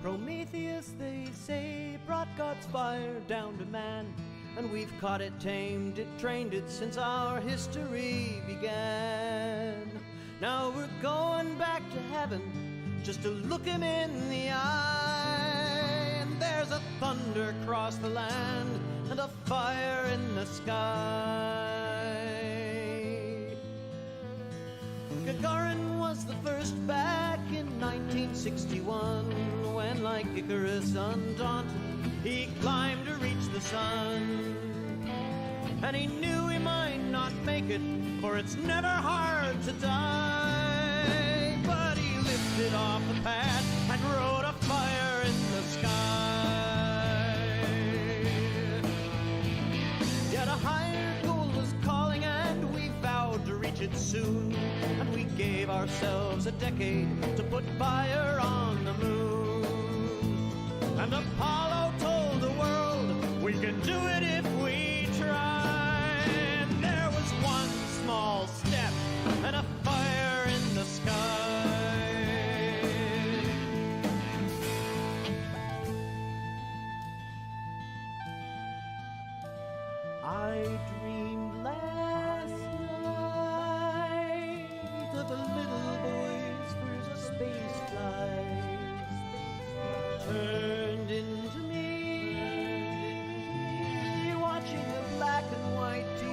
Prometheus, they say, brought God's fire down to man, and we've caught it, tamed it, trained it since our history began. Now we're going back to heaven just to look him in the eye, and there's a thunder across the land and a fire in the sky. Gagarin was the first back in 1961, when like Icarus undaunted he climbed to reach the sun. And he knew he might not make it, for it's never hard to die. But he lifted off the pad and wrote a fire in the sky. Yet a higher goal was calling, and we vowed to reach it soon. And we gave ourselves a decade to put fire on the moon. And Apollo told the world we can do it if we try. And there was one small step and a fire in the sky. I dreamed last night of a little boy's first space flight turned into me, watching a black and white TV.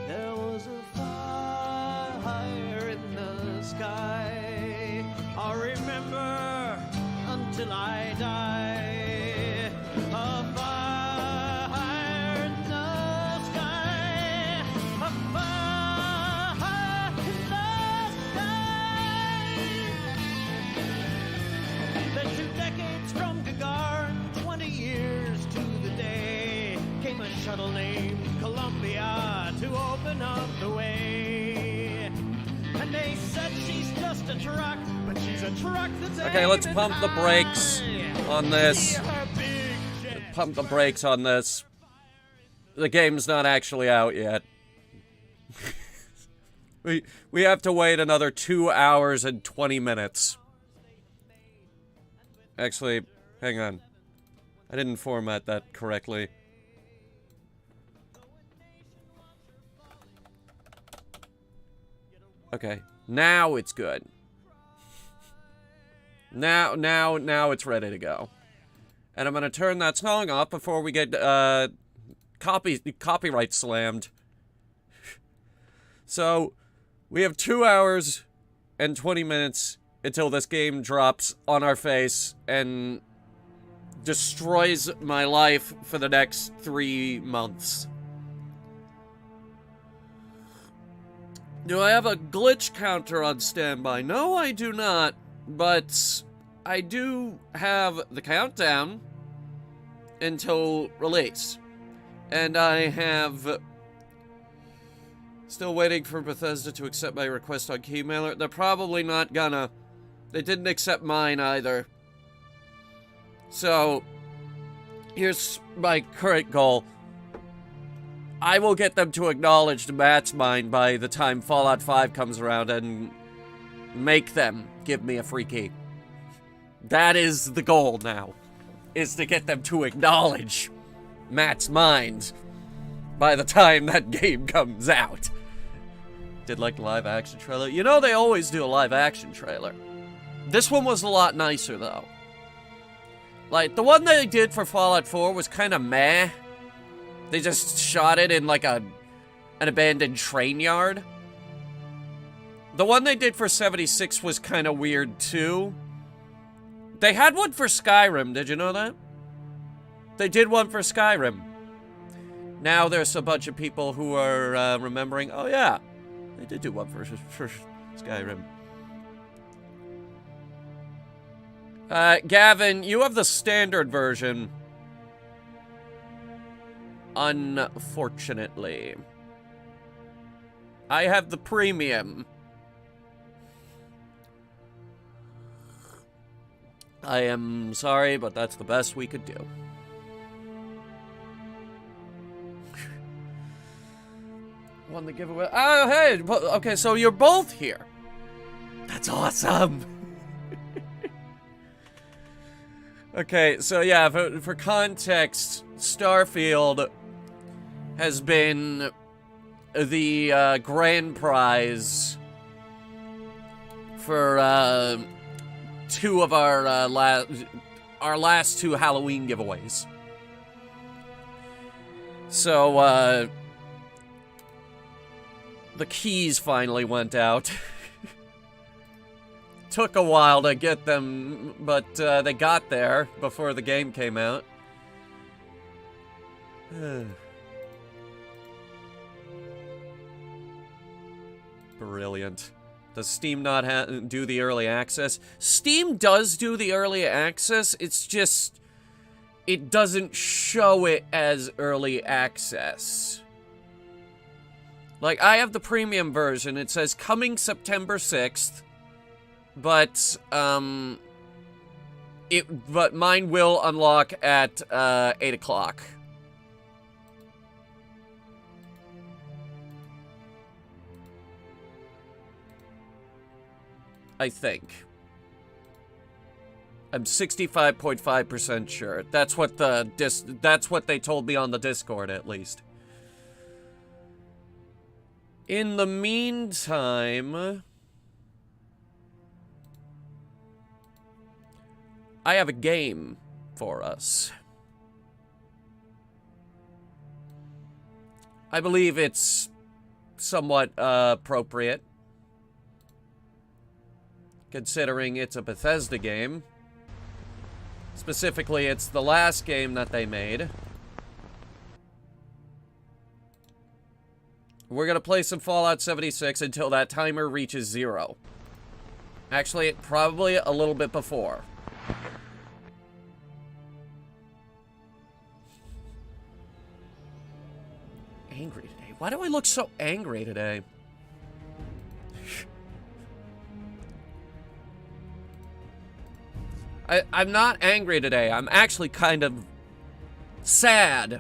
There was a fire in the sky. I'll remember until I die. A fire in the sky. A fire in the sky. Then 2 decades from Gagarin, 20 years to the day, came a shuttle named Columbia to open up the way. And they said she's just a truck, but she's a truck that's Okay, let's pump the brakes on this. Pump the brakes on this. The game's not actually out yet. We have to wait another 2 hours and 20 minutes. Actually, hang on. I didn't format that correctly. Okay, now it's good. Now it's ready to go. And I'm gonna turn that song off before we get, copyright slammed. So, we have 2 hours and 20 minutes until this game drops on our face and destroys my life for the next 3 months. Do I have a glitch counter on standby? No, I do not, but I do have the countdown until release. And I have still waiting for Bethesda to accept my request on Keymailer. They're probably not gonna. They didn't accept mine either. So, here's my current goal. I will get them to acknowledge Matt's mine by the time Fallout 5 comes around and make them give me a free key. That is the goal now, is to get them to acknowledge Matt's mind by the time that game comes out. Did like the live action trailer? You know they always do a live action trailer. This one was a lot nicer though. Like, the one they did for Fallout 4 was kind of meh. They just shot it in like an abandoned train yard. The one they did for 76 was kind of weird too. They had one for Skyrim, did you know that? They did one for Skyrim. Now there's a bunch of people who are remembering, oh yeah, they did do one for Skyrim. Gavin, you have the standard version. Unfortunately. I have the premium. I am sorry, but that's the best we could do. Won the giveaway. Oh, hey! Okay, so you're both here. That's awesome. Okay, so yeah, for context, Starfield has been the grand prize for two of our last two Halloween giveaways. So the keys finally went out. Took a while to get them, but they got there before the game came out. Brilliant. Does Steam not do the early access? Steam does do the early access, it's just... it doesn't show it as early access. Like, I have the premium version, it says coming September 6th, but, but mine will unlock at, 8 o'clock. I think. I'm 65.5% sure. That's what that's what they told me on the Discord, at least. In the meantime, I have a game for us. I believe it's somewhat appropriate, considering it's a Bethesda game. Specifically, it's the last game that they made. We're gonna play some Fallout 76 until that timer reaches 0. Actually, probably a little bit before. Angry today? Why do I look so angry today? I'm not angry today. I'm actually kind of sad.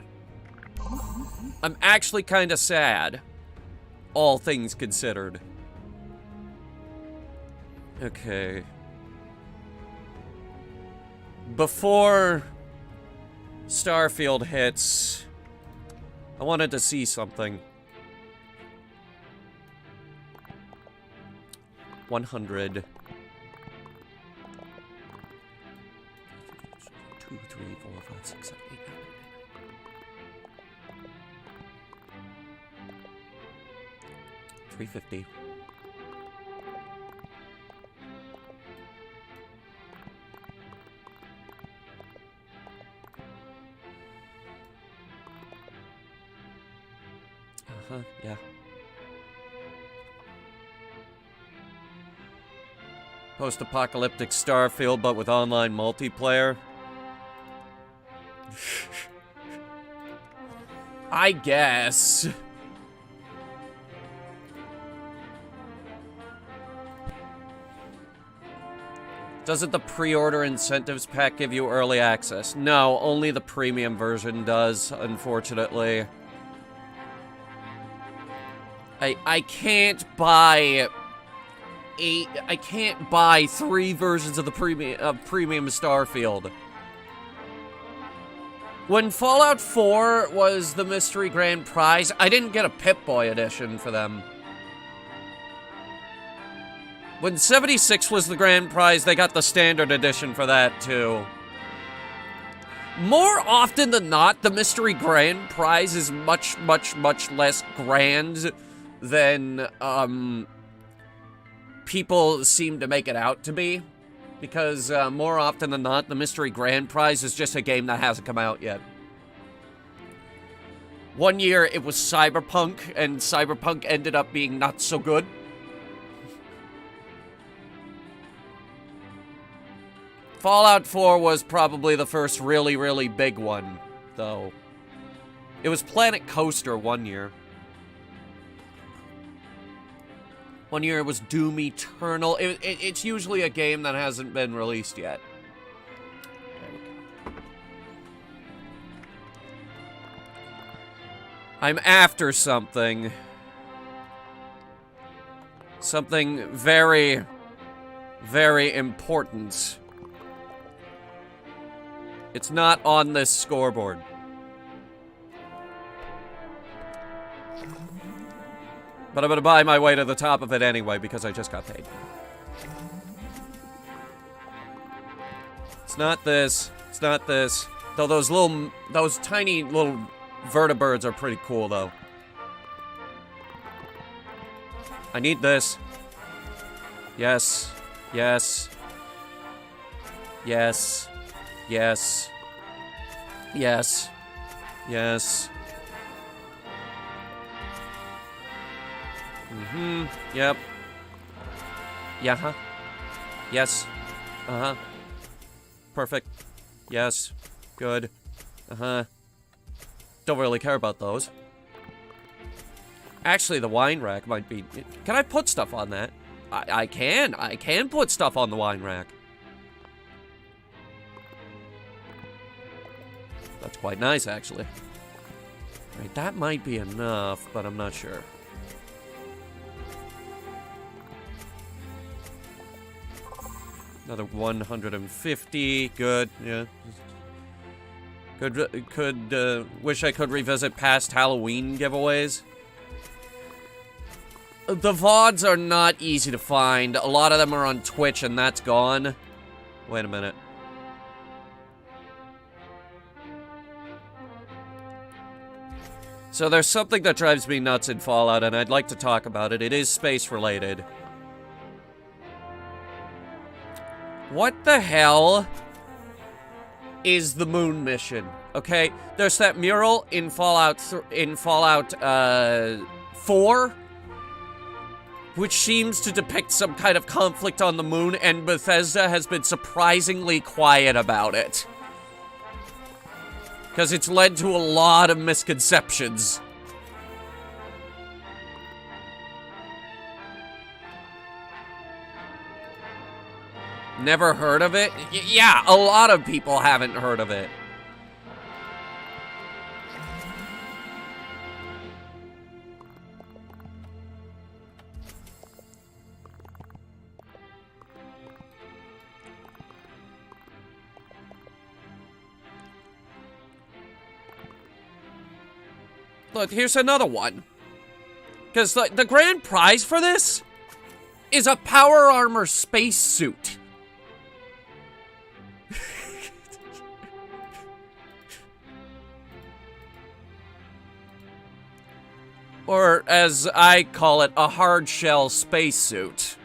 I'm actually kind of sad, all things considered. Okay. Before Starfield hits, I wanted to see something. 100. 2, 3, 4, 5, 6, 7, 8, 9, 350. Yeah. Post-apocalyptic Starfield, but with online multiplayer. I guess. Doesn't the pre-order incentives pack give you early access? No, only the premium version does, unfortunately. I can't buy I can't buy 3 versions of the premium Starfield. When Fallout 4 was the Mystery Grand Prize, I didn't get a Pip-Boy edition for them. When 76 was the Grand Prize, they got the Standard Edition for that, too. More often than not, the Mystery Grand Prize is much, much, much less grand than, people seem to make it out to be. Because, more often than not, the Mystery Grand Prize is just a game that hasn't come out yet. One year, it was Cyberpunk, and Cyberpunk ended up being not so good. Fallout 4 was probably the first really, really big one, though. It was Planet Coaster one year. One year it was Doom Eternal. It's usually a game that hasn't been released yet. There we go. I'm after something. Something very, very important. It's not on this scoreboard. But I'm gonna buy my way to the top of it anyway because I just got paid. It's not this. It's not this. Though those tiny little vertibirds are pretty cool though. I need this. Yes. Yes. Yes. Yes. Yes. Yes. Mm-hmm. Yep. Yeah-huh. Yes. Uh-huh. Perfect. Yes. Good. Uh-huh. Don't really care about those. Actually, the wine rack might be... Can I put stuff on that? I can. I can put stuff on the wine rack. That's quite nice, actually. Right, that might be enough, but I'm not sure. Another 150. Good, yeah. Wish I could revisit past Halloween giveaways. The VODs are not easy to find. A lot of them are on Twitch, and that's gone. Wait a minute. So there's something that drives me nuts in Fallout, and I'd like to talk about it. It is space-related. What the hell is the moon mission? Okay, there's that mural in Fallout 4, which seems to depict some kind of conflict on the moon, and Bethesda has been surprisingly quiet about it. Because it's led to a lot of misconceptions. Never heard of it? Yeah, a lot of people haven't heard of it. Look, here's another one. Because the grand prize for this is a power armor spacesuit. Or, as I call it, a hard shell spacesuit.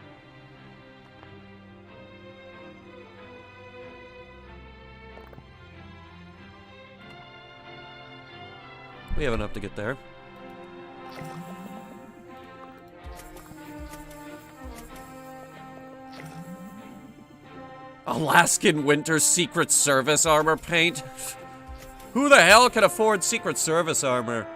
We have enough to get there. Alaskan Winter Secret Service armor paint? Who the hell can afford Secret Service armor?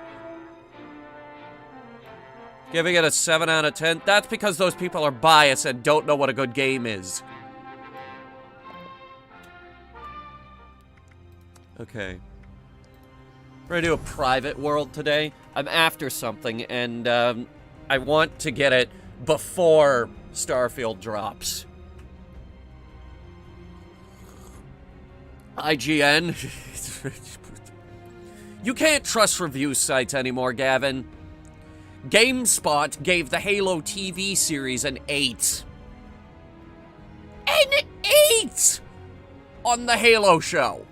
Giving it a 7 out of 10? That's because those people are biased and don't know what a good game is. Okay. We're gonna do a private world today. I'm after something, and I want to get it before Starfield drops. IGN? You can't trust review sites anymore, Gavin. GameSpot gave the Halo TV series an 8. An 8! On the Halo show.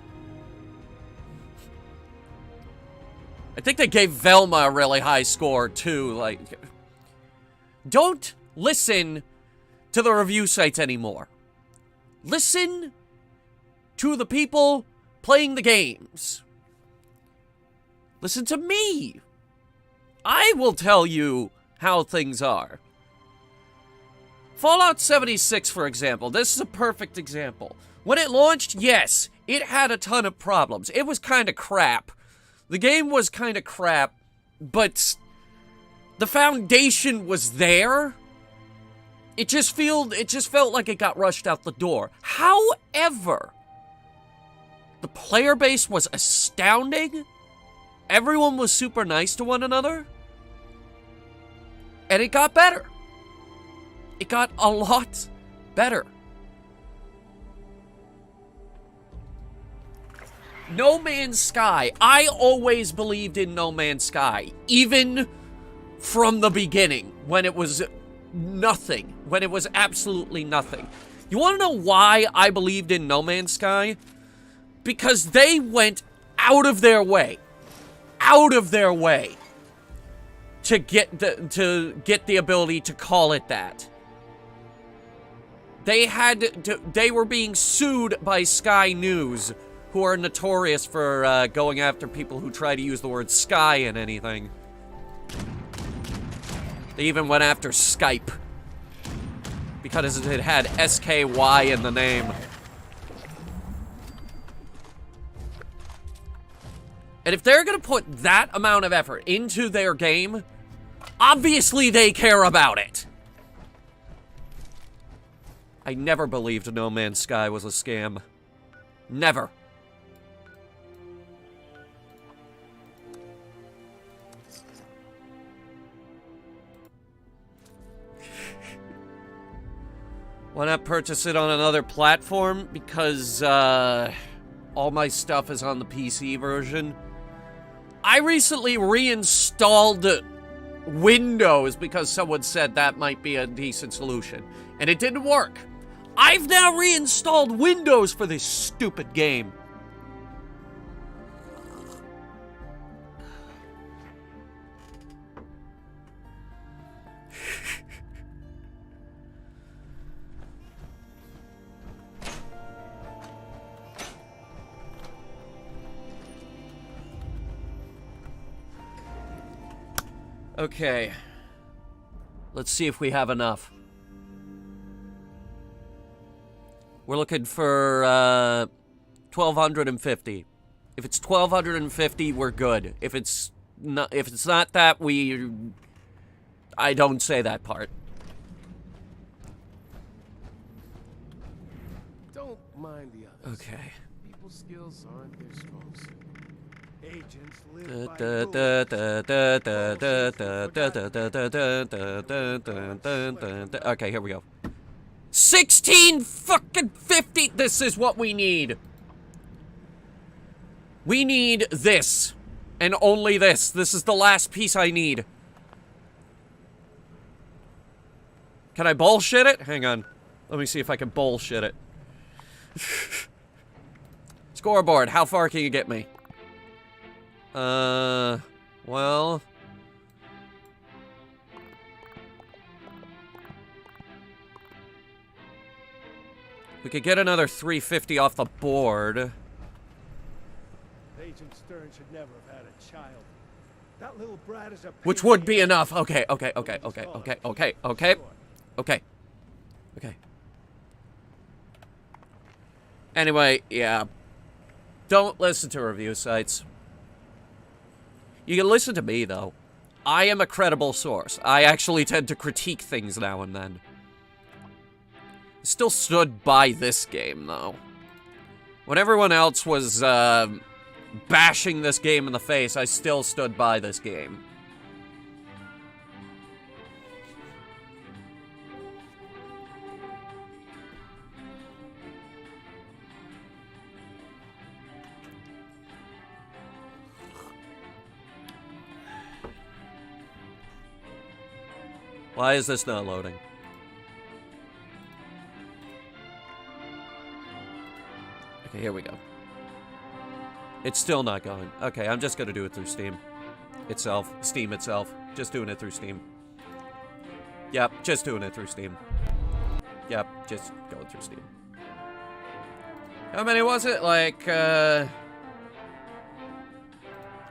I think they gave Velma a really high score, too. Like, don't listen to the review sites anymore. Listen to the people playing the games. Listen to me. I will tell you how things are. Fallout 76, for example. This is a perfect example. When it launched, yes, it had a ton of problems. It was kind of crap. The game was kind of crap, but the foundation was there. It just felt like it got rushed out the door. However, the player base was astounding. Everyone was super nice to one another. And it got better. It got a lot better. No Man's Sky. I always believed in No Man's Sky. Even from the beginning, when it was nothing. When it was absolutely nothing. You want to know why I believed in No Man's Sky? Because they went out of their way. To get the ability to call it that. They were being sued by Sky News, who are notorious for going after people who try to use the word Sky in anything. They even went after Skype because it had SKY in the name. And if they're gonna put that amount of effort into their game, obviously they care about it. I never believed No Man's Sky was a scam. Never. Why not purchase it on another platform? Because, all my stuff is on the PC version. I recently reinstalled Windows because someone said that might be a decent solution. And it didn't work. I've now reinstalled Windows for this stupid game. Okay. Let's see if we have enough. We're looking for 1,250. If it's 1,250, we're good. If it's not that, I don't say that part. Don't mind the others. Okay. People's skills aren't their strong suit. Agents live by Okay, here we go. 16 fucking 50. This is what we need. We need this. And only this. This is the last piece I need. Can I bullshit it? Hang on. Let me see if I can bullshit it. Scoreboard. How far can you get me? Well... we could get another 350 off the board. Agent Stern should never have had a child. That little brat is a Which would be enough. Okay. Anyway, yeah. Don't listen to review sites. You can listen to me, though. I am a credible source. I actually tend to critique things now and then. Still stood by this game, though. When everyone else was, bashing this game in the face, I still stood by this game. Why is this not loading? Okay, here we go. It's still not going. Okay, I'm just gonna do it through Steam. Steam itself. Just doing it through Steam. Yep, just doing it through Steam. Yep, just going through Steam. How many was it? Like,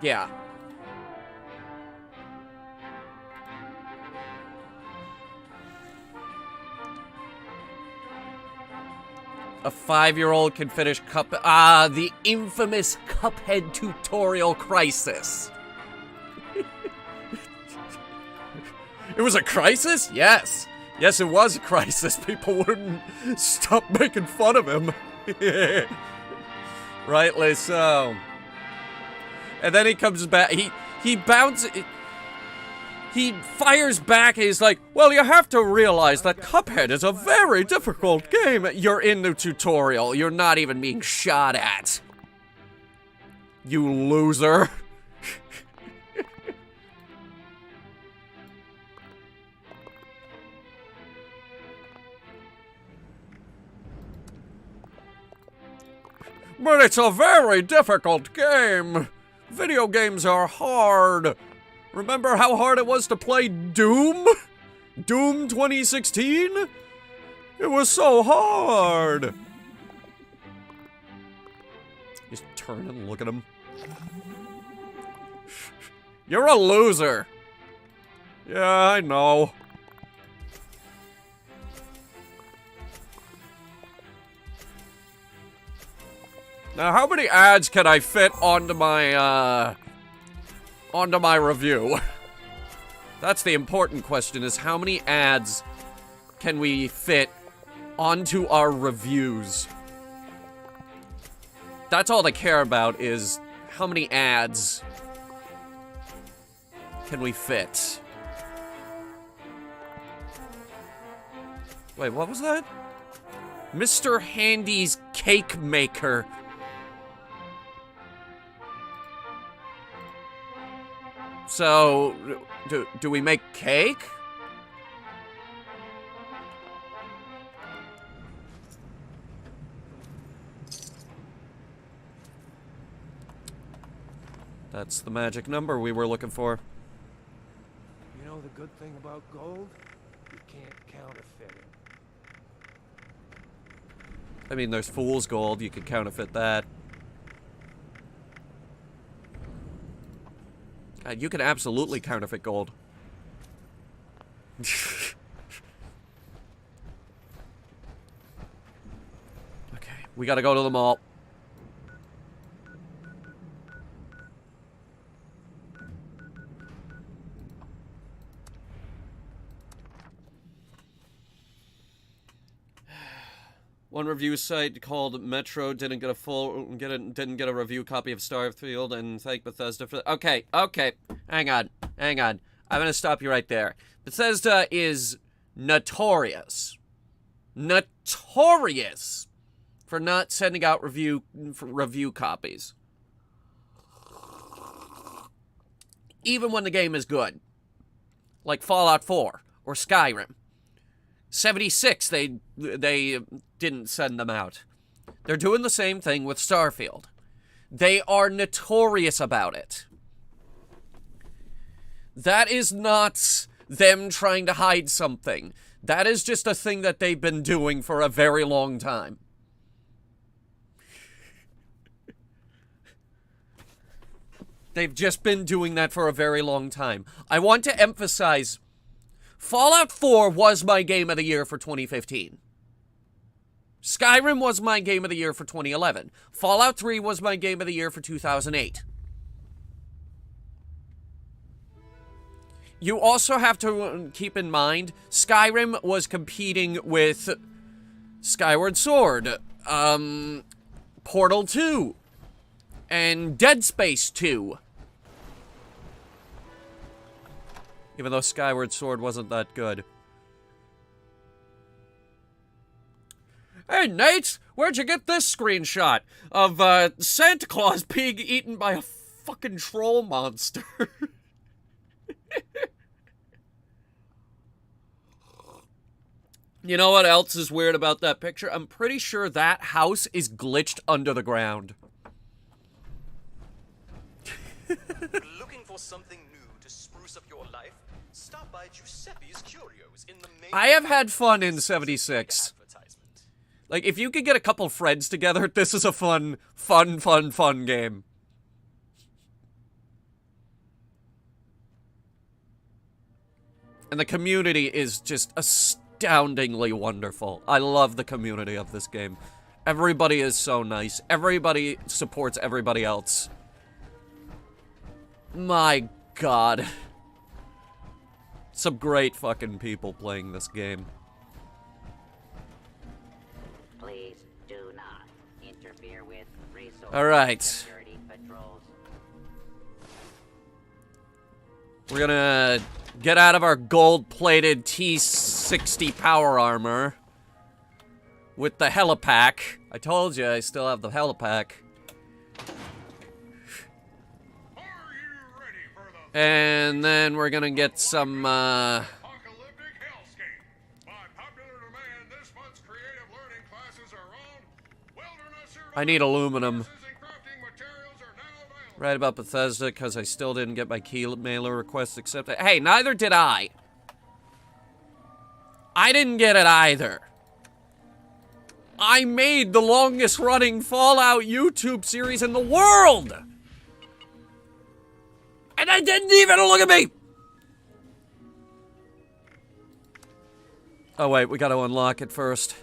yeah. A 5-year-old can finish the infamous Cuphead tutorial crisis. It was a crisis? Yes. Yes, it was a crisis. People wouldn't stop making fun of him. Rightly so. And then he comes back. He bounces. He fires back and he's like, well, you have to realize that Cuphead is a very difficult game. You're in the tutorial. You're not even being shot at. You loser. But it's a very difficult game. Video games are hard. Remember how hard it was to play Doom? Doom 2016? It was so hard. Just turn and look at him. You're a loser. Yeah, I know. Now, how many ads can I fit onto my review? That's the important question, is how many ads can we fit onto our reviews? That's all they care about, is how many ads can we fit? Wait, what was that? Mr. Handy's Cake Maker. So, do we make cake? That's the magic number we were looking for. You know the good thing about gold? You can't counterfeit it. I mean, there's fool's gold. You could counterfeit that. God, you can absolutely counterfeit gold. Okay, we gotta go to the mall. One review site called Metro didn't get a review copy of Starfield, and thank Bethesda for. Okay, hang on. I'm gonna stop you right there. Bethesda is notorious for not sending out review copies, even when the game is good, like Fallout 4 or Skyrim. 76, they didn't send them out. They're doing the same thing with Starfield. They are notorious about it. That is not them trying to hide something. That is just a thing that they've been doing for a very long time. They've just been doing that for a very long time. I want to emphasize, Fallout 4 was my game of the year for 2015. Skyrim was my game of the year for 2011. Fallout 3 was my game of the year for 2008. You also have to keep in mind, Skyrim was competing with Skyward Sword, Portal 2, and Dead Space 2. Even though Skyward Sword wasn't that good. Hey, Nate! Where'd you get this screenshot of, Santa Claus being eaten by a fucking troll monster? You know what else is weird about that picture? I'm pretty sure that house is glitched under the ground. Looking for something new to spruce up your life? Stop by Giuseppe's Curios in the main. I have had fun in 76. Like, if you could get a couple friends together, this is a fun game. And the community is just astoundingly wonderful. I love the community of this game. Everybody is so nice. Everybody supports everybody else. My God. Some great fucking people playing this game. Please do not interfere with resource Alright. security patrols. We're gonna get out of our gold-plated T-60 power armor with the helipack. I told you I still have the helipack. And then we're gonna get some, Apocalyptic hellscape. By popular demand, this month's creative learning classes are on. Wilderness I need aluminum. and crafting materials are now available. Right about Bethesda, because I still didn't get my key mailer request accepted. Hey, neither did I. I didn't get it either. I made the longest running Fallout YouTube series in the world! And I didn't even look at me! Oh wait, we gotta unlock it first.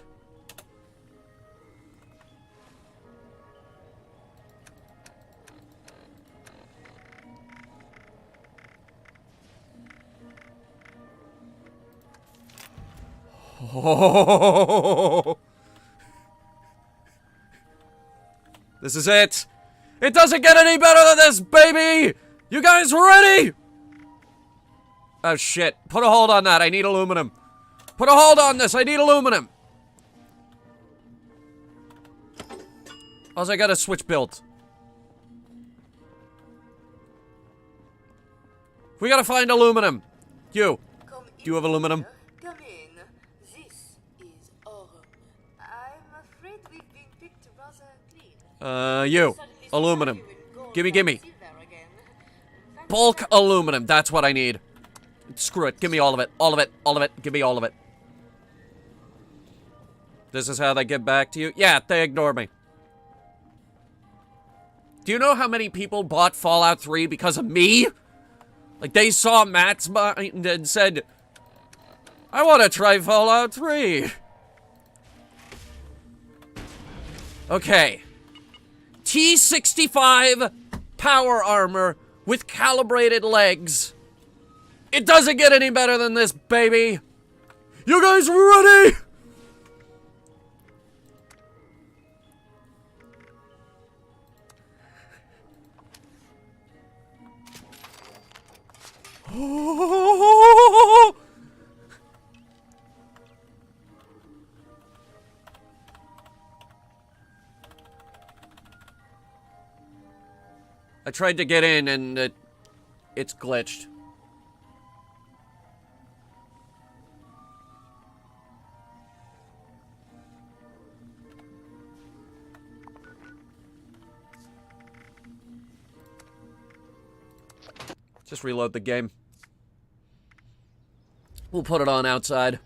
Oh. This is it. It doesn't get any better than this, baby! You guys ready? Oh shit. Put a hold on that. I need aluminum. Put a hold on this. I need aluminum. Also, I gotta switch builds. We gotta find aluminum. You. Come Do you have aluminum? Come in. This is Aurum. I'm afraid we've been picked rather clean. You. Aluminum. Gimme. Bulk aluminum. That's what I need. Screw it. Give me all of it. All of it. Give me all of it. This is how they get back to you? Yeah, they ignore me. Do you know how many people bought Fallout 3 because of me? Like, they saw Matt's mind and said, I want to try Fallout 3. Okay. T-65 power armor with calibrated legs. It doesn't get any better than this, baby. You guys ready? Oh. I tried to get in and it's glitched. Just reload the game. We'll put it on outside.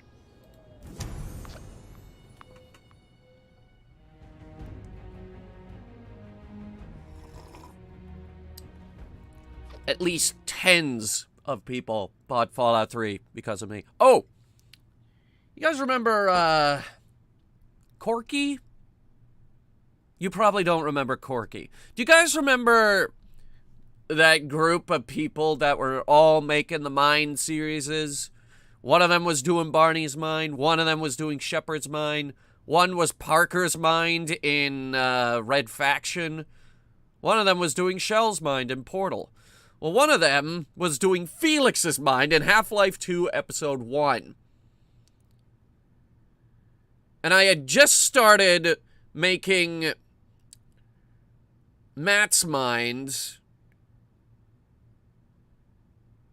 At least tens of people bought Fallout 3 because of me. Oh! You guys remember, Corky? You probably don't remember Corky. Do you guys remember that group of people that were all making the Mine series? One of them was doing Barney's Mine. One of them was doing Shepard's Mine. One was Parker's Mind in Red Faction. One of them was doing Shell's Mind in Portal. Well, one of them was doing Felix's Mind in Half-Life 2 Episode 1. And I had just started making Matt's Mind.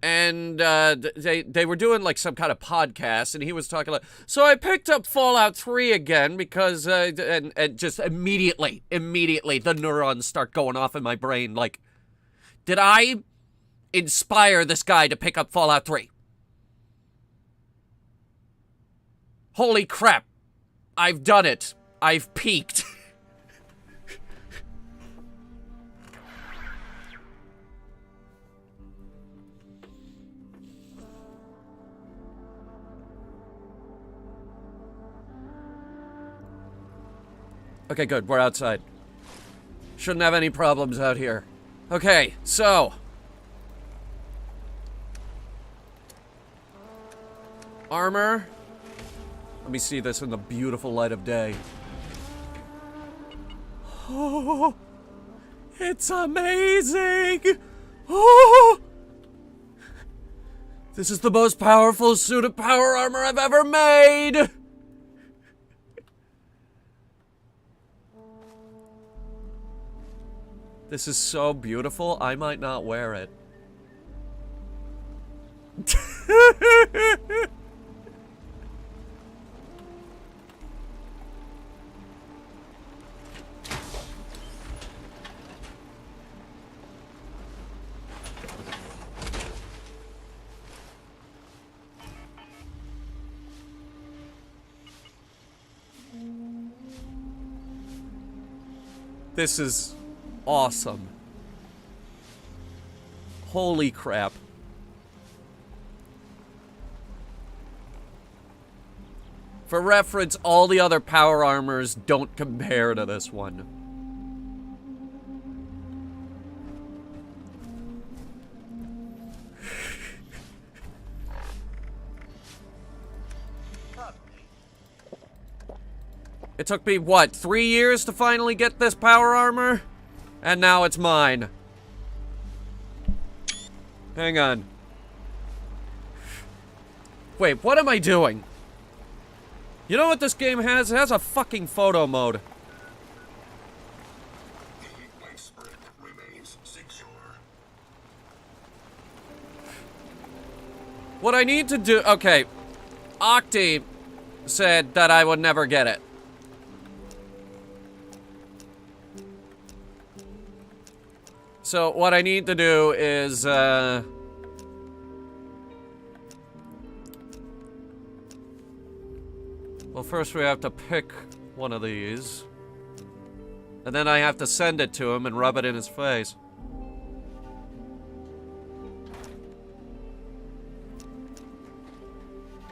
And they were doing like some kind of podcast, and he was talking like, so I picked up Fallout 3 again because, and just immediately, the neurons start going off in my brain. Like, did I inspire this guy to pick up Fallout 3? Holy crap. I've done it. I've peaked. Okay, good. We're outside. Shouldn't have any problems out here. Okay, so. Armor. Let me see this in the beautiful light of day. Oh, it's amazing. Oh, this is the most powerful suit of power armor I've ever made. This is so beautiful, I might not wear it. This is awesome. Holy crap. For reference, all the other power armors don't compare to this one. It took me, what, 3 years to finally get this power armor? And now it's mine. Hang on. Wait, what am I doing? You know what this game has? It has a fucking photo mode. The heat spread remains secure. What I need to do... Okay. Octi said that I would never get it. So what I need to do is, well, first we have to pick one of these. And then I have to send it to him and rub it in his face.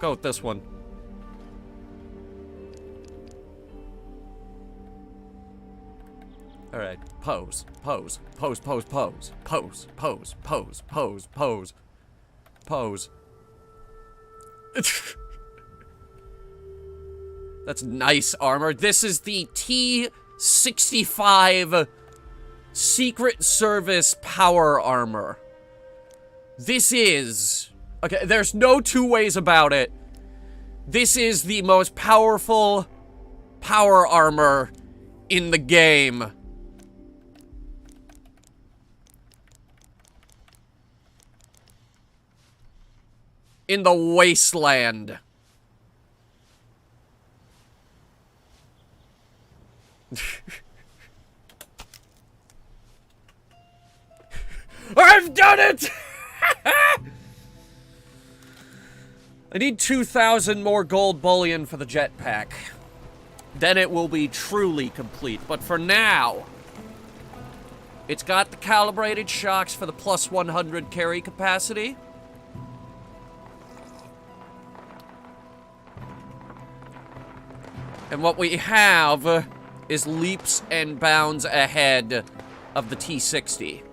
Go with this one. Alright, pose, pose, pose, pose, pose, pose, pose, pose, pose, pose, pose. That's nice armor. This is the T-65 Secret Service power armor. This is... Okay, there's no two ways about it. This is the most powerful power armor in the game. In the wasteland. I've done it! I need 2,000 more gold bullion for the jetpack. Then it will be truly complete. But for now, it's got the calibrated shocks for the plus 100 carry capacity. And what we have is leaps and bounds ahead of the T-60.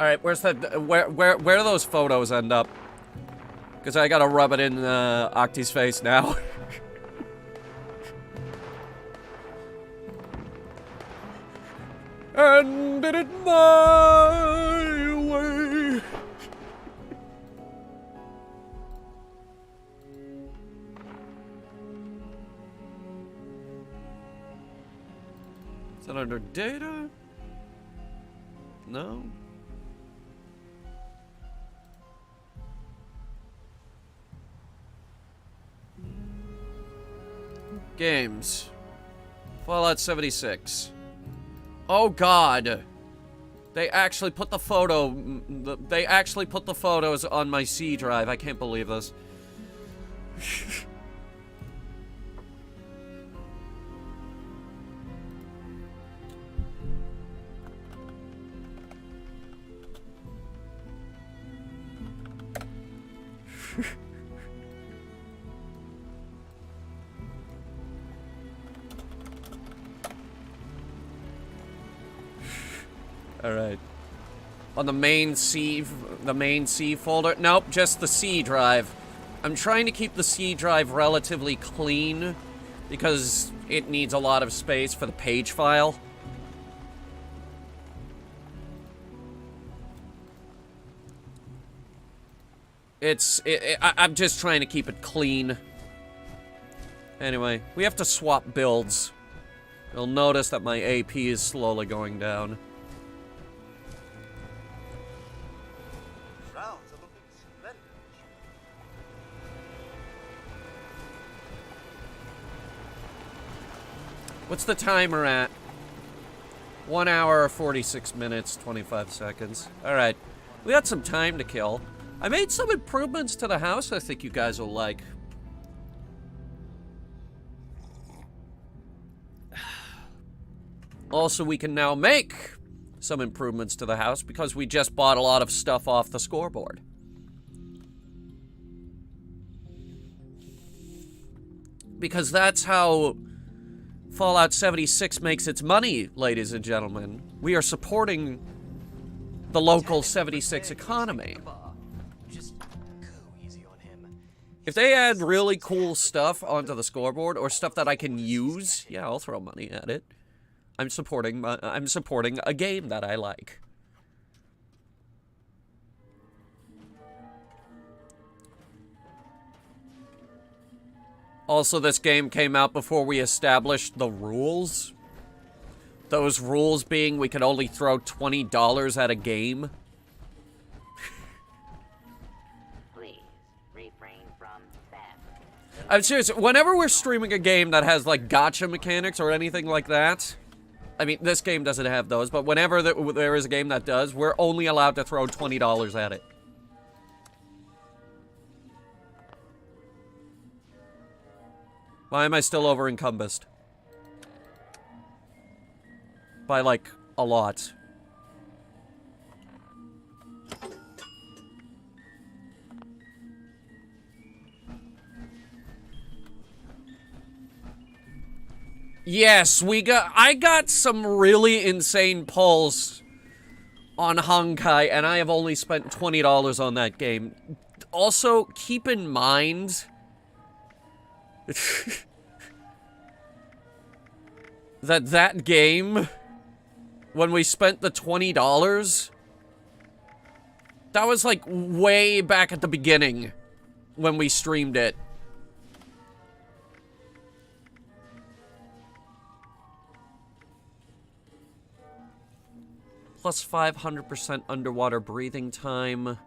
All right, where's that? Where do those photos end up? Because I gotta rub it in Octi's face now. And did it my way. Is that under data? No. Games. Fallout 76. Oh god. They actually put the photos on my C drive. I can't believe this. Alright. On the main C folder? Nope, just the C drive. I'm trying to keep the C drive relatively clean because it needs a lot of space for the page file. I'm just trying to keep it clean. Anyway, we have to swap builds. You'll notice that my AP is slowly going down. Rounds are looking splendid. What's the timer at? 1 hour, 46 minutes, 25 seconds. Alright. We got some time to kill. I made some improvements to the house I think you guys will like. Also, we can now make some improvements to the house because we just bought a lot of stuff off the scoreboard. Because that's how Fallout 76 makes its money, ladies and gentlemen. We are supporting the local 76 economy. Just go easy on him. If they add really cool stuff onto the scoreboard or stuff that I can use, yeah, I'll throw money at it. I'm supporting a game that I like. Also, this game came out before we established the rules. Those rules being we could only throw $20 at a game. Please refrain from that. I'm serious, whenever we're streaming a game that has, like, gacha mechanics or anything like that... I mean, this game doesn't have those, but whenever there is a game that does, we're only allowed to throw $20 at it. Why am I still over-encompassed? By, like, a lot. Yes, I got some really insane pulls on Honkai, and I have only spent $20 on that game. Also, keep in mind that game, when we spent the $20, that was like way back at the beginning when we streamed it. Plus 500% underwater breathing time.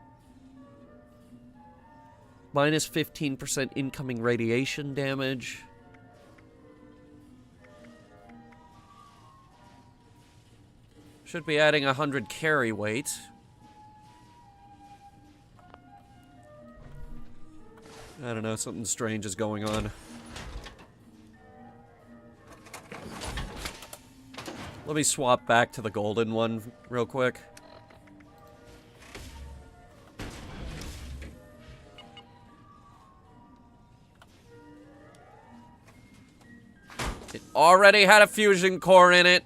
Minus 15% incoming radiation damage. Should be adding 100 carry weight. I don't know, something strange is going on. Let me swap back to the golden one real quick. It already had a fusion core in it.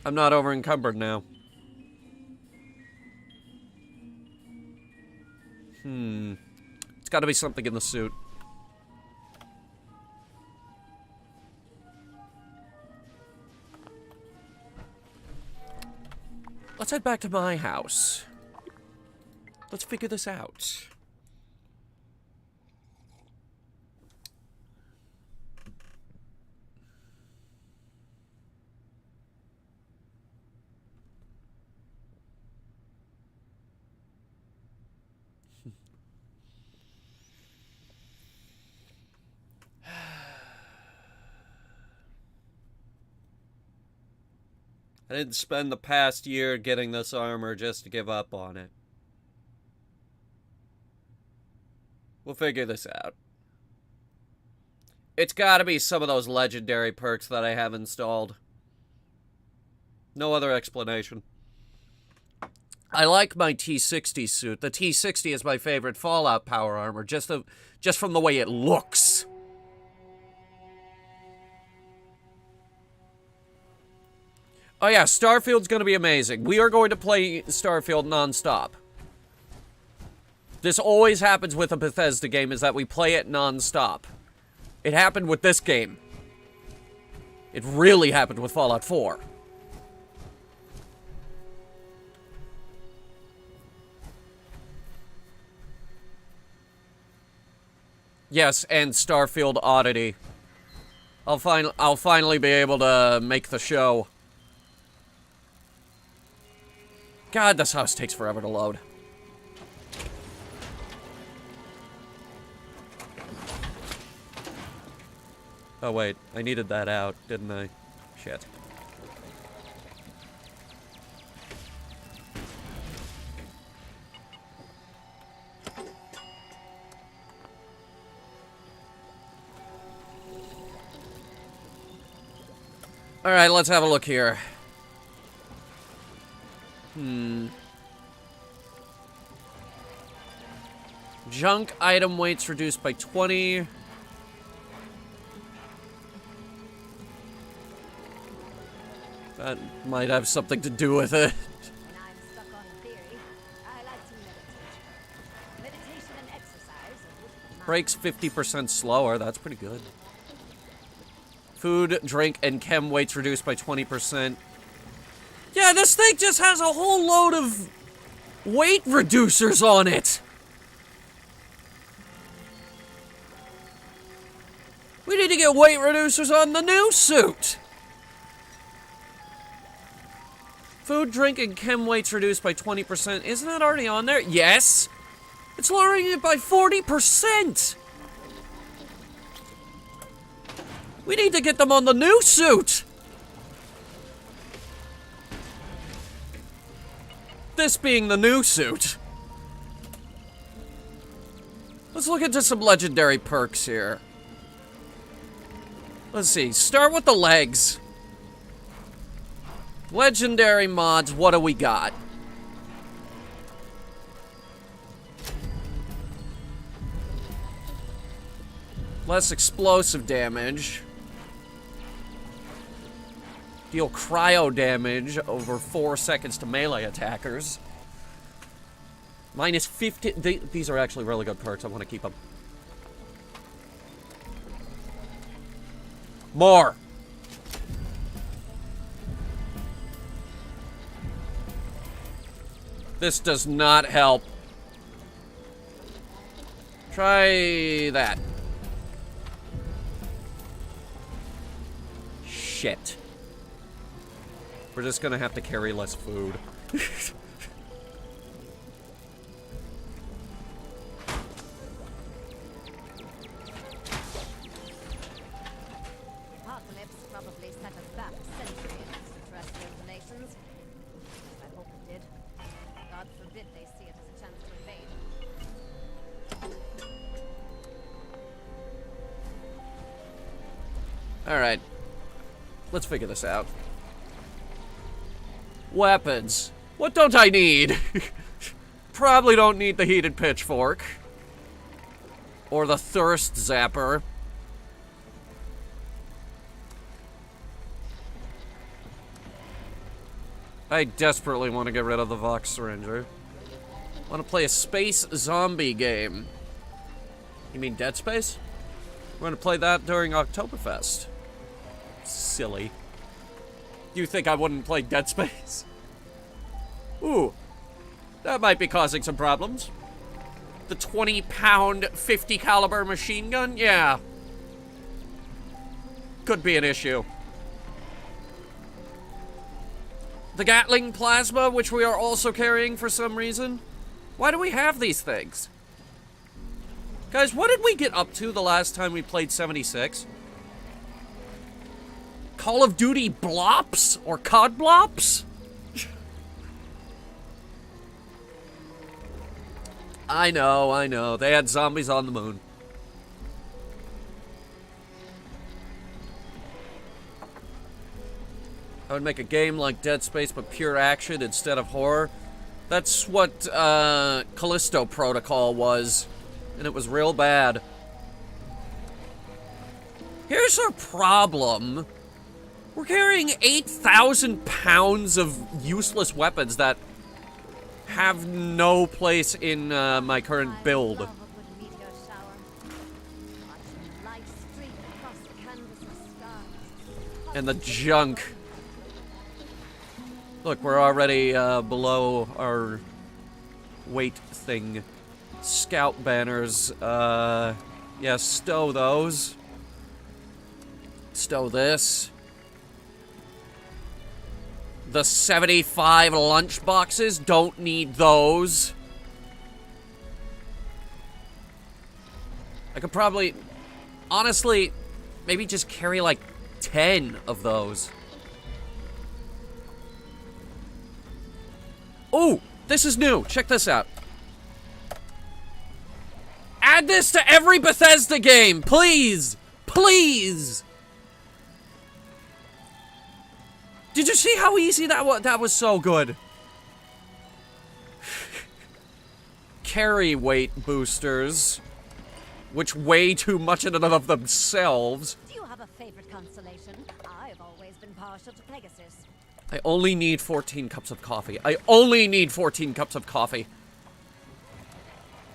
I'm not over encumbered now. It's gotta be something in the suit. Let's head back to my house. Let's figure this out. I didn't spend the past year getting this armor just to give up on it. We'll figure this out. It's gotta be some of those legendary perks that I have installed. No other explanation. I like my T60 suit. The T60 is my favorite Fallout power armor, just from the way it looks. Oh yeah, Starfield's gonna be amazing. We are going to play Starfield non-stop. This always happens with a Bethesda game, is that we play it non-stop. It happened with this game. It really happened with Fallout 4. Yes, and Starfield Oddity. I'll finally be able to make the show. God, this house takes forever to load. Oh wait, I needed that out, didn't I? Shit. Alright, let's have a look here. Junk item weights reduced by 20. That might have something to do with it. When I'm stuck on theory, I like to meditate. Meditation and exercise are good for the mind. Breaks 50% slower, that's pretty good. Food, drink, and chem weights reduced by 20%. Yeah, this thing just has a whole load of weight reducers on it. We need to get weight reducers on the new suit. Food, drink, and chem weights reduced by 20%. Isn't that already on there? Yes. It's lowering it by 40%. We need to get them on the new suit. This being the new suit. Let's look into some legendary perks here. Let's see. Start with the legs. Legendary mods, what do we got? Less explosive damage. Deal cryo damage over 4 seconds to melee attackers. Minus 50. These are actually really good perks. I want to keep them. More. This does not help. Try that. Shit. We're just gonna have to carry less food. Apocalypse probably set us back a century in extraterrestrial relations. I hope it did. God forbid they see it as a chance to invade. Alright. Let's figure this out. Weapons. What don't I need? Probably don't need the heated pitchfork. Or the thirst zapper. I desperately want to get rid of the Vox Syringer. Want to play a space zombie game. You mean Dead Space? We're going to play that during Oktoberfest. Silly. You think I wouldn't play Dead Space? Ooh. That might be causing some problems. The 20-pound 50 caliber machine gun? Yeah. Could be an issue. The Gatling plasma, which we are also carrying for some reason. Why do we have these things? Guys, what did we get up to the last time we played 76? Call of Duty Blops? Or COD Blops? I know. They had zombies on the moon. I would make a game like Dead Space, but pure action instead of horror. That's what Callisto Protocol was. And it was real bad. Here's our problem. We're carrying 8,000 pounds of useless weapons that have no place in my current build. I love a good meteor shower. Watching light stream And the junk. Look, we're already below our weight thing. Scout banners. Yeah, stow those. Stow this. The 75 lunch boxes, don't need those. I could probably, honestly, maybe just carry like 10 of those. Oh, this is new. Check this out. Add this to every Bethesda game, please. Please. Did you see how easy that was? That was so good. Carry weight boosters, which weigh too much in and of themselves. Do you have a favorite constellation? I've always been partial to Pegasus. I only need 14 cups of coffee. I only need 14 cups of coffee.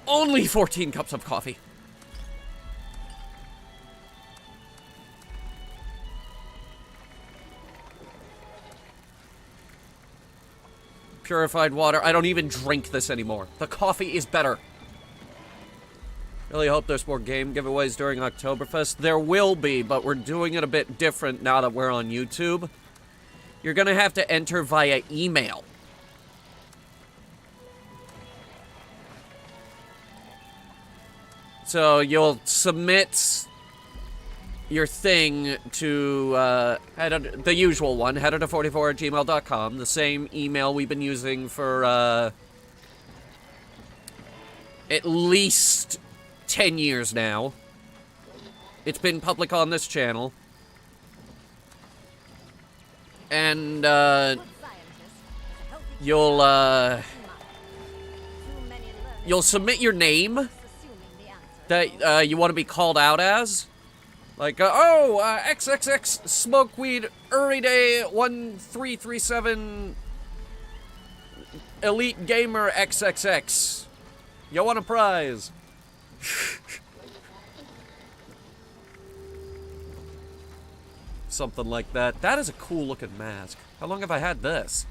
Only 14 cups of coffee. Purified water. I don't even drink this anymore. The coffee is better. Really hope there's more game giveaways during Oktoberfest. There will be, but we're doing it a bit different now that we're on YouTube. You're gonna have to enter via email. So you'll submit your thing to the usual one, headhunter44@gmail.com, the same email we've been using for at least 10 years now. It's been public on this channel. And you'll submit your name that you want to be called out as. Like, XXX smoke weed every day 1337 elite gamer XXX. You want a prize? Something like that. That is a cool looking mask. How long have I had this?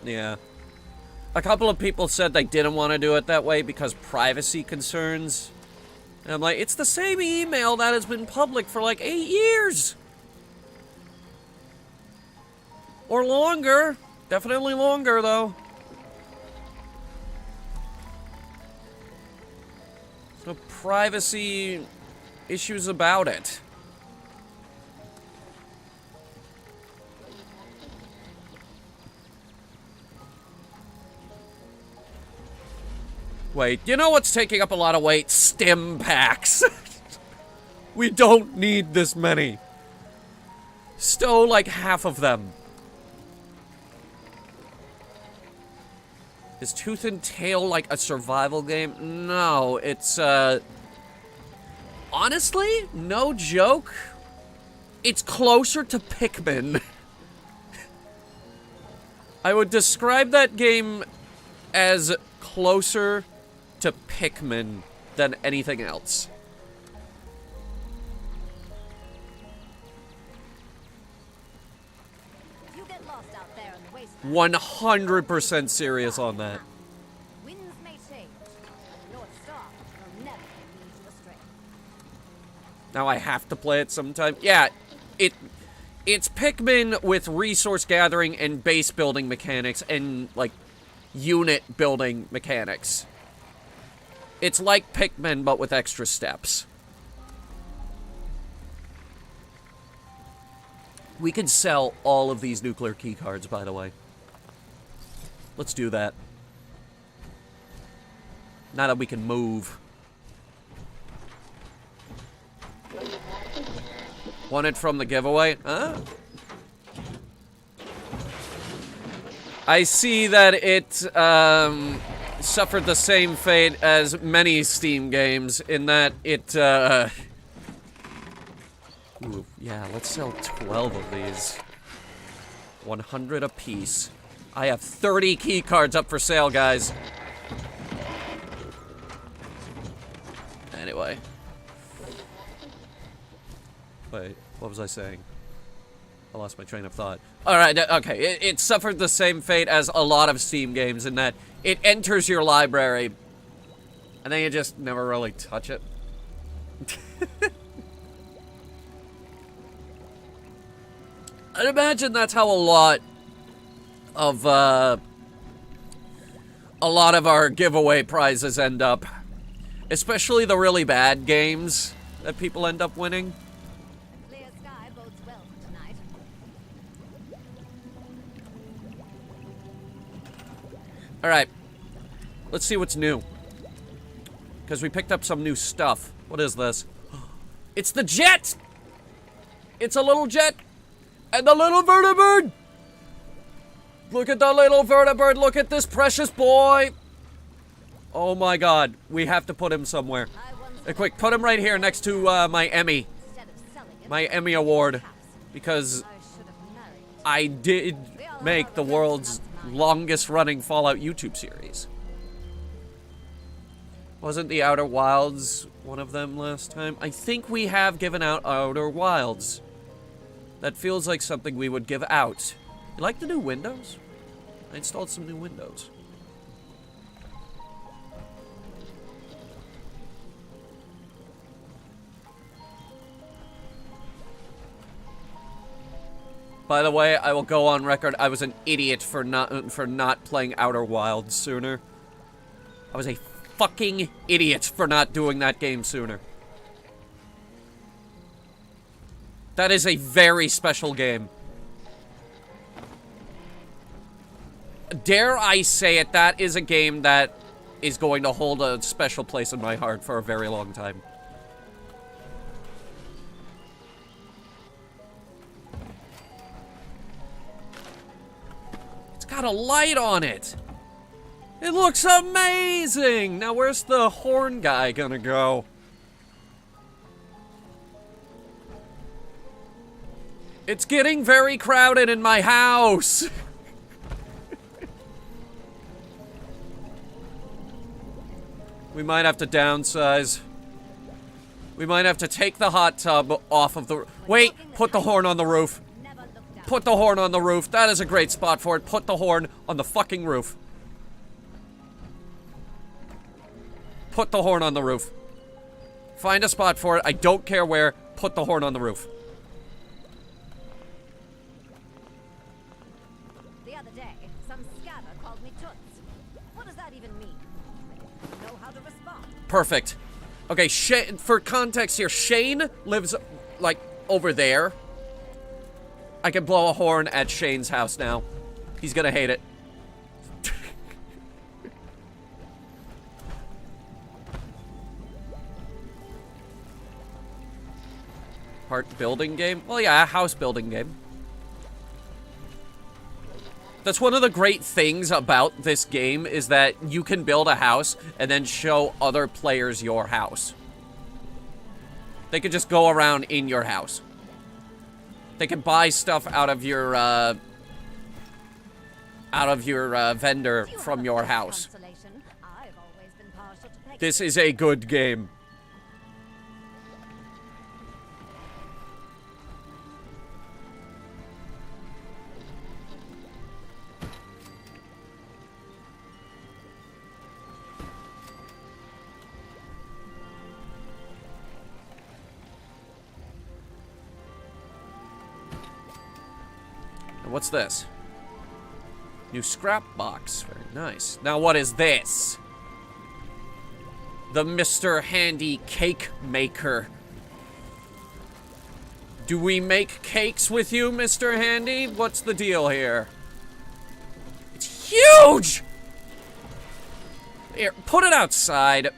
Yeah. A couple of people said they didn't want to do it that way because privacy concerns. And I'm like, it's the same email that has been public for like 8 years. Or longer. Definitely longer, though. No privacy issues about it. Wait, you know what's taking up a lot of weight? Stim packs. We don't need this many. Stow like half of them. Is Tooth and Tail like a survival game? No, it's honestly, no joke. It's closer to Pikmin. I would describe that game as closer to Pikmin than anything else. You get lost out there in the wasteland. 100% serious on that. Winds may change. The North Star will never lead you astray. Now I have to play it sometime. Yeah, it's Pikmin with resource gathering and base building mechanics and like unit building mechanics. It's like Pikmin, but with extra steps. We could sell all of these nuclear keycards, by the way. Let's do that. Now that we can move. Want it from the giveaway? Huh? I see that it, suffered the same fate as many Steam games in that it, Ooh, yeah, let's sell 12 of these. 100 apiece. I have 30 key cards up for sale, guys. Anyway. Wait, what was I saying? I lost my train of thought. Alright, okay. It suffered the same fate as a lot of Steam games in that it enters your library, and then you just never really touch it. I'd imagine that's how a lot of our giveaway prizes end up. Especially the really bad games that people end up winning. Clear sky bodes well for tonight. Alright. Let's see what's new. Because we picked up some new stuff. What is this? It's the jet! It's a little jet! And the little vertibird! Look at the little vertibird! Look at this precious boy! Oh my god. We have to put him somewhere. Quick, put him right here next to my Emmy. My Emmy award. Because I did make the world's longest running Fallout YouTube series. Wasn't the Outer Wilds one of them last time? I think we have given out Outer Wilds. That feels like something we would give out. You like the new windows? I installed some new windows. By the way, I will go on record. I was an idiot for not playing Outer Wilds sooner. I was a fucking idiot for not doing that game sooner. That is a very special game. Dare I say it, that is a game that is going to hold a special place in my heart for a very long time. It's got a light on it. It looks amazing! Now where's the horn guy gonna go? It's getting very crowded in my house! We might have to downsize. We might have to take the hot tub off of the... Wait! Put the horn on the roof. Put the horn on the roof. That is a great spot for it. Put the horn on the fucking roof. Put the horn on the roof. Find a spot for it. I don't care where. Put the horn on the roof. The other day, some scabber called me toots. What does that even mean? I don't know how to respond. Perfect. Okay, for context here, Shane lives, like, over there. I can blow a horn at Shane's house now. He's gonna hate it. Part building game? Well, yeah, a house building game. That's one of the great things about this game, is that you can build a house and then show other players your house. They could just go around in your house. They can buy stuff out of your vendor from your house. This is a good game. What's this? New scrap box. Very nice. Now what is this? The Mr. Handy Cake Maker. Do we make cakes with you, Mr. Handy? What's the deal here? It's huge! Here, put it outside.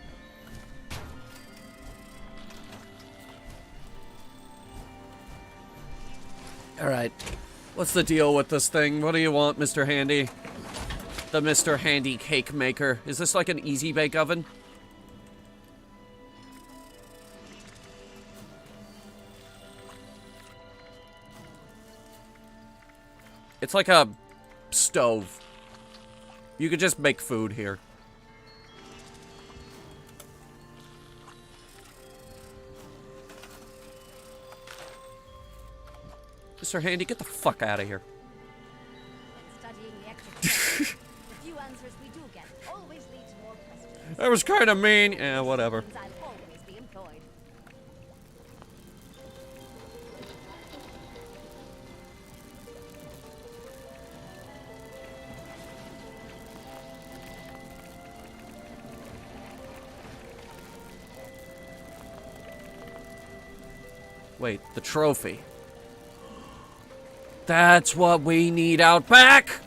Alright. What's the deal with this thing? What do you want, Mr. Handy? the Mr. Handy Cake Maker. Is this like an easy bake oven? It's like a stove. You could just make food here. Mr. Handy, get the fuck out of here. Studying the extra the few answers we do get always lead to more questions. That was kind of mean. Yeah, whatever. I'll always be employed. Wait, the trophy. That's what we need out back!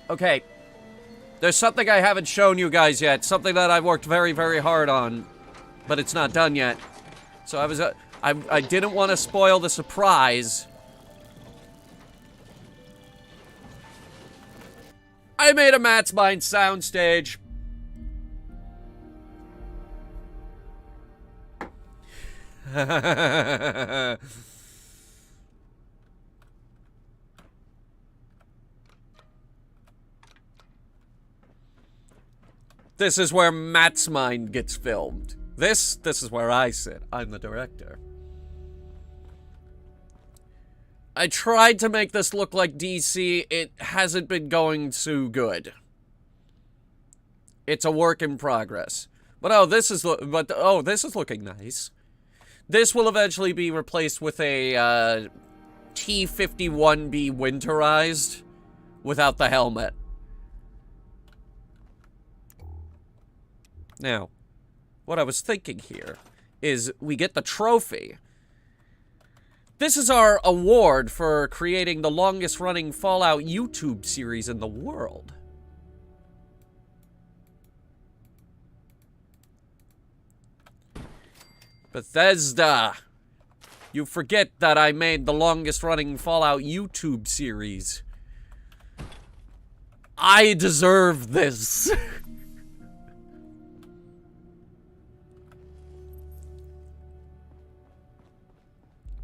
Okay. There's something I haven't shown you guys yet. Something that I've worked very, very hard on. But it's not done yet. So I didn't want to spoil the surprise. I made a Matt's Mind soundstage. This is where Matt's Mind gets filmed. This is where I sit. I'm the director. I tried to make this look like DC. It hasn't been going too good. It's a work in progress. But this is looking nice. This will eventually be replaced with a T-51B winterized without the helmet. Now, what I was thinking here is we get the trophy. This is our award for creating the longest running Fallout YouTube series in the world. Bethesda, you forget that I made the longest running Fallout YouTube series. I deserve this.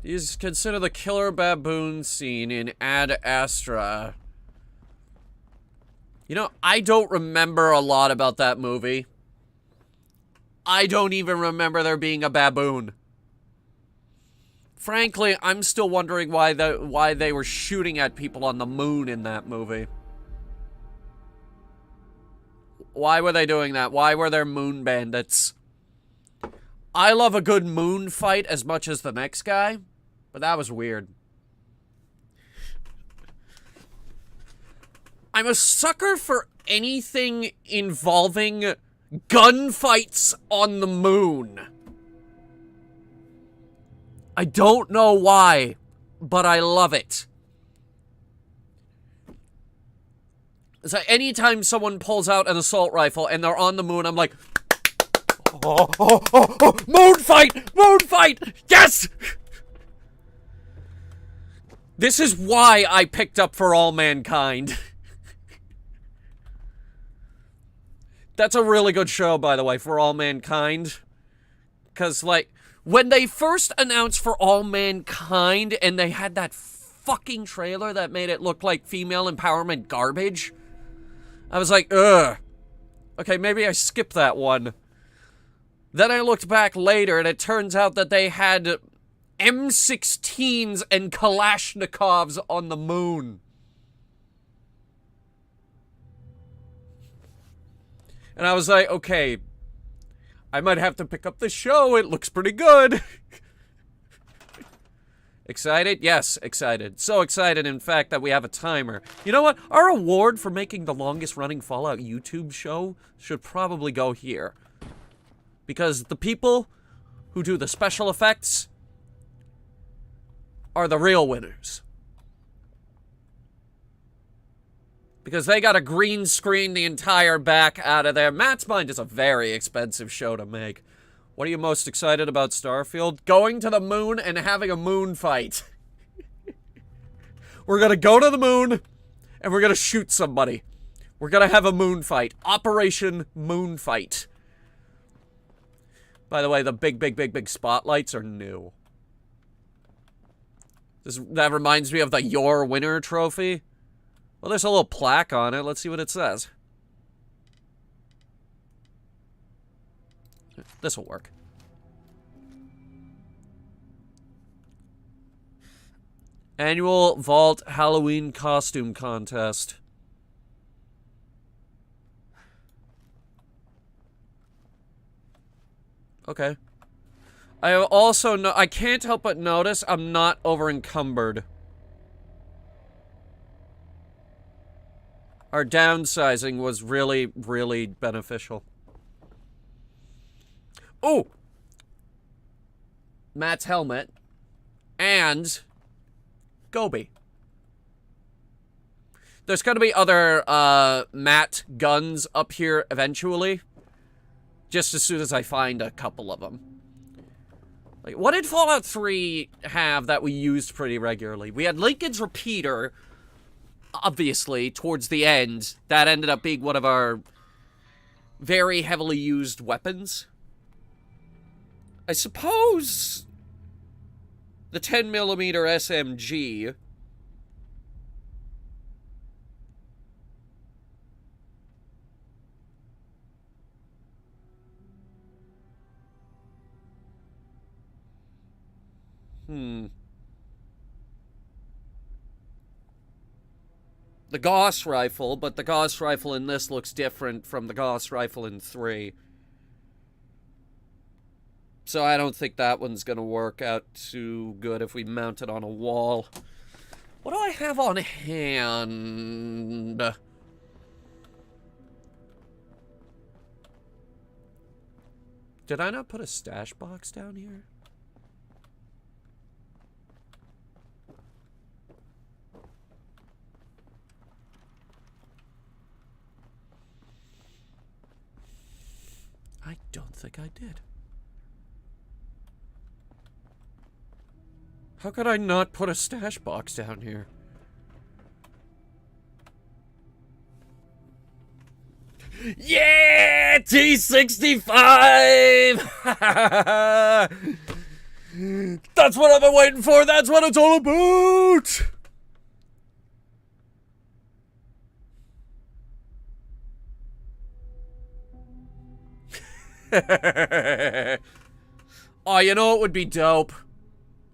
You consider the killer baboon scene in Ad Astra. You know, I don't remember a lot about that movie. I don't even remember there being a baboon. Frankly, I'm still wondering why they were shooting at people on the moon in that movie. Why were they doing that? Why were there moon bandits? I love a good moon fight as much as the next guy, but that was weird. I'm a sucker for anything involving gunfights on the moon. I don't know why, but I love it. It's like anytime someone pulls out an assault rifle and they're on the moon, I'm like, oh, moon fight! Moon fight! Yes! This is why I picked up For All Mankind. That's a really good show, by the way, For All Mankind. Because, like, when they first announced For All Mankind and they had that fucking trailer that made it look like female empowerment garbage, I was like, ugh. Okay, maybe I skipped that one. Then I looked back later and it turns out that they had M16s and Kalashnikovs on the moon. And I was like, okay, I might have to pick up the show. It looks pretty good. Excited? Yes, excited. So excited, in fact, that we have a timer. You know what? Our award for making the longest running Fallout YouTube show should probably go here. Because the people who do the special effects are the real winners. Because they got to green screen the entire back out of there. Matt's Mind is a very expensive show to make. What are you most excited about, Starfield? Going to the moon and having a moon fight. We're going to go to the moon and we're going to shoot somebody. We're gonna have a moon fight. Operation Moon Fight. By the way, the big spotlights are new. That reminds me of the Your Winner trophy. Well, there's a little plaque on it. Let's see what it says. This'll work. Annual Vault Halloween Costume Contest. Okay. I also I can't help but notice I'm not over encumbered. Our downsizing was really, really beneficial. Oh! Matt's helmet. And Gobi. There's gonna be other, Matt guns up here eventually. Just as soon as I find a couple of them. Like, what did Fallout 3 have that we used pretty regularly? We had Lincoln's repeater, obviously, towards the end. That ended up being one of our very heavily used weapons. I suppose the 10mm SMG. The Gauss rifle, but the Gauss rifle in this looks different from the Gauss rifle in 3. So I don't think that one's gonna work out too good if we mount it on a wall. What do I have on hand? Did I not put a stash box down here? I don't think I did. How could I not put a stash box down here? Yeah! T65! That's what I've been waiting for! That's what it's all about! Oh, you know what would be dope?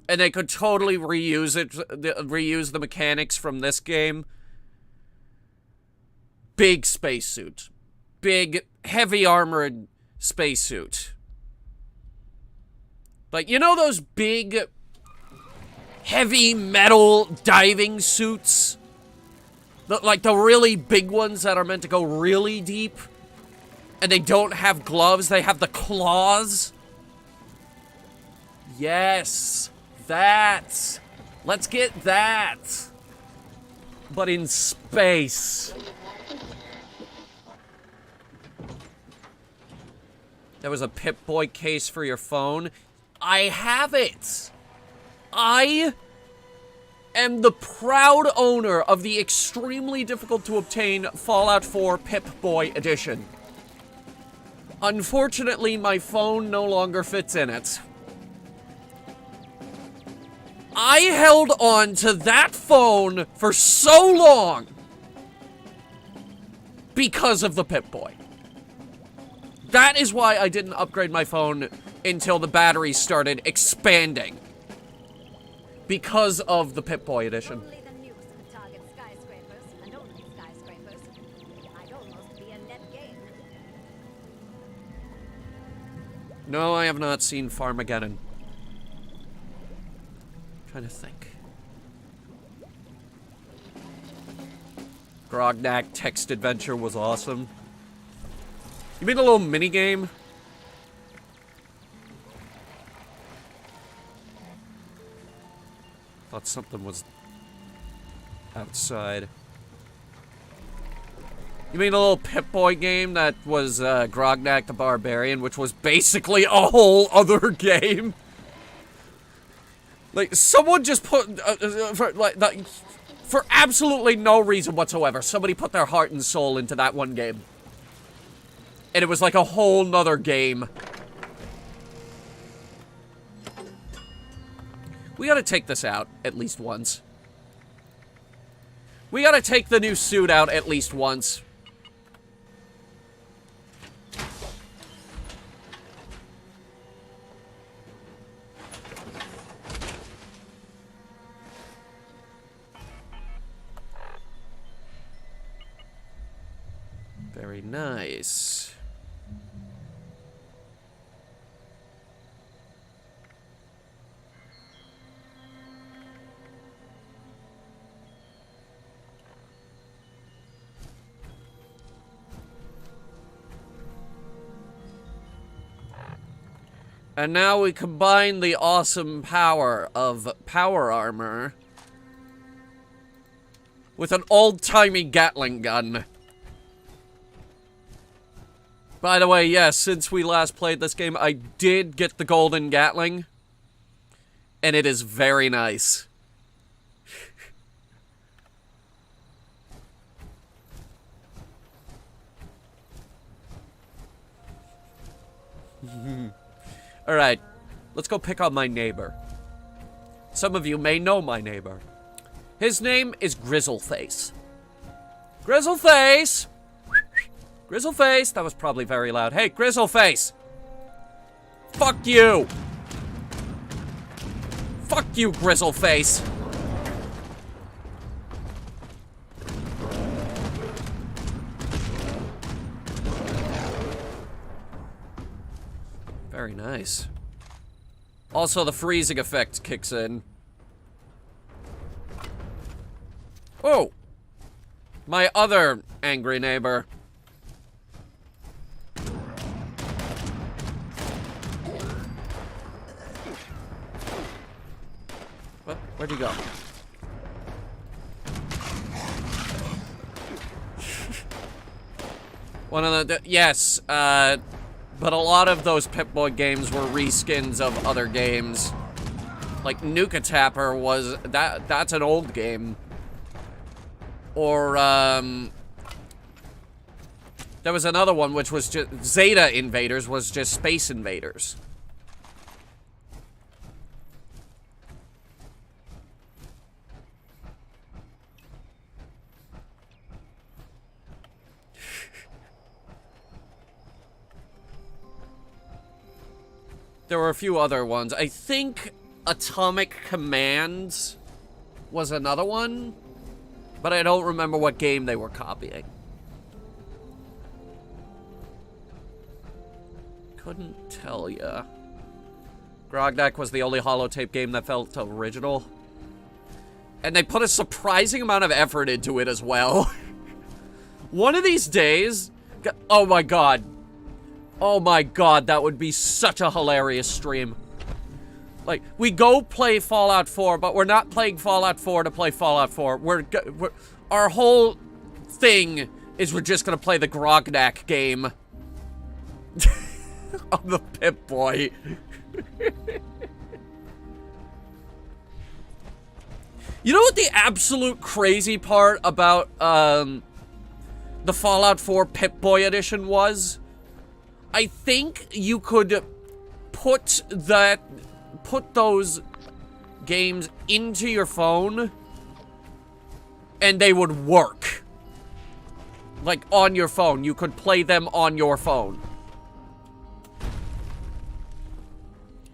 And they could totally reuse it, reuse the mechanics from this game. Big spacesuit. Big, heavy armored spacesuit. Like, you know those big, heavy metal diving suits? Like the really big ones that are meant to go really deep? And they don't have gloves, they have the claws? Yes, that. Let's get that. But in space. There was a Pip-Boy case for your phone. I have it. I am the proud owner of the extremely difficult to obtain Fallout 4 Pip-Boy edition. Unfortunately, my phone no longer fits in it. I held on to that phone for so long because of the Pip-Boy. That is why I didn't upgrade my phone until the battery started expanding. Because of the Pip-Boy edition. Only the nukes could target skyscrapers, and only skyscrapers. I'd almost be a net gain. No, I have not seen Farmageddon. Trying to think. Grognak Text Adventure was awesome. You mean a little mini game? Thought something was outside. You mean a little Pip-Boy game that was Grognak the Barbarian, which was basically a whole other game? Like, someone just put, For absolutely no reason whatsoever, somebody put their heart and soul into that one game. And it was like a whole nother game. We gotta take this out at least once. We gotta take the new suit out at least once. Very nice. And now we combine the awesome power of power armor with an old-timey Gatling gun. By the way, yes, since we last played this game, I did get the golden Gatling. And it is very nice. Alright, let's go pick on my neighbor. Some of you may know my neighbor. His name is Grizzleface. Grizzleface! Grizzleface! That was probably very loud. Hey, Grizzleface! Fuck you! Fuck you, Grizzleface! Very nice. Also, the freezing effect kicks in. Oh! My other angry neighbor. What? Where'd he go? One of the... yes, but a lot of those Pip-Boy games were reskins of other games. Like, Nuka-Tapper was... that's an old game. Or, there was another one which was just... Zeta Invaders was just Space Invaders. There were a few other ones. I think Atomic Commands was another one, but I don't remember what game they were copying. Couldn't tell ya. Grognak was the only holotape game that felt original. And they put a surprising amount of effort into it as well. One of these days... oh my god. Oh my god, that would be such a hilarious stream. Like, we go play Fallout 4, but we're not playing Fallout 4 to play Fallout 4. Our whole thing is we're just gonna play the Grognak game. Of the Pip-Boy. You know what the absolute crazy part about, the Fallout 4 Pip-Boy edition was? I think you could put those games into your phone and they would work. Like, on your phone. You could play them on your phone.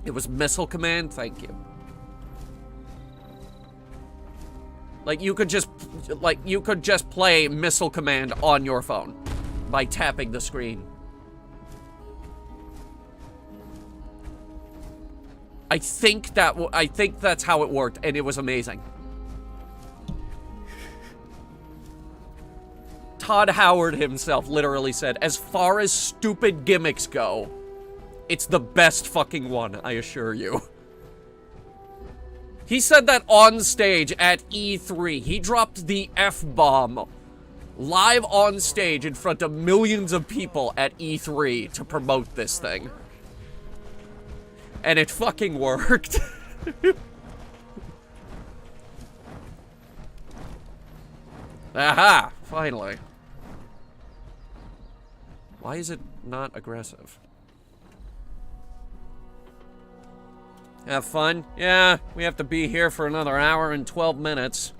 It was Missile Command? Thank you. Like, you could just play Missile Command on your phone by tapping the screen. I think that's how it worked, and it was amazing. Todd Howard himself literally said, as far as stupid gimmicks go, it's the best fucking one, I assure you. He said that on stage at E3. He dropped the F-bomb live on stage in front of millions of people at E3 to promote this thing. And it fucking worked. Aha! Finally. Why is it not aggressive? Have fun? Yeah, we have to be here for another hour and 12 minutes.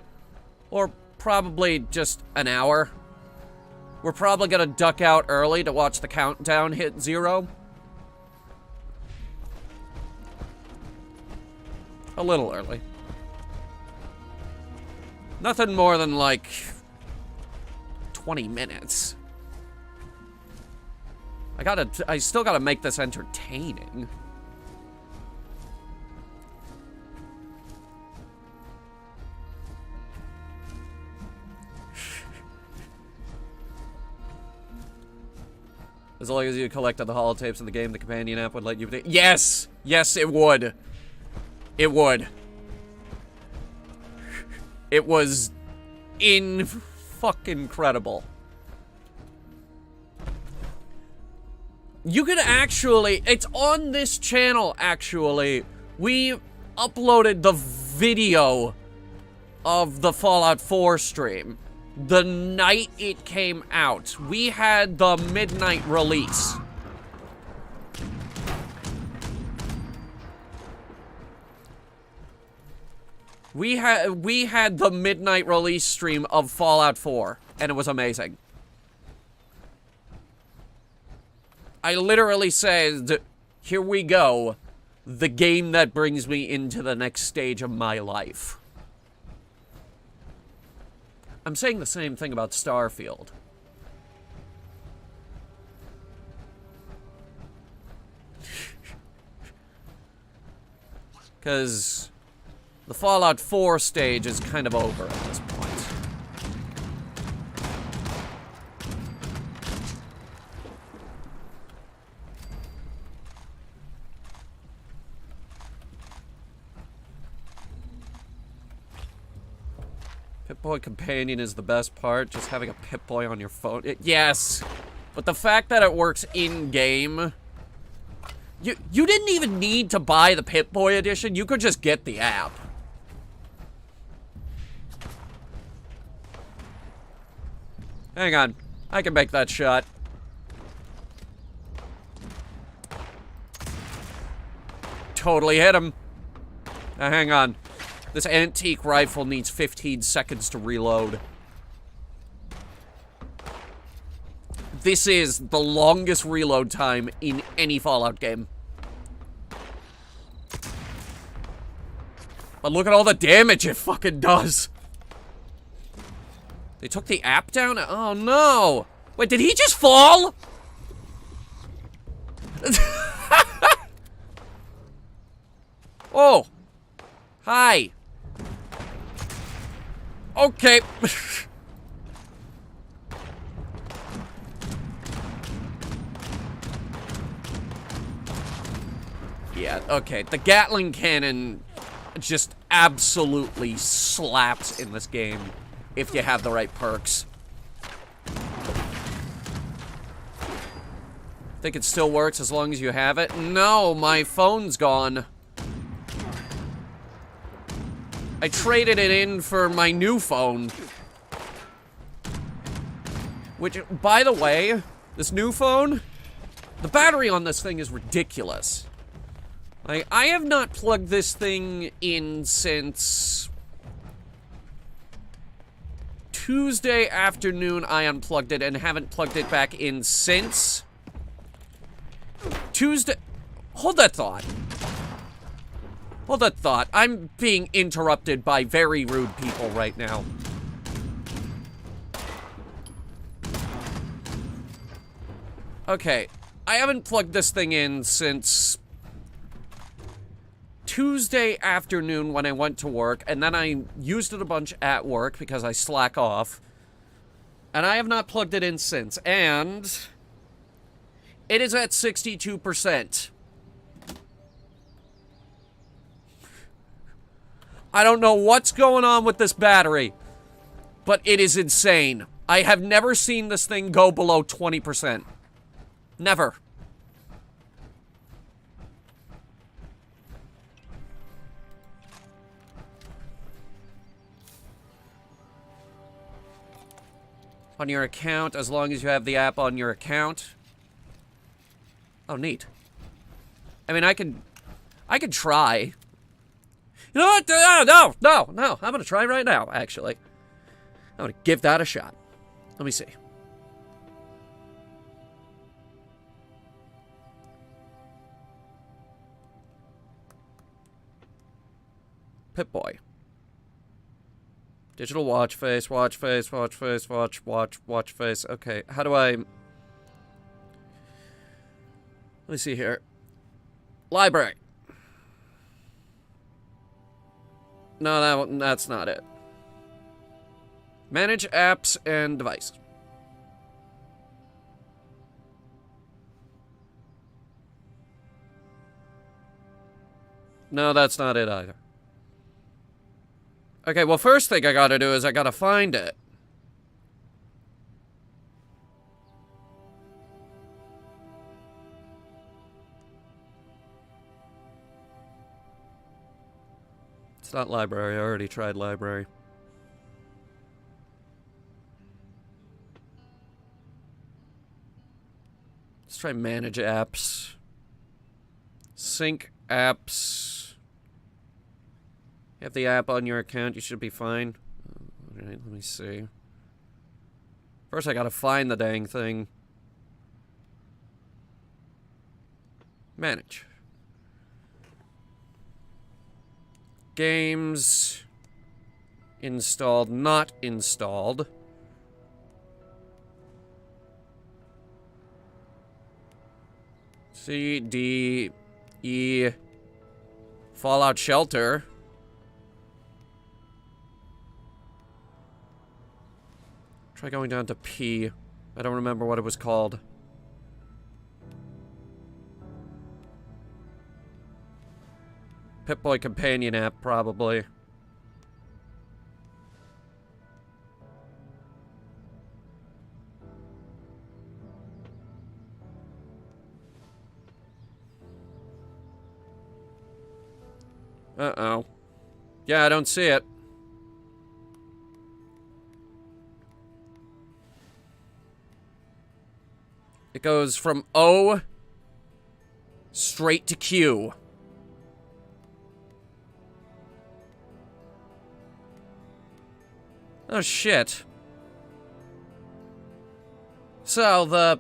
Or probably just an hour. We're probably gonna duck out early to watch the countdown hit 0. A little early. Nothing more than like 20 minutes. I still gotta make this entertaining. As long as you collected the holotapes in the game, the companion app would let you... Yes! Yes, it would. It would. It was fucking incredible. You could actually... It's on this channel, actually. We uploaded the video of the Fallout 4 stream the night it came out. We had the midnight release. We had the midnight release stream of Fallout 4, and it was amazing. I literally said, here we go, the game that brings me into the next stage of my life. I'm saying the same thing about Starfield. Because the Fallout 4 stage is kind of over at this point. Pip-Boy Companion is the best part, just having a Pip-Boy on your phone. Yes! But the fact that it works in-game... You didn't even need to buy the Pip-Boy edition, you could just get the app. Hang on, I can make that shot. Totally hit him. Now hang on. This antique rifle needs 15 seconds to reload. This is the longest reload time in any Fallout game. But look at all the damage it fucking does. They took the app down? Oh no! Wait, did he just fall? Oh! Hi! Okay. Yeah, okay. The Gatling cannon just absolutely slaps in this game if you have the right perks. Think it still works as long as you have it? No, my phone's gone. I traded it in for my new phone. Which, by the way, this new phone, the battery on this thing is ridiculous. I have not plugged this thing in since Tuesday afternoon. I unplugged it and haven't plugged it back in since Tuesday. Hold that thought. Hold that thought. I'm being interrupted by very rude people right now. Okay, I haven't plugged this thing in since Tuesday afternoon when I went to work, and then I used it a bunch at work because I slack off. And I have not plugged it in since, and it is at 62%. I don't know what's going on with this battery, but it is insane. I have never seen this thing go below 20%. Never. On your account, as long as you have the app on your account. Oh, neat. I mean, I could try. You know what? No. I'm gonna try right now, actually. I'm gonna give that a shot. Let me see. Pip-Boy. Digital watch face. Watch face. Okay, how do I... Let me see here. Library. No, that's not it. Manage apps and devices. No, that's not it either. Okay, well, first thing I gotta do is I gotta find it. It's not library. I already tried library. Let's try manage apps. Sync apps. You have the app on your account, you should be fine. Alright, let me see. First I gotta find the dang thing. Manage. Games. Installed, not installed. C, D, E. Fallout Shelter. Try going down to P. I don't remember what it was called. Pip-Boy companion app, probably. Uh-oh. Yeah, I don't see it. It goes from O straight to Q. Oh, shit. So, the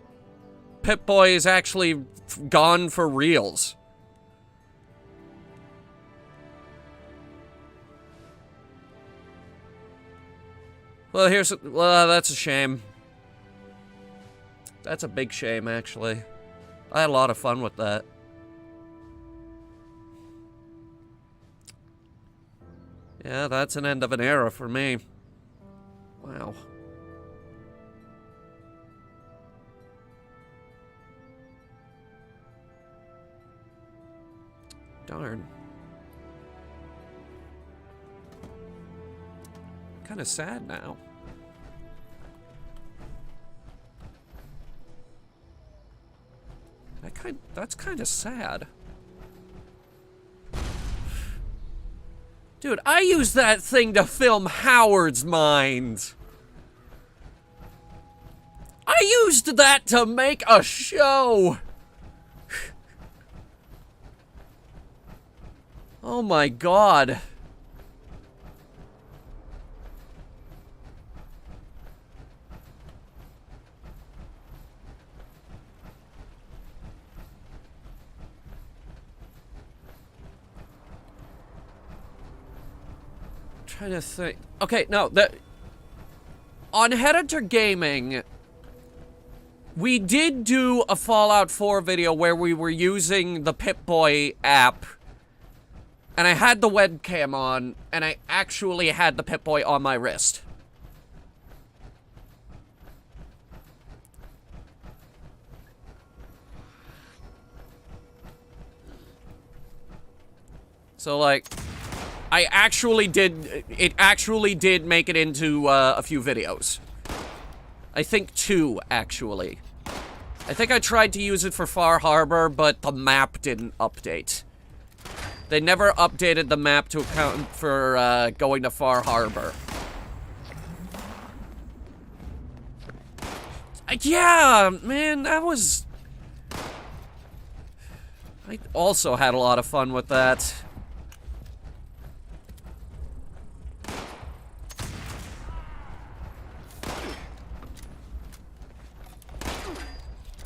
Pip-Boy is actually gone for reals. Well, that's a shame. That's a big shame, actually. I had a lot of fun with that. Yeah, that's an end of an era for me. Wow. Darn. Kind of sad now. That's kind of sad. Dude, I used that thing to film Howard's Mind. I used that to make a show. Oh my god. Trying to think. Okay, no, on Headhunter Gaming, we did do a Fallout 4 video where we were using the Pip-Boy app, and I had the webcam on, and I actually had the Pip-Boy on my wrist. So, like, it actually did make it into a few videos. I think 2, actually. I think I tried to use it for Far Harbor, but the map didn't update. They never updated the map to account for going to Far Harbor. Yeah, man, that was... I also had a lot of fun with that.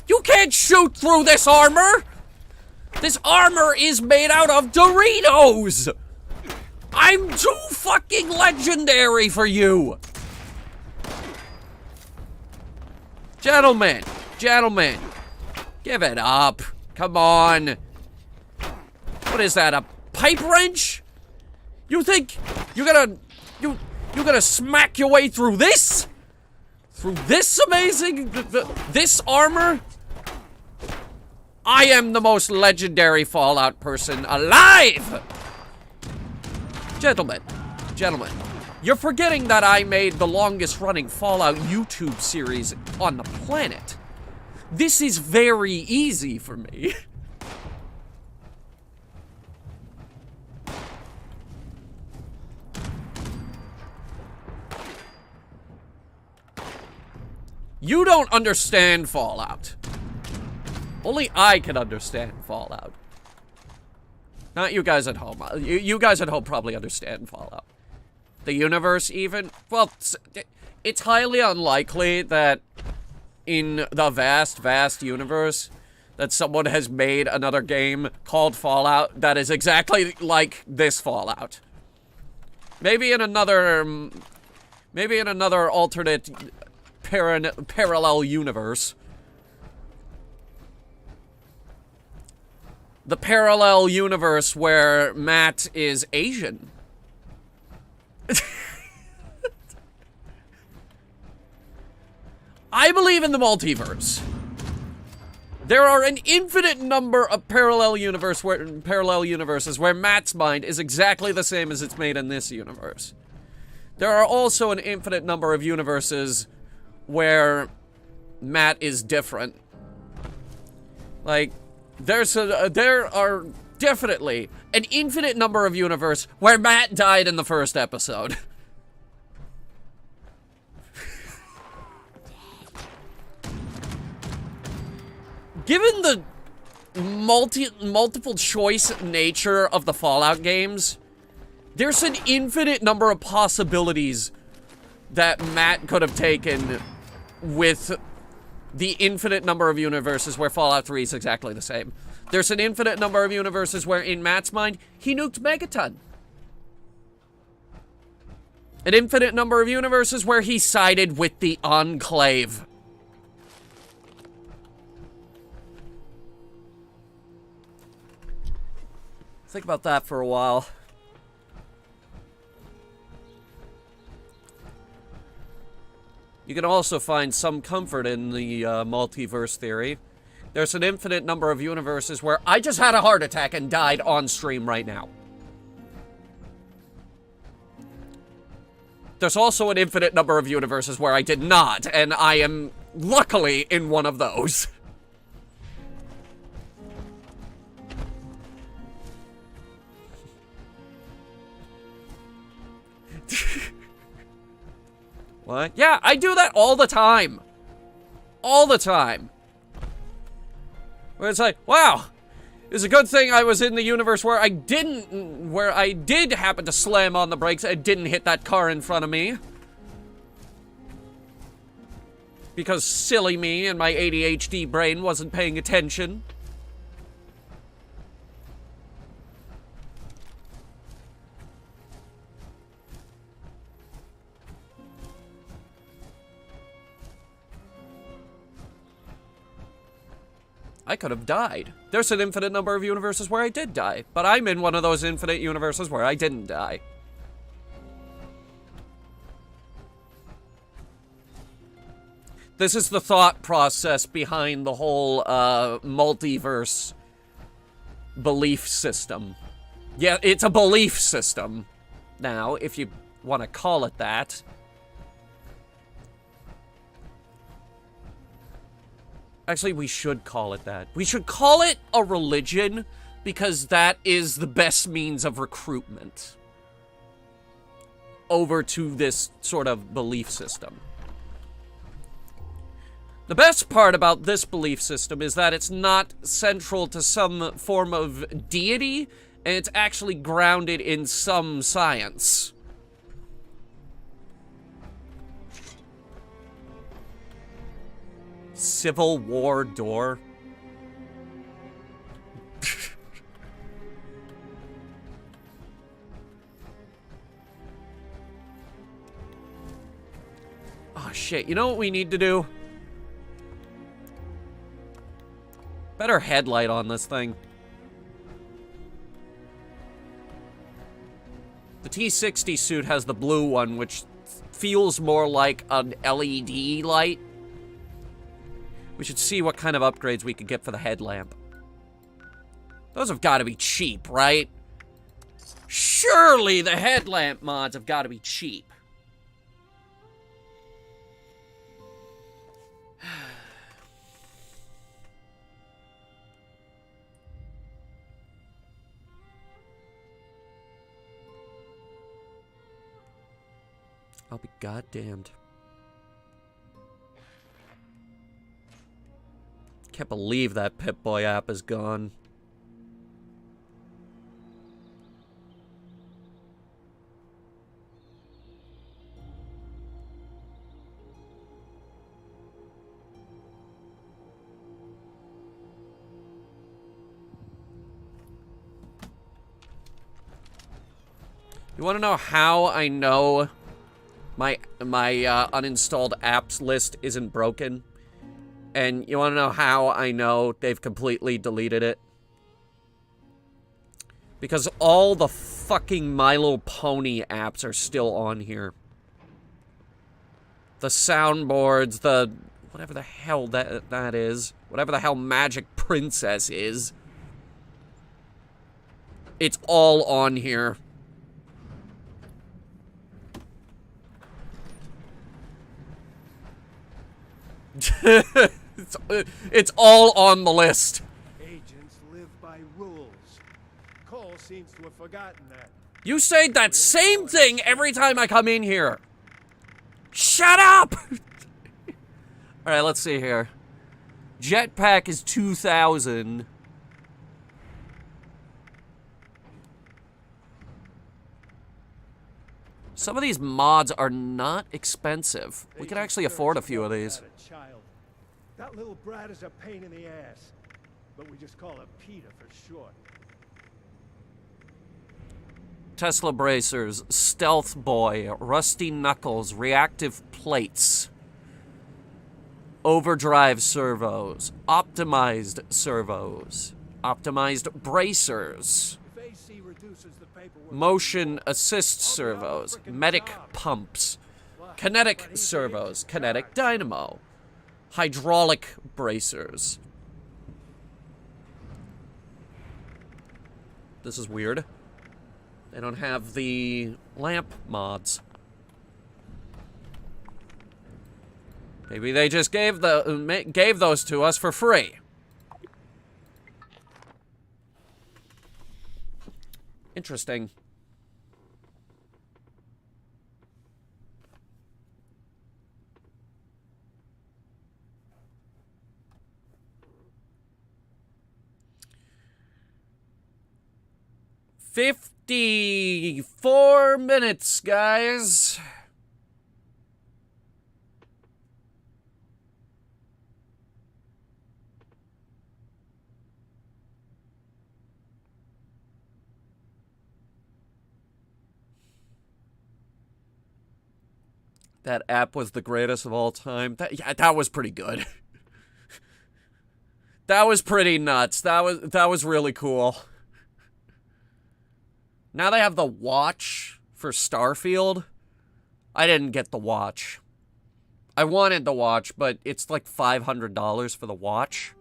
You can't shoot through this armor! This armor is made out of Doritos! I'm too fucking legendary for you! Gentlemen, gentlemen, give it up. Come on. What is that, a pipe wrench? You think you're gonna smack your way through this? Through this amazing, this armor? I am the most legendary Fallout person alive! Gentlemen, you're forgetting that I made the longest running Fallout YouTube series on the planet. This is very easy for me. You don't understand Fallout. Only I can understand Fallout. Not you guys at home. You guys at home probably understand Fallout. The universe even? Well, it's highly unlikely that in the vast, vast universe that someone has made another game called Fallout that is exactly like this Fallout. Maybe in another alternate parallel universe. The parallel universe where Matt is Asian. I believe in the multiverse. There are an infinite number of parallel universes where Matt's mind is exactly the same as it's made in this universe. There are also an infinite number of universes where Matt is different. Like, there are definitely an infinite number of universes where Matt died in the first episode. Given the multiple choice nature of the Fallout games, there's an infinite number of possibilities that Matt could have taken with the infinite number of universes where Fallout 3 is exactly the same. There's an infinite number of universes where, in Matt's mind, he nuked Megaton. An infinite number of universes where he sided with the Enclave. Think about that for a while. You can also find some comfort in the multiverse theory. There's an infinite number of universes where I just had a heart attack and died on stream right now. There's also an infinite number of universes where I did not, and I am luckily in one of those. What? Yeah, I do that all the time. All the time. Where it's like, wow, it's a good thing I was in the universe where I did happen to slam on the brakes and didn't hit that car in front of me. Because silly me and my ADHD brain wasn't paying attention. I could have died. There's an infinite number of universes where I did die, but I'm in one of those infinite universes where I didn't die. This is the thought process behind the whole multiverse belief system. Yeah, it's a belief system now, if you want to call it that. Actually, we should call it that. We should call it a religion, because that is the best means of recruitment over to this sort of belief system. The best part about this belief system is that it's not central to some form of deity, and it's actually grounded in some science. Civil War door. Oh shit, you know what we need to do? Better headlight on this thing. The T-60 suit has the blue one, which feels more like an LED light. We should see what kind of upgrades we could get for the headlamp. Those have got to be cheap, right? Surely the headlamp mods have got to be cheap. I'll be goddamned. Can't believe that Pip-Boy app is gone. You want to know how I know my uninstalled apps list isn't broken? And you want to know how I know they've completely deleted it? Because all the fucking My Little Pony apps are still on here. The soundboards, the... whatever the hell that is. Whatever the hell Magic Princess is. It's all on here. It's all on the list. Agents live by rules. Cole seems to have forgotten that. You say that same thing every time I come in here. Shut up! Alright, let's see here. Jetpack is 2,000. Some of these mods are not expensive. We could actually afford a few of these. That little brat is a pain in the ass, but we just call her Peter for short. Tesla bracers, stealth boy, rusty knuckles, reactive plates, overdrive servos, optimized servos, optimized bracers, motion assist servos, medic pumps, kinetic servos, kinetic dynamo, hydraulic bracers. This is weird. They don't have the lamp mods. Maybe they just gave those to us for free. Interesting. "54 minutes, guys." That app was the greatest of all time. That was pretty good. That was pretty nuts. That was really cool. Now they have the watch for Starfield. I didn't get the watch. I wanted the watch, but it's like $500 for the watch.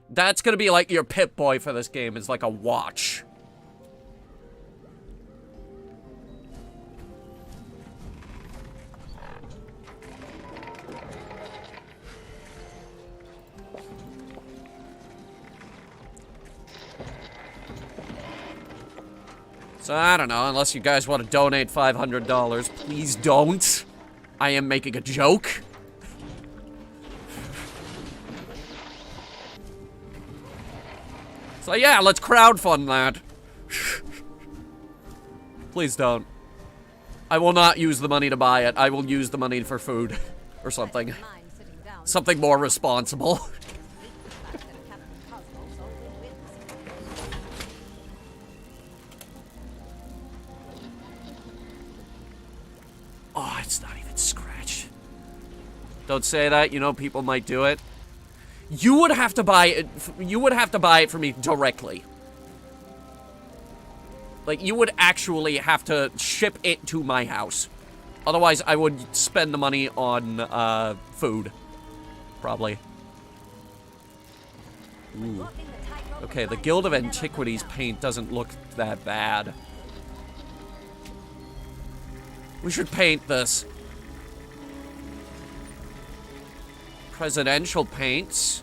That's gonna be like your Pip-Boy for this game, is like a watch. So, I don't know, unless you guys want to donate $500, please don't. I am making a joke. So yeah, let's crowdfund that. Please don't. I will not use the money to buy it. I will use the money for food. Or something. Something more responsible. Oh, it's not even scratched. Don't say that. You know people might do it. You would have to buy it. You would have to buy it for me directly. Like, you would actually have to ship it to my house. Otherwise, I would spend the money on, food. Probably. Ooh. Okay, the Guild of Antiquities paint doesn't look that bad. We should paint this. Presidential paints.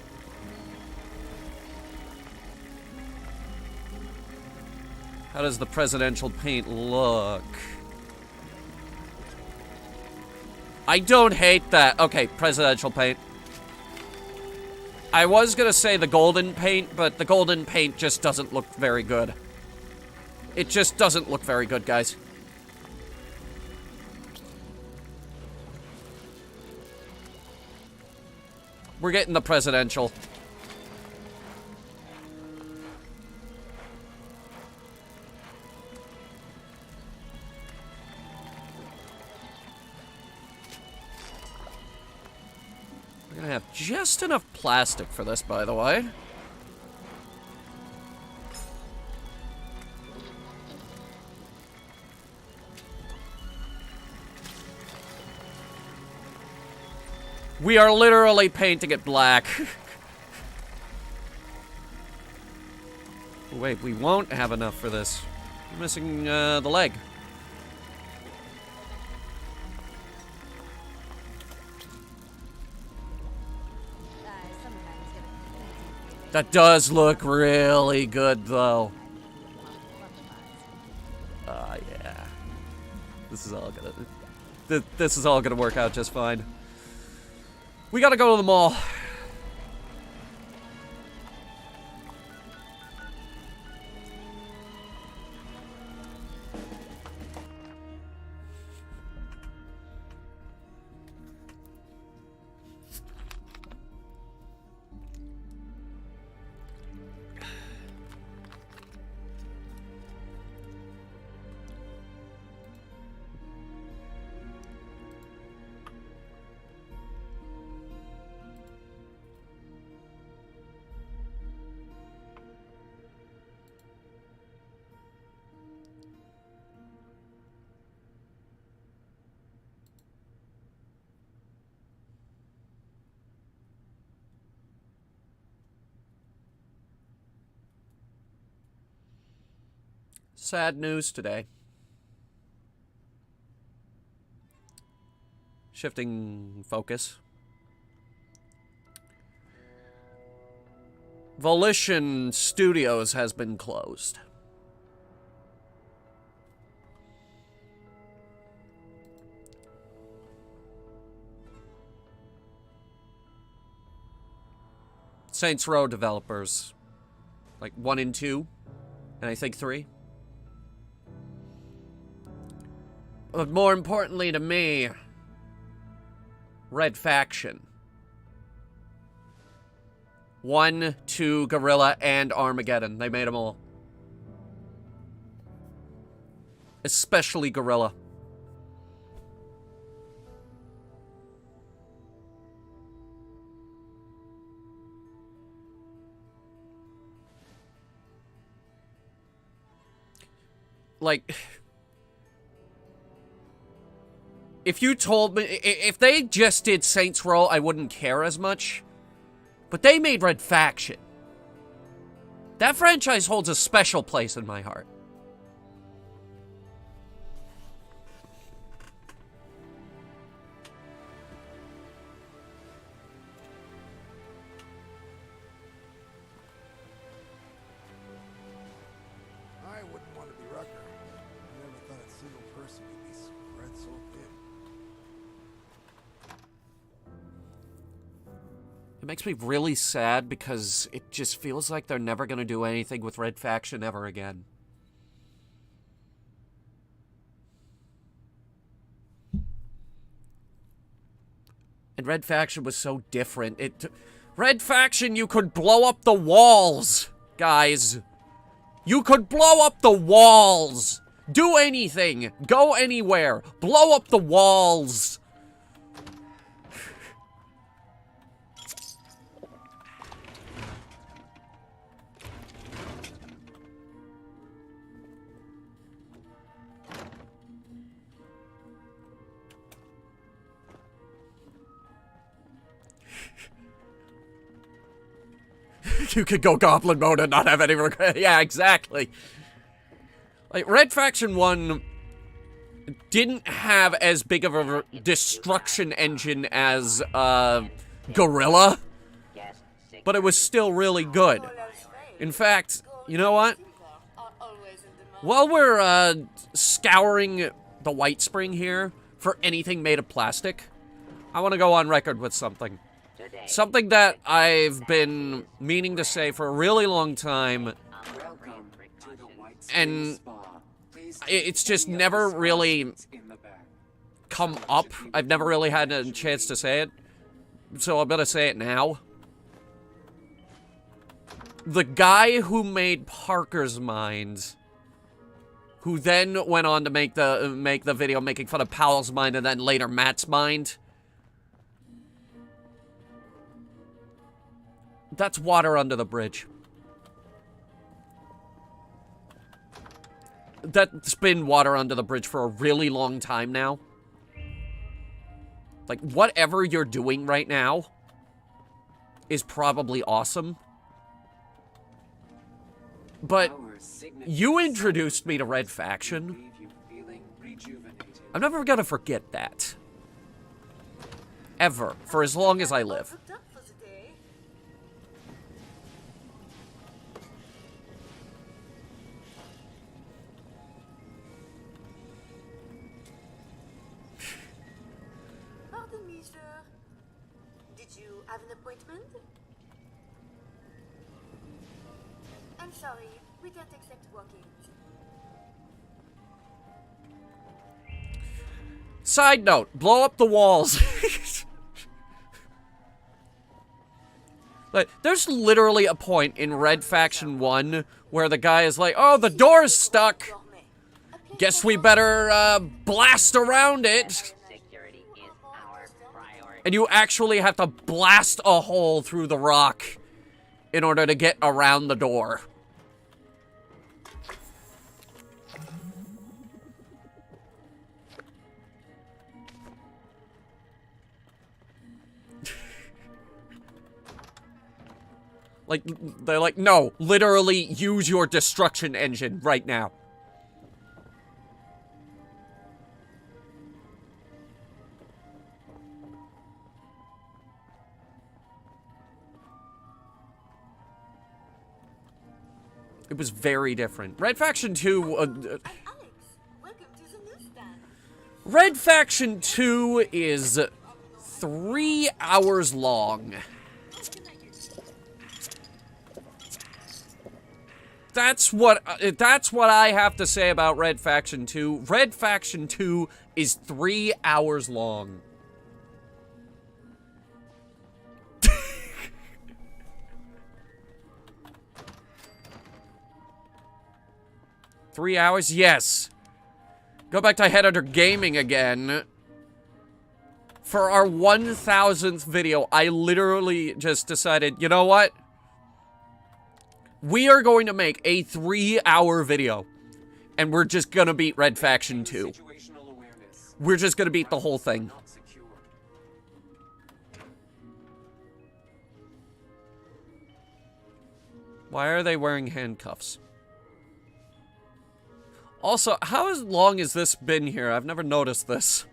How does the presidential paint look? I don't hate that. Okay, presidential paint. I was gonna say the golden paint, but the golden paint just doesn't look very good. It just doesn't look very good, guys. We're getting the presidential. We're gonna have just enough plastic for this, by the way. We are literally painting it black. Wait, we won't have enough for this. We're missing the leg. That does look really good, though. Yeah. This is all gonna... This is all gonna work out just fine. We gotta go to the mall. Sad news today. Shifting focus. Volition Studios has been closed. Saints Row developers. Like 1 and 2. And I think 3. But more importantly to me, Red Faction. 1, 2, Guerrilla, and Armageddon. They made them all. Especially Guerrilla. Like... If you told me... If they just did Saints Row, I wouldn't care as much. But they made Red Faction. That franchise holds a special place in my heart. I wouldn't want to be Rucker. I never thought a single person could be spread so thin. It makes me really sad because it just feels like they're never going to do anything with Red Faction ever again. And Red Faction was so different. Red Faction, you could blow up the walls, guys. You could blow up the walls. Do anything. Go anywhere. Blow up the walls. You could go Goblin mode and not have any regret. Yeah, exactly. Like, Red Faction 1 didn't have as big of a destruction engine as, Guerrilla, but it was still really good. In fact, you know what? While we're, scouring the White Spring here for anything made of plastic, I want to go on record with something. Something that I've been meaning to say for a really long time, and it's just never really come up. I've never really had a chance to say it, so I'm gonna say it now. The guy who made Parker's Mind, who then went on to make the video making fun of Powell's Mind and then later Matt's Mind, that's water under the bridge. That's been water under the bridge for a really long time now. Like, whatever you're doing right now is probably awesome. But you introduced me to Red Faction. I'm never gonna forget that. Ever. For as long as I live. Have an appointment? I'm sorry, we can't accept walk-ins. Side note, blow up the walls. Like, there's literally a point in Red Faction 1 where the guy is like, oh, the door's stuck. Guess we better, blast around it. And you actually have to blast a hole through the rock in order to get around the door. Like, they're like, no, literally use your destruction engine right now. It was very different. Red Faction 2... Alex, welcome to the newsstand. Red Faction 2 is 3 hours long. That's what I have to say about Red Faction 2. Red Faction 2 is 3 hours long. 3 hours? Yes. Go back to Headhunter Gaming again. For our 1000th video, I literally just decided, you know what? We are going to make a 3-hour video. And we're just gonna beat Red Faction 2. We're just gonna beat the whole thing. Why are they wearing handcuffs? Also, how long has this been here? I've never noticed this.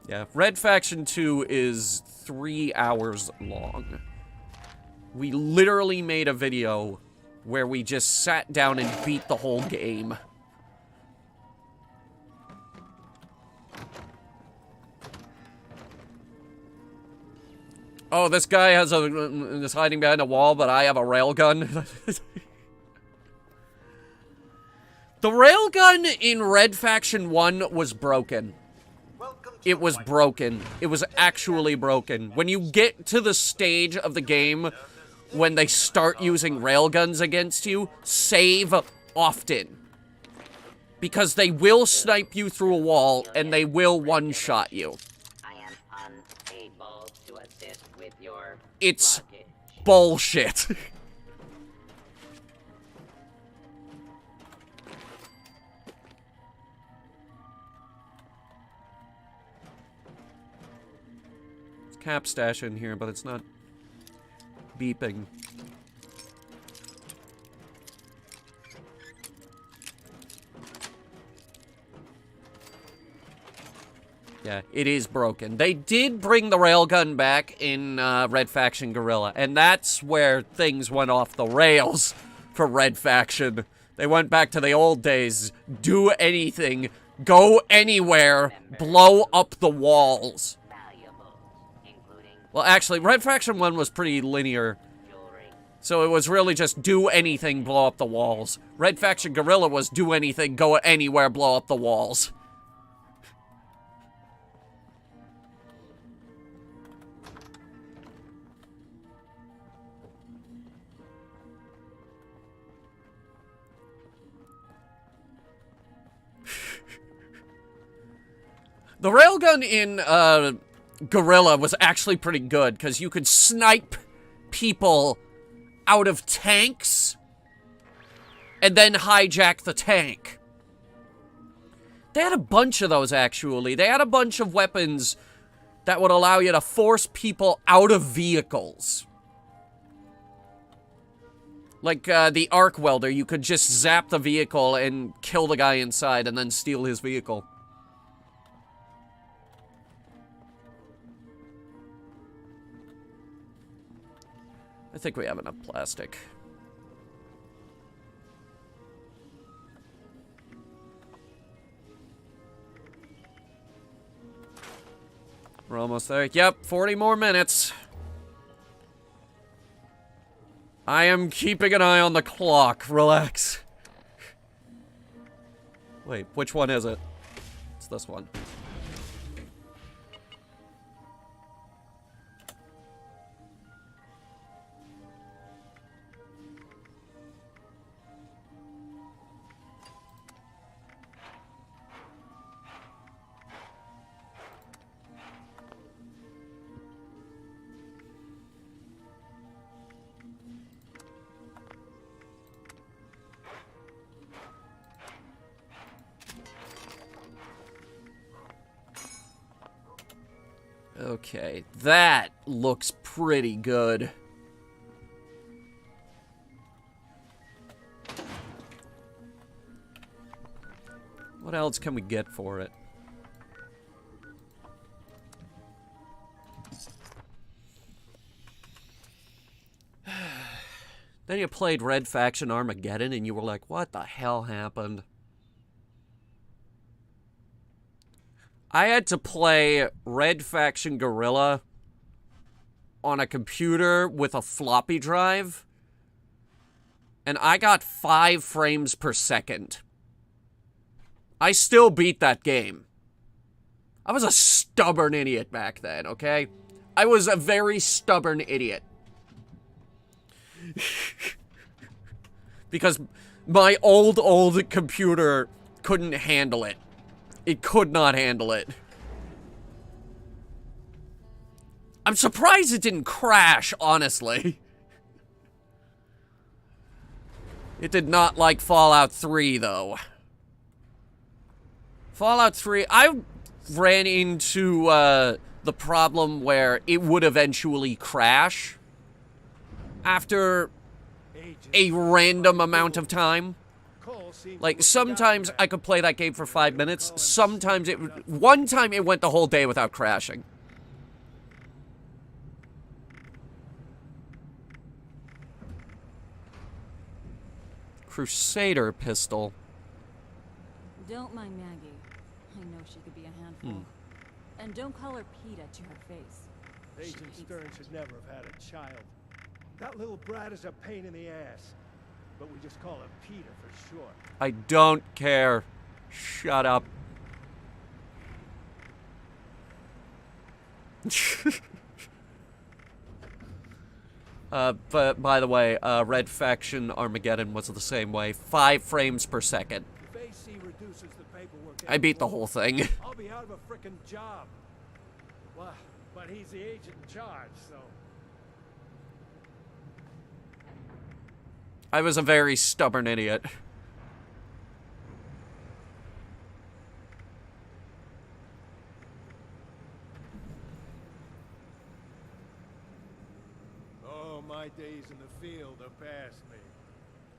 Yeah, Red Faction 2 is 3 hours long. We literally made a video where we just sat down and beat the whole game. Oh, this guy has is hiding behind a wall, but I have a railgun. The railgun in Red Faction 1 was broken. It was broken. It was actually broken. When you get to the stage of the game when they start using railguns against you, save often. Because they will snipe you through a wall, and they will one-shot you. I am unable to assist with your It's luggage. bullshit. Cap stash in here, but it's not beeping. Yeah, it is broken. They did bring the railgun back in Red Faction Guerrilla, and that's where things went off the rails for Red Faction. They went back to the old days. Do anything, go anywhere, blow up the walls. Well, actually, Red Faction 1 was pretty linear. So it was really just do anything, blow up the walls. Red Faction Guerrilla was do anything, go anywhere, blow up the walls. The railgun in, Guerrilla was actually pretty good, because you could snipe people out of tanks and then hijack the tank. They had a bunch of those, actually. They had a bunch of weapons that would allow you to force people out of vehicles. Like, the arc welder, you could just zap the vehicle and kill the guy inside and then steal his vehicle. I think we have enough plastic. We're almost there. Yep, 40 more minutes. I am keeping an eye on the clock. Relax. Wait, which one is it? It's this one. Okay, that looks pretty good. What else can we get for it? Then you played Red Faction Armageddon and you were like, what the hell happened? I had to play Red Faction Guerrilla on a computer with a floppy drive, and I got 5 frames per second. I still beat that game. I was a stubborn idiot back then, okay? I was a very stubborn idiot. Because my old computer couldn't handle it. It could not handle it. I'm surprised it didn't crash, honestly. It did not like Fallout 3, though. Fallout 3, I ran into the problem where it would eventually crash after a random amount of time. Like, sometimes I could play that game for 5 minutes. Sometimes one time it went the whole day without crashing. Crusader pistol. Don't mind Maggie. I know she could be a handful. And don't call her Peta to her face. Agent Stern should never have had a child. That little brat is a pain in the ass. But we just call him Peter for short. I don't care. Shut up. But by the way, Red Faction Armageddon was the same way. 5 frames per second. If AC reduces the paperwork, I beat the whole thing. I'll be out of a frickin' job. Well, but he's the agent in charge, so. I was a very stubborn idiot. Oh, my days in the field are past me.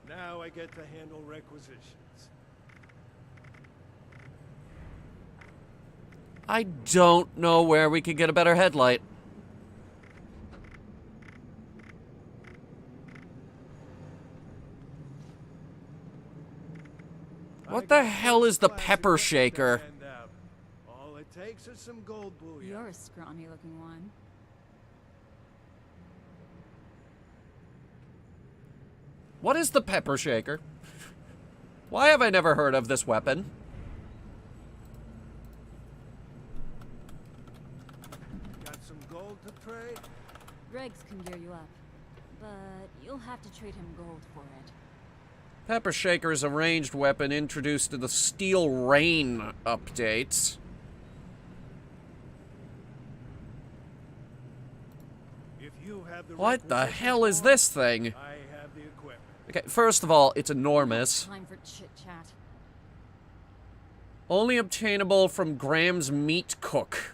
Now I get to handle requisitions. I don't know where we could get a better headlight. What the hell is the pepper shaker? All it takes is some gold bullion. You're a scrawny looking one. What is the pepper shaker? Why have I never heard of this weapon? Got some gold to trade? Greg's can gear you up, but you'll have to trade him gold for it. Pepper shaker is a ranged weapon introduced in the Steel Rain updates. If you have the What the hell is this thing? I have the equipment. Okay, first of all, it's enormous. Time for chit-chat. Only obtainable from Graham's Meat Cook.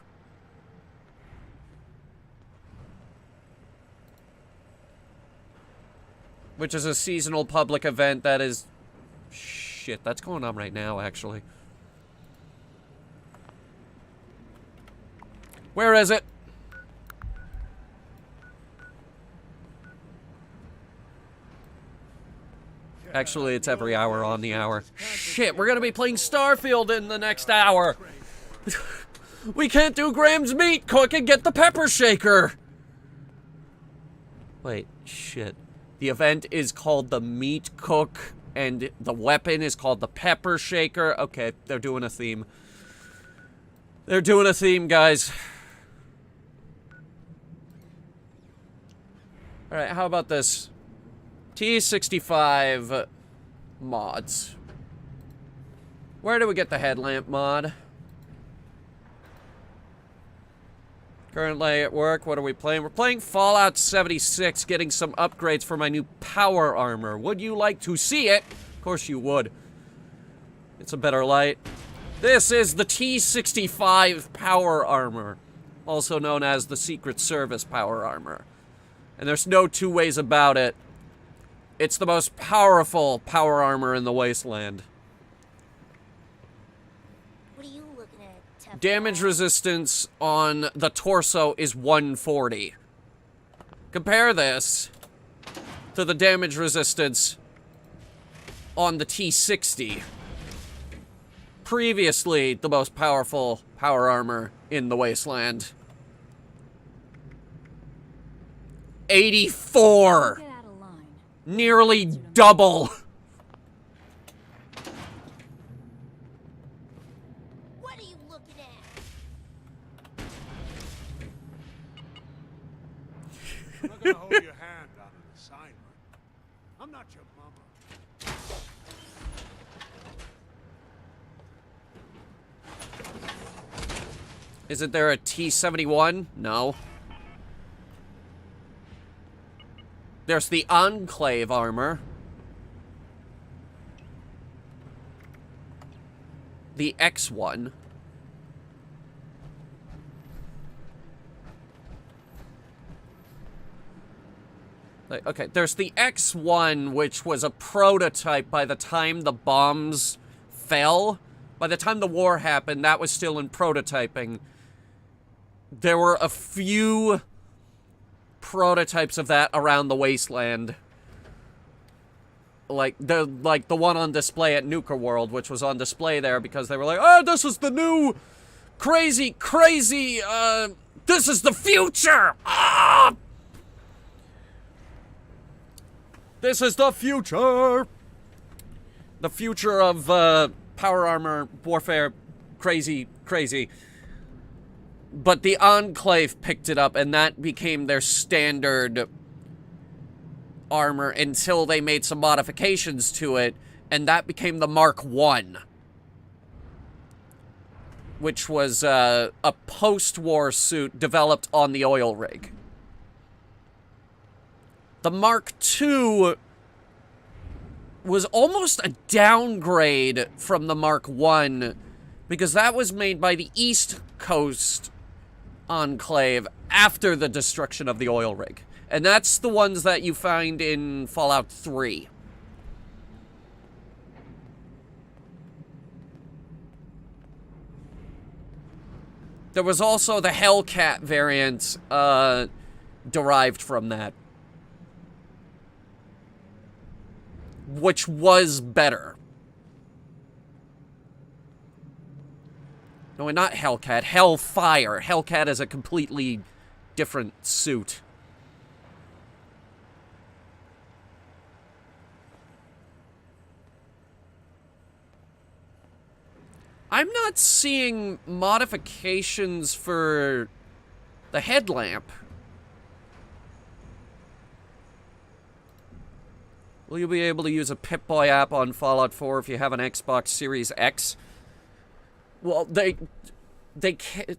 Which is a seasonal public event that is... Shit, that's going on right now, actually. Where is it? Actually, it's every hour on the hour. Shit, we're gonna be playing Starfield in the next hour. We can't do Graham's Meat Cook and get the pepper shaker. Wait, shit. The event is called the Meat Cook, and the weapon is called the Pepper Shaker. Okay, they're doing a theme. They're doing a theme, guys. Alright, how about this? T65 mods. Where do we get the headlamp mod? Currently at work, what are we playing? We're playing Fallout 76, getting some upgrades for my new power armor. Would you like to see it? Of course you would. It's a better light. This is the T65 power armor, also known as the Secret Service power armor. And there's no two ways about it. It's the most powerful power armor in the wasteland. What are you looking at, tough Damage guy? resistance on the torso is 140. Compare this to the damage resistance on the T60. Previously, the most powerful power armor in the wasteland. 84! Get out of line. Nearly double! What are you looking at? I'm not gonna hold your hand on an assignment. I'm not your mama. Isn't there a T-71? No. There's the Enclave armor. The X1. Like, okay, there's the X1, which was a prototype by the time the bombs fell. By the time the war happened, that was still in prototyping. There were a few prototypes of that around the wasteland. Like the one on display at Nuka World, which was on display there because they were like, oh, this is the new crazy This is the future! Ah! This is the future! The future of power armor, warfare, crazy. But the Enclave picked it up, and that became their standard armor until they made some modifications to it, and that became the Mark I. Which was a post-war suit developed on the oil rig. The Mark II was almost a downgrade from the Mark I, because that was made by the East Coast Enclave after the destruction of the oil rig. And that's the ones that you find in Fallout 3. There was also the Hellcat variant derived from that, which was better. No, not Hellcat. Hellfire. Hellcat is a completely different suit. I'm not seeing modifications for the headlamp. Will you be able to use a Pip-Boy app on Fallout 4 if you have an Xbox Series X? Well, they can't.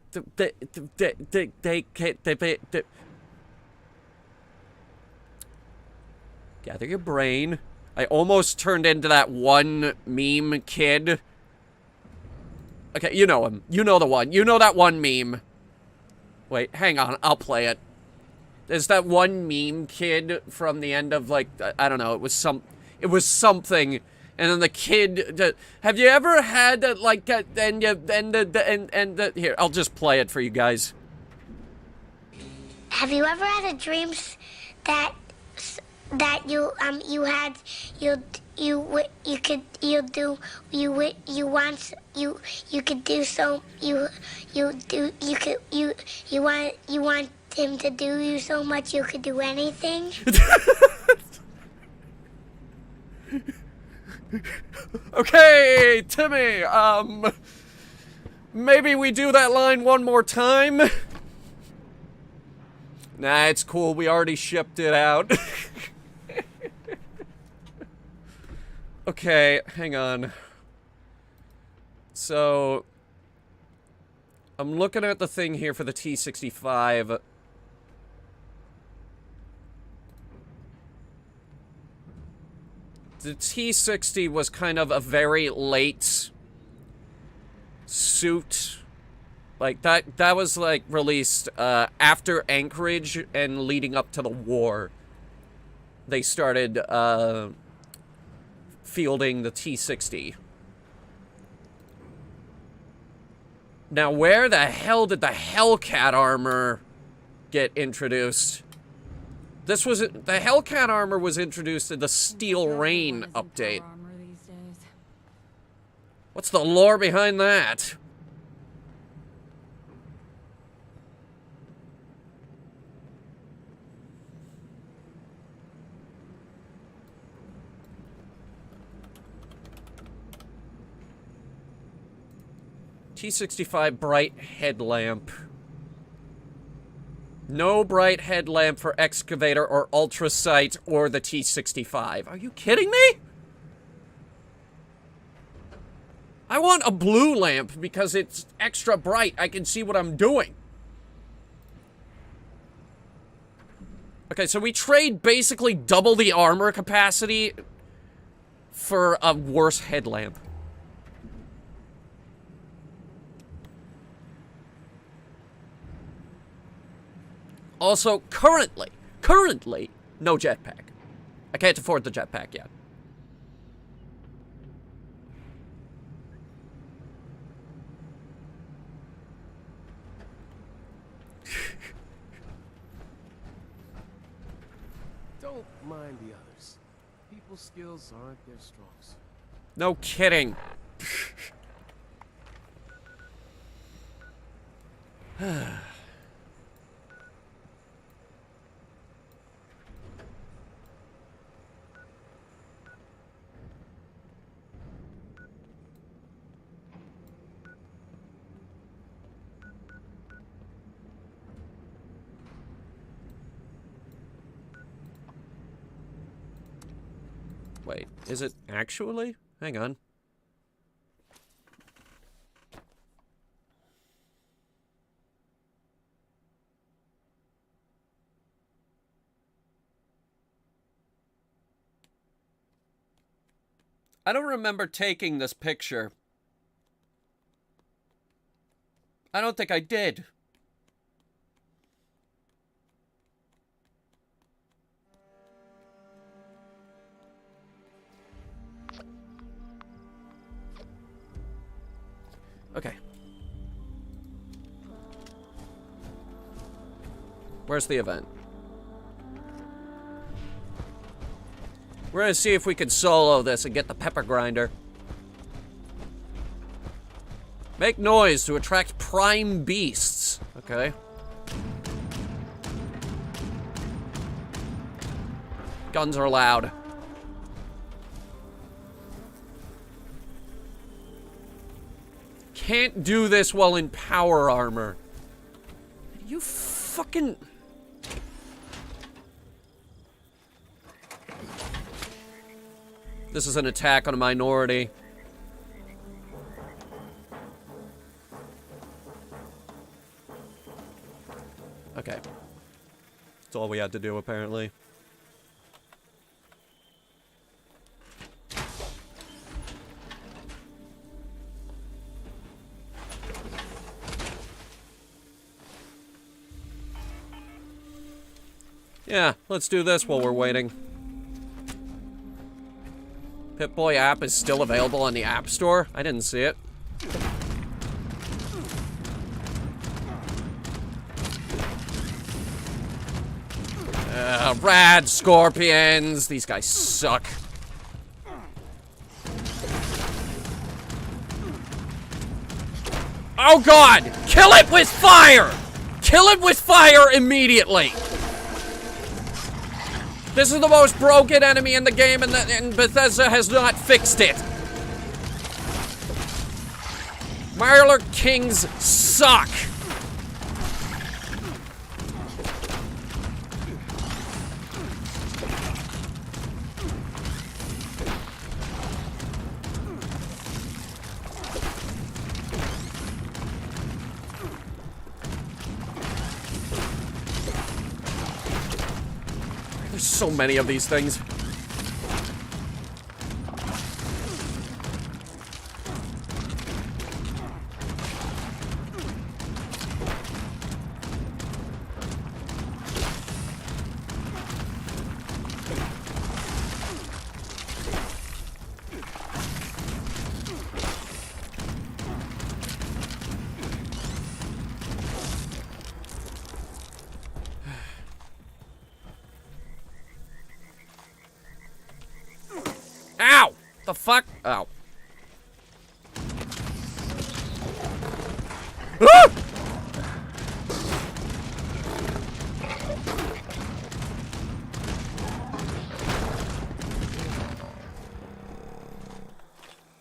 Gather your brain. I almost turned into that one meme kid. Okay, you know him. You know the one. You know that one meme. Wait, hang on. I'll play it. There's that one meme kid from the end of, like, I don't know. It was something. And then the kid. Have you ever had like here? I'll just play it for you guys. Have you ever had a dream that you want him to do you so much you could do anything? Okay, Timmy, maybe we do that line one more time? Nah, it's cool, we already shipped it out. Okay, hang on. So, I'm looking at the thing here for the T-65. The T-60 was kind of a very late suit. Like, that was, like, released after Anchorage and leading up to the war. They started fielding the T-60. Now, where the hell did the Hellcat armor get introduced? This was... The Hellcat armor was introduced in the Steel Rain update. What's the lore behind that? T-65 bright headlamp. No bright headlamp for Excavator or Ultrasight or the T-65. Are you kidding me? I want a blue lamp because it's extra bright. I can see what I'm doing. Okay, so we trade basically double the armor capacity for a worse headlamp. Also, currently, no jetpack. I can't afford the jetpack yet. Don't mind the others. People's skills aren't their strong. No kidding. Wait, is it actually? Hang on. I don't remember taking this picture. I don't think I did. Okay. Where's the event? We're gonna see if we can solo this and get the pepper grinder. Make noise to attract prime beasts. Okay. Guns are loud. Can't do this while in power armor. You fucking... This is an attack on a minority. Okay. That's all we had to do, apparently. Yeah, let's do this while we're waiting. Pip-Boy app is still available on the App Store? I didn't see it. Rad scorpions! These guys suck. Oh god! Kill it with fire! Kill it with fire immediately! This is the most broken enemy in the game, and Bethesda has not fixed it. Mirror Kings suck. There's so many of these things. Ow! The fuck? Ow. Ah!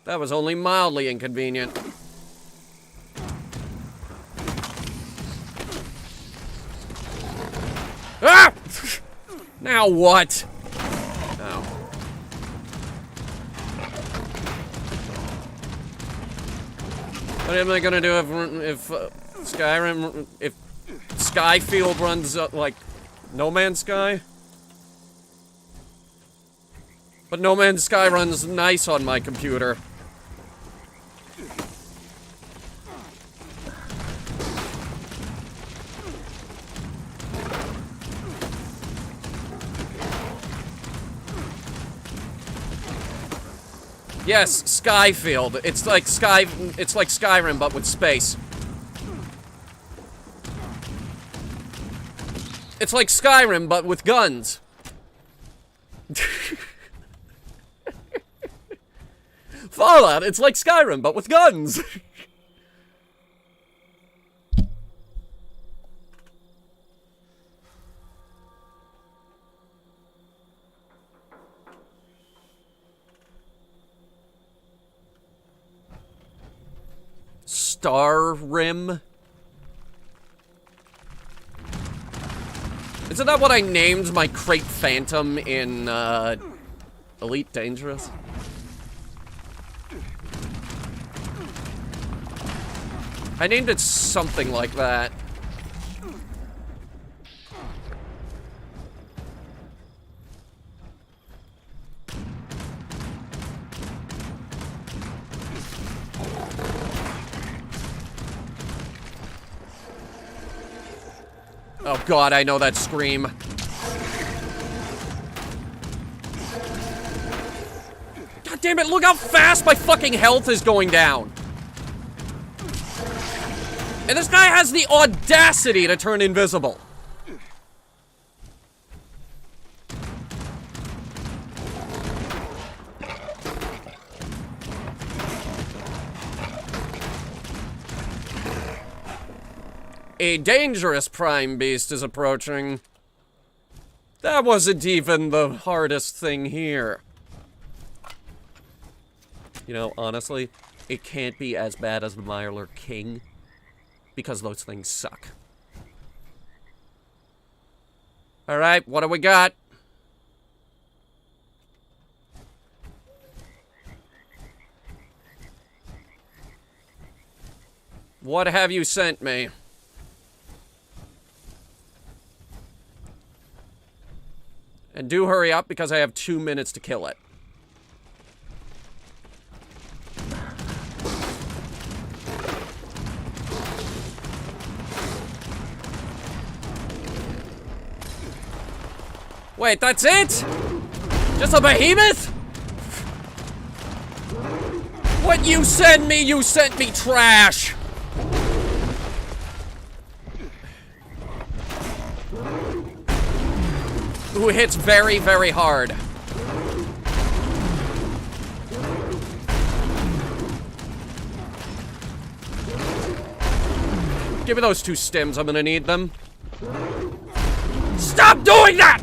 That was only mildly inconvenient. Ah! Now what? Ow. What am I gonna do if Skyrim, if Skyfield runs like No Man's Sky? But No Man's Sky runs nice on my computer. Yes, Skyfield. It's like Skyrim, but with space. It's like Skyrim, but with guns. Fallout, it's like Skyrim, but with guns. Starrim? Isn't that what I named my Crate Phantom in, Elite Dangerous? I named it something like that. Oh god, I know that scream. God damn it, look how fast my fucking health is going down. And this guy has the audacity to turn invisible. A dangerous prime beast is approaching. That wasn't even the hardest thing here. You know, honestly, it can't be as bad as the Mirelurk King, because those things suck. Alright, what do we got? What have you sent me? And do hurry up, because I have 2 minutes to kill it. Wait, that's it? Just a behemoth? What you sent me trash! Who hits very, very hard. Give me those 2 stims, I'm gonna need them. Stop doing that!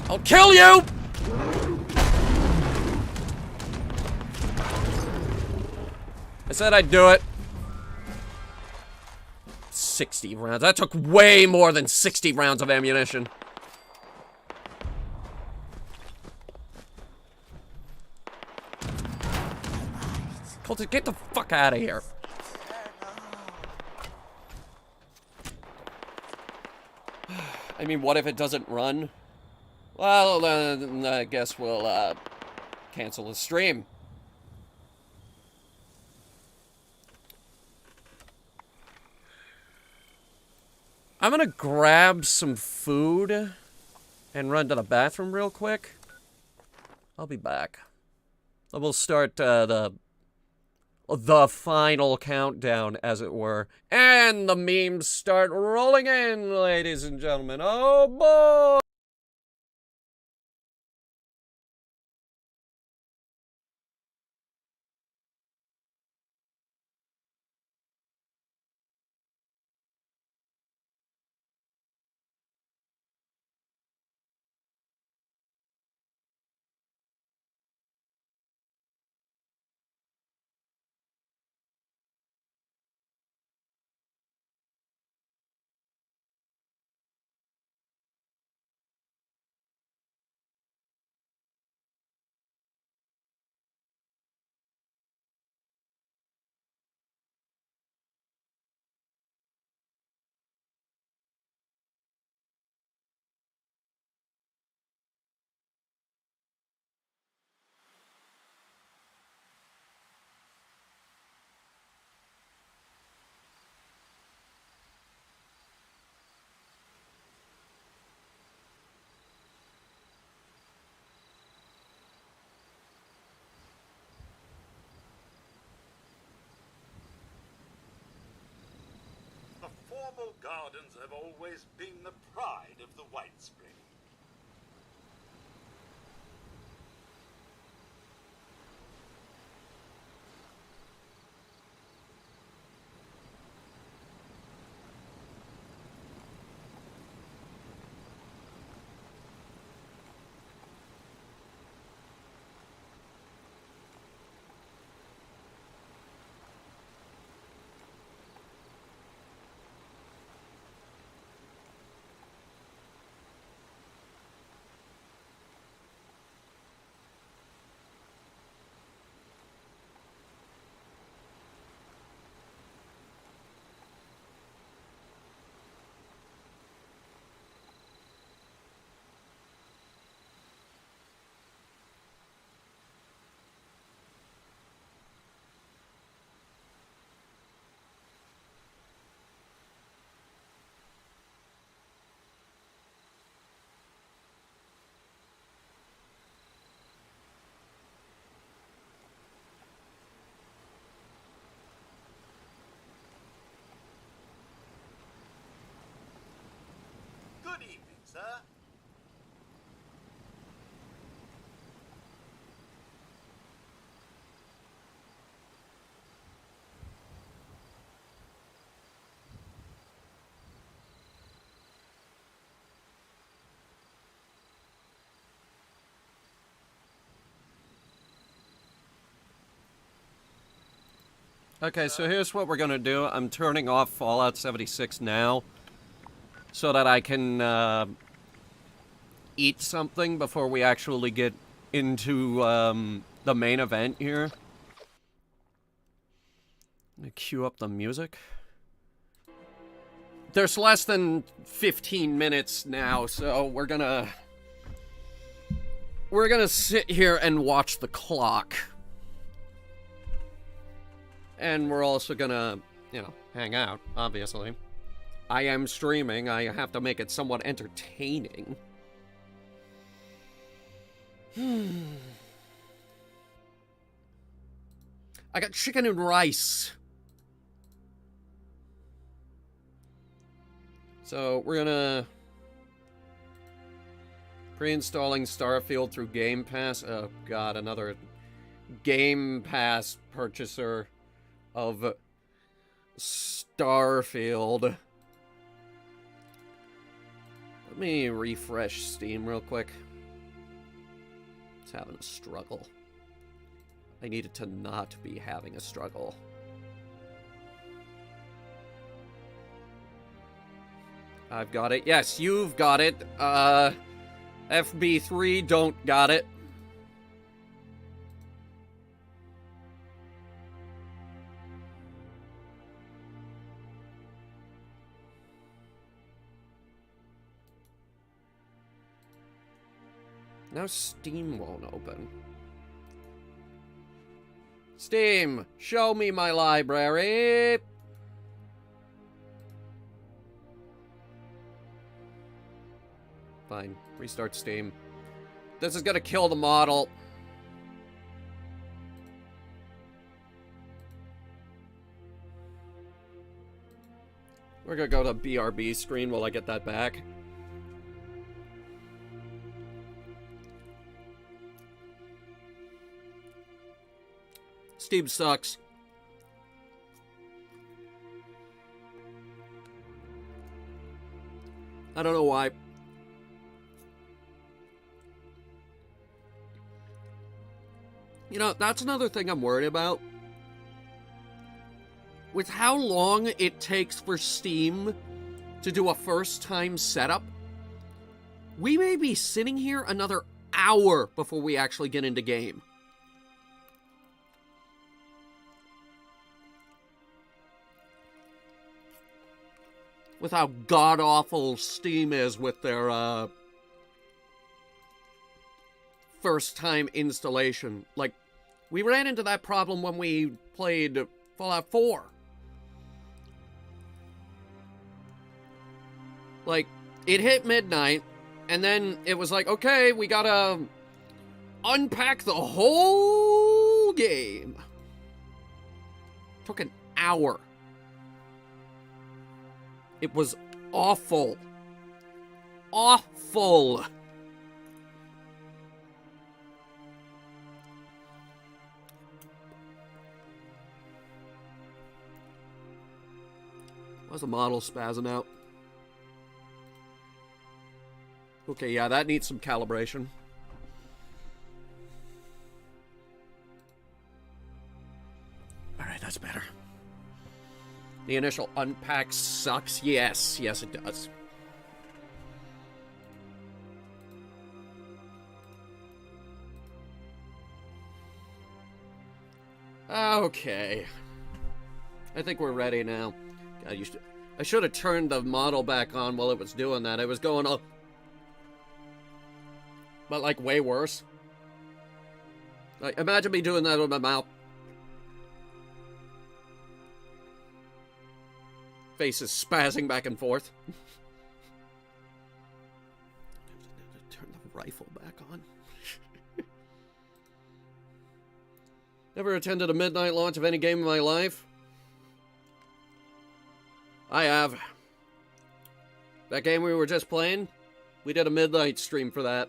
I'll kill you! I said I'd do it. 60 rounds. That took way more than 60 rounds of ammunition. Colton, get the fuck out of here. I mean, what if it doesn't run? Well, I guess we'll, cancel the stream. I'm gonna grab some food and run to the bathroom real quick. I'll be back. We'll start, the final countdown, as it were. And the memes start rolling in, ladies and gentlemen. Oh, boy! The formal gardens have always been the pride of the White Spring. Good evening, sir. Okay, so here's what we're gonna do. I'm turning off Fallout 76 now so that I can eat something before we actually get into the main event here. I'm gonna cue up the music. There's less than 15 minutes now, so we're gonna sit here and watch the clock. And we're also gonna, you know, hang out, obviously. I am streaming. I have to make it somewhat entertaining. I got chicken and rice. So, we're gonna... pre-installing Starfield through Game Pass. Oh, God, another Game Pass purchaser of Starfield. Let me refresh Steam real quick. It's having a struggle. I need it to not be having a struggle. I've got it. Yes, you've got it. FB3 don't got it. Now Steam won't open. Steam, show me my library. Fine, restart Steam. This is gonna kill the model. We're gonna go to BRB screen while I get that back. Steam sucks. I don't know why. You know, that's another thing I'm worried about. With how long it takes for Steam to do a first-time setup, we may be sitting here another hour before we actually get into game. With how god-awful Steam is with their, first-time installation. Like, we ran into that problem when we played Fallout 4. Like, it hit midnight, and then it was like, okay, we gotta unpack the whole game. Took an hour. It was awful. Awful. Why's the model spazzing out? Okay, yeah, that needs some calibration. Alright, that's better. The initial unpack sucks. Yes, yes it does. Okay. I think we're ready now. God, I should have turned the model back on while it was doing that. It was going up. But, like, way worse. Like, imagine me doing that with my mouth. Face is spazzing back and forth. Turn the rifle back on. Never attended a midnight launch of any game in my life. I have. That game we were just playing, we did a midnight stream for that.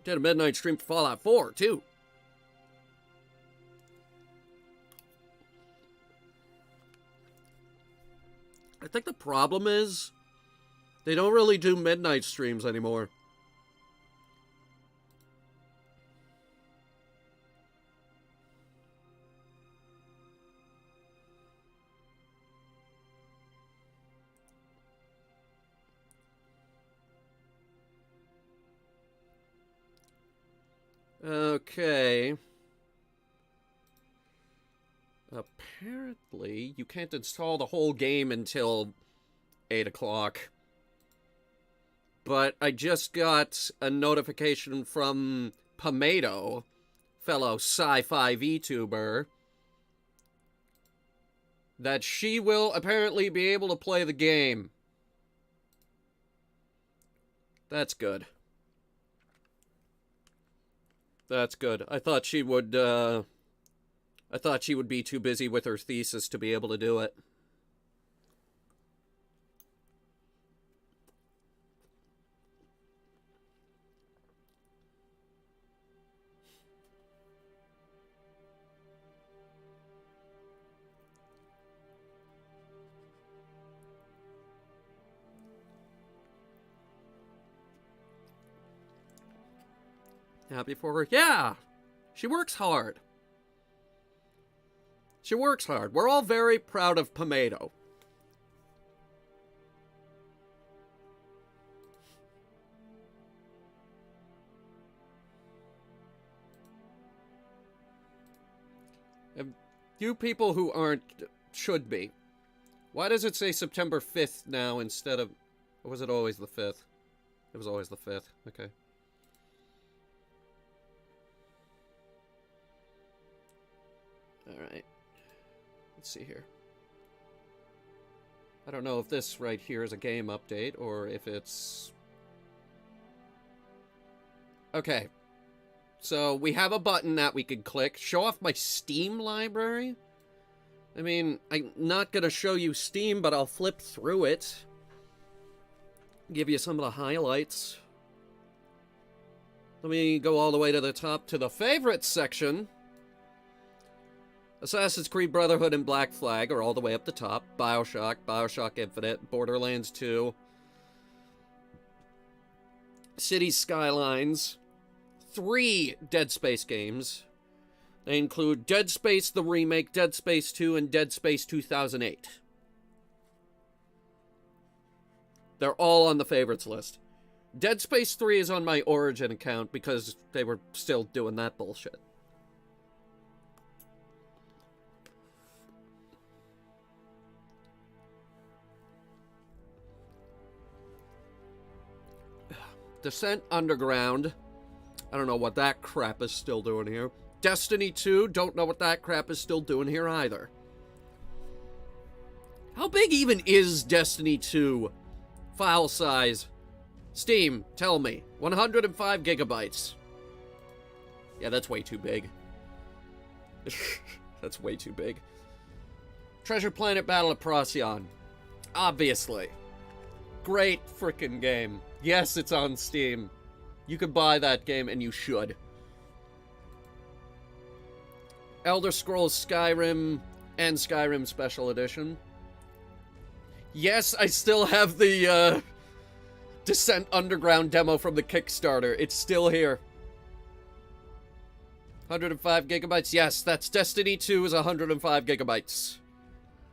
Did a midnight stream for Fallout 4, too. I think the problem is they don't really do midnight streams anymore. Okay. Apparently, you can't install the whole game until 8 o'clock. But I just got a notification from Pomato, fellow sci-fi VTuber, that she will apparently be able to play the game. That's good. That's good. I thought she would be too busy with her thesis to be able to do it. Happy for her? Yeah! She works hard. She works hard. We're all very proud of Pomato. And you people who aren't should be. Why does it say September 5th now instead of... Or was it always the 5th? It was always the 5th. Okay. Alright. Let's see here. I don't know if this right here is a game update or if it's... Okay. So we have a button that we could click. Show off my Steam library? I mean, I'm not going to show you Steam, but I'll flip through it. Give you some of the highlights. Let me go all the way to the top to the favorites section. Assassin's Creed Brotherhood and Black Flag are all the way up the top. Bioshock, Bioshock Infinite, Borderlands 2. Cities Skylines. 3 Dead Space games. They include Dead Space the Remake, Dead Space 2, and Dead Space 2008. They're all on the favorites list. Dead Space 3 is on my Origin account because they were still doing that bullshit. Descent Underground. I don't know what that crap is still doing here. Destiny 2. Don't know what that crap is still doing here either. How big even is Destiny 2? File size. Steam, tell me. 105 gigabytes. Yeah, that's way too big. That's way too big. Treasure Planet Battle of Procyon. Obviously. Great frickin' game. Yes, it's on Steam. You could buy that game, and you should. Elder Scrolls Skyrim and Skyrim Special Edition. Yes, I still have the Descent Underground demo from the Kickstarter. It's still here. 105 gigabytes. Yes, that's Destiny 2 is 105 gigabytes.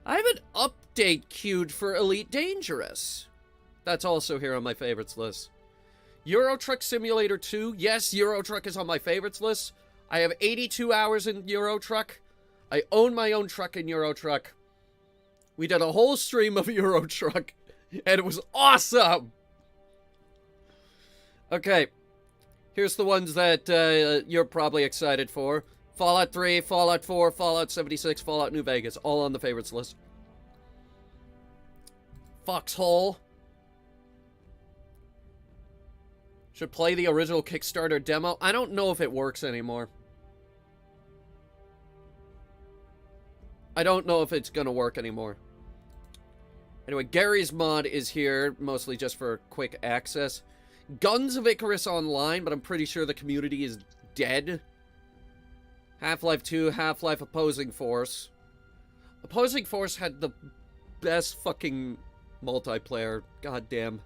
I have an update queued for Elite Dangerous. That's also here on my favorites list. Euro Truck Simulator 2. Yes, Euro Truck is on my favorites list. I have 82 hours in Euro Truck. I own my own truck in Euro Truck. We did a whole stream of Euro Truck, and it was awesome! Okay, here's the ones that you're probably excited for. Fallout 3, Fallout 4, Fallout 76, Fallout New Vegas, all on the favorites list. Foxhole. Should play the original Kickstarter demo. I don't know if it works anymore. I don't know if it's gonna work anymore. Anyway, Gary's mod is here, mostly just for quick access. Guns of Icarus online, but I'm pretty sure the community is dead. Half-Life 2, Half-Life Opposing Force. Opposing Force had the best fucking multiplayer. Goddamn.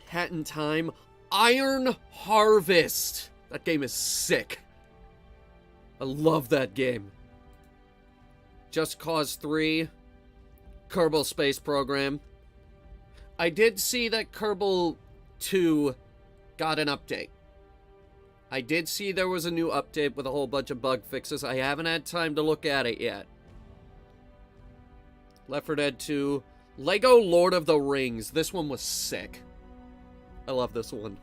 Hat in Time. Iron Harvest. That game is sick. I love that game. Just Cause 3. Kerbal Space Program. I did see that Kerbal 2 got an update. I did see there was a new update with a whole bunch of bug fixes. I haven't had time to look at it yet. Left 4 Dead 2. Lego Lord of the Rings. This one was sick. I love this one.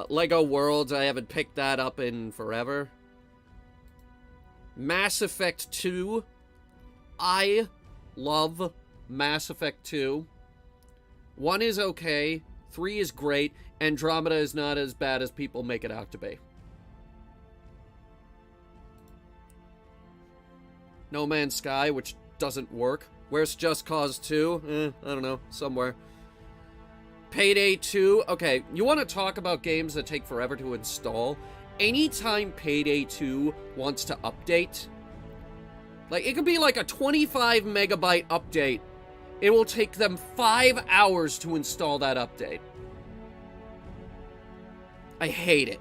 Lego Worlds. I haven't picked that up in forever. Mass Effect 2. I love Mass Effect 2. 1 is okay. 3 is great. Andromeda is not as bad as people make it out to be. No Man's Sky, which doesn't work. Where's Just Cause 2? I don't know. Somewhere. Payday 2. Okay, you want to talk about games that take forever to install? Anytime Payday 2 wants to update, like, it could be like a 25 megabyte update. It will take them 5 hours to install that update. I hate it.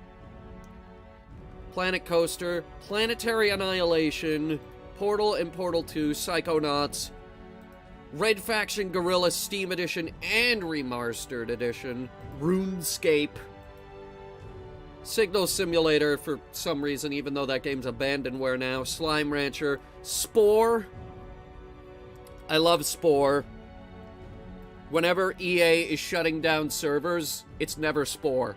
Planet Coaster, Planetary Annihilation, Portal and Portal 2, Psychonauts, Red Faction Guerrilla Steam Edition and Remastered Edition, RuneScape, Signal Simulator for some reason, even though that game's abandonware now, Slime Rancher, Spore. I love Spore. Whenever EA is shutting down servers, it's never Spore.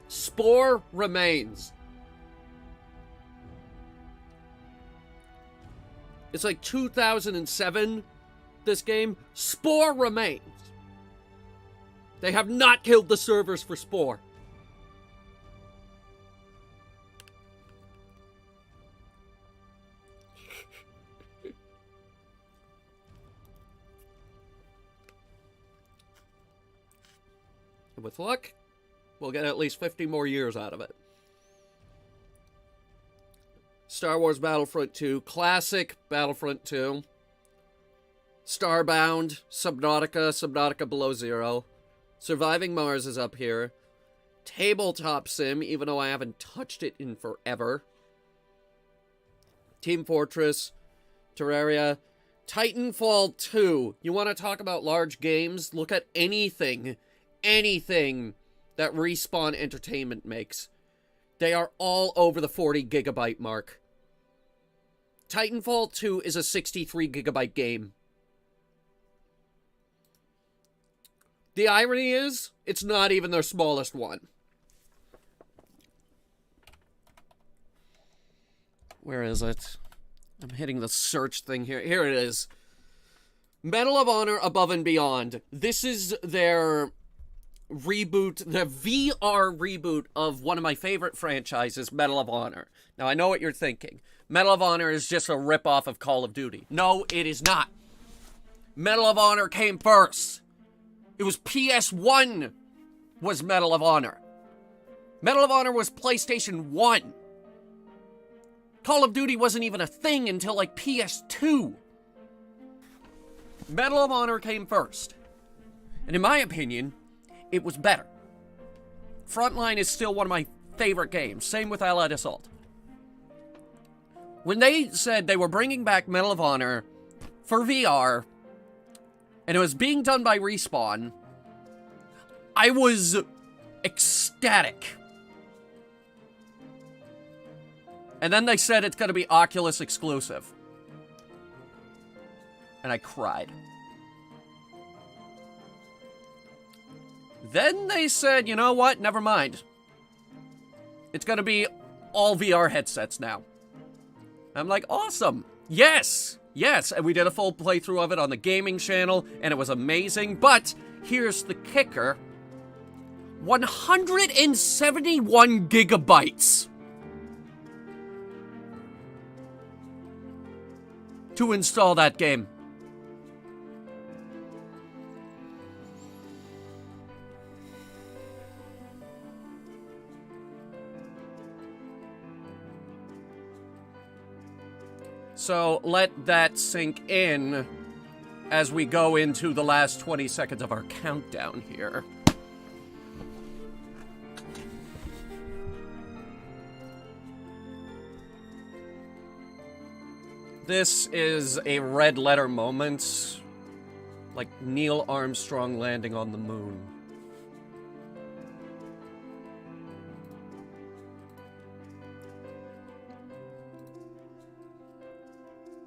Spore remains. It's like 2007, this game. Spore remains. They have not killed the servers for Spore. And with luck, we'll get at least 50 more years out of it. Star Wars Battlefront 2, classic Battlefront 2, Starbound, Subnautica, Subnautica Below Zero, Surviving Mars is up here, Tabletop Sim, even though I haven't touched it in forever, Team Fortress, Terraria, Titanfall 2. You want to talk about large games? Look at anything that Respawn Entertainment makes. They are all over the 40 gigabyte mark. Titanfall 2 is a 63 gigabyte game. The irony is, it's not even their smallest one. Where is it? I'm hitting the search thing here. Here it is. Medal of Honor Above and Beyond. This is their reboot, the VR reboot of one of my favorite franchises, Medal of Honor. Now, I know what you're thinking. Medal of Honor is just a ripoff of Call of Duty. No, it is not. Medal of Honor came first. It was PS1 was Medal of Honor. Medal of Honor was PlayStation 1. Call of Duty wasn't even a thing until like PS2. Medal of Honor came first. And in my opinion, it was better. Frontline is still one of my favorite games. Same with Allied Assault. When they said they were bringing back Medal of Honor for VR, and it was being done by Respawn, I was ecstatic. And then they said it's going to be Oculus exclusive. And I cried. Then they said, you know what? Never mind. It's going to be all VR headsets now. I'm like, awesome. Yes. Yes. And we did a full playthrough of it on the gaming channel, and it was amazing. But here's the kicker. 171 gigabytes to install that game. So let that sink in as we go into the last 20 seconds of our countdown here. This is a red letter moment, like Neil Armstrong landing on the moon.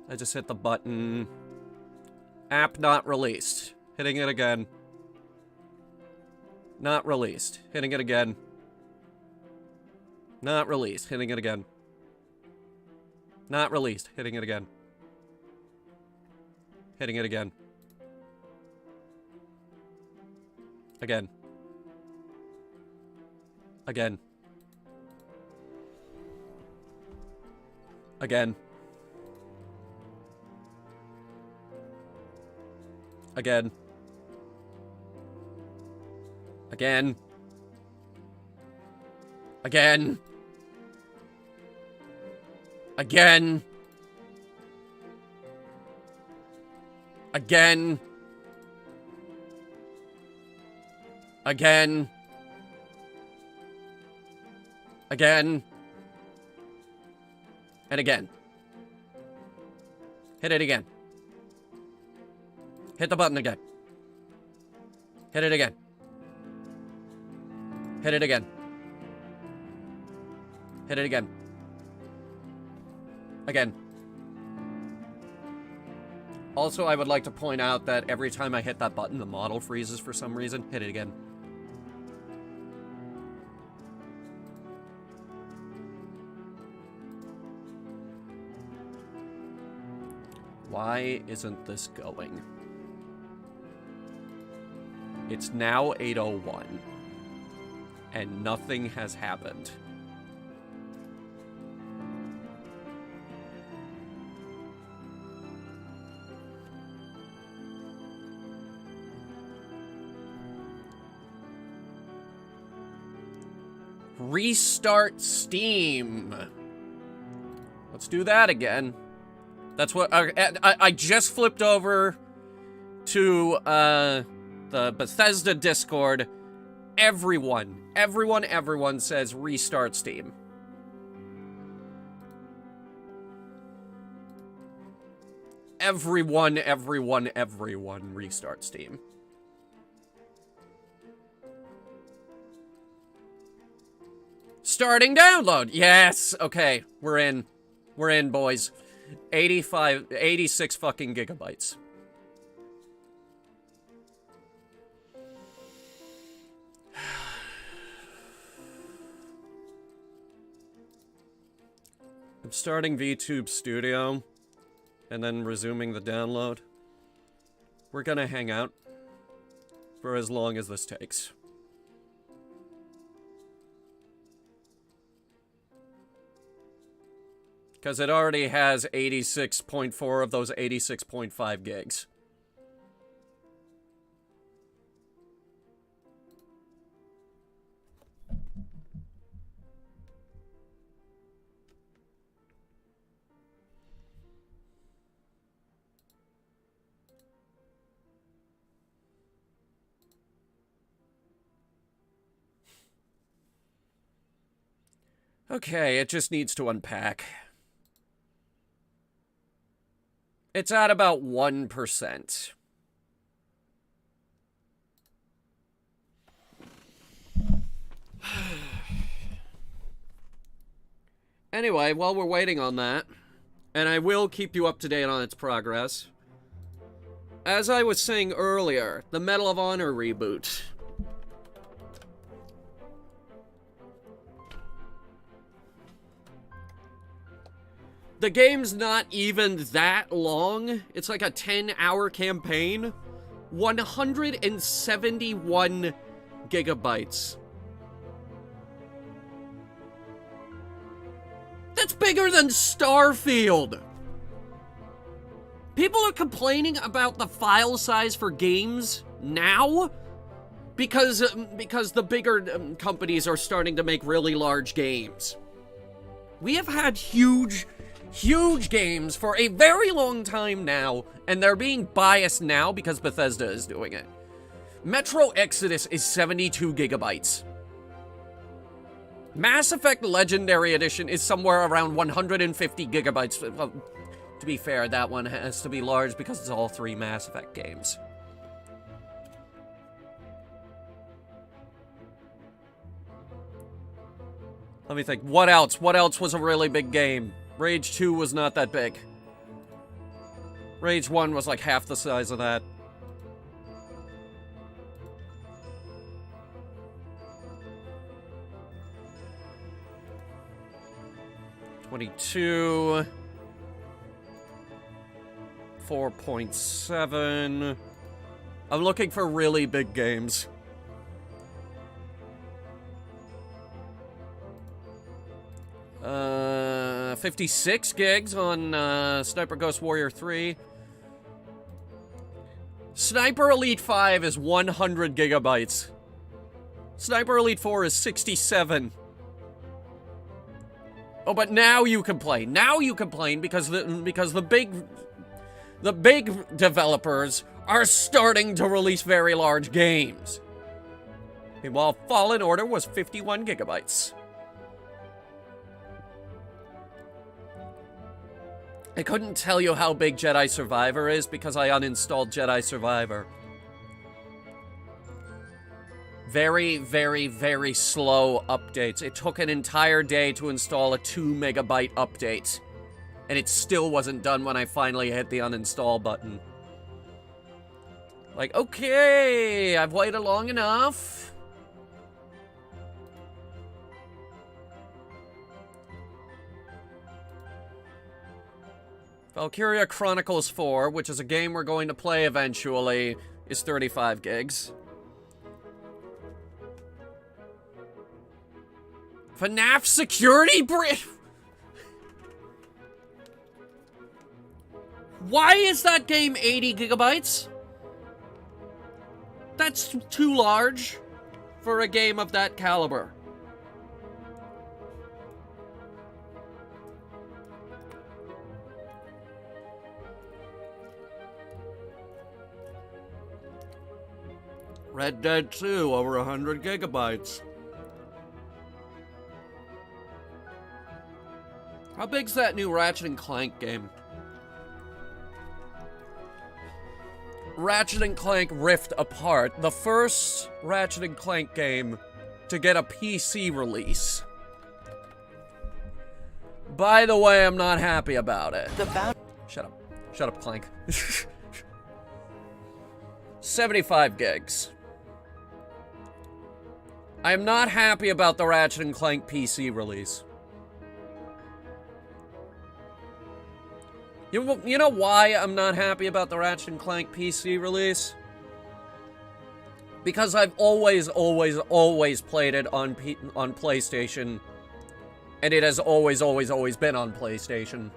I just hit the button. App not released. Hitting it again. Not released. Hitting it again. Not released. Hitting it again. Not released. Hitting it again. Hitting it again. Again. Again. Again. Again. Again. Again. Again. Again. Again. Again. And again. Hit it again. Hit the button again. Hit it again. Hit it again. Hit it again. Again. Also, I would like to point out that every time I hit that button, the model freezes for some reason. Hit it again. Why isn't this going? It's now 8:01, and nothing has happened. Restart Steam. Let's do that again. That's what I just flipped over to the Bethesda Discord. Everyone says restart Steam. Everyone restart Steam. Starting download. Yes. Okay, we're in. We're in, boys. 86 fucking gigabytes. I'm starting VTube Studio and then resuming the download. We're gonna hang out for as long as this takes. Because it already has 86.4 of those 86.5 gigs. Okay, it just needs to unpack. It's at about 1%. Anyway, while we're waiting on that, and I will keep you up to date on its progress, as I was saying earlier, the Medal of Honor reboot. The game's not even that long. It's like a 10-hour campaign. 171 gigabytes That's bigger than Starfield. People are complaining about the file size for games now because the bigger companies are starting to make really large games. We have had huge games for a very long time now, and they're being biased now because Bethesda is doing it. Metro Exodus is 72 gigabytes. Mass Effect Legendary Edition is somewhere around 150 gigabytes. To be fair, that one has to be large because it's all 3 Mass Effect games. Let me think. What else? What else was a really big game? Rage 2 was not that big. Rage 1 was like half the size of that. $22. 4.7. I'm looking for really big games. Uh, 56 gigs on Sniper Ghost Warrior 3. Sniper Elite 5 is 100 gigabytes. Sniper Elite 4 is 67. Oh, but now you complain. Now you complain because the big developers are starting to release very large games. Meanwhile, Fallen Order was 51 gigabytes. I couldn't tell you how big Jedi Survivor is because I uninstalled Jedi Survivor. Very, very, very slow updates. It took an entire day to install a 2 megabyte update. And it still wasn't done when I finally hit the uninstall button. Like, okay, I've waited long enough. Valkyria Chronicles 4, which is a game we're going to play eventually, is 35 gigs. FNAF Security Breach? Why is that game 80 gigabytes? That's too large for a game of that caliber. Red Dead 2, over 100 gigabytes. How big's that new Ratchet & Clank game? Ratchet & Clank Rift Apart, the first Ratchet & Clank game to get a PC release. By the way, I'm not happy about it. Shut up. Shut up, Clank. 75 gigs. I am not happy about the Ratchet & Clank PC release. You know why I'm not happy about the Ratchet & Clank PC release? Because I've always played it on PlayStation. And it has always been on PlayStation.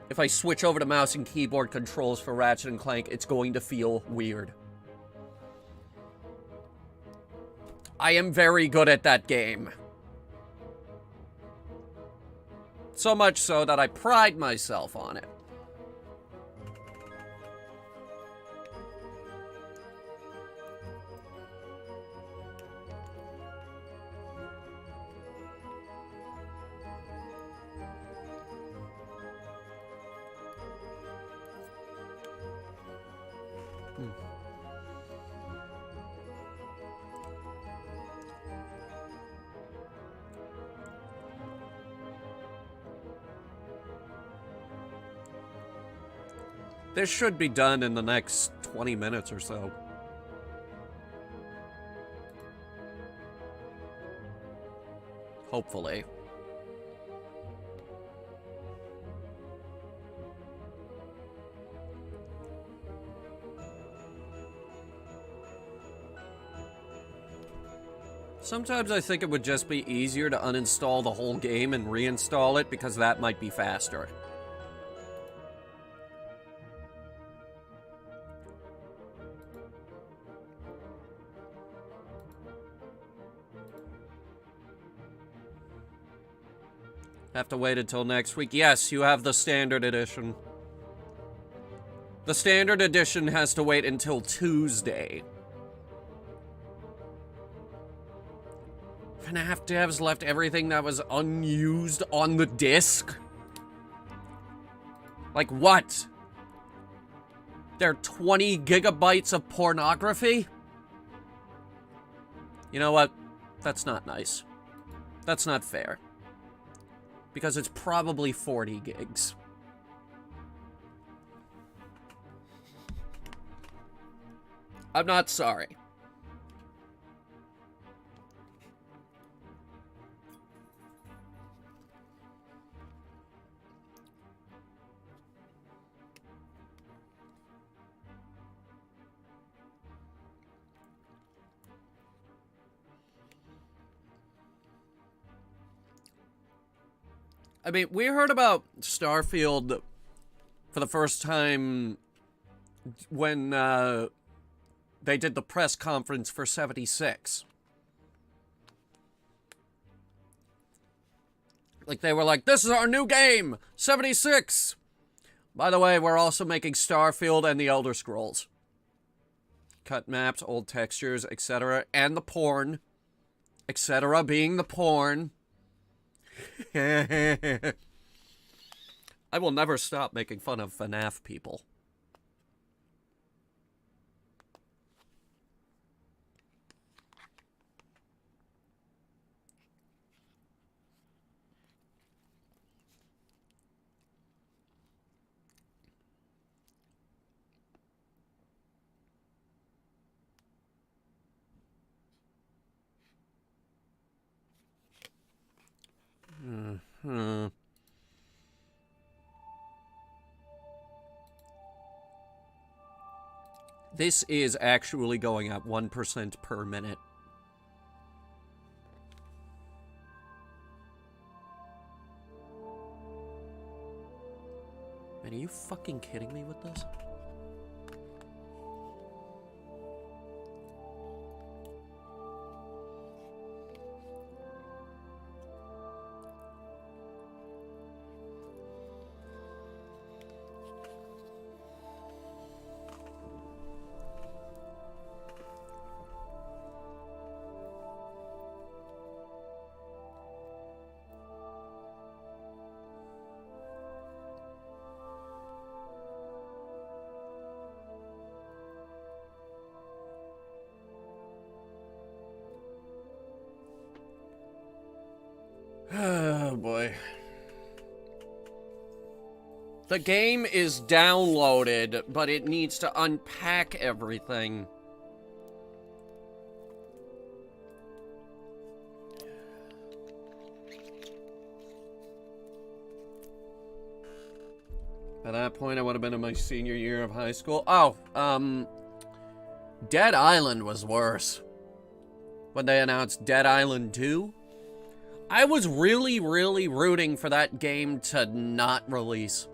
If I switch over to mouse and keyboard controls for Ratchet & Clank, it's going to feel weird. I am very good at that game. So much so that I pride myself on it. This should be done in the next 20 minutes or so. Hopefully. Sometimes I think it would just be easier to uninstall the whole game and reinstall it, because that might be faster. Have to wait until next week. Yes, you have the standard edition. The standard edition has to wait until Tuesday. FNAF devs left everything that was unused on the disc? Like what? There are 20 gigabytes of pornography? You know what? That's not nice. That's not fair. Because it's probably 40 gigs. I'm not sorry. I mean, we heard about Starfield for the first time when they did the press conference for 76. Like, they were like, this is our new game, 76! By the way, we're also making Starfield and the Elder Scrolls. Cut maps, old textures, etc. And the porn. Etc. being the porn. I will never stop making fun of FNAF people. This is actually going at 1% per minute. Man, are you fucking kidding me with this? Oh boy. The game is downloaded, but it needs to unpack everything. By that point, I would have been in my senior year of high school. Oh, Dead Island was worse. When they announced Dead Island 2, I was really, really rooting for that game to not release.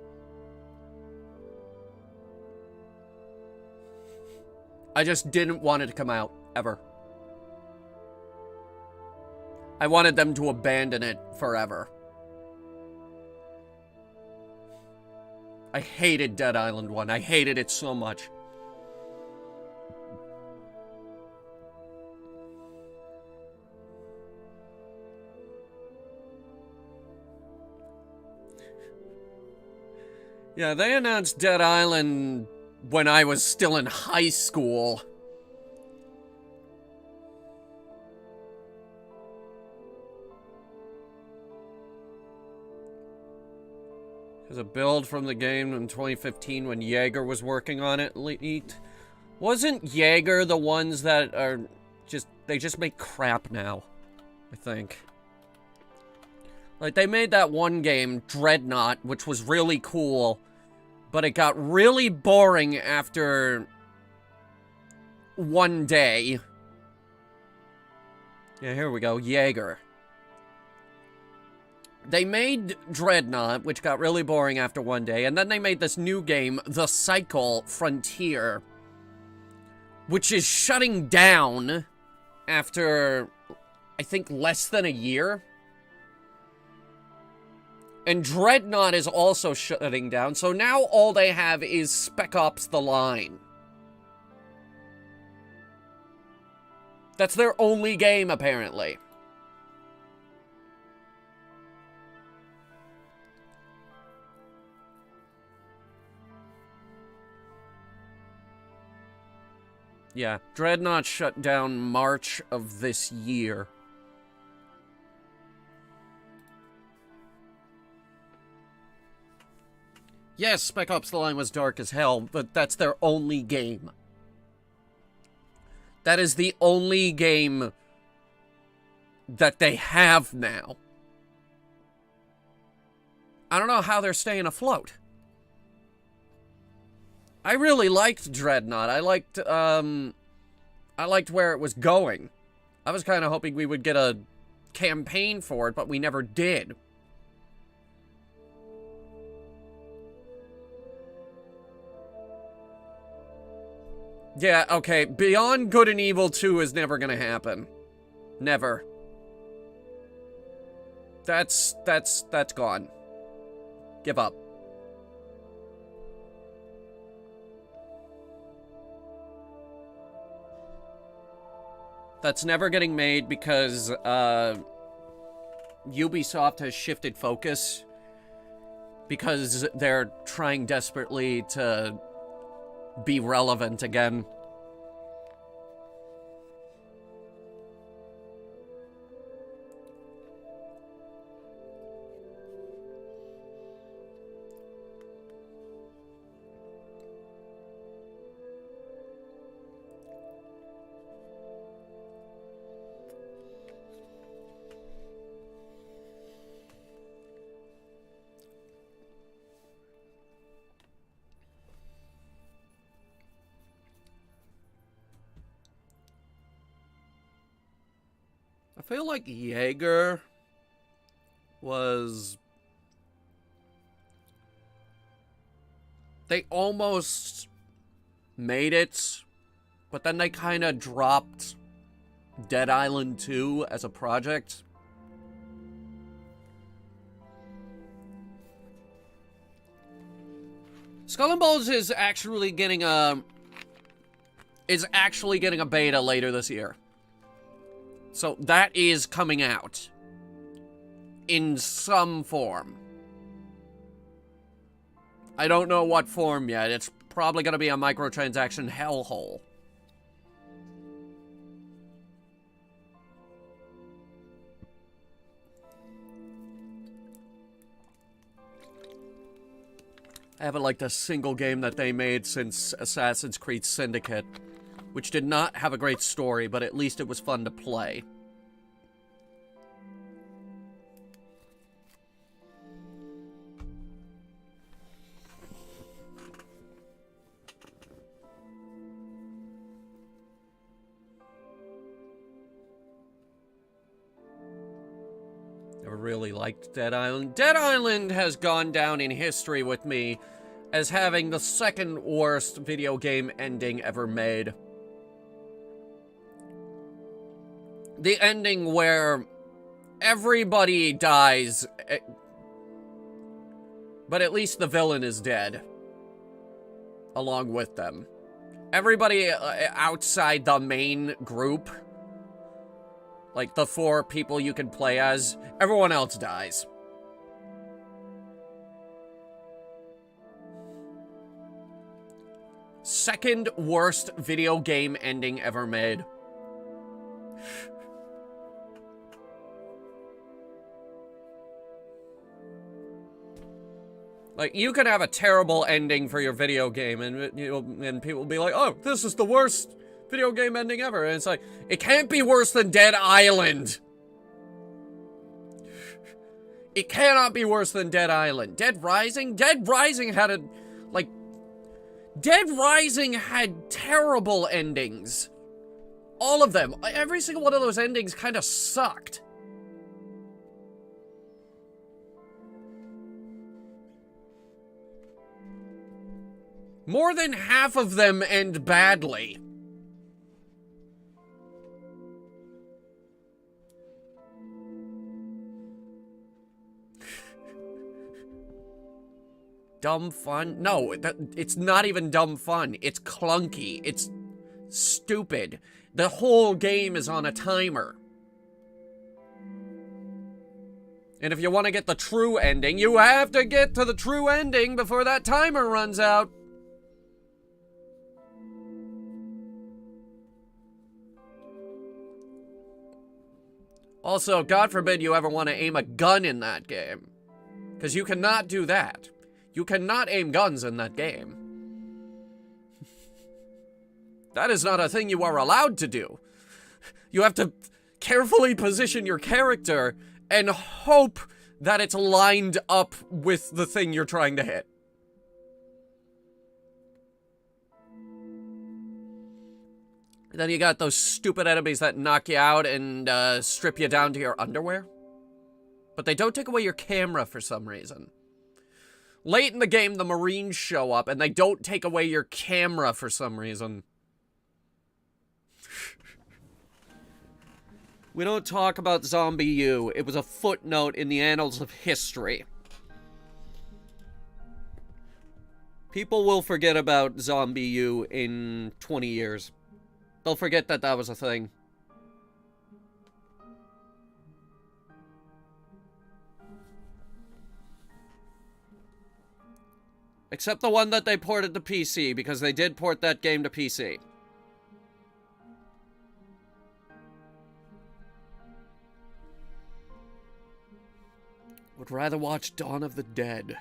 I just didn't want it to come out, ever. I wanted them to abandon it forever. I hated Dead Island 1. I hated it so much. Yeah, they announced Dead Island when I was still in high school. There's a build from the game in 2015 when Jaeger was working on it. Wasn't Jaeger the ones that are just... They just make crap now, I think. Like, they made that one game, Dreadnought, which was really cool, but it got really boring after one day. Yeah, here we go. Jaeger. They made Dreadnought, which got really boring after one day, and then they made this new game, The Cycle Frontier, which is shutting down after, I think, less than a year. And Dreadnought is also shutting down, so now all they have is Spec Ops: The Line. That's their only game, apparently. Yeah, Dreadnought shut down March of this year. Yes, Spec Ops: The Line was dark as hell, but that's their only game. That is the only game that they have now. I don't know how they're staying afloat. I really liked Dreadnought. I liked where it was going. I was kind of hoping we would get a campaign for it, but we never did. Yeah, okay. Beyond Good and Evil 2 is never gonna happen. Never. That's gone. Give up. That's never getting made because, Ubisoft has shifted focus because they're trying desperately to be relevant again. I feel like Jaeger was... They almost made it, but then they kind of dropped Dead Island 2 as a project. Skull and Bones is actually getting a beta later this year. So that is coming out in some form. I don't know what form yet. It's probably going to be a microtransaction hellhole. I haven't liked a single game that they made since Assassin's Creed Syndicate, which did not have a great story, but at least it was fun to play. Never really liked Dead Island. Dead Island has gone down in history with me as having the second worst video game ending ever made. The ending where everybody dies, but at least the villain is dead, along with them. Everybody outside the main group, like the 4 people you can play as, everyone else dies. Second worst video game ending ever made. Like, you could have a terrible ending for your video game, and people will be like, oh, this is the worst video game ending ever. And it's like, it can't be worse than Dead Island. It cannot be worse than Dead Island. Dead Rising? Dead Rising had a, like, Dead Rising had terrible endings. All of them. Every single one of those endings kind of sucked. More than half of them end badly. Dumb fun? No, it's not even dumb fun. It's clunky. It's stupid. The whole game is on a timer. And if you want to get the true ending, you have to get to the true ending before that timer runs out. Also, God forbid you ever want to aim a gun in that game. Because you cannot do that. You cannot aim guns in that game. That is not a thing you are allowed to do. You have to carefully position your character and hope that it's lined up with the thing you're trying to hit. Then you got those stupid enemies that knock you out and strip you down to your underwear. But they don't take away your camera for some reason. Late in the game, the Marines show up and they don't take away your camera for some reason. We don't talk about Zombie U. It was a footnote in the annals of history. People will forget about Zombie U in 20 years. They'll forget that that was a thing. Except the one that they ported to PC, because they did port that game to PC. Would rather watch Dawn of the Dead.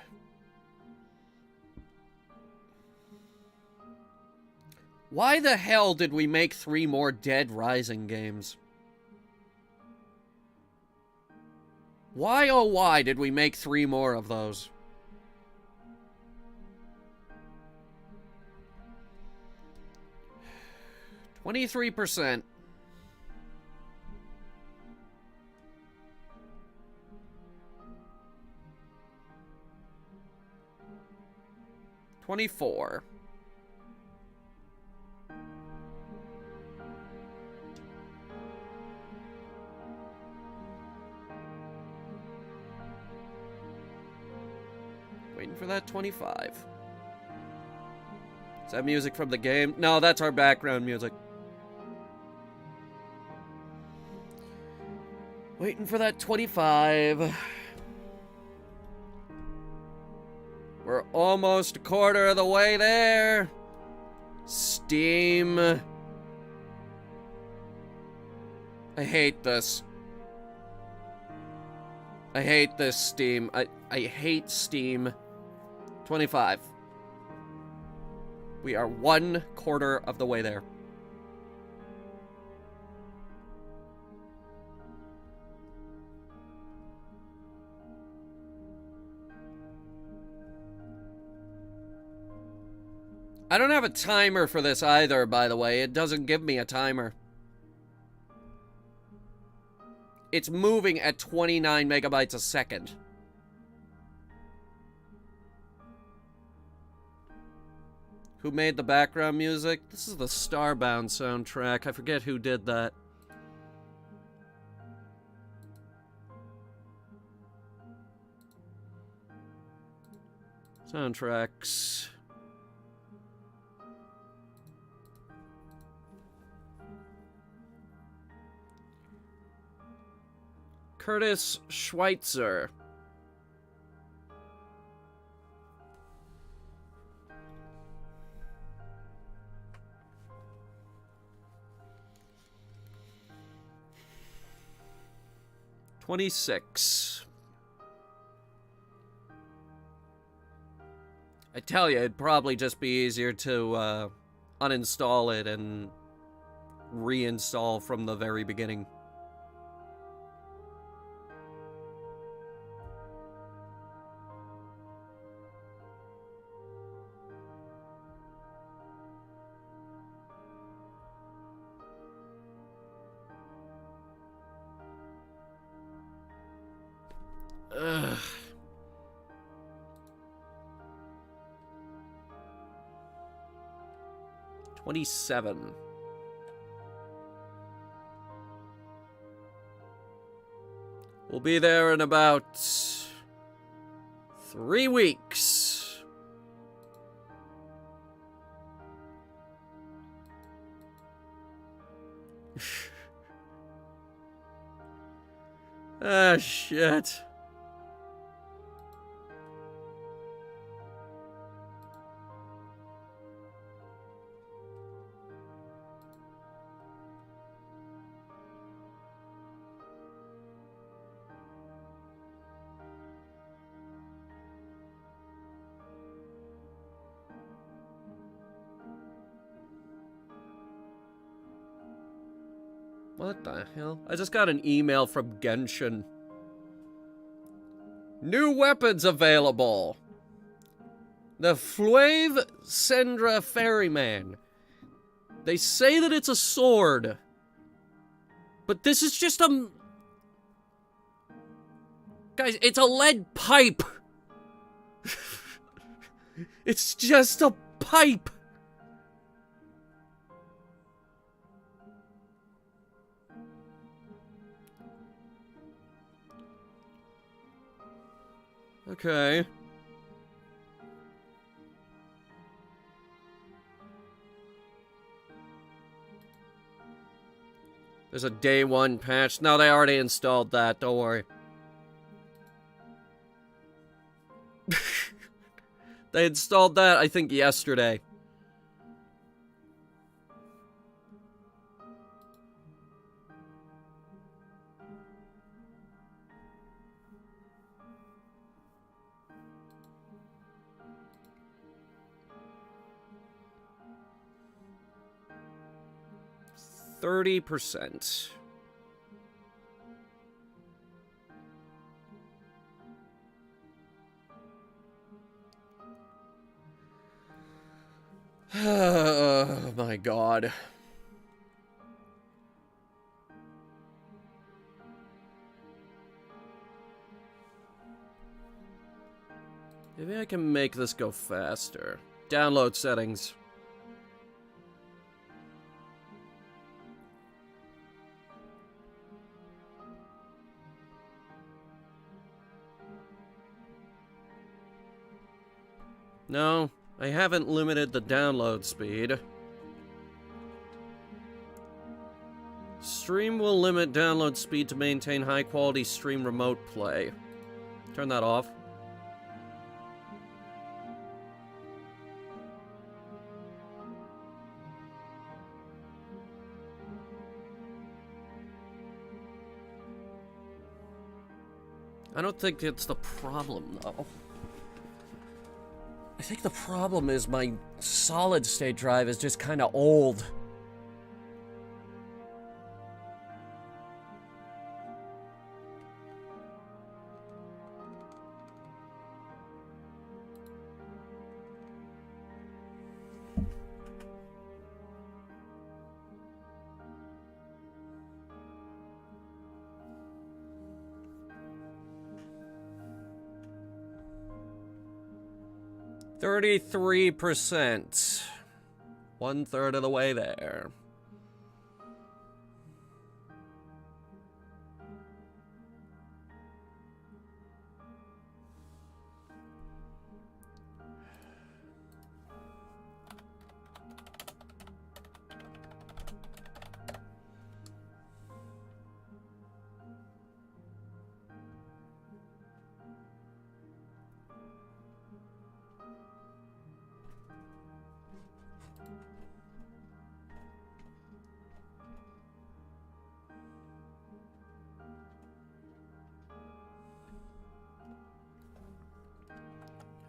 Why the hell did we make 3 more Dead Rising games? Why, oh why, did we make 3 more of those? %. 24. Waiting for that 25. Is that music from the game? No, that's our background music. Waiting for that 25. We're almost a quarter of the way there. Steam. I hate this. I hate this, Steam. I hate Steam. 25. We are 1/4 of the way there. I don't have a timer for this either, by the way. It doesn't give me a timer. It's moving at 29 megabytes a second. Who made the background music? This is the Starbound soundtrack. I forget who did that. Soundtracks. Curtis Schweitzer. $26. I tell you, it'd probably just be easier to uninstall it and reinstall from the very beginning. Ugh. $27. We'll be there in about 3 weeks. Ah, shit. What the hell? I just got an email from Genshin. New weapons available. The Fleuve Sendra Ferryman. They say that it's a sword. But this is just a... Guys, it's a lead pipe. It's just a pipe. Okay. There's a day 1 patch. No, they already installed that. Don't worry. They installed that, I think, yesterday. %. Oh my god. Maybe I can make this go faster. Download settings. No, I haven't limited the download speed. Stream will limit download speed to maintain high-quality stream remote play. Turn that off. I don't think it's the problem, though. I think the problem is my solid-state drive is just kind of old. %. 1/3 of the way there.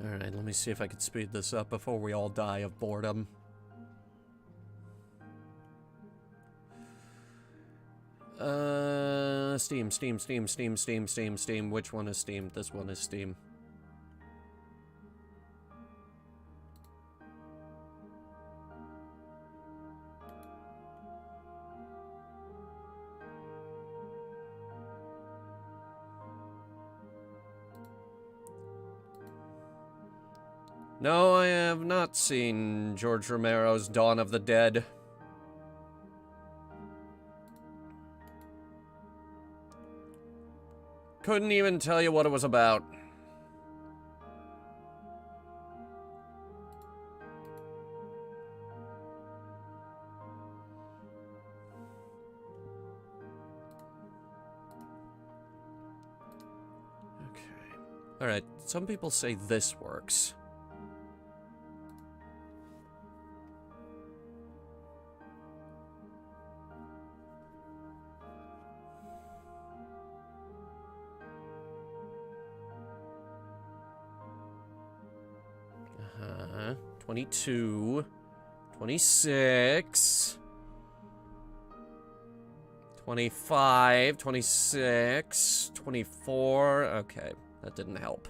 Alright, let me see if I can speed this up before we all die of boredom. Steam. Which one is Steam? This one is Steam. No, I have not seen George Romero's Dawn of the Dead. Couldn't even tell you what it was about. Alright, some people say this works. Uh-huh. 22. 26. 25. 26. 24. Okay. That didn't help.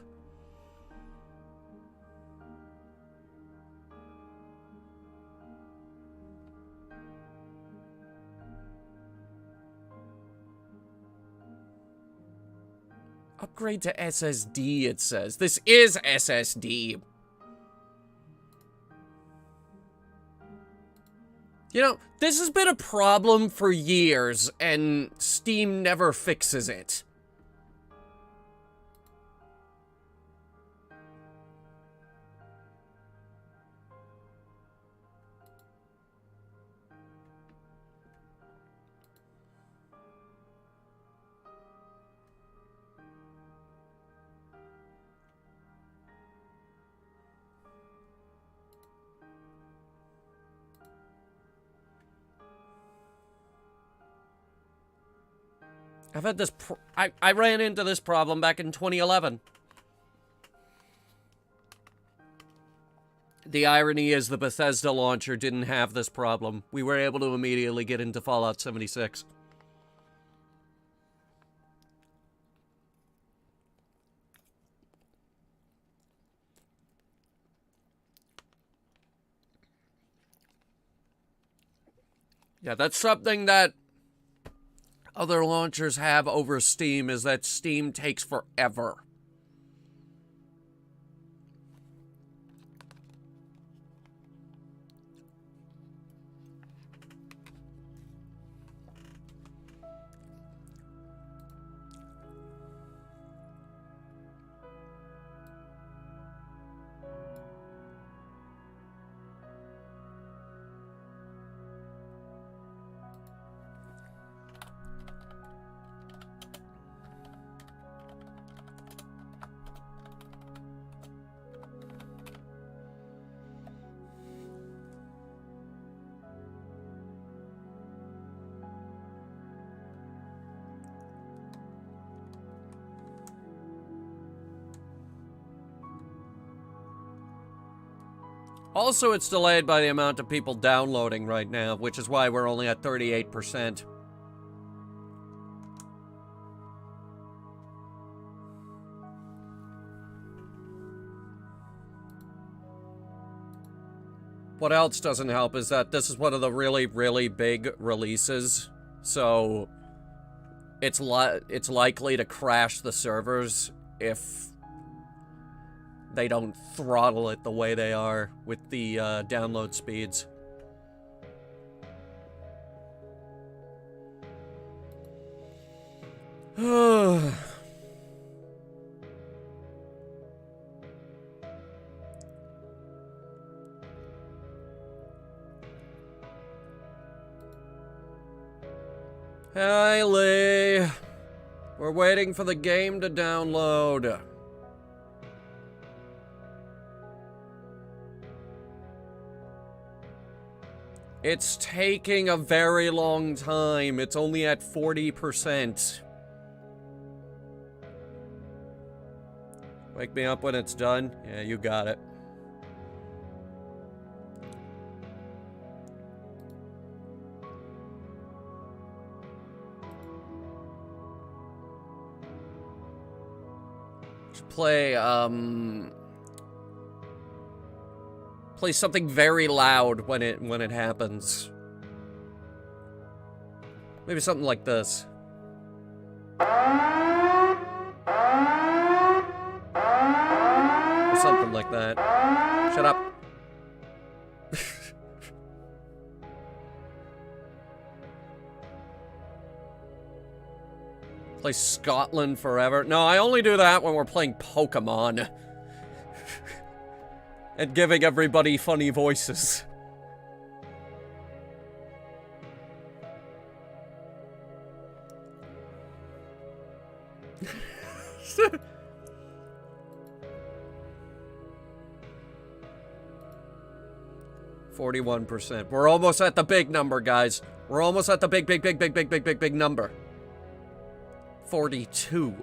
Upgrade to SSD, it says. This is SSD. You know, this has been a problem for years, and Steam never fixes it. I've had this, I ran into this problem back in 2011. The irony is the Bethesda launcher didn't have this problem. We were able to immediately get into Fallout 76. Yeah, that's something that other launchers have over Steam, is that Steam takes forever. Also, it's delayed by the amount of people downloading right now, which is why we're only at 38%. What else doesn't help is that this is one of the really, really big releases, so it's likely to crash the servers if they don't throttle it the way they are with the download speeds. Hi, Lee. We're waiting for the game to download. It's taking a very long time. It's only at 40%. Wake me up when it's done. Yeah, you got it. Just play, play something very loud when it happens. Maybe something like this. Or something like that. Shut up. Play Scotland forever. No, I only do that when we're playing Pokemon. And giving everybody funny voices. %. We're almost at the big number, guys. We're almost at the big number. 42.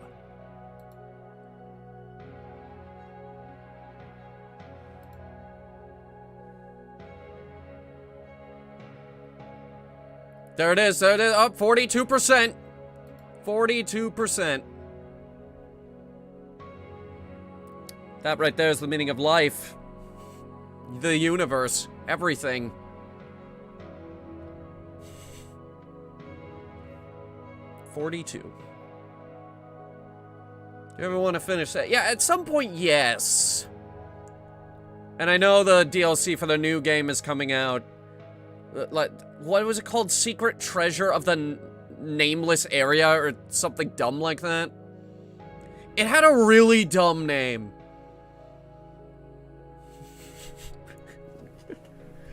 There it is. There it is. Up 42%. 42%. That right there is the meaning of life. The universe. Everything. $42. Do you ever want to finish that? Yeah, at some point, yes. And I know the DLC for the new game is coming out. Like, what was it called? Secret Treasure of the Nameless Area or something dumb like that? It had a really dumb name.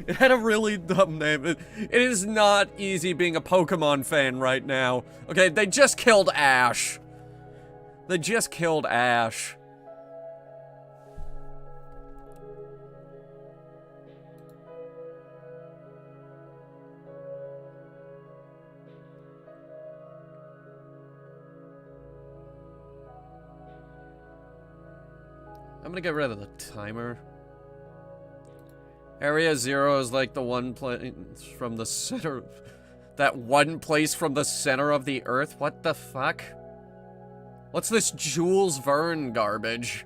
It had a really dumb name. It is not easy being a Pokemon fan right now. Okay, they just killed Ash. They just killed Ash. I'm gonna get rid of the timer. Area 0 is like the one place from the center. That one place from the center of the earth? What the fuck? What's this Jules Verne garbage?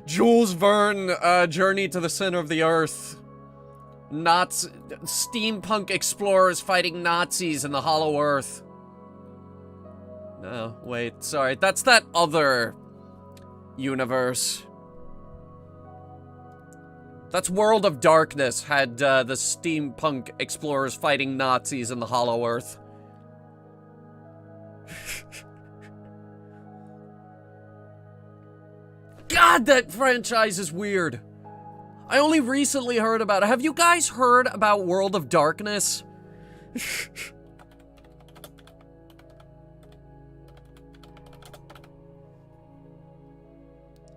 Jules Verne, Journey to the Center of the Earth. Steampunk explorers fighting Nazis in the Hollow Earth. No, wait, sorry. That's that other universe. That's World of Darkness, had the steampunk explorers fighting Nazis in the Hollow Earth. God, that franchise is weird. I only recently heard about it. Have you guys heard about World of Darkness?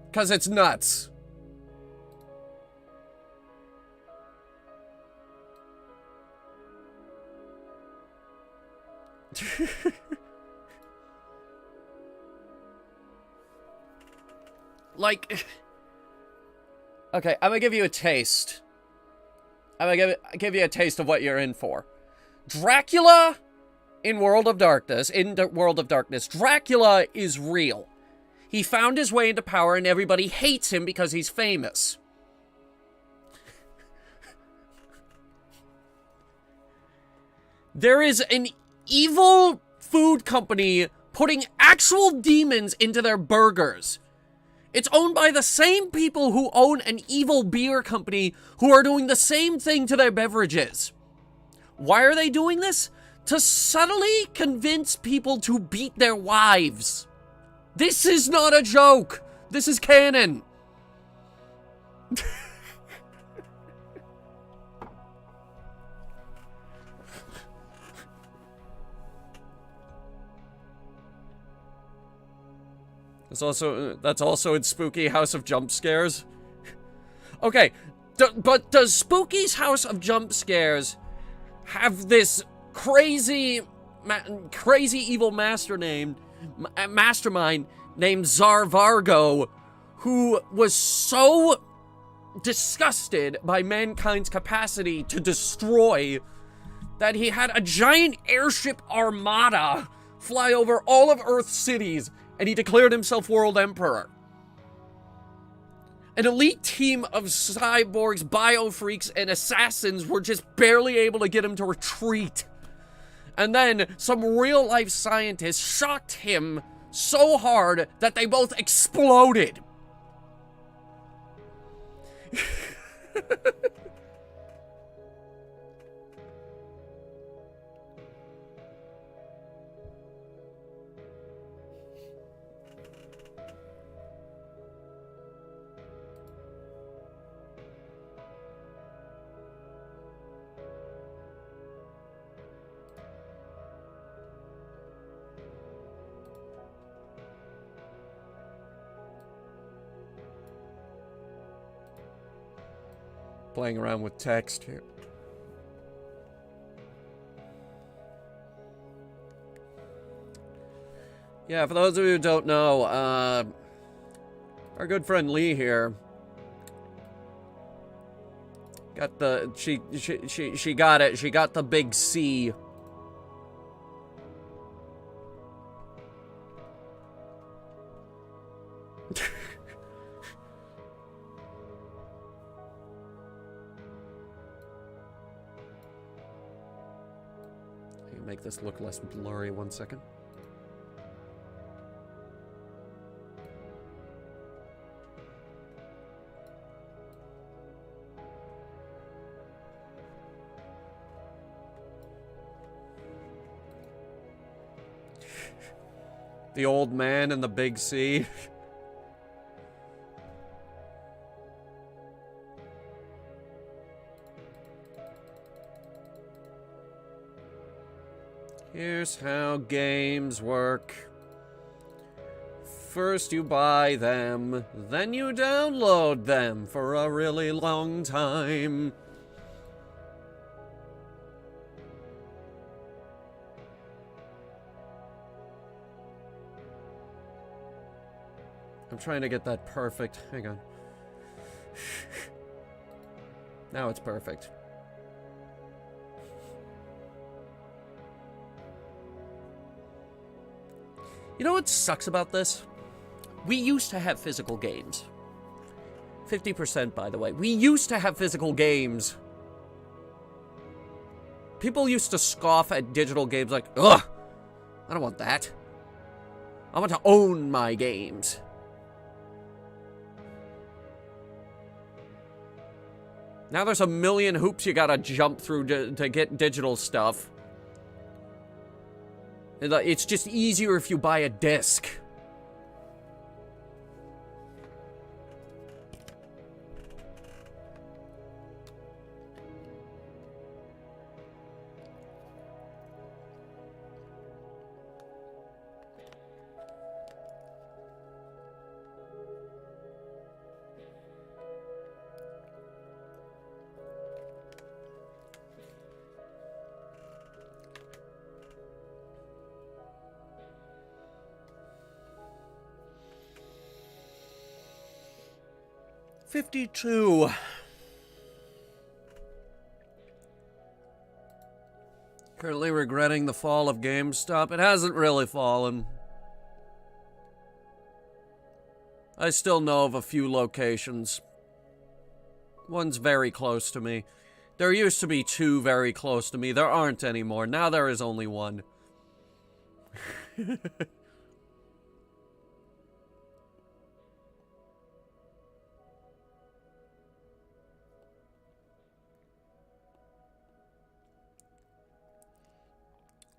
Because it's nuts. Like, okay, I'm gonna give you a taste. I'm gonna give you a taste of what you're in for. Dracula in World of Darkness, Dracula is real. He found his way into power and everybody hates him because he's famous. There is an evil food company putting actual demons into their burgers. It's owned by the same people who own an evil beer company who are doing the same thing to their beverages. Why are they doing this? To subtly convince people to beat their wives. This is not a joke. This is canon. That's also in Spooky House of Jump Scares. Okay, but does Spooky's House of Jump Scares have this crazy evil mastermind named Zarvargo, who was so disgusted by mankind's capacity to destroy that he had a giant airship armada fly over all of Earth's cities, and he declared himself World Emperor. An elite team of cyborgs, biofreaks, and assassins were just barely able to get him to retreat. And then some real-life scientists shocked him so hard that they both exploded. Playing around with text here. Yeah, for those of you who don't know, our good friend Lee here got the she got it. She got the big C. Make this look less blurry 1 second. The old man and the big C. Here's how games work. First you buy them, then you download them for a really long time. I'm trying to get that perfect. Hang on. Now it's perfect. You know what sucks about this? We used to have physical games. 50%, by the way. We used to have physical games. People used to scoff at digital games like, ugh, I don't want that. I want to own my games. Now there's a million hoops you gotta jump through to get digital stuff. It's just easier if you buy a disc. $52. Currently regretting the fall of GameStop. It hasn't really fallen. I still know of a few locations. One's very close to me. There used to be two very close to me. There aren't anymore. Now there is only one.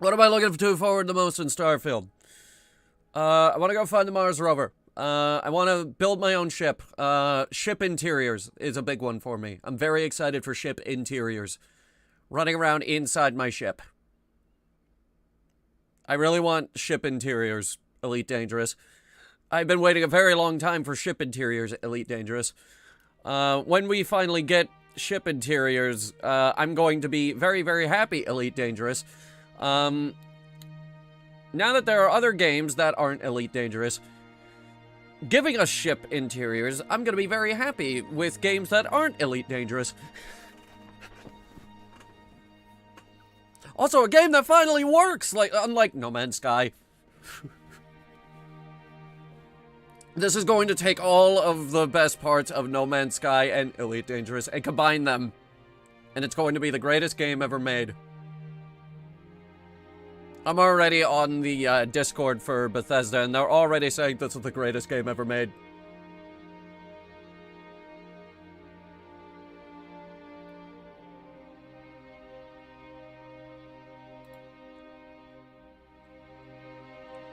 What am I looking forward the most in Starfield? I want to go find the Mars rover. I want to build my own ship. Ship interiors is a big one for me. I'm very excited for ship interiors. Running around inside my ship. I really want ship interiors, Elite Dangerous. I've been waiting a very long time for ship interiors, Elite Dangerous. When we finally get ship interiors, I'm going to be very, very happy, Elite Dangerous. Now that there are other games that aren't Elite Dangerous giving us ship interiors, I'm gonna be very happy with games that aren't Elite Dangerous. Also, a game that finally works, unlike No Man's Sky. This is going to take all of the best parts of No Man's Sky and Elite Dangerous and combine them. And it's going to be the greatest game ever made. I'm already on the Discord for Bethesda, and they're already saying this is the greatest game ever made.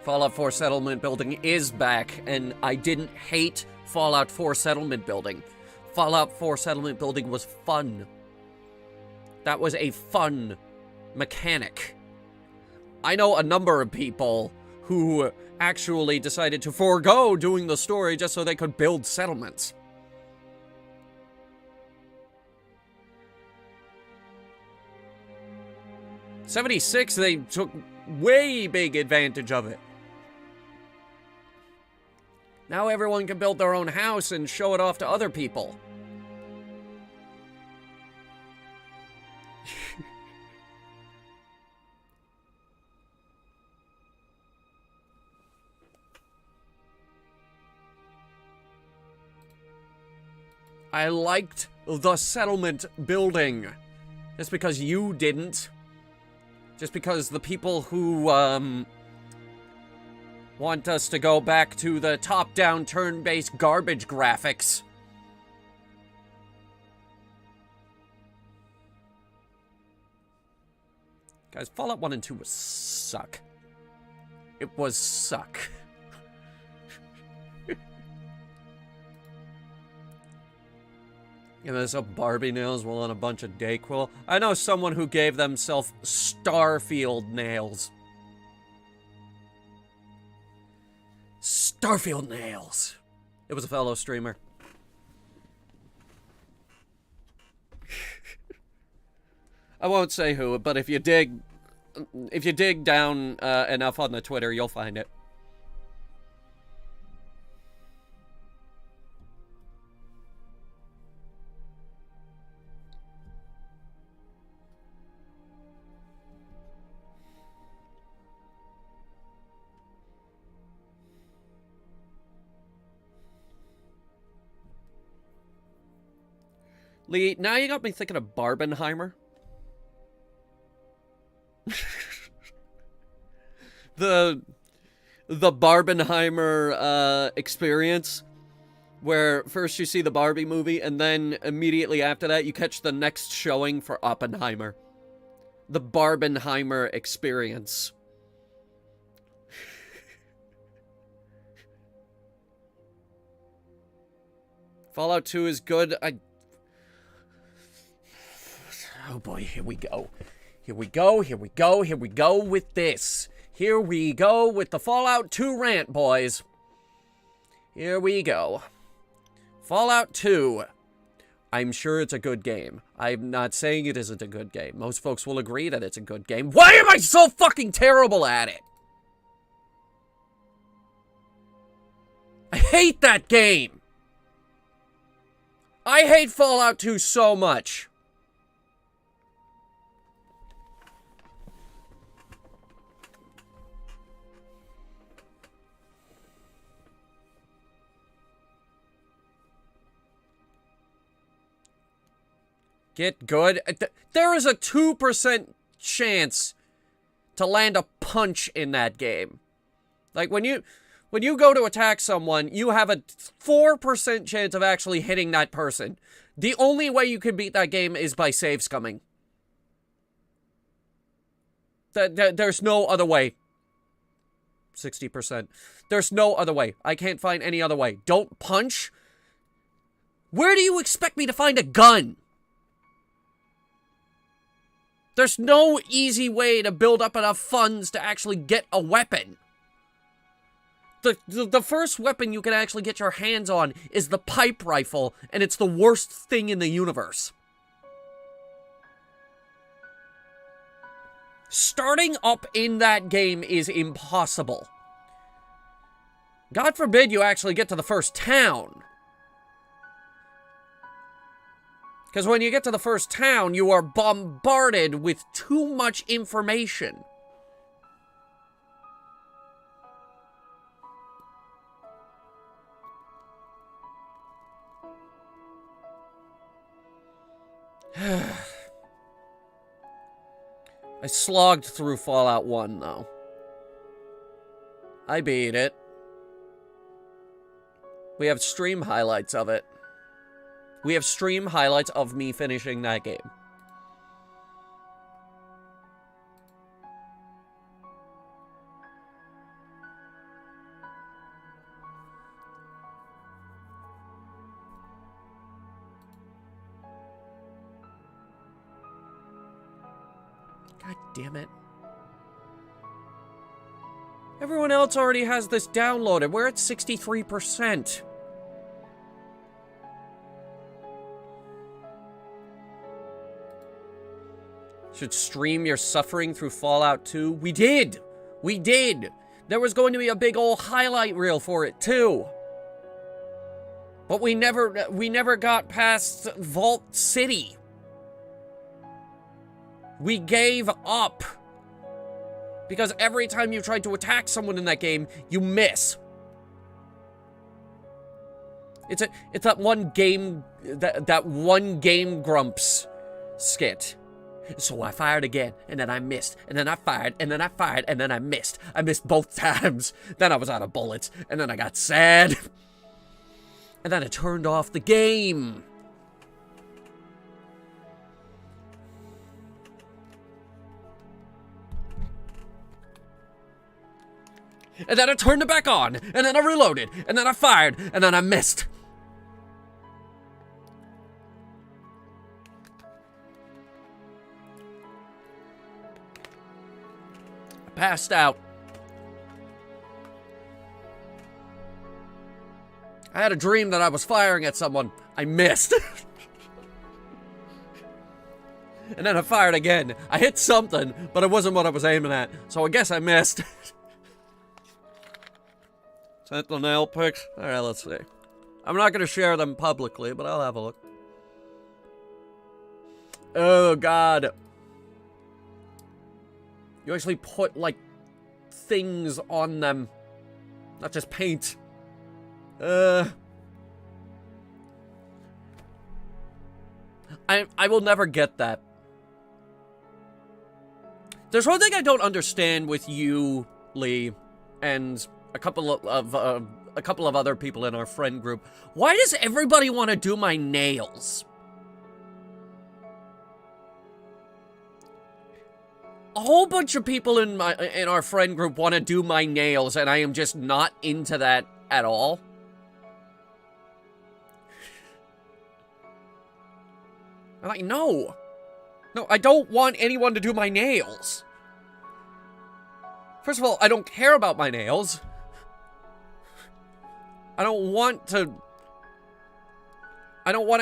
Fallout 4 settlement building is back, and I didn't hate Fallout 4 settlement building. Fallout 4 settlement building was fun. That was a fun mechanic. I know a number of people who actually decided to forego doing the story just so they could build settlements. '76, they took way big advantage of it. Now everyone can build their own house and show it off to other people. I liked the settlement building. Just because you didn't. Just because the people who, want us to go back to the top-down, turn-based garbage graphics. Guys, Fallout 1 and 2 was suck. It was suck. Give us up Barbie nails while on a bunch of Dayquil. I know someone who gave themselves Starfield nails. Starfield nails. It was a fellow streamer. I won't say who, but if you dig down enough on the Twitter, you'll find it. Lee, now you got me thinking of Barbenheimer. The Barbenheimer experience, where first you see the Barbie movie, and then immediately after that you catch the next showing for Oppenheimer. The Barbenheimer experience. Fallout 2 is good. Oh boy, here we go. Here we go, here we go, here we go with this. Here we go with the Fallout 2 rant, boys. Here we go. Fallout 2. I'm sure it's a good game. I'm not saying it isn't a good game. Most folks will agree that it's a good game. Why am I so fucking terrible at it? I hate that game. I hate Fallout 2 so much. Get good. There is a 2% chance to land a punch in that game. Like, when you go to attack someone, you have a 4% chance of actually hitting that person. The only way you can beat that game is by save scumming. There's no other way. 60%. There's no other way. I can't find any other way. Don't punch? Where do you expect me to find a gun? There's no easy way to build up enough funds to actually get a weapon. The first weapon you can actually get your hands on is the pipe rifle, and it's the worst thing in the universe. Starting up in that game is impossible. God forbid you actually get to the first town. Because when you get to the first town, you are bombarded with too much information. I slogged through Fallout 1, though. I beat it. We have stream highlights of it. We have stream highlights of me finishing that game. God damn it. Everyone else already has this downloaded. We're at 63%. Should stream your suffering through Fallout 2. We did! We did! There was going to be a big old highlight reel for it, too. But we never got past Vault City. We gave up. Because every time you tried to attack someone in that game, you miss. It's that one game, that one Game Grumps skit. So I fired again, and then I missed, and then I fired, and then I fired, and then I missed. I missed both times. Then I was out of bullets, and then I got sad. And then I turned off the game. And then I turned it back on, and then I reloaded, and then I fired, and then I missed. I passed out. I had a dream that I was firing at someone. I missed. And then I fired again. I hit something, but it wasn't what I was aiming at, so I guess I missed. Sentinel pics? Alright, let's see. I'm not gonna share them publicly, but I'll have a look. Oh, God. You actually put, like, things on them. Not just paint. I will never get that. There's one thing I don't understand with you, Lee, and a couple of other people in our friend group. Why does everybody want to do my nails? A whole bunch of people in our friend group want to do my nails, and I am just not into that at all. I'm like, no. No, I don't want anyone to do my nails. First of all, I don't care about my nails. I don't want to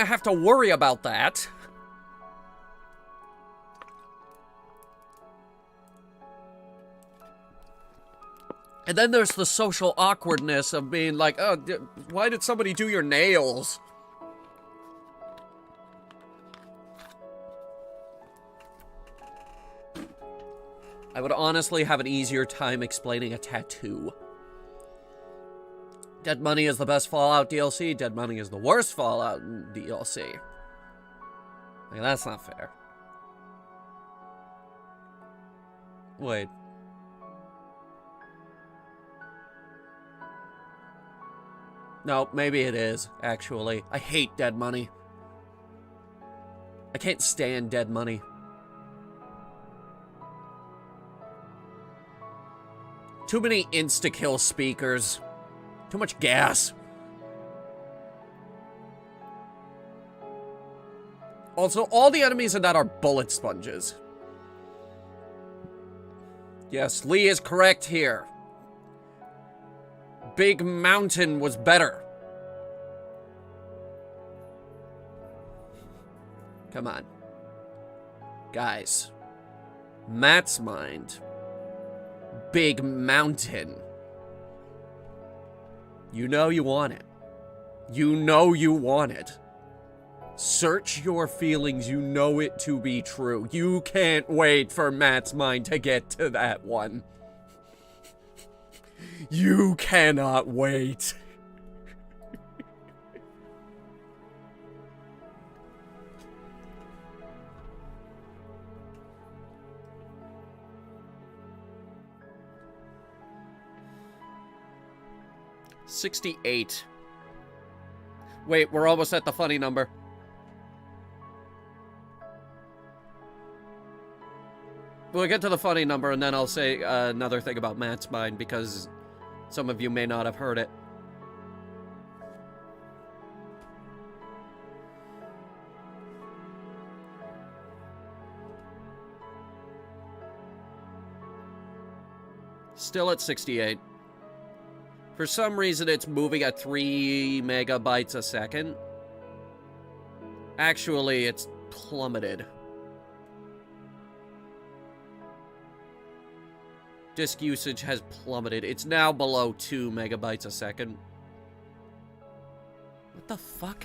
have to worry about that. And then there's the social awkwardness of being like, oh, why did somebody do your nails? I would honestly have an easier time explaining a tattoo. Dead Money is the best Fallout DLC. Dead Money is the worst Fallout DLC. Like, that's not fair. Wait. No, maybe it is, actually. I hate Dead Money. I can't stand Dead Money. Too many insta-kill speakers. Too much gas. Also, all the enemies in that are bullet sponges. Yes, Lee is correct here. Big Mountain was better. Come on. Guys. Matt's mind. Big Mountain. You know you want it. You know you want it. Search your feelings, you know it to be true. You can't wait for Matt's mind to get to that one. You cannot wait. $68. Wait, we're almost at the funny number. We'll get to the funny number, and then I'll say another thing about Matt's mind, because some of you may not have heard it. Still at 68. For some reason, it's moving at 3 megabytes a second. Actually, it's plummeted. Disk usage has plummeted. It's now below 2 megabytes a second. What the fuck?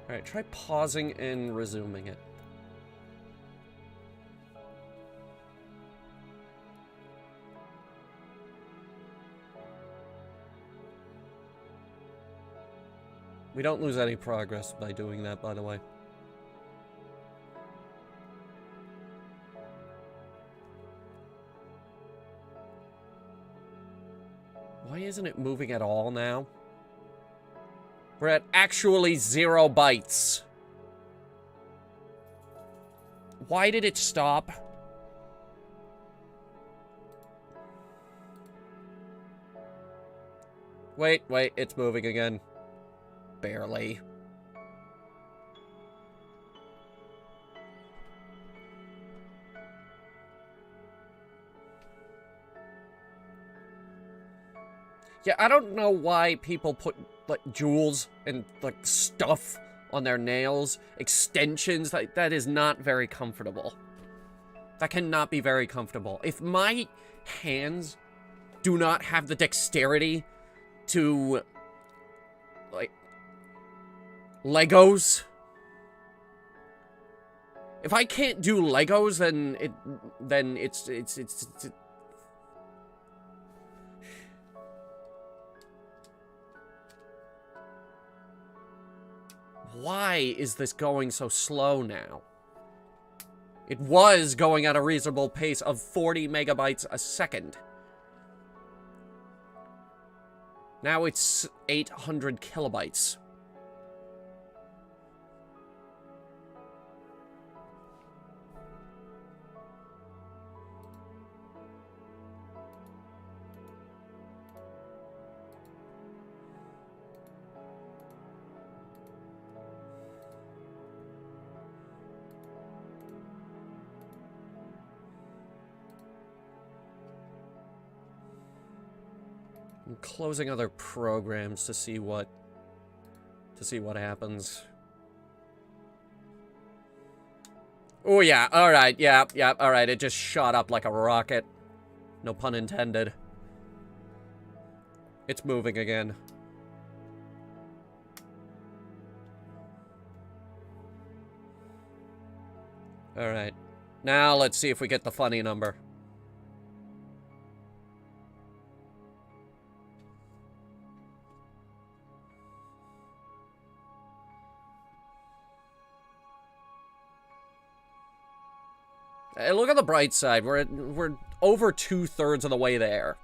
Alright, try pausing and resuming it. We don't lose any progress by doing that, by the way. Why isn't it moving at all now? We're at actually 0 bytes. Why did it stop? Wait, it's moving again. Barely. Yeah, I don't know why people put, like, jewels and, like, stuff on their nails. Extensions, that is not very comfortable. That cannot be very comfortable. If my hands do not have the dexterity to, like, Legos. If I can't do Legos, then it's Why is this going so slow now? It was going at a reasonable pace of 40 megabytes a second. Now it's 800 kilobytes. I'm closing other programs to see what happens. Oh yeah, alright, yeah, alright, it just shot up like a rocket. No pun intended. It's moving again. Alright. Now let's see if we get the funny number. Hey, look on the bright side. We're over 2/3 of the way there.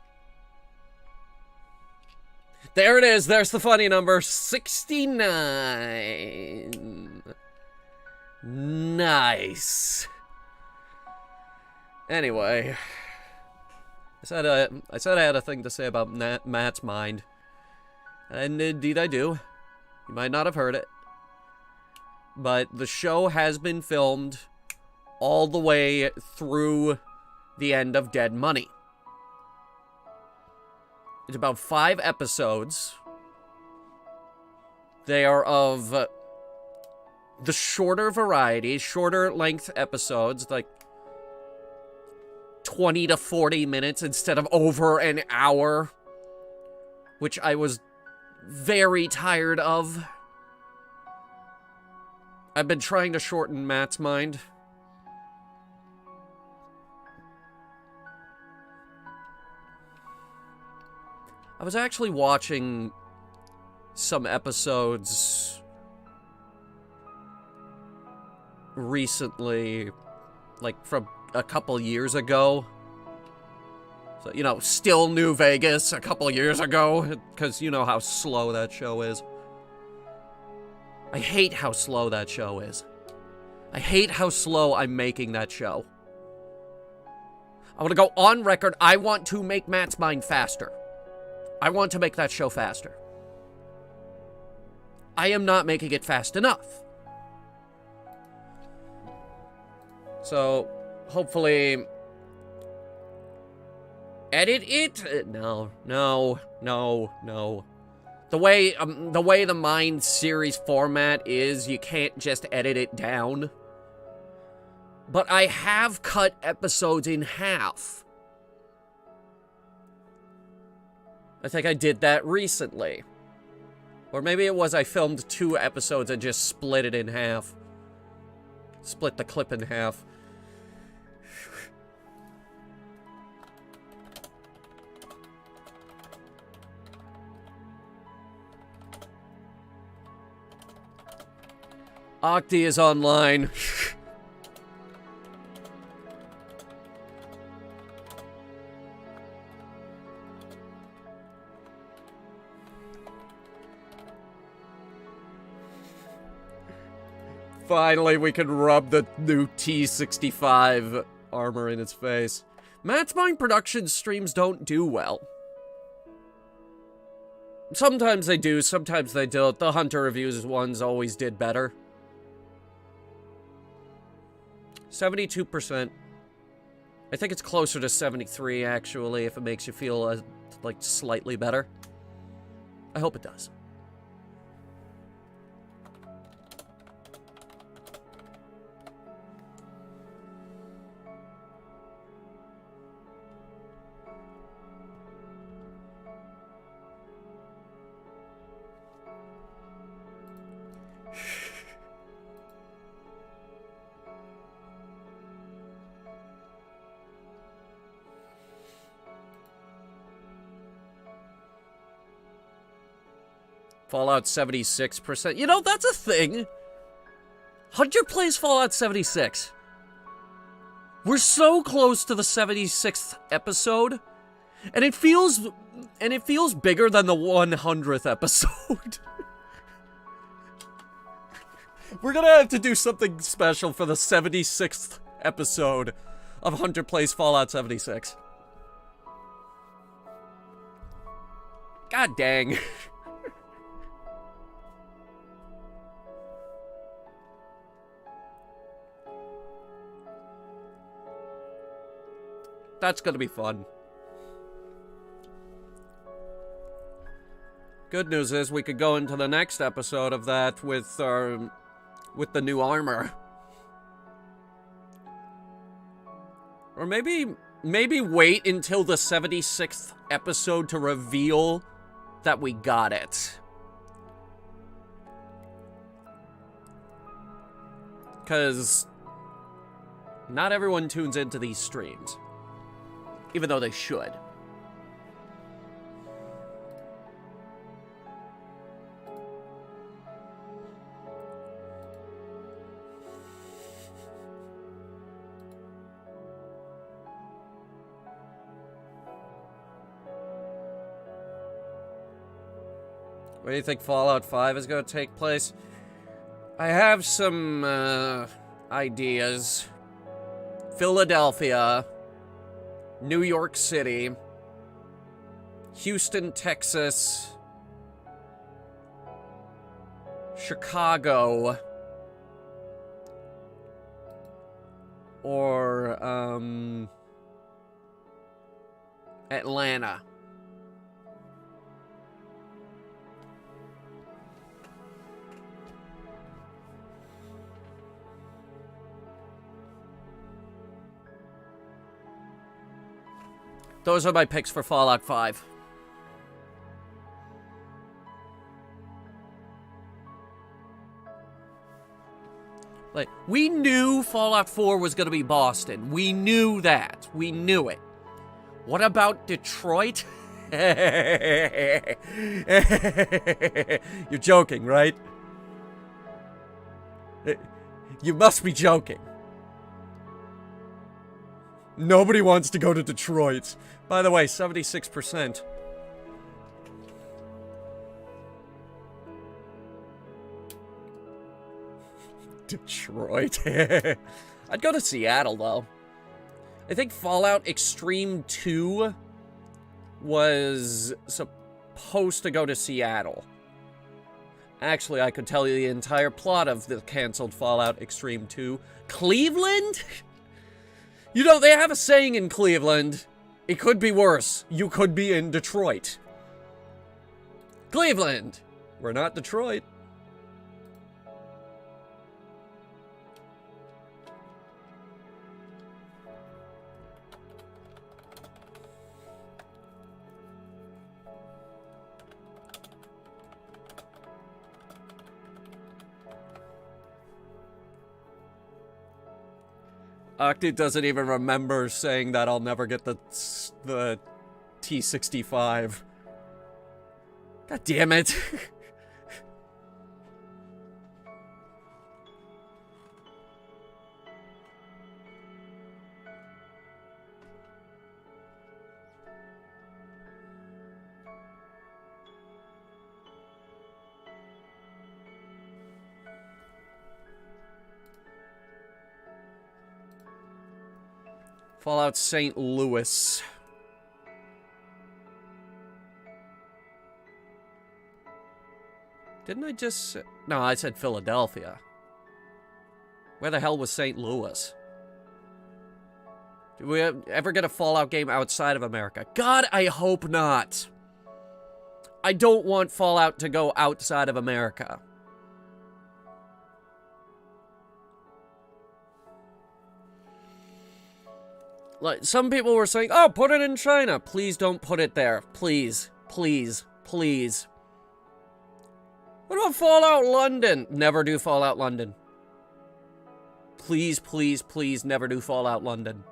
There it is. There's the funny number. 69. Nice. Anyway, I said I had a thing to say about Matt's mind, and indeed I do. You might not have heard it, but the show has been filmed all the way through the end of Dead Money. It's about 5 episodes. They are of the shorter variety, shorter length episodes, like 20 to 40 minutes instead of over an hour, which I was very tired of. I've been trying to shorten Matt's mind. I was actually watching some episodes recently, like from a couple years ago. So, you know, still New Vegas a couple years ago, because you know how slow that show is. I hate how slow that show is. I hate how slow I'm making that show. I want to go on record, I want to make Matt's mind faster. I want to make that show faster. I am not making it fast enough. So, hopefully, edit it? No. The way the Mind series format is, you can't just edit it down. But I have cut episodes in half. I think I did that recently. Or maybe it was I filmed 2 episodes and just split it in half. Split the clip in half. Octi is online. Finally, we can rub the new T-65 armor in its face. Matt's Mind Productions streams don't do well. Sometimes they do, sometimes they don't. The Hunter reviews ones always did better. 72%. I think it's closer to 73, actually, if it makes you feel, like, slightly better. I hope it does. Fallout 76%. You know, that's a thing. Hunter plays Fallout 76. We're so close to the 76th episode, and it feels bigger than the 100th episode. We're gonna have to do something special for the 76th episode of Hunter Plays Fallout 76. God dang. That's gonna be fun. Good news is we could go into the next episode of that with the new armor. Or maybe wait until the 76th episode to reveal that we got it. Because not everyone tunes into these streams. Even though they should. Where do you think Fallout 5 is going to take place? I have some ideas. Philadelphia. New York City, Houston, Texas, Chicago, or, Atlanta. Those are my picks for Fallout 5. Like, we knew Fallout 4 was gonna be Boston. We knew that. We knew it. What about Detroit? You're joking, right? You must be joking. Nobody wants to go to Detroit. By the way, 76%. Detroit. I'd go to Seattle, though. I think Fallout Extreme 2 was supposed to go to Seattle. Actually, I could tell you the entire plot of the canceled Fallout Extreme 2. Cleveland? You know, they have a saying in Cleveland. It could be worse. You could be in Detroit. Cleveland. We're not Detroit. Octi doesn't even remember saying that I'll never get the T65. God damn it. Fallout St. Louis. Didn't I just... No, I said Philadelphia. Where the hell was St. Louis? Did we ever get a Fallout game outside of America? God, I hope not. I don't want Fallout to go outside of America. Like, some people were saying, oh, put it in China. Please don't put it there. Please. Please. Please. What about Fallout London? Never do Fallout London. Please, please, please never do Fallout London.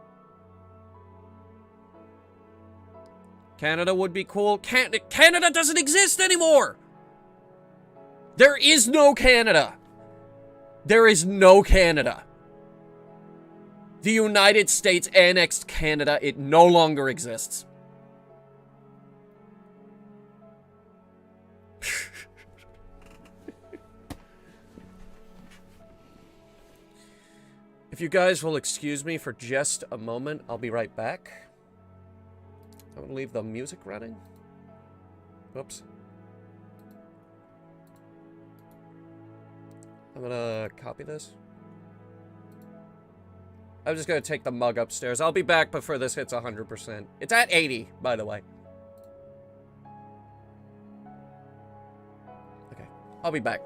Canada would be cool. Canada doesn't exist anymore! There is no Canada. There is no Canada. The United States annexed Canada. It no longer exists. If you guys will excuse me for just a moment, I'll be right back. I'm gonna leave the music running. Whoops. I'm gonna copy this. I'm just gonna take the mug upstairs. I'll be back before this hits 100%. It's at 80, by the way. Okay, I'll be back.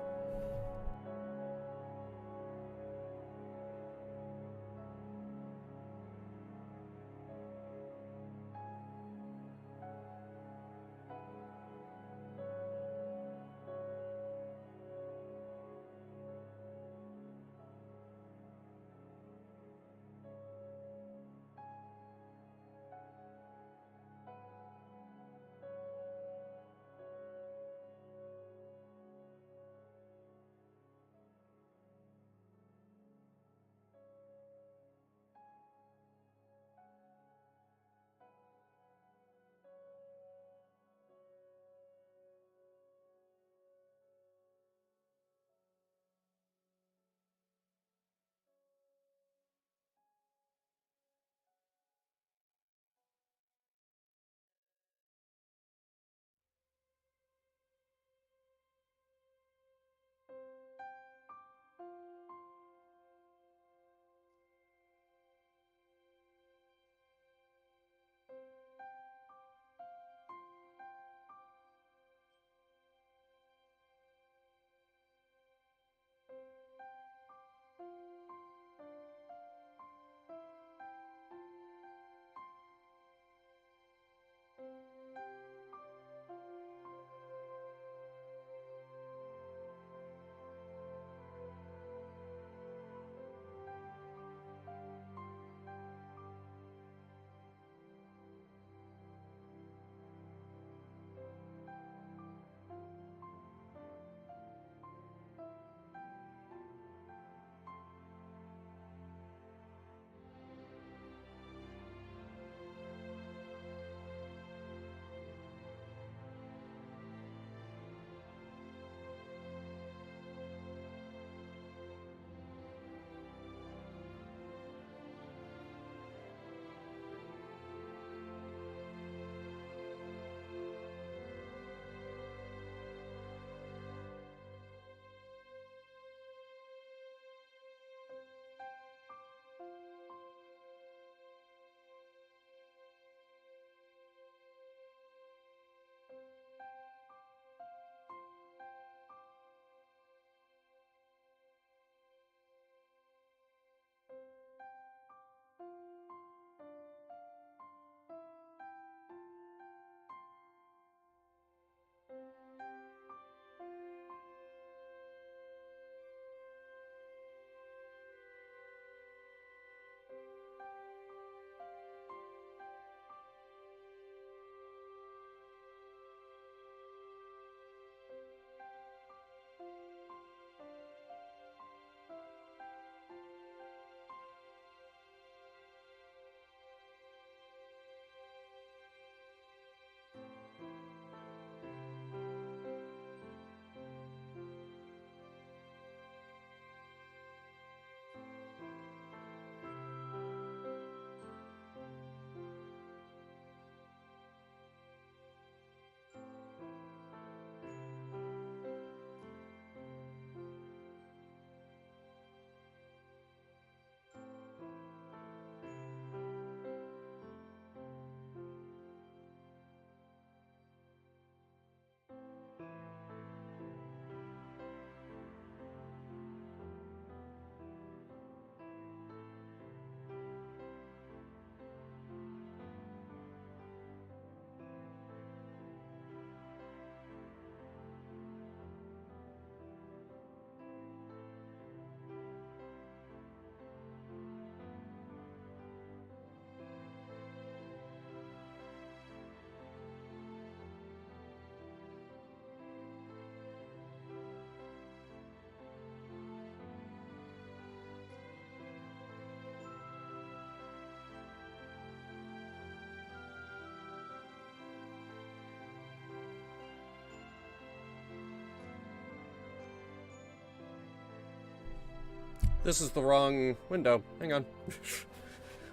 This is the wrong window. Hang on.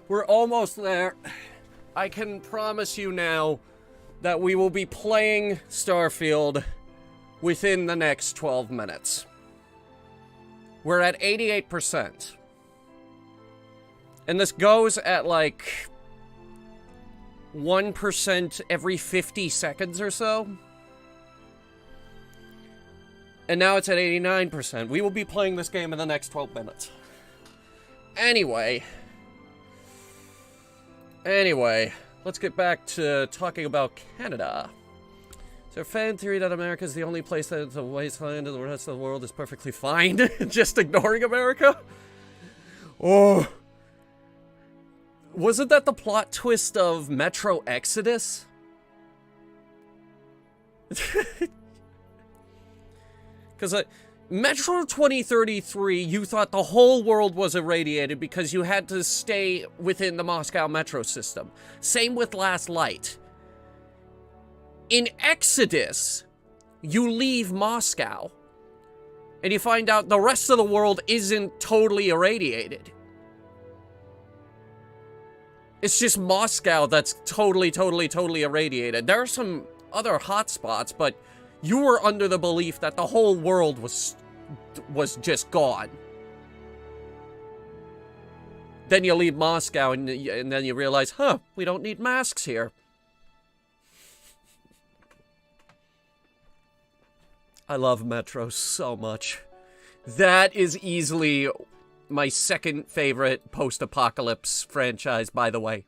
We're almost there. I can promise you now that we will be playing Starfield within the next 12 minutes. We're at 88%. And this goes at like 1% every 50 seconds or so. And now it's at 89%. We will be playing this game in the next 12 minutes. Anyway, let's get back to talking about Canada. Is there a fan theory that America is the only place that is a wasteland and the rest of the world is perfectly fine? Just ignoring America? Oh. Wasn't that the plot twist of Metro Exodus? Because Metro 2033, you thought the whole world was irradiated because you had to stay within the Moscow metro system. Same with Last Light. In Exodus, you leave Moscow, and you find out the rest of the world isn't totally irradiated. It's just Moscow that's totally irradiated. There are some other hotspots, but you were under the belief that the whole world was just gone. Then you leave Moscow, and then you realize, huh, we don't need masks here. I love Metro so much. That is easily my second favorite post-apocalypse franchise, by the way,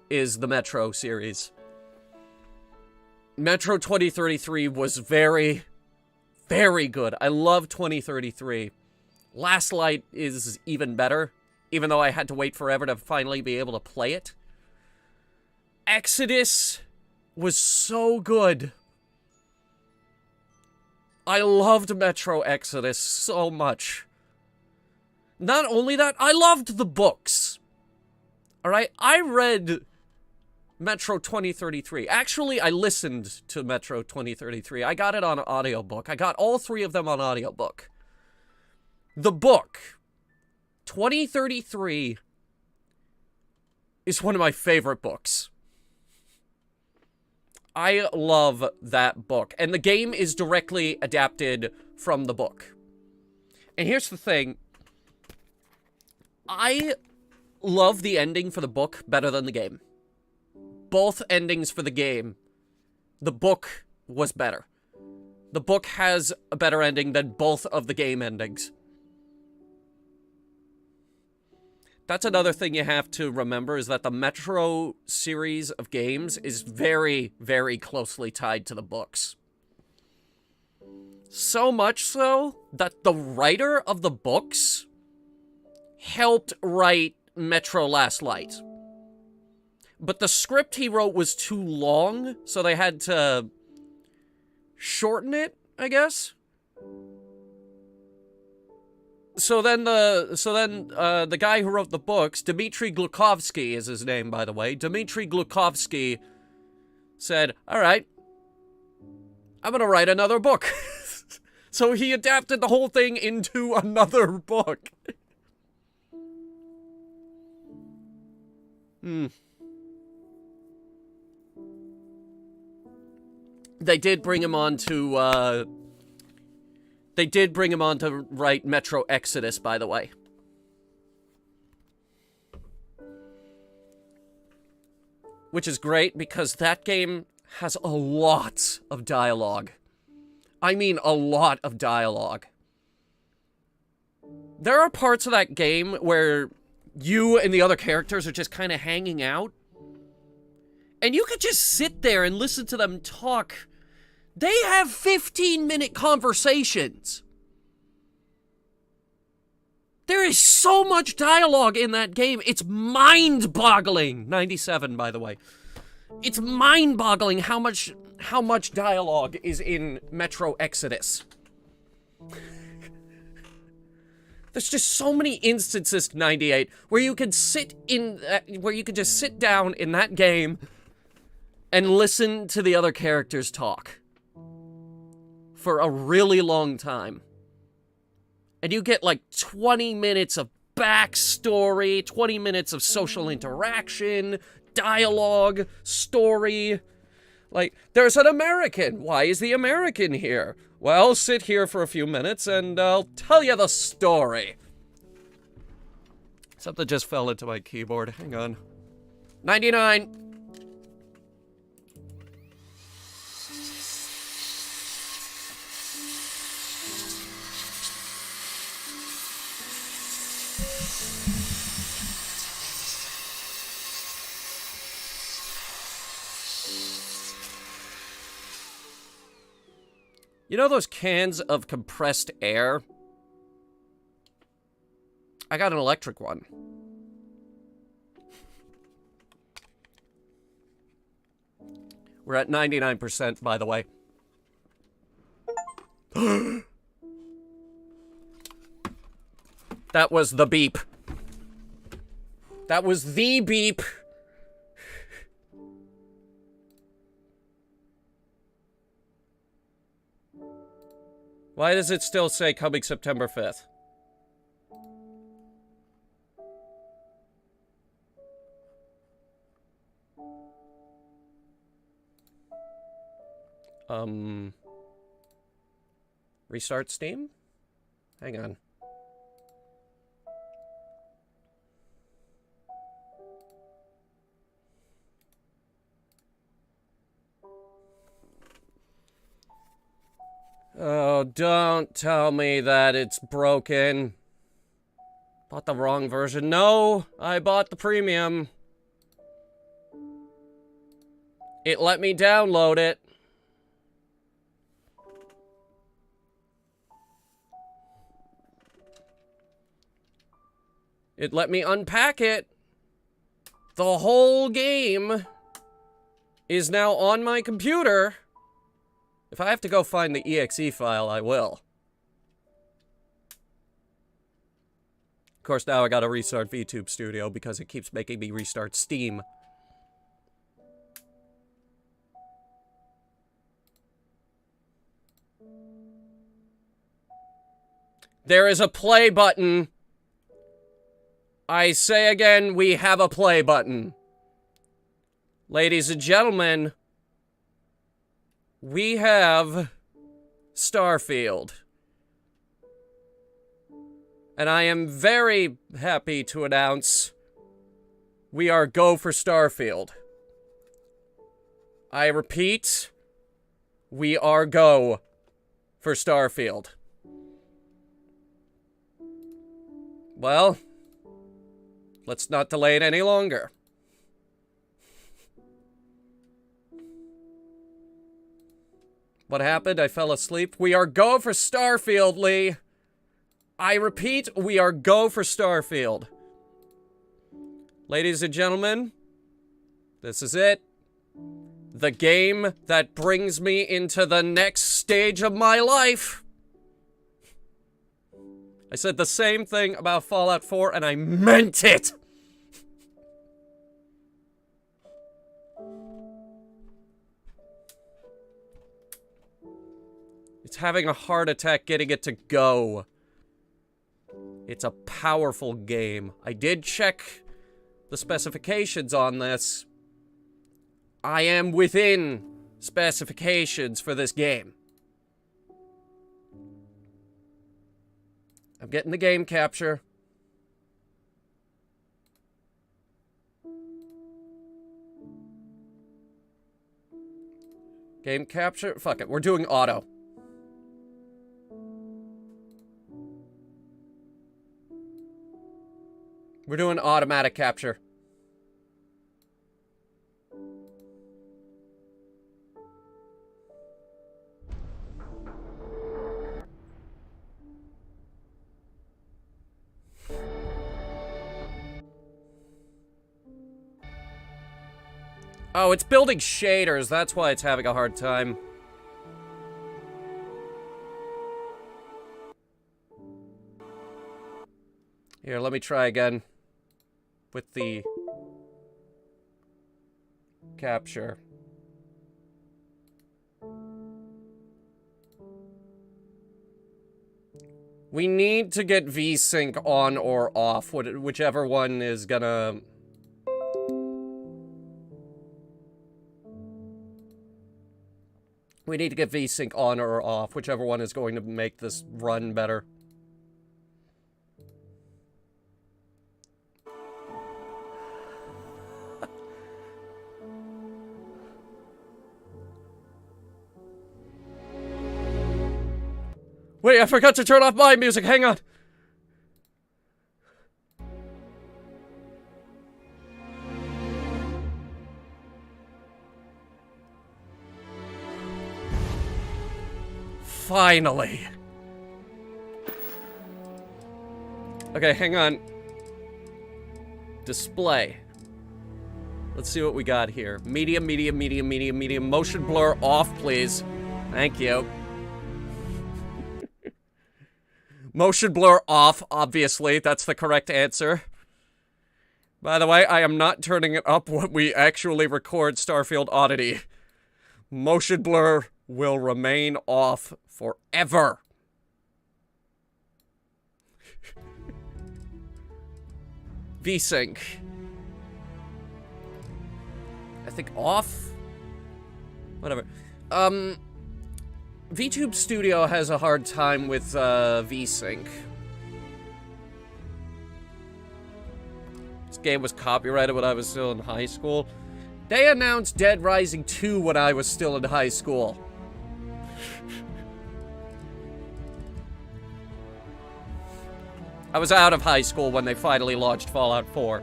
is the Metro series. Metro 2033 was very, very good. I love 2033. Last Light is even better, even though I had to wait forever to finally be able to play it. Exodus was so good. I loved Metro Exodus so much. Not only that, I loved the books. Alright, I read Metro 2033. Actually, I listened to Metro 2033. I got it on audiobook. I got all three of them on audiobook. The book, 2033, is one of my favorite books. I love that book. And the game is directly adapted from the book. And here's the thing. I love the ending for the book better than the game. Both endings for the game, the book was better. The book has a better ending than both of the game endings. That's another thing you have to remember, is that the Metro series of games is very, very closely tied to the books. So much so that the writer of the books helped write Metro Last Light. But the script he wrote was too long, so they had to shorten it, I guess. So then the guy who wrote the books, Dmitry Glukovsky is his name, by the way. Dmitry Glukovsky said, all right, I'm going to write another book. So he adapted the whole thing into another book. They did bring him on to, write Metro Exodus, by the way. Which is great, because that game has a lot of dialogue. I mean, a lot of dialogue. There are parts of that game where you and the other characters are just kind of hanging out. And you could just sit there and listen to them talk. They have 15-minute conversations. There is so much dialogue in that game. It's mind-boggling. 97, by the way. It's mind-boggling how much dialogue is in Metro Exodus. There's just so many instances, 98, where you could just sit down in that game and listen to the other characters talk for a really long time. And you get like 20 minutes of backstory, 20 minutes of social interaction, dialogue, story. Like, there's an American. Why is the American here? Well, sit here for a few minutes and I'll tell you the story. Something just fell into my keyboard. Hang on. 99. You know those cans of compressed air? I got an electric one. We're at 99%, by the way. That was the beep. That was the beep. Why does it still say coming September 5th? Restart Steam? Hang on. Oh, don't tell me that it's broken. Bought the wrong version. No, I bought the premium. It let me download it. It let me unpack it. The whole game is now on my computer. If I have to go find the exe file, I will. Of course, now I gotta restart VTube Studio because it keeps making me restart Steam. There is a play button. I say again, we have a play button. Ladies and gentlemen, we have Starfield. And I am very happy to announce we are go for Starfield. I repeat, we are go for Starfield. Well, let's not delay it any longer. What happened? I fell asleep. We are go for Starfield, Lee. I repeat, we are go for Starfield. Ladies and gentlemen, this is it. The game that brings me into the next stage of my life. I said the same thing about Fallout 4, and I meant it! It's having a heart attack getting it to go. It's a powerful game. I did check the specifications on this. I am within specifications for this game. I'm getting the game capture. Game capture? Fuck it, we're doing auto. We're doing automatic capture. Oh, it's building shaders. That's why it's having a hard time. Here, let me try again. With the capture. We need to get V-Sync on or off, whichever one is gonna... We need to get V-Sync on or off, whichever one is going to make this run better. Wait, I forgot to turn off my music, hang on! Finally! Okay, hang on. Display. Let's see what we got here. Medium, medium, medium, medium, medium. Motion blur off, please. Thank you. Motion blur off, obviously. That's the correct answer. By the way, I am not turning it up when we actually record Starfield Oddity. Motion blur will remain off forever. V-Sync. I think off? Whatever. VTube Studio has a hard time with V-Sync. This game was copyrighted when I was still in high school. They announced Dead Rising 2 when I was still in high school. I was out of high school when they finally launched Fallout 4.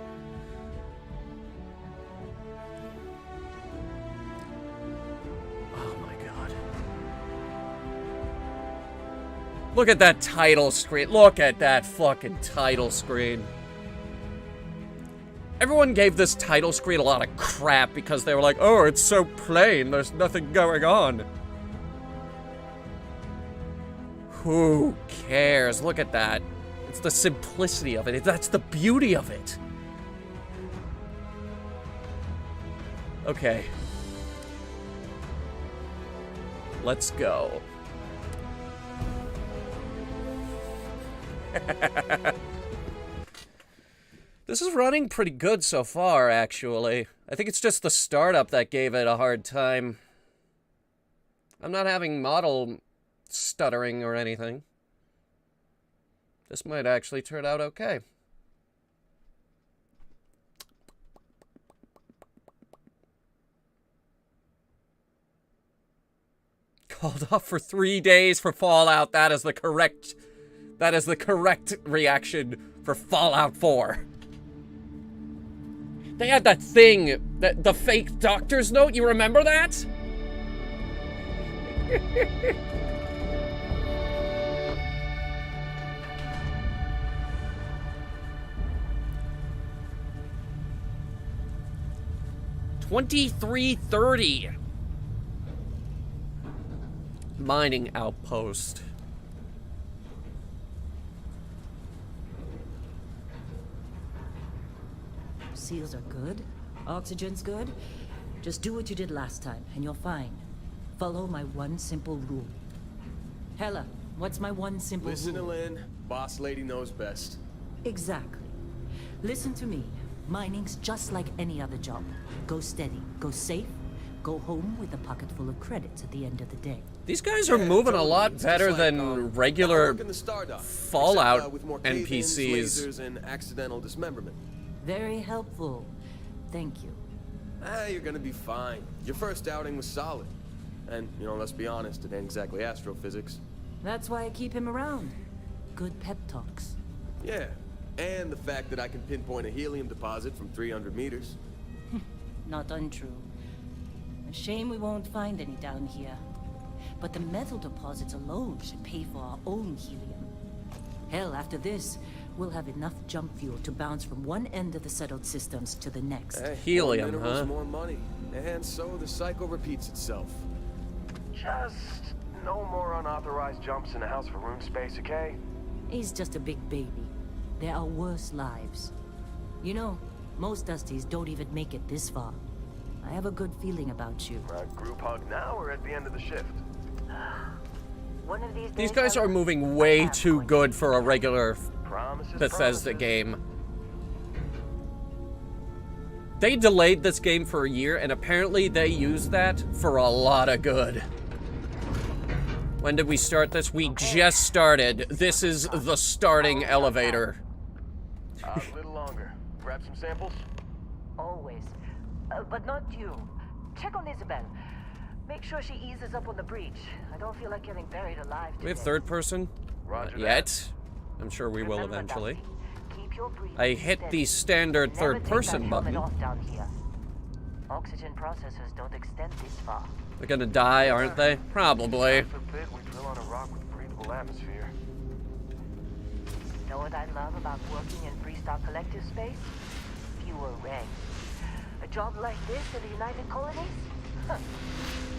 Look at that title screen. Look at that fucking title screen. Everyone gave this title screen a lot of crap because they were like, oh, it's so plain, there's nothing going on. Who cares? Look at that. It's the simplicity of it. That's the beauty of it. Okay. Let's go. This is running pretty good so far, actually. I think it's just the startup that gave it a hard time. I'm not having model stuttering or anything. This might actually turn out okay. Called off for 3 days for Fallout. That is the correct reaction for Fallout 4. They had that thing, the fake doctor's note, you remember that? $23.30. Mining outpost. Seals are good. Oxygen's good. Just do what you did last time, and you're fine. Follow my one simple rule. Hella, what's my one simple Listen rule? to Lynn. Boss lady knows best. Exactly. Listen to me. Mining's just like any other job. Go steady, go safe, go home with a pocket full of credits at the end of the day. These guys are moving a lot better than regular Fallout with more NPCs. lasers, and accidental dismemberment. Very helpful. Thank you. You're gonna be fine. Your first outing was solid. And, you know, let's be honest, it ain't exactly astrophysics. That's why I keep him around. Good pep talks. Yeah, and the fact that I can pinpoint a helium deposit from 300 meters. Not untrue. A shame we won't find any down here. But the metal deposits alone should pay for our own helium. Hell, after this, we'll have enough jump fuel to bounce from one end of the settled systems to the next. Hey, helium, more minerals, huh? more money. And so the cycle repeats itself. Just no more unauthorized jumps in a house for room space, okay? He's just a big baby. There are worse lives. You know, most Dusties don't even make it this far. I have a good feeling about you. Group hug now or at the end of the shift? One of these These days, guys are Ella, moving way I'm too going good to for a regular Promises, Bethesda promises. game. They delayed this game for a year, and apparently they used that for a lot of good. When did we start this? We just started. This is the starting elevator. A little longer. Grab some samples. Always. But not you. Check on Isabel. Make sure she eases up on the breach. I don't feel like getting buried alive today. We have third person? Roger Not yet. I'm sure we will Remember, eventually. Dusty, keep your breathing I hit steady. the standard Never third take that person helmet button. off down here. Oxygen processors don't extend this far. They're gonna die, aren't they? Probably. God forbid we drill on a rock with breathable atmosphere. Know what I love about working in Freestar Collective space? Fewer regs. A job like this in the United Colonies? Huh.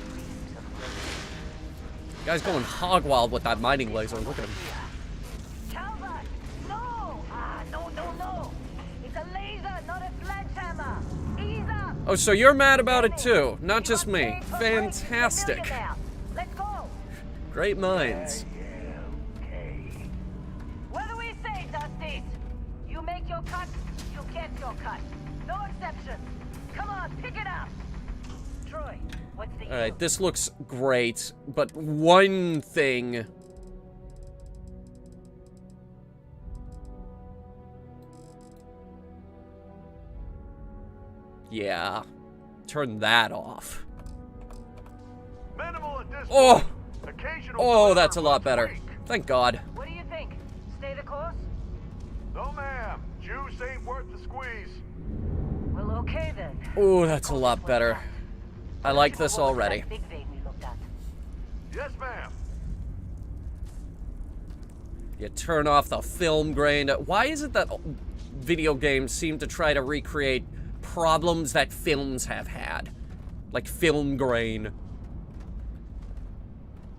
Dreams of living. Guy's going hog wild with that mining laser. Look at him. Calvert! No! No. It's a laser, not a sledgehammer. Ease up! Oh, so you're mad about it too, not just me. Fantastic. Let's go! Great minds. What do we say, Dusty? You make your cut, you get your cut. No exceptions. Come on, pick it up. Troy, what's the Alright, this looks great, but one thing. Yeah. Turn that off. Minimal additional. Oh! Occasional Oh, that's a delivery lot better. tweak. Thank God. What do you think? Stay the course? No, ma'am. Juice ain't worth the squeeze. Well, okay then. Oh, that's a lot better. I like this already. Big vein we looked at. Yes, ma'am. You turn off the film grain. Why is it that video games seem to try to recreate problems that films have had? Like film grain.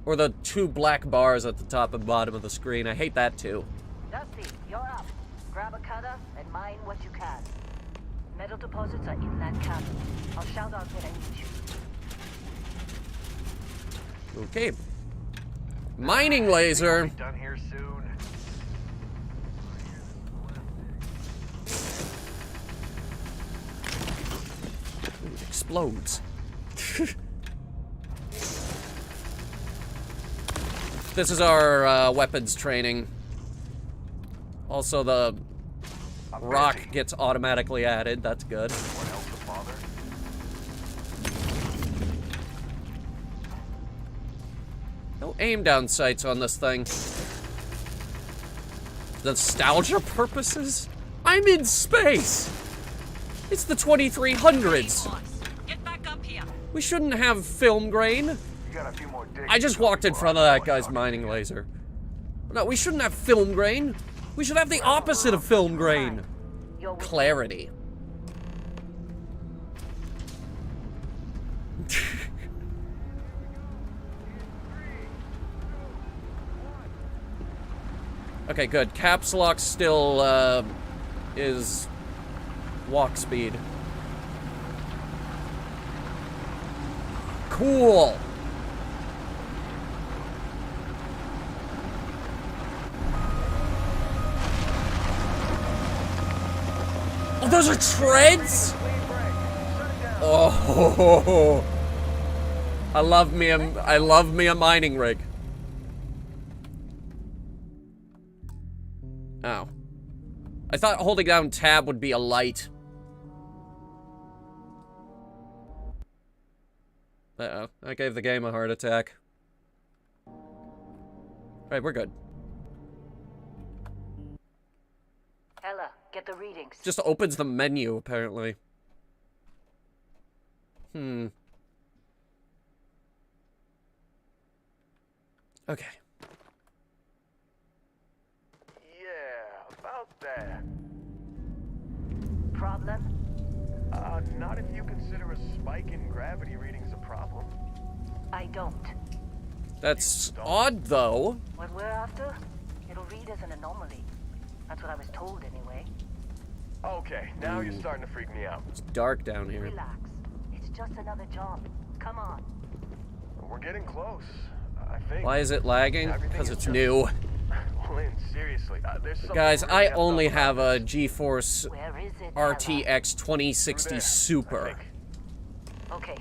Or the two black bars at the top and bottom of the screen. I hate that too. Dusty, you're up. Grab a cutter and mine what you can. Metal deposits are in that cabin. I'll shout out when I need you. Okay. Mining laser. Done here soon. Ooh, it explodes. This is our weapons training. Also, the rock gets automatically added. That's good. What else, the father? No aim down sights on this thing. Nostalgia purposes? I'm in space! It's the 2300s. Get back up here. We shouldn't have film grain. You got a few more digs. I just walked in front of that guy's mining laser. No, we shouldn't have film grain. We should have the opposite of film grain. Clarity. Okay, good. Caps lock still is walk speed. Cool. Oh, those are treads? Oh, I love me a mining rig. Oh. I thought holding down tab would be a light. Uh-oh. I gave the game a heart attack. Alright, we're good. Ella, get the readings. Just opens the menu, apparently. Okay. Yeah, about that. Problem? Not if you consider a spike in gravity readings a problem. I don't. That's odd, though. What we're after, it'll read as an anomaly. That's what I was told, anyway. Okay, now you're starting to freak me out. It's dark down here. Relax. It's just another job. Come on. We're getting close. I think. Why is it lagging? Because it's new. Lynn, seriously, there's something Guys, really I effed up only about have a this. GeForce RTX 2060 Super Okay,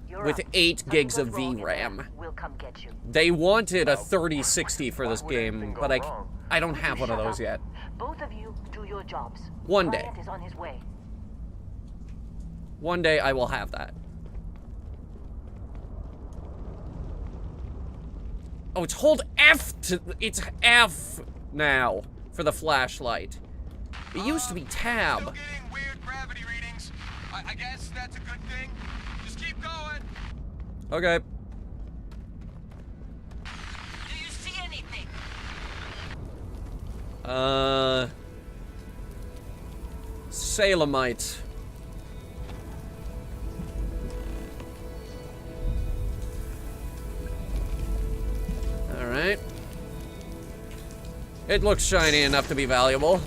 you're with up. 8 Something gigs goes of wrong in there, VRAM. We'll come get you. They wanted a 3060 for this Why would game, anything go but wrong? I don't have one of those yet. Both of you do your jobs. One The day. client is on his way. One day I will have that. Oh, it's hold F to... It's F now for the flashlight. It used to be tab. Still getting weird gravity readings. I guess that's a good thing. Just keep going. Okay. Do you see anything? Salamite. Alright. It looks shiny enough to be valuable.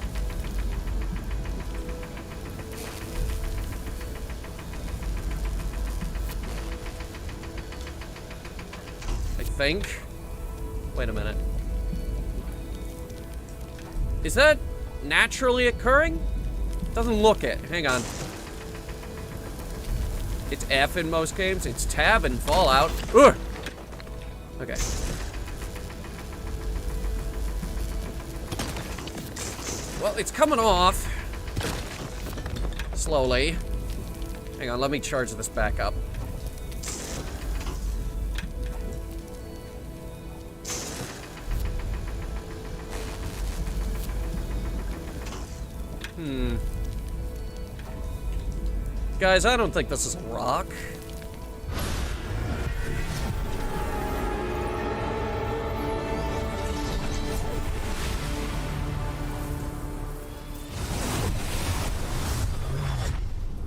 I think. Wait a minute. Is that naturally occurring? Doesn't look it. Hang on. It's F in most games. It's tab in Fallout. Ugh! Okay. Well, it's coming off. Slowly. Hang on, let me charge this back up. Guys, I don't think this is a rock.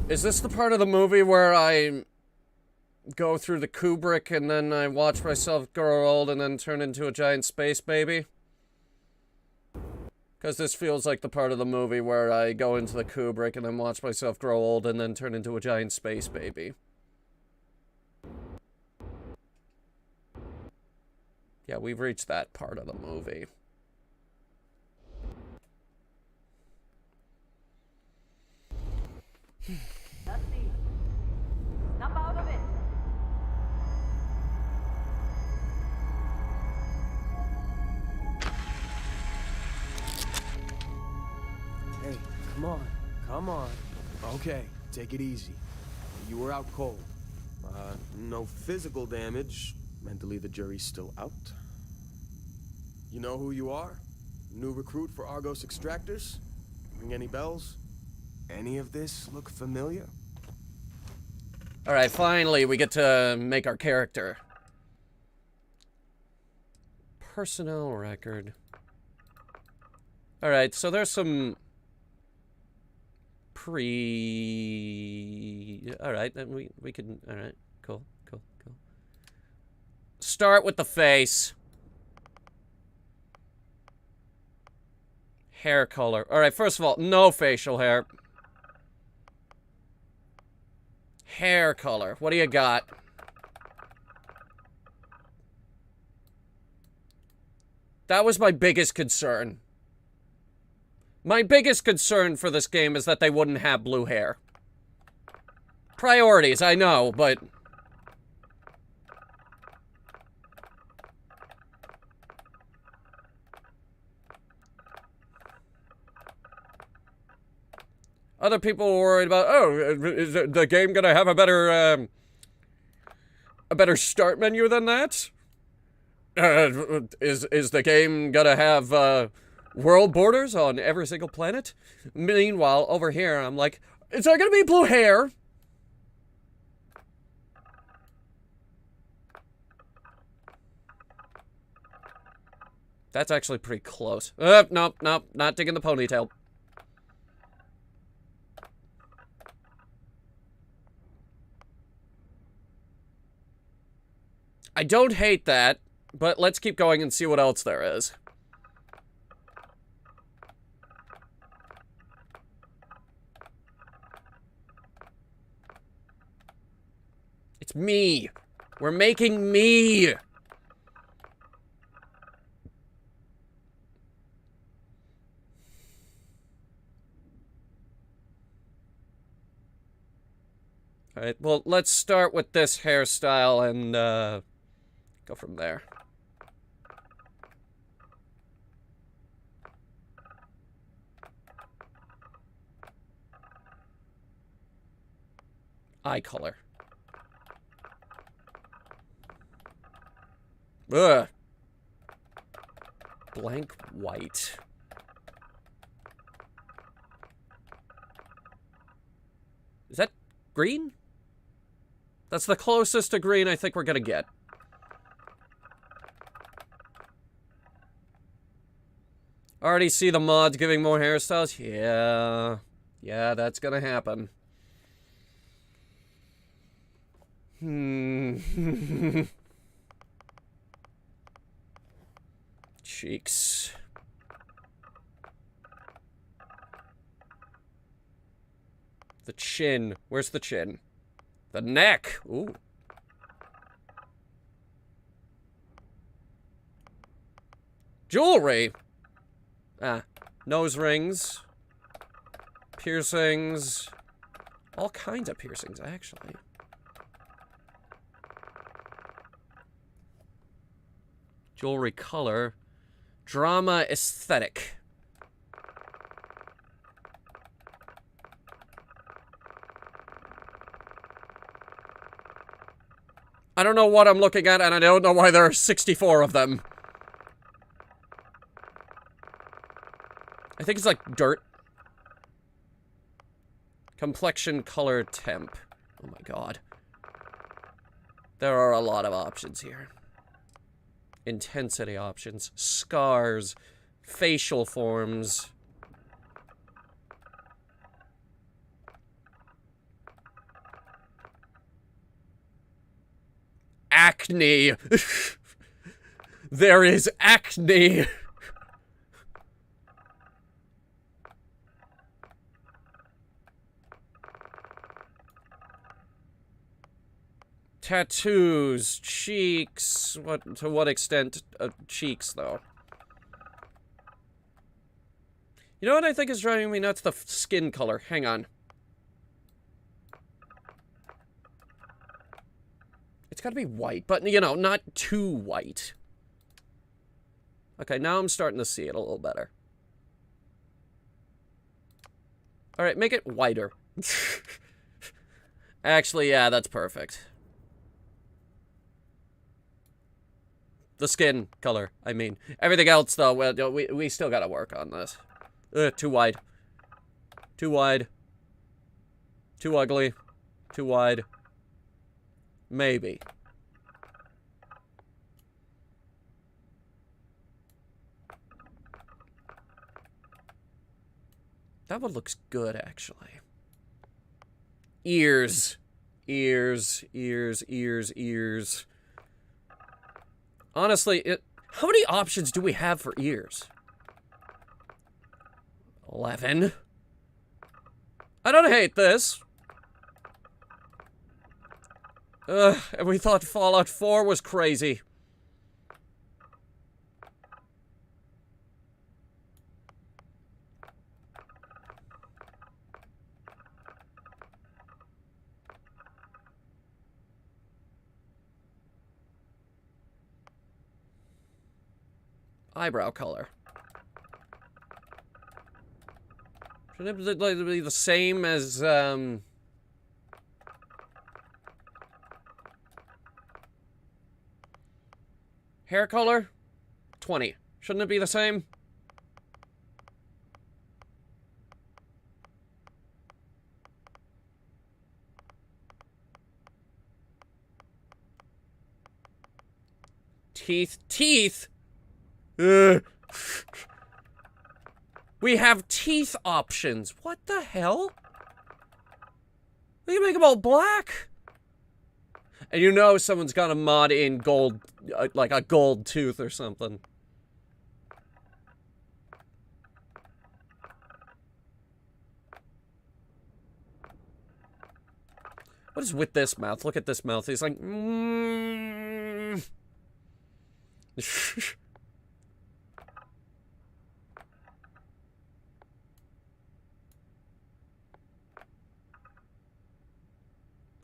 Is this the part of the movie where I go through the Kubrick and then I watch myself grow old and then turn into a giant space baby? Because this feels like the part of the movie where I go into the Kubrick and then watch myself grow old and then turn into a giant space baby. Yeah, we've reached that part of the movie. Dusty, snap out of it. Hey, come on. Come on. Okay, take it easy. You were out cold. No physical damage. Mentally, the jury's still out. You know who you are? New recruit for Argos Extractors? Ring any bells? Any of this look familiar? Alright, finally we get to make our character. Personnel record. Alright, so there's some... Alright, then we can... Alright, cool. Start with the face. Hair color. Alright, first of all, no facial hair. Hair color. What do you got? That was my biggest concern. My biggest concern for this game is that they wouldn't have blue hair. Priorities, I know, but... Other people were worried about, oh, is the game gonna have a better start menu than that? Is the game gonna have, world borders on every single planet? Meanwhile, over here, I'm like, is there gonna be blue hair? That's actually pretty close. Nope, not digging the ponytail. I don't hate that, but let's keep going and see what else there is. It's me. We're making me. Alright, well, let's start with this hairstyle and, go from there. Eye color. Ugh. Blank white. Is that green? That's the closest to green I think we're gonna get. Already see the mods giving more hairstyles? Yeah. Yeah, that's gonna happen. Cheeks. The chin. Where's the chin? The neck. Ooh. Jewelry. Ah. Nose rings. Piercings. All kinds of piercings, actually. Jewelry color. Drama aesthetic. I don't know what I'm looking at, and I don't know why there are 64 of them. I think it's like dirt. Complexion, color, temp. Oh my god. There are a lot of options here. Intensity options, scars, facial forms. Acne. There is acne. Tattoos, cheeks. To what extent cheeks, though? You know what I think is driving me nuts? The skin color. Hang on. It's gotta be white, but, you know, not too white. Okay, now I'm starting to see it a little better. Alright, make it whiter. Actually, yeah, that's perfect. The skin color, I mean. Everything else, though, well, we still gotta work on this. Too wide. Too wide. Too ugly. Too wide. Maybe. That one looks good, actually. Ears. Ears, ears, ears, ears. Honestly, how many options do we have for ears? 11. I don't hate this. And we thought Fallout 4 was crazy. Eyebrow color. Shouldn't it be the same as, hair color? 20. Shouldn't it be the same? Teeth. Teeth? We have teeth options. What the hell? We can make them all black. And you know someone's got a mod in gold, like a gold tooth or something. What is with this mouth? Look at this mouth. He's like,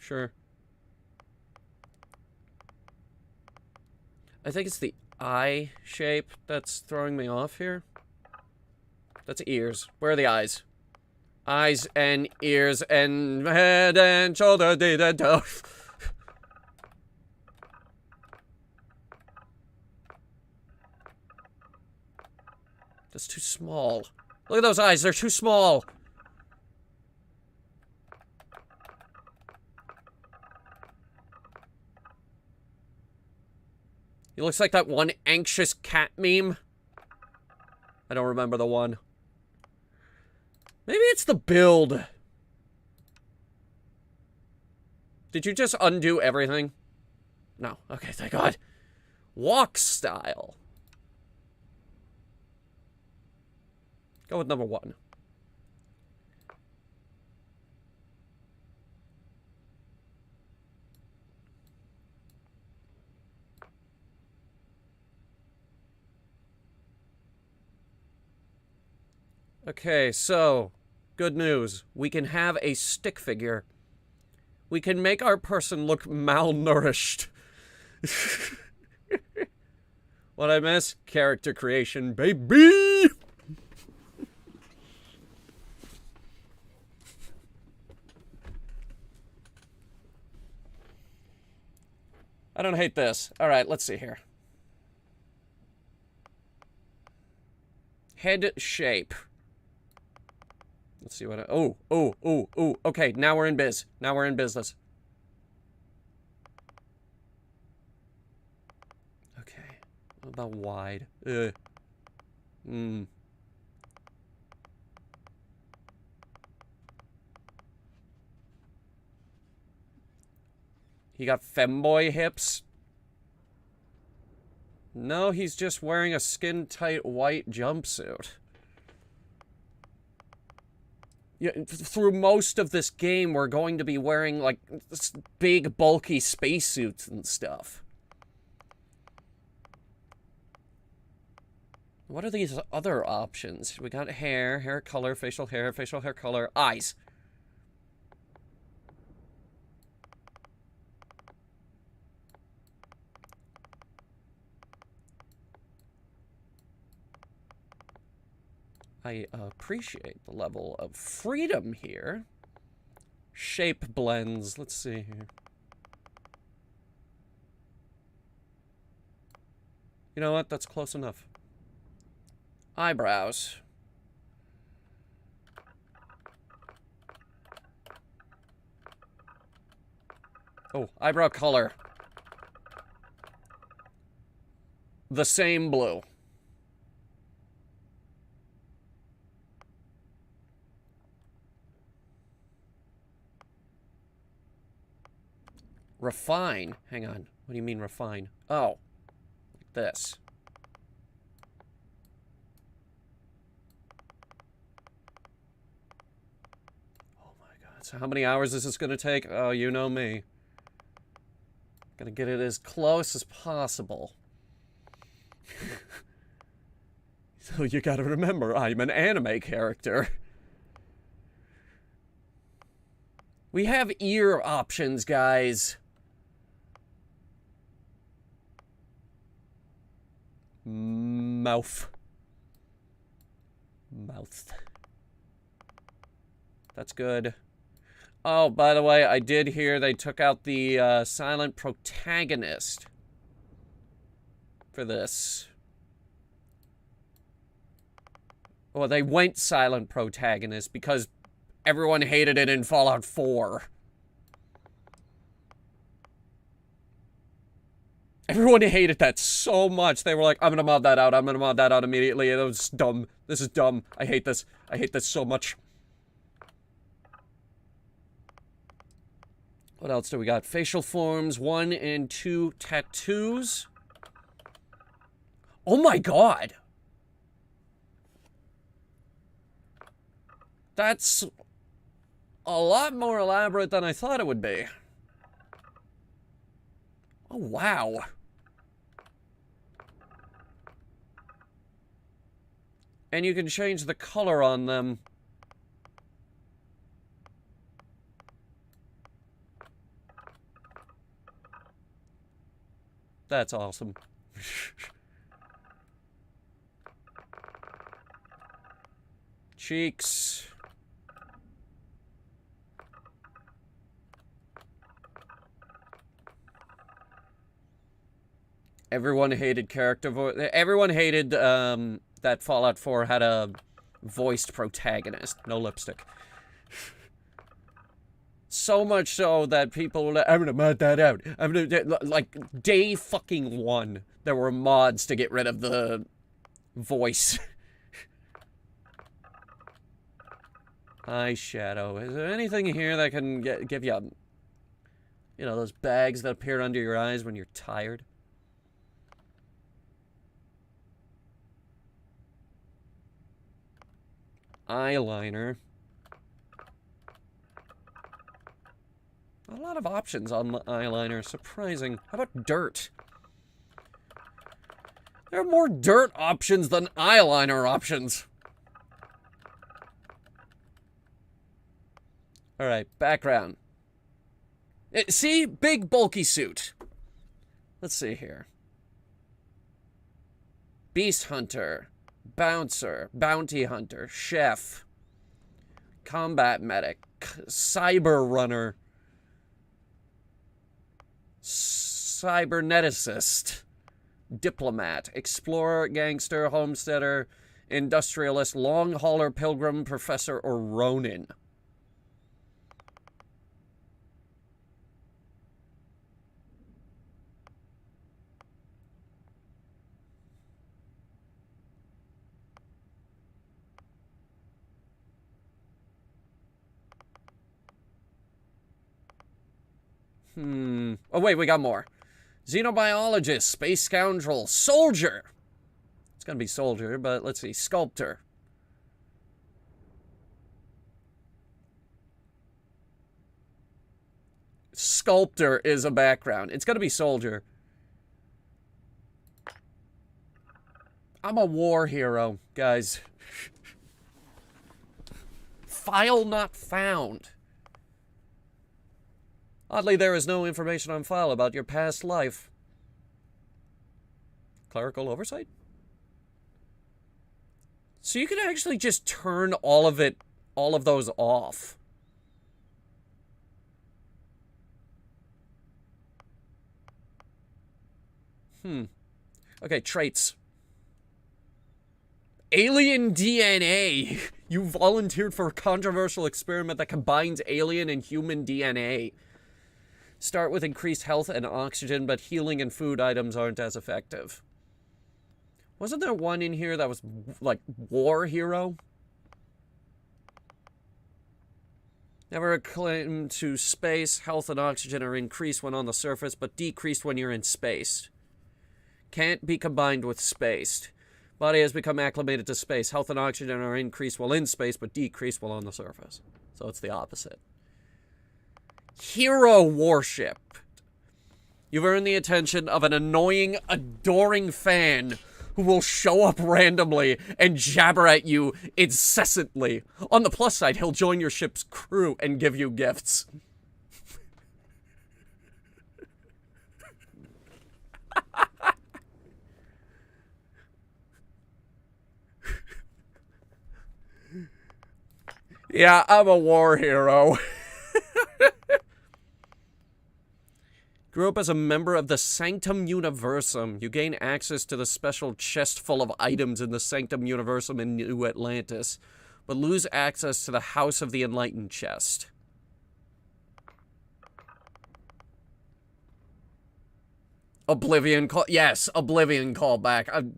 Sure. I think it's the eye shape that's throwing me off here. That's ears. Where are the eyes? Eyes and ears and head and shoulder. That's too small. Look at those eyes. They're too small. He looks like that one anxious cat meme. I don't remember the one. Maybe it's the build. Did you just undo everything? No. Okay, thank God. Walk style. Go with number 1. Okay, so, good news. We can have a stick figure. We can make our person look malnourished. What I miss? Character creation, baby! I don't hate this. Alright, let's see here. Head shape. Let's see what I... Okay, now we're in biz. Now we're in business. Okay. What about wide? You got femboy hips? No, he's just wearing a skin-tight white jumpsuit. Yeah, through most of this game, we're going to be wearing, like, big, bulky spacesuits and stuff. What are these other options? We got hair color, facial hair color, eyes. I appreciate the level of freedom here. Shape blends. Let's see here. You know what? That's close enough. Eyebrows. Oh, eyebrow color. The same blue. Refine. Hang on. What do you mean refine? Oh. Like this. Oh my God. So how many hours is this going to take? Oh, you know me. Gonna get it as close as possible. So you gotta remember, I'm an anime character. We have ear options, guys. Mouth. That's good. Oh, by the way, I did hear they took out the silent protagonist for this. Well, they went silent protagonist because everyone hated it in Fallout 4. Everyone hated that so much. They were like, I'm gonna mod that out. I'm gonna mod that out immediately. It was dumb. This is dumb. I hate this. I hate this so much. What else do we got? Facial forms, 1 and 2 tattoos. Oh my God. That's a lot more elaborate than I thought it would be. Oh, wow. And you can change the color on them. That's awesome. Cheeks. Everyone hated character voice. Everyone hated that Fallout 4 had a voiced protagonist. No lipstick. So much so that people were like, I'm gonna mod that out. I'm gonna, like, day fucking 1, there were mods to get rid of the voice. Eyeshadow. Is there anything here that can give you, you know, those bags that appear under your eyes when you're tired? Eyeliner. A lot of options on eyeliner. Surprising. How about dirt? There are more dirt options than eyeliner options. Alright, background. See? Big, bulky suit. Let's see here. Beast Hunter. Bouncer. Bounty Hunter. Chef. Combat Medic. Cyber Runner. Cyberneticist. Diplomat. Explorer. Gangster. Homesteader. Industrialist. Long Hauler. Pilgrim. Professor. Or Ronin. Oh, wait, we got more. Xenobiologist, space scoundrel, soldier. It's gonna be soldier, but let's see. Sculptor. Sculptor is a background. It's gonna be soldier. I'm a war hero, guys. File not found. Oddly, there is no information on file about your past life. Clerical oversight? So you can actually just turn all of those off. Okay, traits. Alien DNA! You volunteered for a controversial experiment that combines alien and human DNA. Start with increased health and oxygen, but healing and food items aren't as effective. Wasn't there one in here that was, like, war hero? Never claim to space. Health and oxygen are increased when on the surface, but decreased when you're in space. Can't be combined with space. Body has become acclimated to space. Health and oxygen are increased while in space, but decreased while on the surface. So it's the opposite. Hero warship. You've earned the attention of an annoying, adoring fan who will show up randomly and jabber at you incessantly. On the plus side, he'll join your ship's crew and give you gifts. Yeah, I'm a war hero. Grew up as a member of the Sanctum Universum. You gain access to the special chest full of items in the Sanctum Universum in New Atlantis, but lose access to the House of the Enlightened chest. Oblivion call. Yes, Oblivion callback.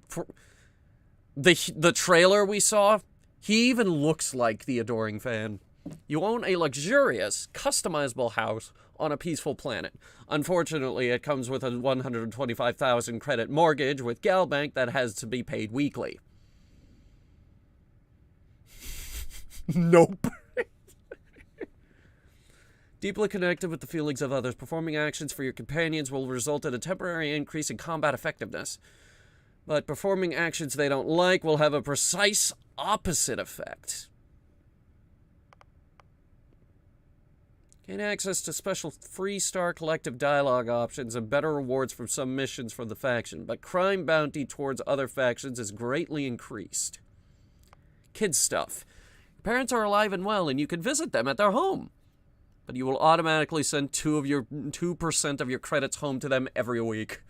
The trailer we saw, he even looks like the adoring fan. You own a luxurious, customizable house on a peaceful planet. Unfortunately, it comes with a 125,000 credit mortgage with Galbank that has to be paid weekly. Nope. Deeply connected with the feelings of others, performing actions for your companions will result in a temporary increase in combat effectiveness. But performing actions they don't like will have a precise opposite effect. Gain access to special 3-star collective dialogue options and better rewards from some missions from the faction, but crime bounty towards other factions is greatly increased. Kids stuff. Your parents are alive and well, and you can visit them at their home. But you will automatically send 2% of your credits home to them every week.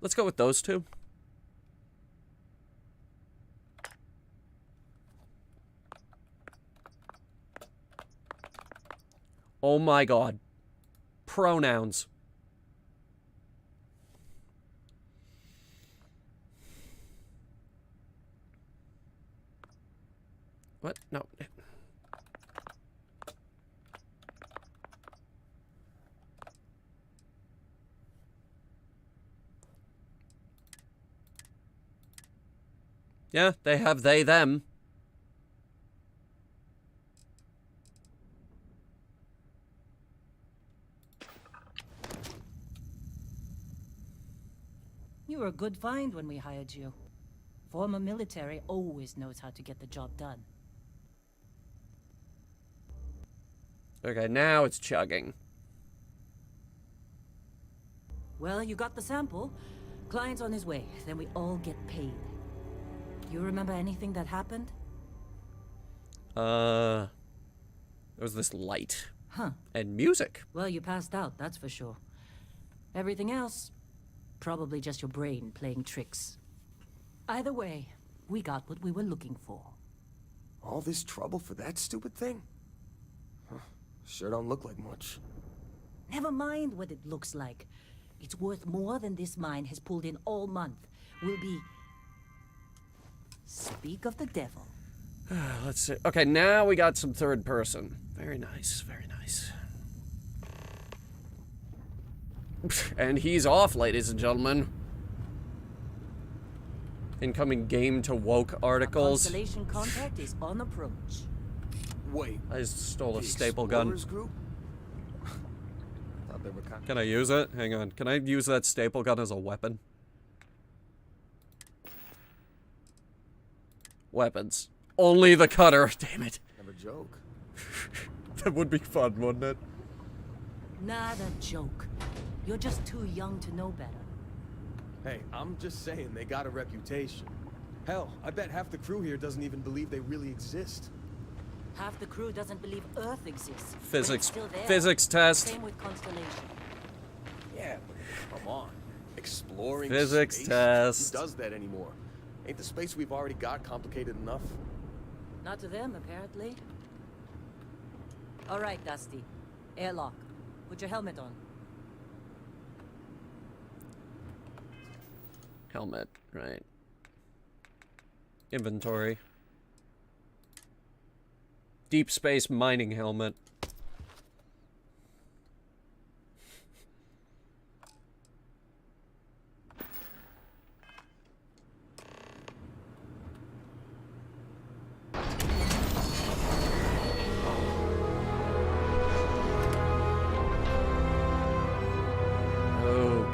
Let's go with those two. Oh my god. Pronouns. What? No. Yeah, they have they, them. You were a good find when we hired you. Former military always knows how to get the job done. Okay, now it's chugging. Well, you got the sample. Client's on his way. Then we all get paid. You remember anything that happened? There was this light. Huh. And music. Well, you passed out, that's for sure. Everything else, probably just your brain playing tricks. Either way, we got what we were looking for. All this trouble for that stupid thing? Huh. Sure don't look like much. Never mind what it looks like. It's worth more than this mine has pulled in all month. We'll be... Speak of the devil. Let's see. Okay, now we got some third person. Very nice, very nice. And he's off, ladies and gentlemen. Incoming game to woke articles. Constellation contact is on approach. Wait. I just stole a staple gun. Group? Thought they were kind of... Can I use it? Hang on. Can I use that staple gun as a weapon? Weapons. Only the cutter. Damn it. Never joke. That would be fun, wouldn't it? Not a joke. You're just too young to know better. Hey, I'm just saying they got a reputation. Hell, I bet half the crew here doesn't even believe they really exist. Half the crew doesn't believe Earth exists. Physics. Still there. Physics test. Same with Constellation. Yeah, but come on. Exploring Physics space? test. Who does that anymore? Ain't the space we've already got complicated enough? Not to them, apparently. All right, Dusty. Airlock. Put your helmet on. Helmet, right. Inventory. Deep space mining helmet.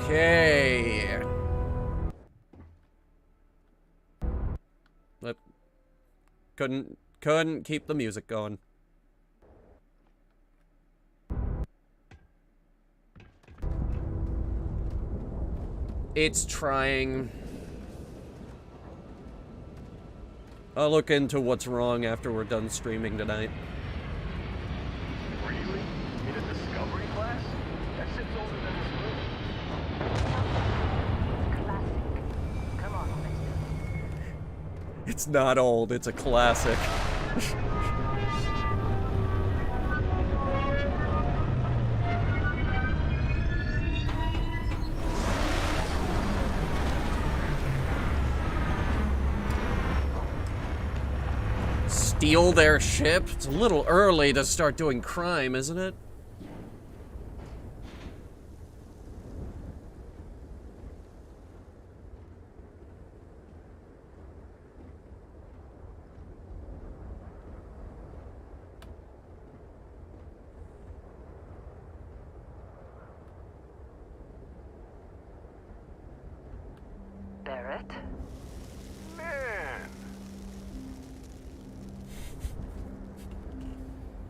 Okay. But couldn't keep the music going. It's trying. I'll look into what's wrong after we're done streaming tonight. Really? In a discovery class? That shit's older than this movie. Classic. Come on, let's go. It's not old, it's a classic. Steal their ship? It's a little early to start doing crime, isn't it? Barrett. Man,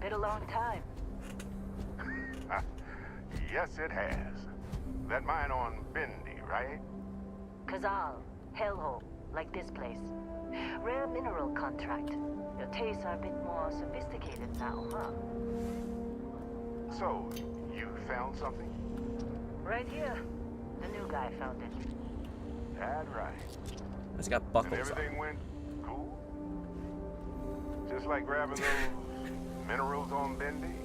Been a long time. yes it has. That mine on Bendy, right? Kazal, hellhole, like this place. Rare mineral contract. Your tastes are a bit more sophisticated now, huh? So, you found something? Right here. The new guy found it. That right. He's got And buckles everything on. went cool? Just like grabbing those minerals on Bendy?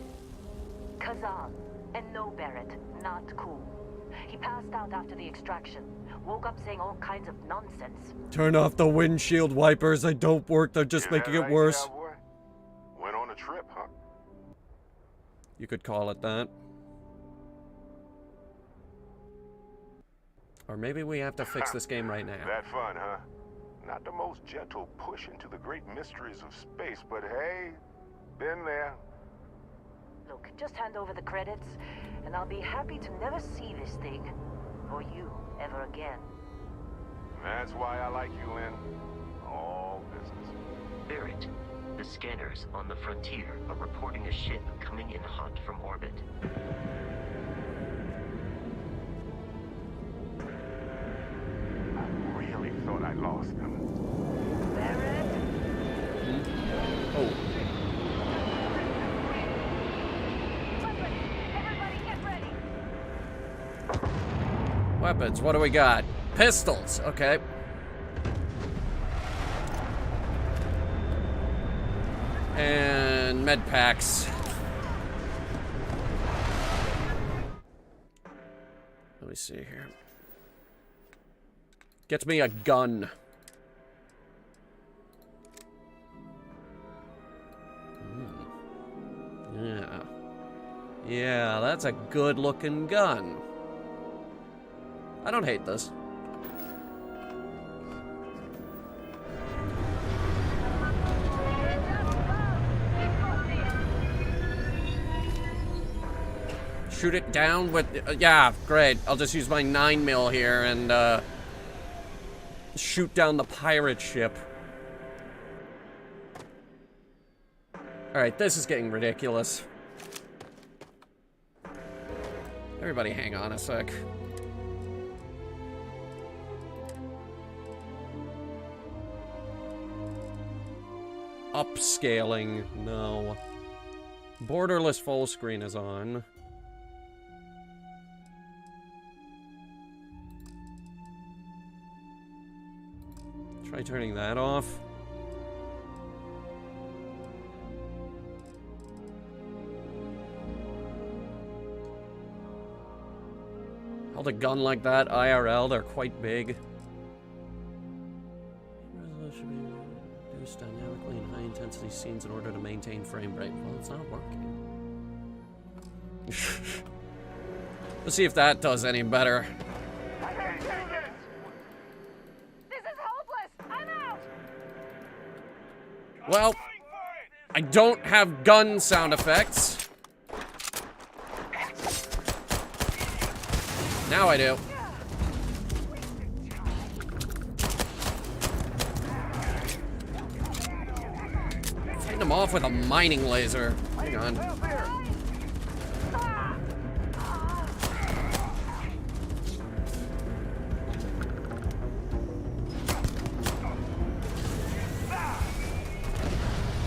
Kazal, and no Barrett, not cool. He passed out after the extraction. Woke up saying all kinds of nonsense. Turn off the windshield wipers. They don't work. They're just making it worse. Cowboy? Went on a trip, huh? You could call it that. Or maybe we have to fix this game right now. That fun, huh? Not the most gentle push into the great mysteries of space, but hey, been there. Look, just hand over the credits, and I'll be happy to never see this thing, or you, ever again. That's why I like you, Lynn. All business. Barrett, the scanners on the frontier are reporting a ship coming in hot from orbit. I really thought I lost them. Barrett? Oh. Everybody get ready. Weapons, what do we got? Pistols, okay. And med packs. Let me see here. Gets me a gun. Yeah. Yeah, that's a good looking gun. I don't hate this. Shoot it down with... yeah, great. I'll just use my 9mm here and shoot down the pirate ship. Alright, this is getting ridiculous. Everybody hang on a sec. Upscaling, no. Borderless full screen is on. Try turning that off. Held a gun like that, IRL, they're quite big. Resolution being reduced dynamically in high intensity scenes in order to maintain frame rate. Well, it's not working. Let's see if that does any better. Well, I don't have gun sound effects. Now I do. Fight them off with a mining laser. Hang on.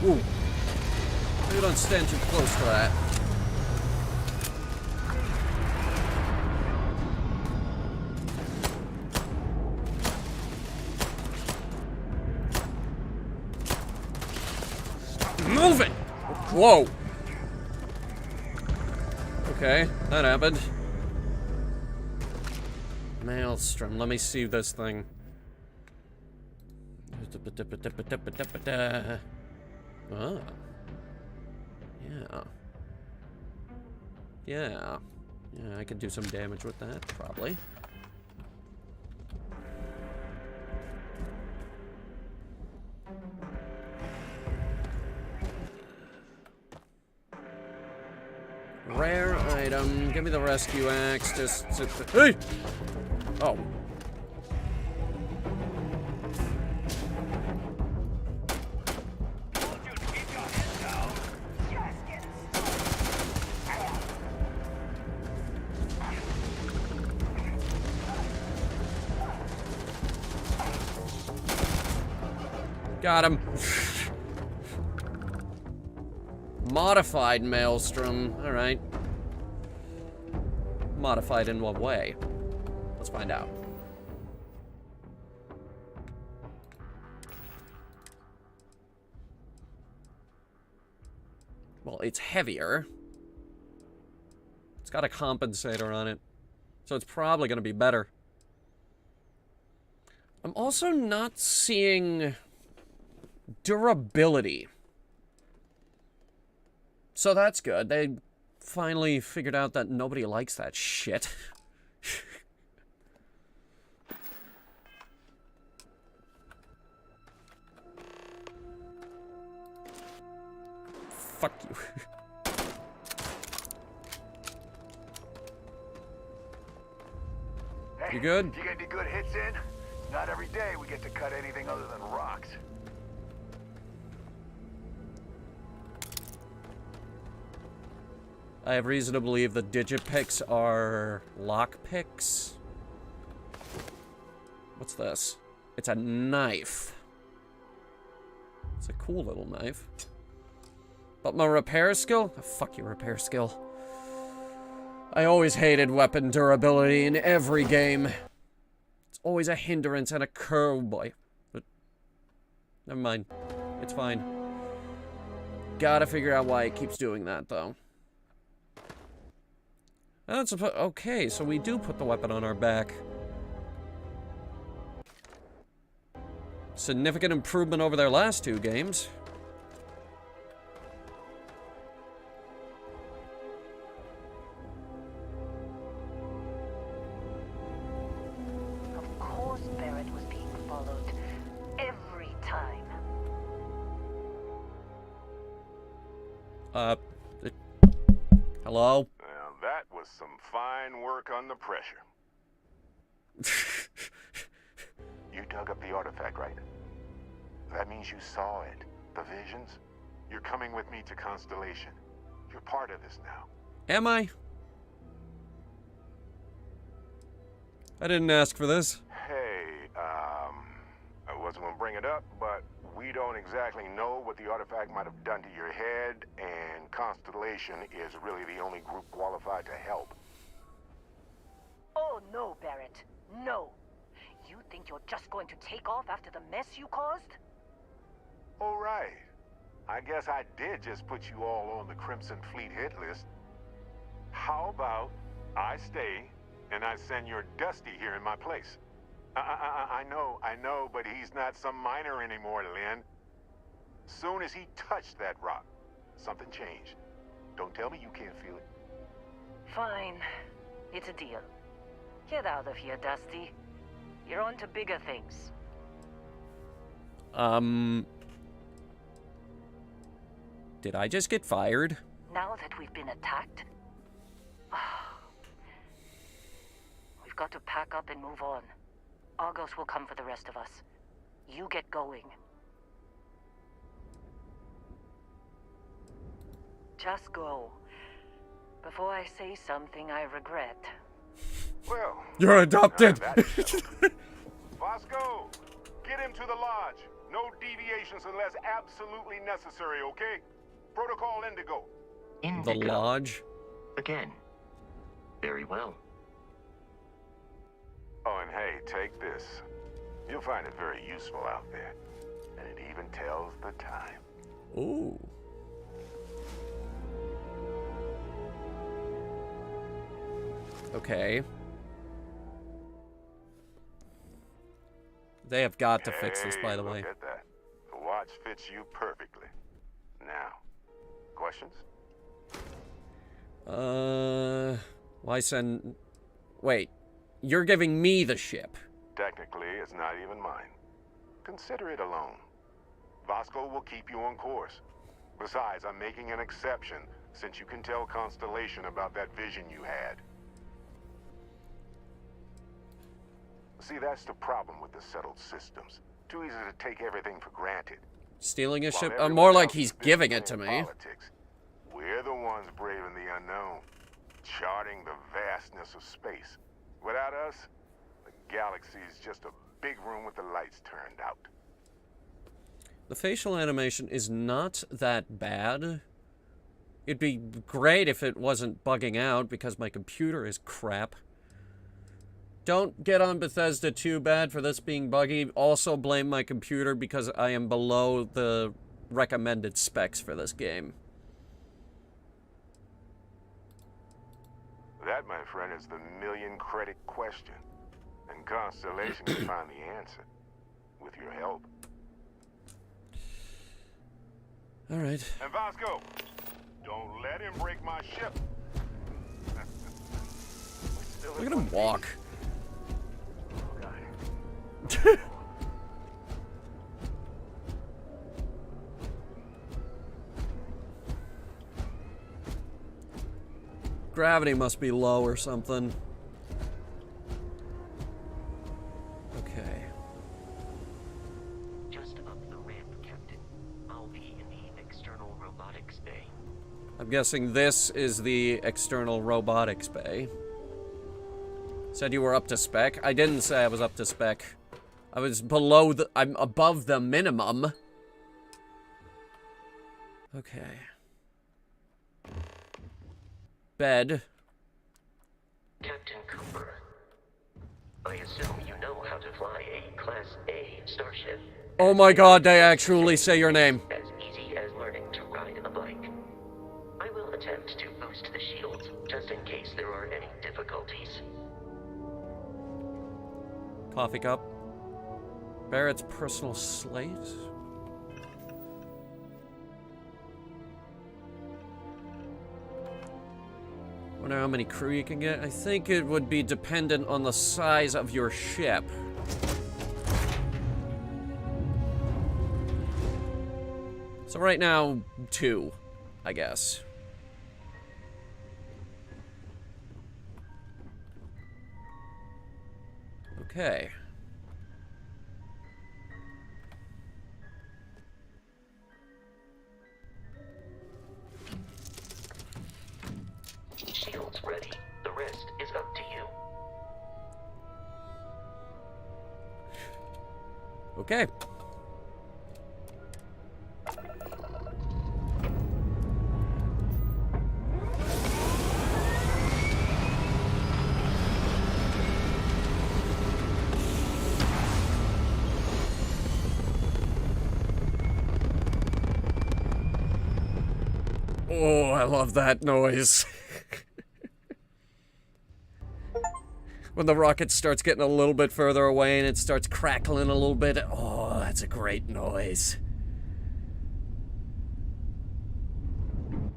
Ooh. Maybe don't stand too close to that. Move it! Whoa. Okay, that happened. Maelstrom, let me see this thing. Ah. Yeah. Yeah. Yeah, I could do some damage with that, probably. Rare item. Give me the rescue axe. Just... hey! Oh. Got him. Modified Maelstrom. Alright. Modified in what way? Let's find out. Well, it's heavier. It's got a compensator on it. So it's probably going to be better. I'm also not seeing durability. So that's good. They finally figured out that nobody likes that shit. Fuck you. Hey, you good? You get any good hits in? Not every day we get to cut anything other than rocks. I have reason to believe the digipicks are lockpicks. What's this? It's a knife. It's a cool little knife. But my repair skill? Oh, fuck your repair skill. I always hated weapon durability in every game. It's always a hindrance and a curve, boy. But never mind. It's fine. Gotta figure out why it keeps doing that, though. That's okay, so we do put the weapon on our back. Significant improvement over their last two games. Of course Barrett was being followed. Every time. Hello? Well, that was some fine work under pressure. You dug up the artifact, right? That means you saw it. The visions? You're coming with me to Constellation. You're part of this now. Am I? I didn't ask for this. Hey, I wasn't gonna bring it up, but we don't exactly know what the artifact might have done to your head, and Constellation is really the only group qualified to help. Oh no, Barrett. No. You think you're just going to take off after the mess you caused? All right. I guess I did just put you all on the Crimson Fleet hit list. How about I stay and I send your Dusty here in my place? I know, but he's not some miner anymore, Lynn. Soon as he touched that rock, something changed. Don't tell me you can't feel it. Fine. It's a deal. Get out of here, Dusty. You're on to bigger things. Did I just get fired? Now that we've been attacked, we've got to pack up and move on. Argos will come for the rest of us. You get going. Just go. Before I say something I regret. Well, you're adopted. Vasco, get him to the lodge. No deviations unless absolutely necessary, okay? Protocol Indigo. The lodge? Again. Very well. Oh, and hey, take this. You'll find it very useful out there. And it even tells the time. Ooh. Okay. They have got to fix this, by the way. Look at that. The watch fits you perfectly. Now, questions? Why send... Wait, you're giving me the ship. Technically, it's not even mine. Consider it a loan. Vasco will keep you on course. Besides, I'm making an exception, since you can tell Constellation about that vision you had. See, that's the problem with the settled systems. Too easy to take everything for granted. Stealing a ship? More like he's giving it to me. Politics, we're the ones braving the unknown, charting the vastness of space. Without us, the galaxy is just a big room with the lights turned out. The facial animation is not that bad. It'd be great if it wasn't bugging out because my computer is crap. Don't get on Bethesda too bad for this being buggy. Also blame my computer because I am below the recommended specs for this game. That, my friend, is the million-credit question. And Constellation can find the answer. With your help. Alright. And Vasco, don't let him break my ship. Look at him walk. Gravity must be low or something. Okay. Just up the ramp, Captain. I'll be in the external robotics bay. I'm guessing this is the external robotics bay. Said you were up to spec? I didn't say I was up to spec. I was below the... I'm above the minimum. Okay. Bed. Captain Cooper, I assume you know how to fly a Class A starship. Oh my god, they actually say your name. As easy as learning to ride a bike. I will attempt to boost the shields, just in case there are any difficulties. Coffee cup. Barrett's personal slate. Wonder how many crew you can get. I think it would be dependent on the size of your ship. So right now, 2, I guess. Okay. Shields ready. The rest is up to you. Okay. Oh, I love that noise. When the rocket starts getting a little bit further away and it starts crackling a little bit. Oh, that's a great noise.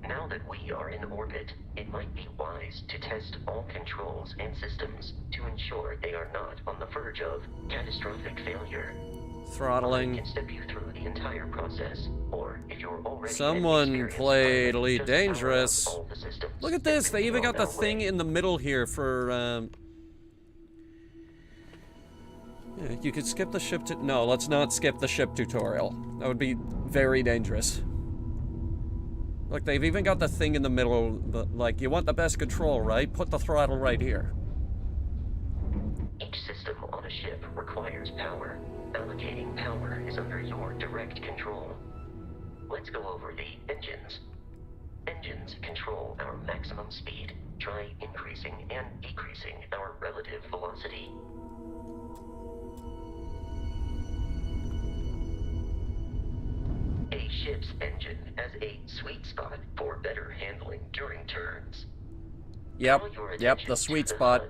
Now that we are in orbit, it might be wise to test all controls and systems to ensure they are not on the verge of catastrophic failure. Throttling. I can step you through the entire process, or if you're already Someone played Elite Dangerous. Look at this, they even got the thing in the middle here for, yeah, you could skip the ship no, let's not skip the ship tutorial. That would be very dangerous. Look, they've even got the thing in the middle, like, you want the best control, right? Put the throttle right here. Each system on a ship requires power. Allocating power is under your direct control. Let's go over the engines. Engines control our maximum speed. Try increasing and decreasing our relative velocity. A ship's engine has a sweet spot for better handling during turns. Yep, the sweet spot.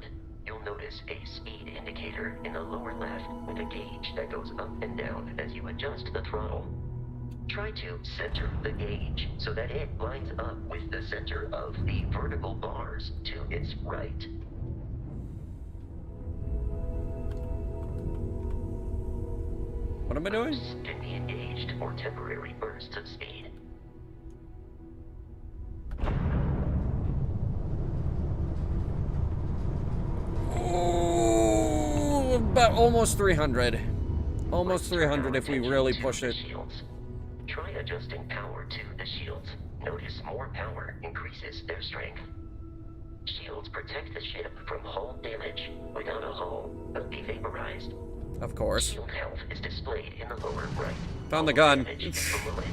You'll notice a speed indicator in the lower left with a gauge that goes up and down as you adjust the throttle. Try to center the gauge so that it lines up with the center of the vertical bars to its right. What am I doing? Boosts can be engaged for temporary bursts of speed. Oh, about almost 300. Almost 300 if we really push it. Shields. Try adjusting power to the shields. Notice more power increases their strength. Shields protect the ship from hull damage. Without a hull, they'll be vaporized. Of course. Shield health is displayed in the lower right. Found the gun. Damage is below it.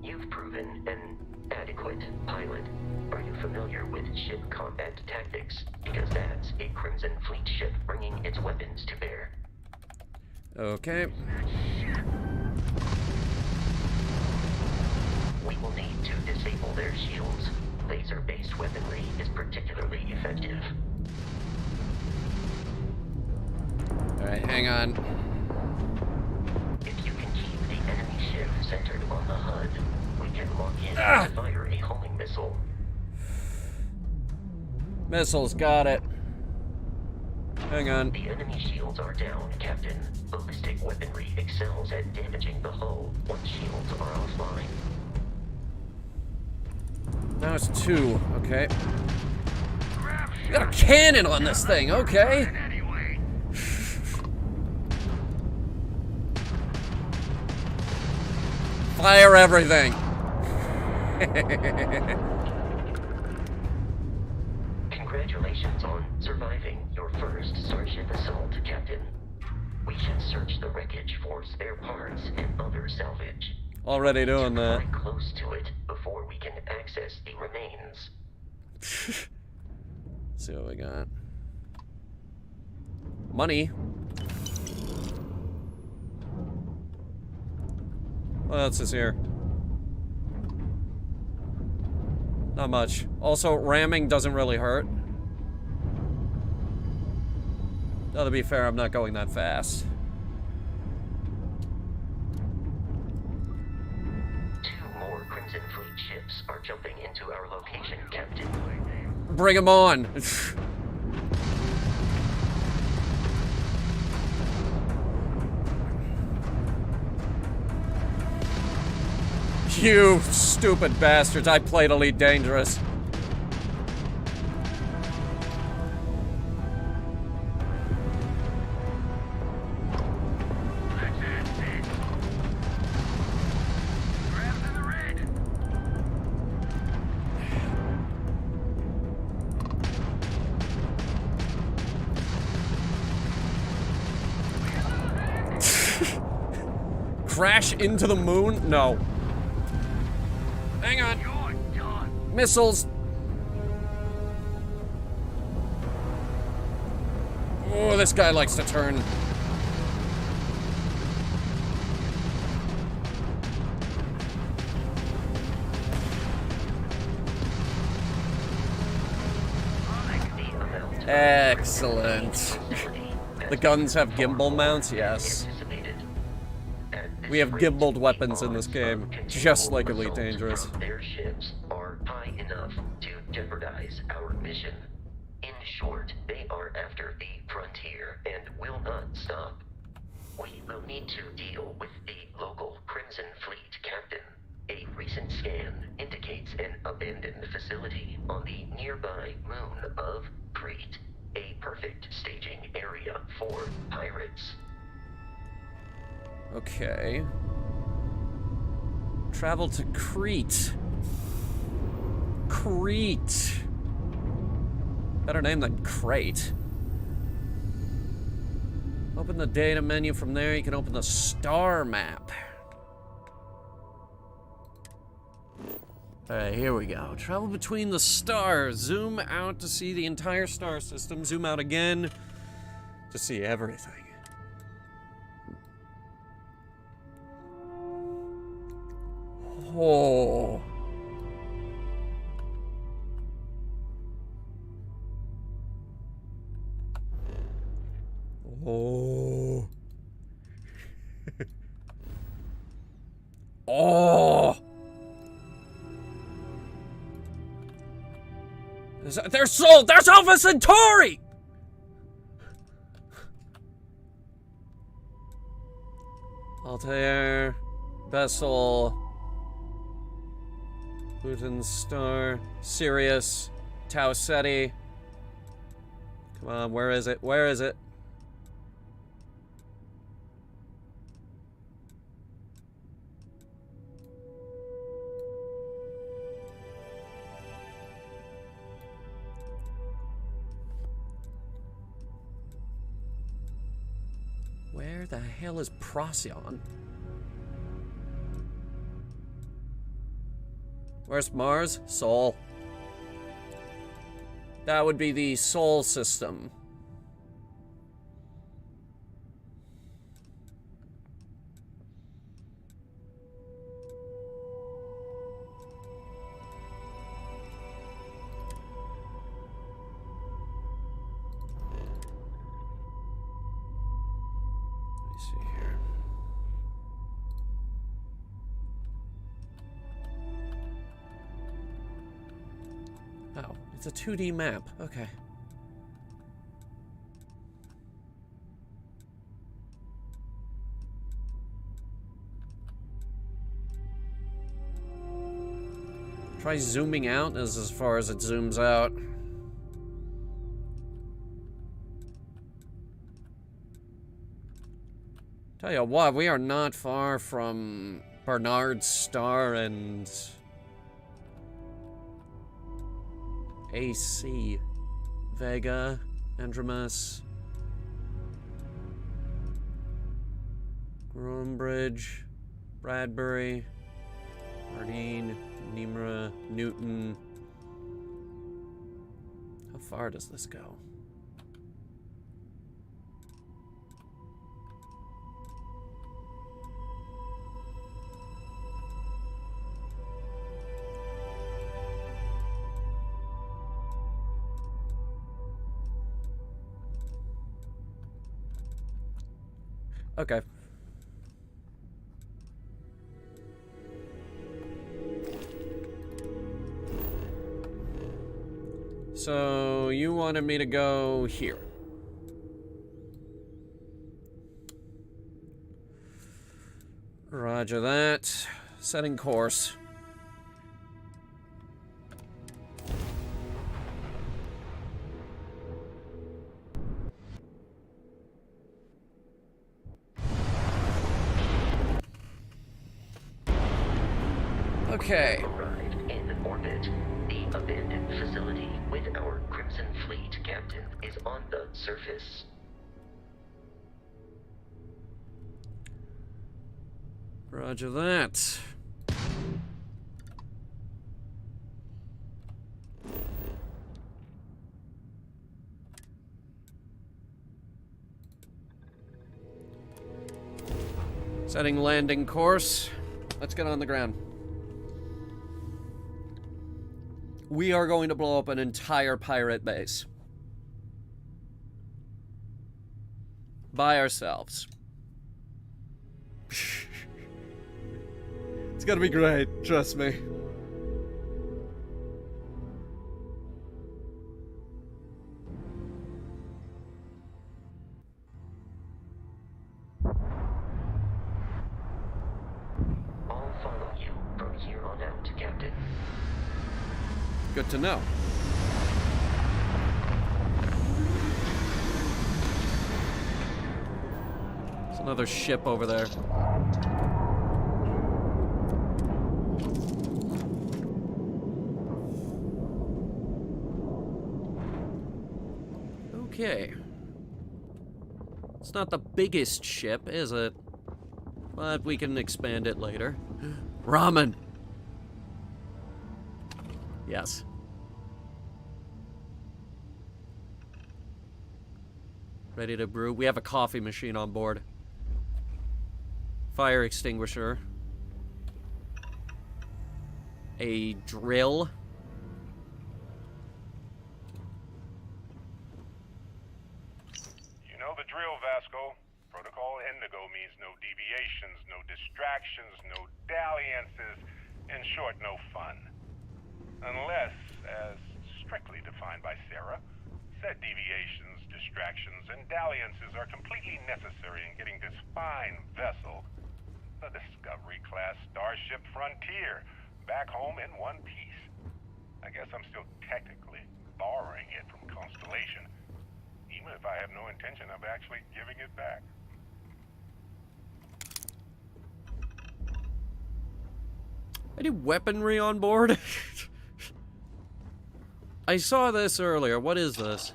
You've proven an adequate pilot. Are you familiar with ship combat tactics? Because that's a Crimson Fleet ship bringing its weapons to bear. Okay. We will need to disable their shields. Laser-based weaponry is particularly effective. Alright, hang on. If you can keep the enemy ship centered on the HUD, we can lock in and fire a homing missile. Missiles, got it. Hang on. The enemy shields are down, Captain. Ballistic weaponry excels at damaging the hull once shields are offline. Now it's 2, okay. You got a cannon on this thing, okay. Fire everything. Congratulations on surviving your first Starship assault, Captain. We should search the wreckage for spare parts and other salvage. Already doing that. We're close to it before we can access the remains. Let's see what we got. Money. What else is here? Not much. Also, ramming doesn't really hurt. Now, to be fair, I'm not going that fast. Two more Crimson Fleet ships are jumping into our location, Captain. Bring them on! You stupid bastards, I played Elite Dangerous. Crash into the moon? No. Hang on. Missiles. Oh, this guy likes to turn. Excellent. The guns have gimbal mounts? Yes. We have gimbaled weapons in this game, just like Elite Dangerous. Their ships are high enough to jeopardize our mission. In short, they are after the frontier and will not stop. We will need to deal with the local Crimson Fleet captain. A recent scan indicates an abandoned facility on the nearby moon of Crete, a perfect staging area for pirates. Okay. Travel to Crete. Crete. Better name than Crate. Open the data menu. From there, you can open the star map. Alright, here we go. Travel between the stars. Zoom out to see the entire star system. Zoom out again to see everything. Oh. Oh. Oh. There's Alpha Centauri! Altair, Bessel, Luton Star, Sirius, Tau Ceti. Come on, where is it? Where is it? the hell is Procyon? Where's Mars? Sol. That would be the Sol system. Oh, it's a 2D map. Okay. Try zooming out as far as it zooms out. Tell you what, we are not far from Bernard's Star and AC, Vega, Andromas, Groombridge, Bradbury, Hardeen, Nimra, Newton. How far does this go? Okay. So, you wanted me to go here. Roger that. Setting course. Okay. Arrived in orbit. The abandoned facility with our Crimson Fleet captain is on the surface. Roger that. Setting landing course. Let's get on the ground. We are going to blow up an entire pirate base. By ourselves. It's gonna be great, trust me. I'll follow you from here on out, Captain. Good to know. There's another ship over there. Okay. It's not the biggest ship, is it? But we can expand it later. Ramen! Yes. Ready to brew. We have a coffee machine on board. Fire extinguisher. A drill. You know the drill, Vasco. Protocol Indigo means no deviations, no distractions, no dalliances. In short, no fun. Unless, as strictly defined by Sarah, said deviations, distractions, and dalliances are completely necessary in getting this fine vessel, the Discovery-class Starship Frontier, back home in one piece. I guess I'm still technically borrowing it from Constellation, even if I have no intention of actually giving it back. Any weaponry on board? I saw this earlier. What is this?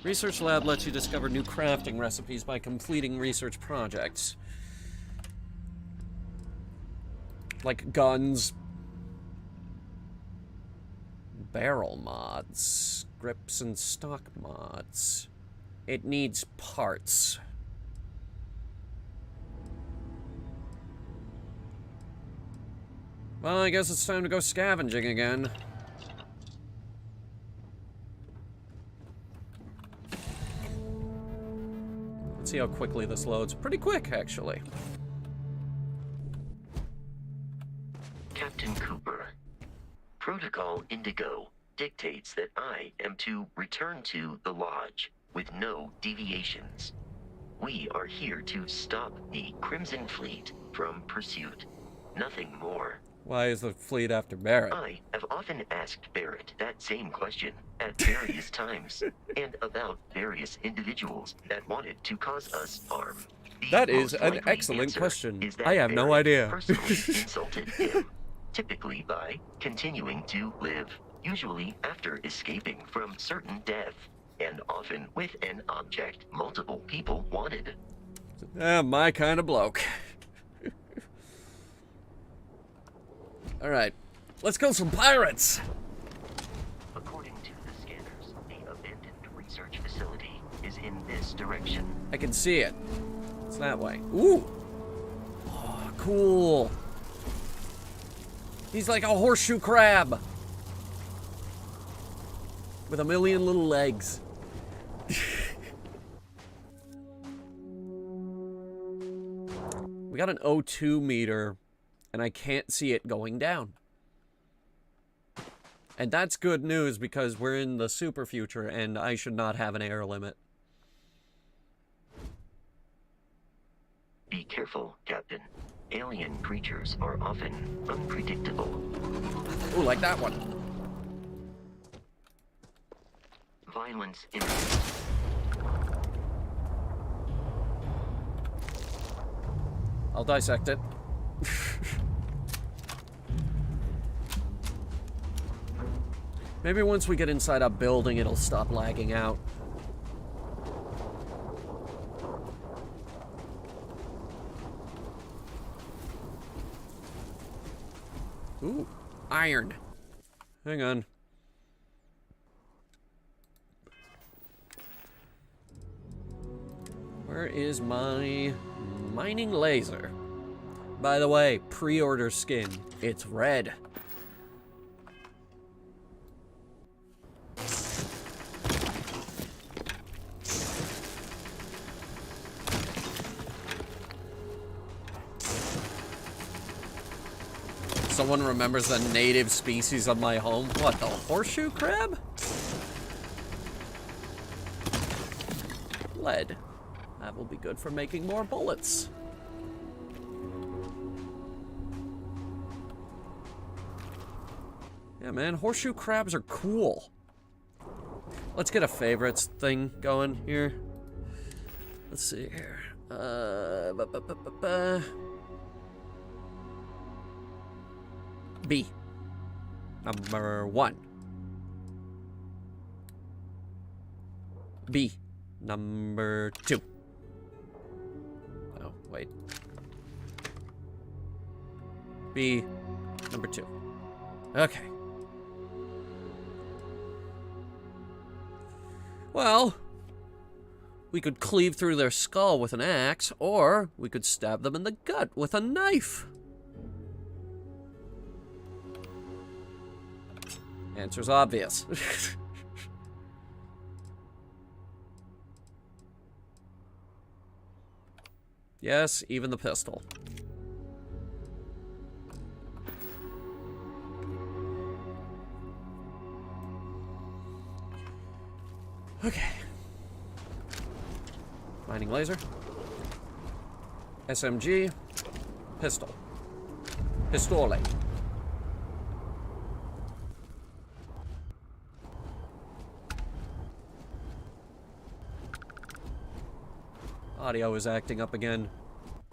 Research lab lets you discover new crafting recipes by completing research projects. Like guns, barrel mods, grips and stock mods. It needs parts. Well, I guess it's time to go scavenging again. Let's see how quickly this loads. Pretty quick, actually. Captain Cooper. Protocol Indigo dictates that I am to return to the Lodge with no deviations. We are here to stop the Crimson Fleet from pursuit. Nothing more. Why is the fleet after Barrett? I have often asked Barrett that same question at various times, and about various individuals that wanted to cause us harm. The That is most an likely excellent answer question. is that I have no Barrett idea. personally insulted him, typically by continuing to live, usually after escaping from certain death, and often with an object multiple people wanted. My kind of bloke. Alright, let's kill some pirates! According to the scanners, the abandoned research facility is in this direction. I can see it. It's that way. Ooh! Oh, cool. He's like a horseshoe crab. With a million little legs. We got an O2 meter, and I can't see it going down. And that's good news because we're in the super future and I should not have an air limit. Be careful, Captain. Alien creatures are often unpredictable. Ooh, like that one. Violence imminent. I'll dissect it. Maybe once we get inside a building, it'll stop lagging out. Ooh, iron. Hang on. Where is my mining laser? By the way, pre-order skin. It's red. Someone remembers the native species of my home. What, the horseshoe crab? Lead. That will be good for making more bullets. Yeah, man, horseshoe crabs are cool. Let's get a favorites thing going here. Let's see here. B. Number 1. B. Number 2. Oh, wait. B. Number 2. Okay. Well, we could cleave through their skull with an axe, or we could stab them in the gut with a knife. Answer's obvious. Yes, even the pistol. Okay. Mining laser. SMG. Pistol. Pistole. Audio is acting up again.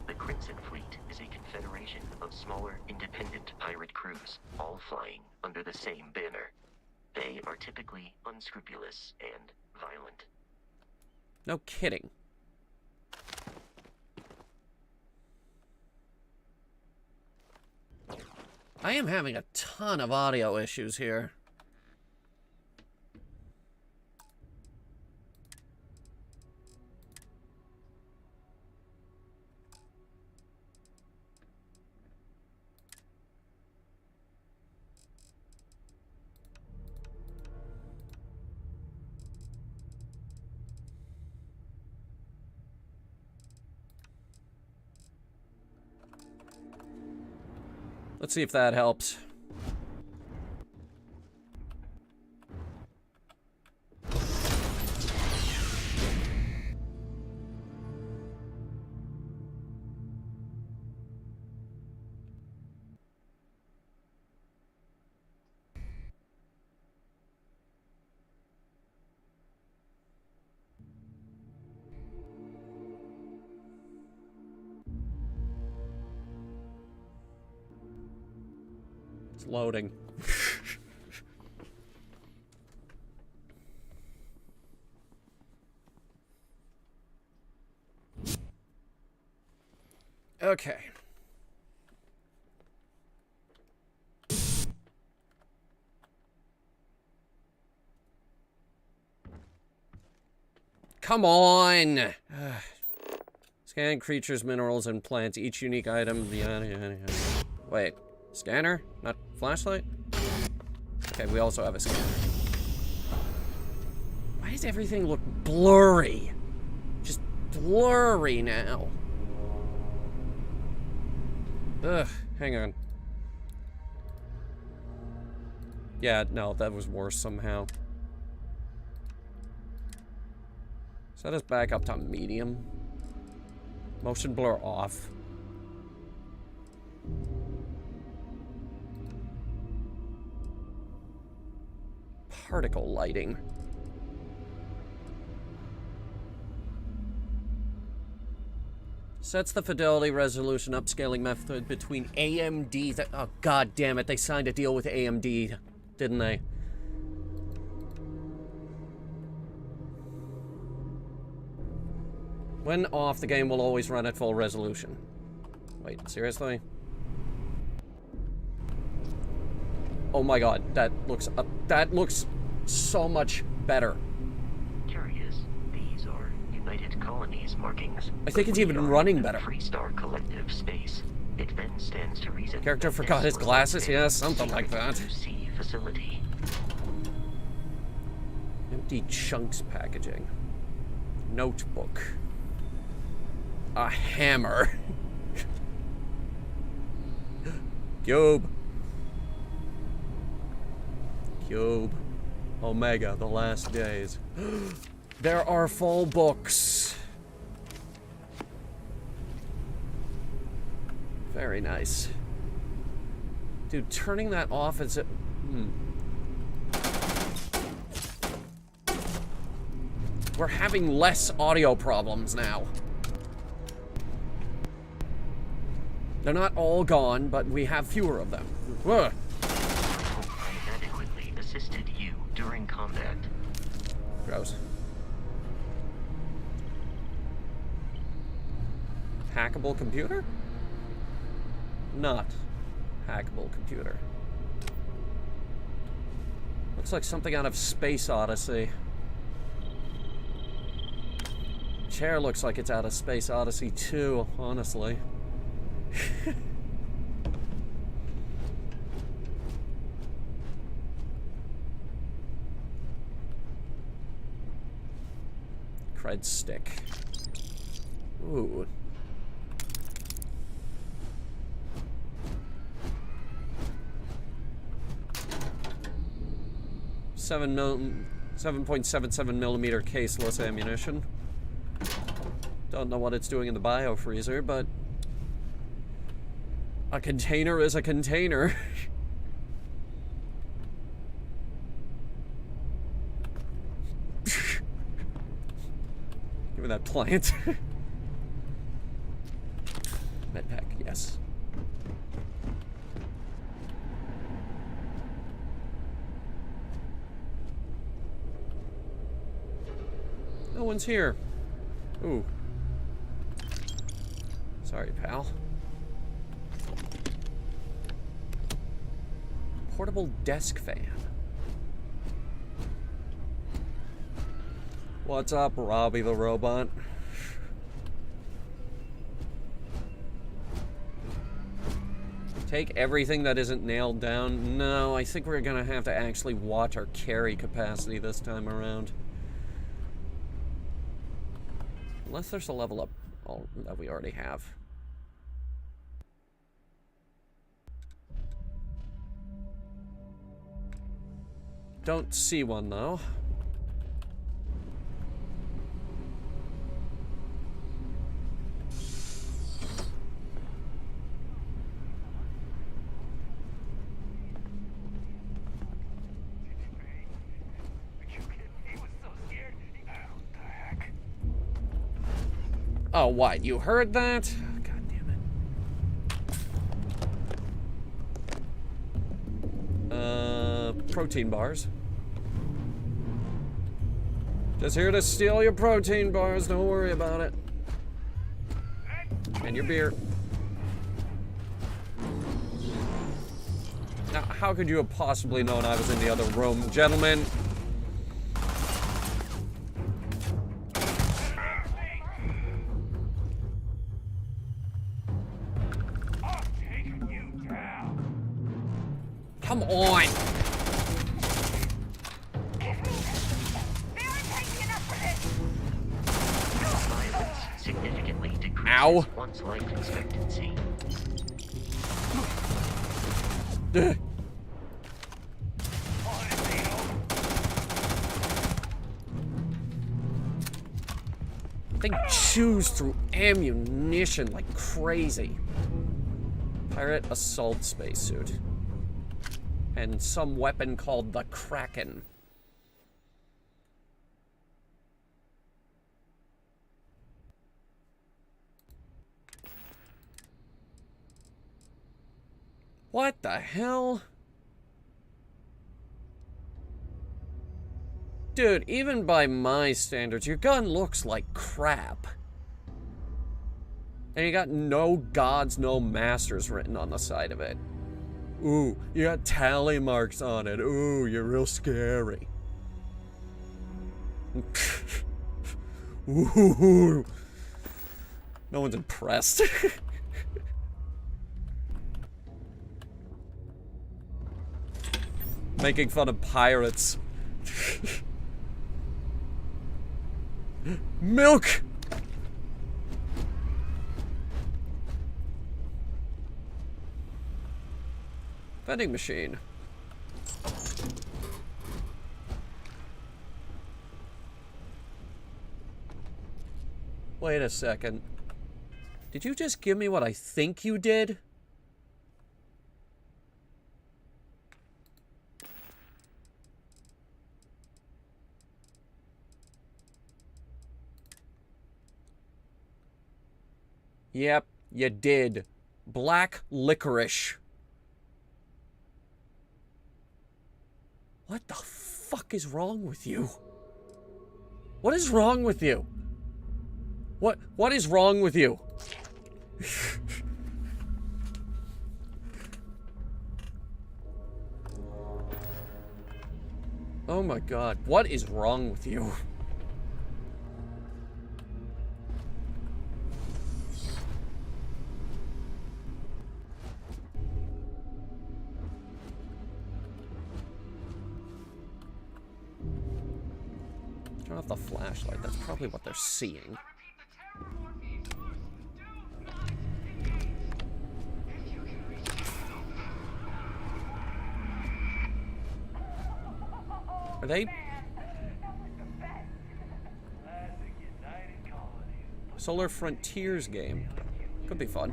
The Crimson Fleet is a confederation of smaller, independent pirate crews, all flying under the same banner. They are typically unscrupulous and violent. No kidding. I am having a ton of audio issues here. Let's see if that helps. It's loading. Okay. Come on! Scan creatures, minerals, and plants. Each unique item. Wait. Scanner? Not flashlight? Okay, we also have a scanner. Why does everything look blurry? Just blurry now. Ugh, hang on. Yeah, no, that was worse somehow. Set us back up to medium. Motion blur off. Particle lighting. Sets the fidelity resolution upscaling method between AMD. Oh, god damn it. They signed a deal with AMD, didn't they? When off, the game will always run at full resolution. Wait, seriously? Oh my god, that looks so much better. Curious. These are United Colonies markings. I think it's even running better. Freestar Collective space. It then stands to reason. Character forgot his glasses? Yeah, something like that. Facility. Empty chunks packaging. Notebook. A hammer. Cube. Cube. Omega, the last days. There are full books. Very nice. Dude, turning that off is a... We're having less audio problems now. They're not all gone, but we have fewer of them. Ugh. I adequately assisted you during combat. Gross. Hackable computer? Not hackable computer. Looks like something out of Space Odyssey. Chair looks like it's out of Space Odyssey too, honestly. Cred stick. Ooh. Seven 7.77 millimeter caseless ammunition. Don't know what it's doing in the biofreezer, but a container is a container. Give me that plant. Medpack, yes. No one's here. Ooh. Sorry, pal. Portable desk fan. What's up, Robbie the robot? Take everything that isn't nailed down. No, I think we're gonna have to actually watch our carry capacity this time around. Unless there's a level up that we already have. Don't see one though. Oh, what? You heard that? Oh, God damn it. Protein bars. Just here to steal your protein bars. Don't worry about it. And your beer. Now, how could you have possibly known I was in the other room, gentlemen? Come on! Violence significantly decreases Ow! one's life expectancy. They chews through ammunition like crazy. Pirate assault spacesuit. And some weapon called the Kraken. What the hell? Dude, even by my standards, your gun looks like crap. And you got no gods, no masters written on the side of it. Ooh, you got tally marks on it. Ooh, you're real scary. Ooh. No one's impressed. Making fun of pirates. Milk! Vending machine. Wait a second. Did you just give me what I think you did? Yep, you did. Black licorice. What the fuck is wrong with you? What is wrong with you? What is wrong with you? Oh my god, what is wrong with you? Turn off the flashlight, that's probably what they're seeing. Are they? Solar Frontiers game. Could be fun.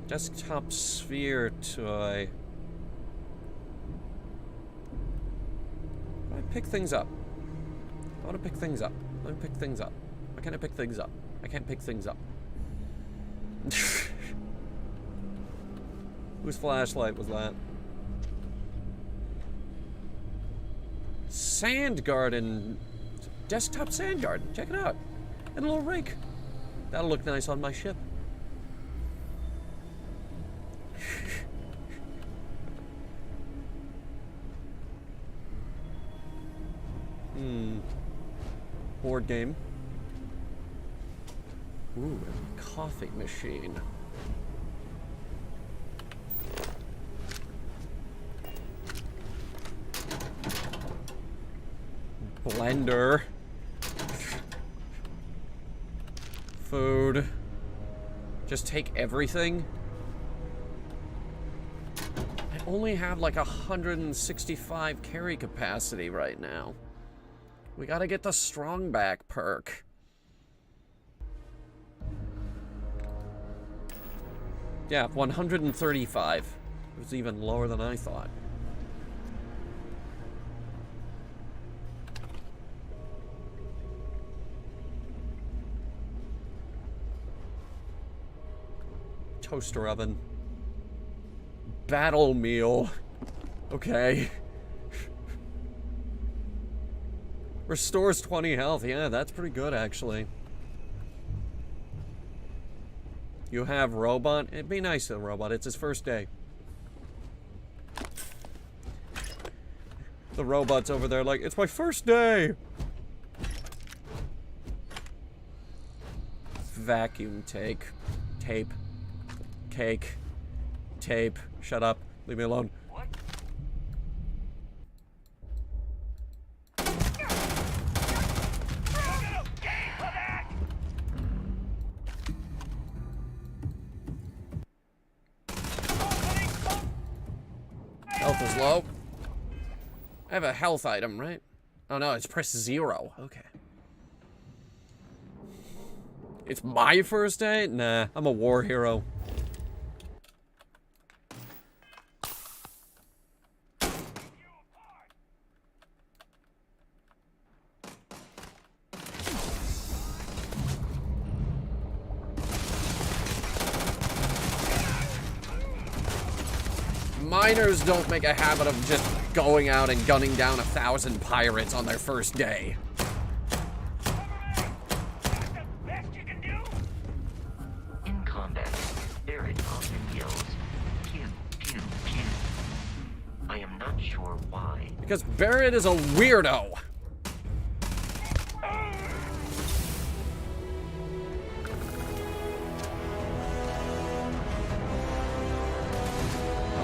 Desktop sphere toy. I pick things up. I want to pick things up. Let me pick things up. Why can't I pick things up? I can't pick things up. Whose flashlight was that? sand garden. Desktop sand garden. Check it out. And a little rake. That'll look nice on my ship. Board game. Ooh, a coffee machine. Blender. Food. Just take everything. I only have like 165 carry capacity right now. We gotta get the strong back perk. Yeah, 135. It was even lower than I thought. Toaster oven. Battle meal. Okay. Restores 20 health. Yeah, that's pretty good, actually. You have robot. It'd be nice to the robot. It's his first day. The robot's over there like, it's my first day. Vacuum take. Tape. Cake. Tape. Shut up. Leave me alone. Health is low. I have a health item, right? Oh no, it's press 0. Okay. It's my first day? Nah, I'm a war hero. Miners don't make a habit of just going out and gunning down 1,000 pirates on their first day. In combat, Barrett often yells, pew, pew, pew. I am not sure why. Because Barrett is a weirdo.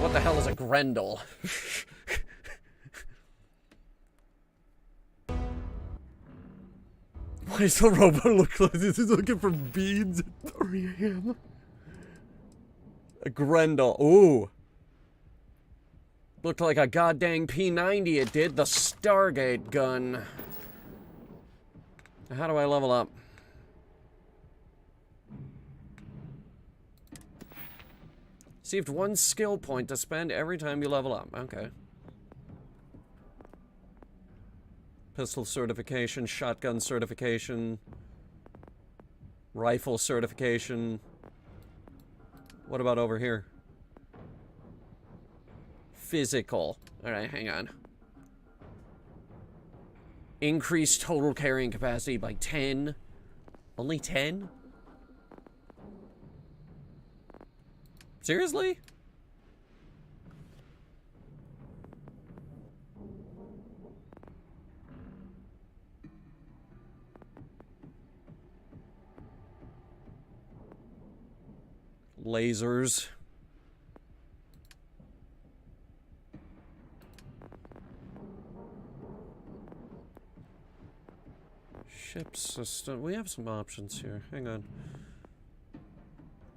What the hell is a Grendel? Why does the robot look like this? He's looking for beads at 3 AM. A Grendel. Ooh. Looked like a goddamn P90 it did. The Stargate gun. How do I level up? Received 1 skill point to spend every time you level up. Okay. Pistol certification, shotgun certification, rifle certification. What about over here? Physical. Alright, hang on. Increase total carrying capacity by 10. Only 10? Seriously? Lasers. Ship system. We have some options here. Hang on.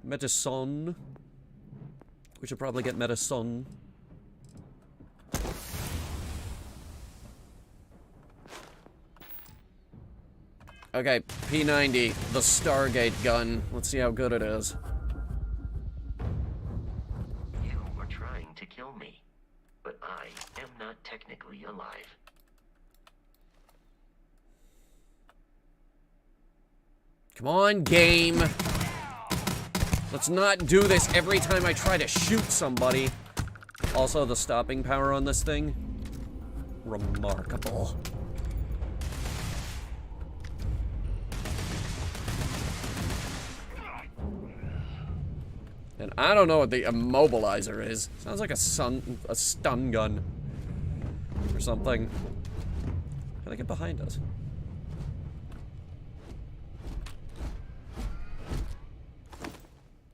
Medicine. We should probably get medicine. Okay, P90, the Stargate gun. Let's see how good it is. You were trying to kill me, but I am not technically alive. Come on, game. Let's not do this every time I try to shoot somebody. Also, the stopping power on this thing, remarkable. And I don't know what the immobilizer is. Sounds like a stun gun. Or something. How do I get behind us?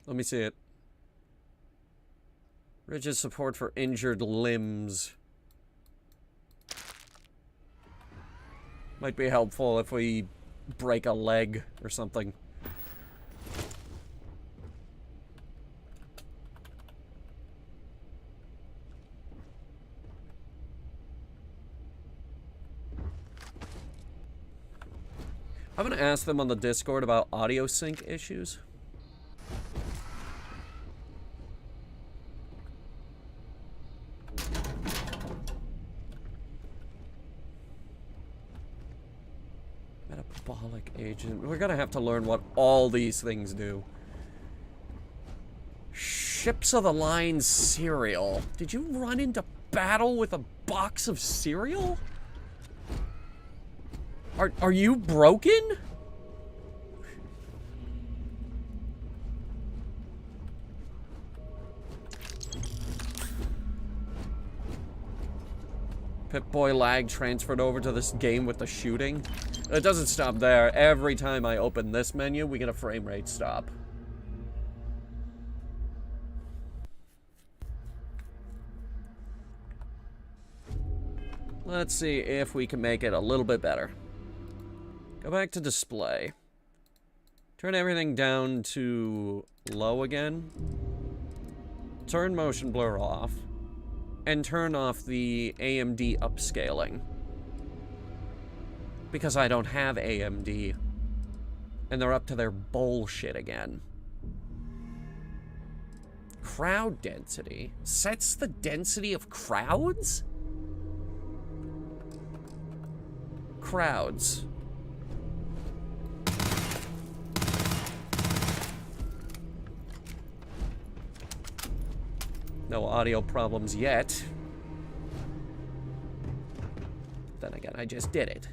Let me see it. Rigid support for injured limbs. Might be helpful if we break a leg or something. I'm gonna ask them on the Discord about audio sync issues. Metabolic agent. We're gonna have to learn what all these things do. Ships of the Line cereal. Did you run into battle with a box of cereal? Are you broken? Pip-Boy lag transferred over to this game with the shooting. It doesn't stop there. Every time I open this menu, we get a frame rate stop. Let's see if we can make it a little bit better. Go back to display. Turn everything down to low again. Turn motion blur off. And turn off the AMD upscaling. Because I don't have AMD. And they're up to their bullshit again. Crowd density. Sets the density of crowds? Crowds. No audio problems yet. Then again, I just did it.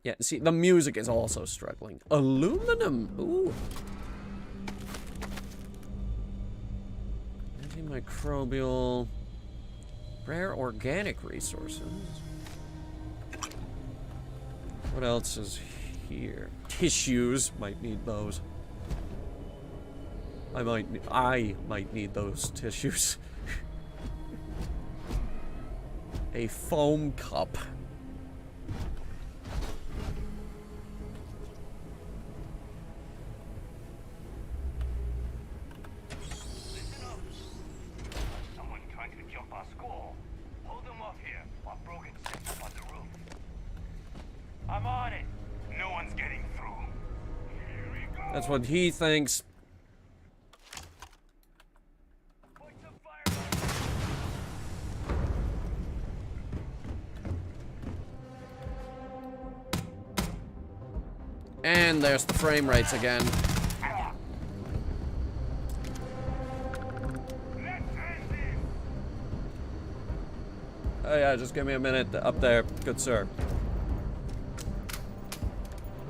Yeah, see, the music is also struggling. Aluminum! Ooh. Antimicrobial. Rare organic resources. What else is here? Tissues. Might need those. I might need those tissues. A foam cup. Someone trying to jump our school. Hold them off here while Brogan sits up on the roof. I'm on it. No one's getting through. Here we go. That's what he thinks. And there's the frame rates again. Oh yeah, just give me a minute up there, good sir.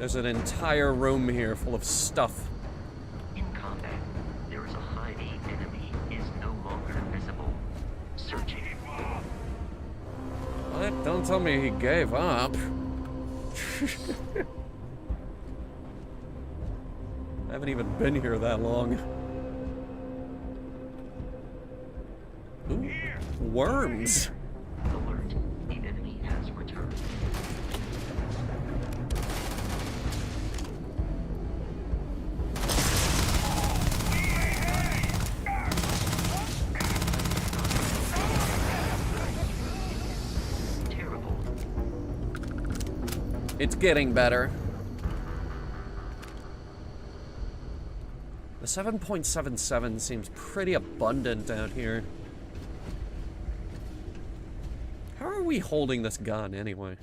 There's an entire room here full of stuff. In combat, there is a hiding enemy is no longer visible. Searching. What? Don't tell me he gave up. I haven't even been here that long. Ooh, worms. Alert. The enemy has returned. Terrible. It's getting better. The 7.77 seems pretty abundant out here. How are we holding this gun anyway?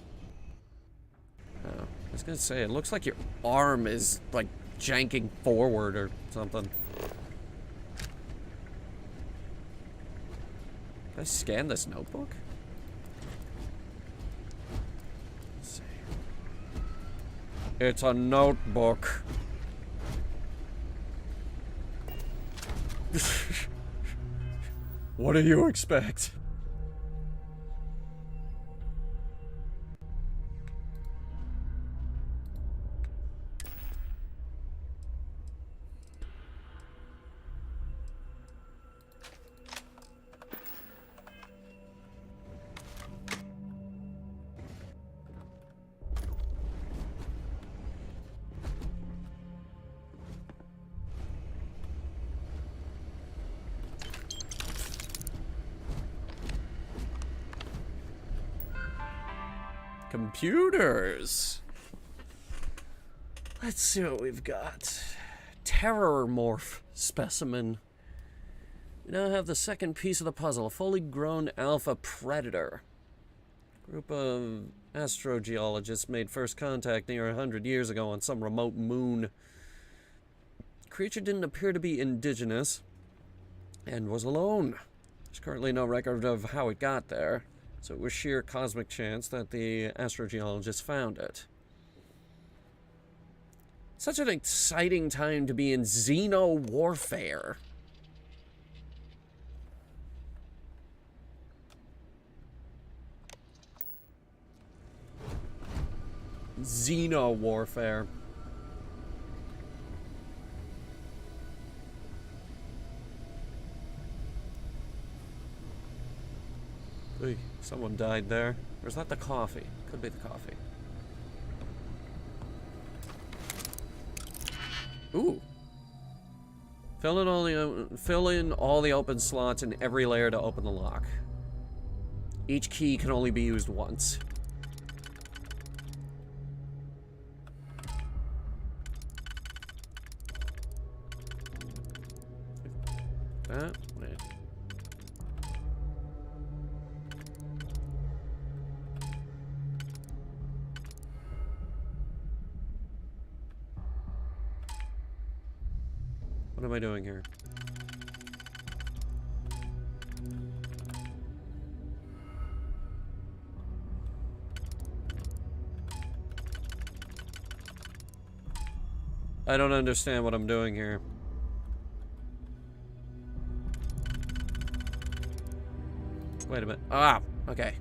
Oh, I was gonna say, it looks like your arm is like janking forward or something. Can I scan this notebook? Let's see. It's a notebook. What do you expect? Computers. Let's see what we've got. Terror morph specimen. We now have the second piece of the puzzle. A fully grown alpha predator. Group of astrogeologists made first contact near 100 years ago on some remote moon. Creature didn't appear to be indigenous and was alone. There's currently no record of how it got there. So it was sheer cosmic chance that the astrogeologists found it. Such an exciting time to be in xeno-warfare. Xeno-warfare. Hey, someone died there. Or is that the coffee? Could be the coffee. Ooh. Fill in all the open slots in every layer to open the lock. Each key can only be used once. That, wait. What am I doing here? I don't understand what I'm doing here. Wait a minute. Ah, okay.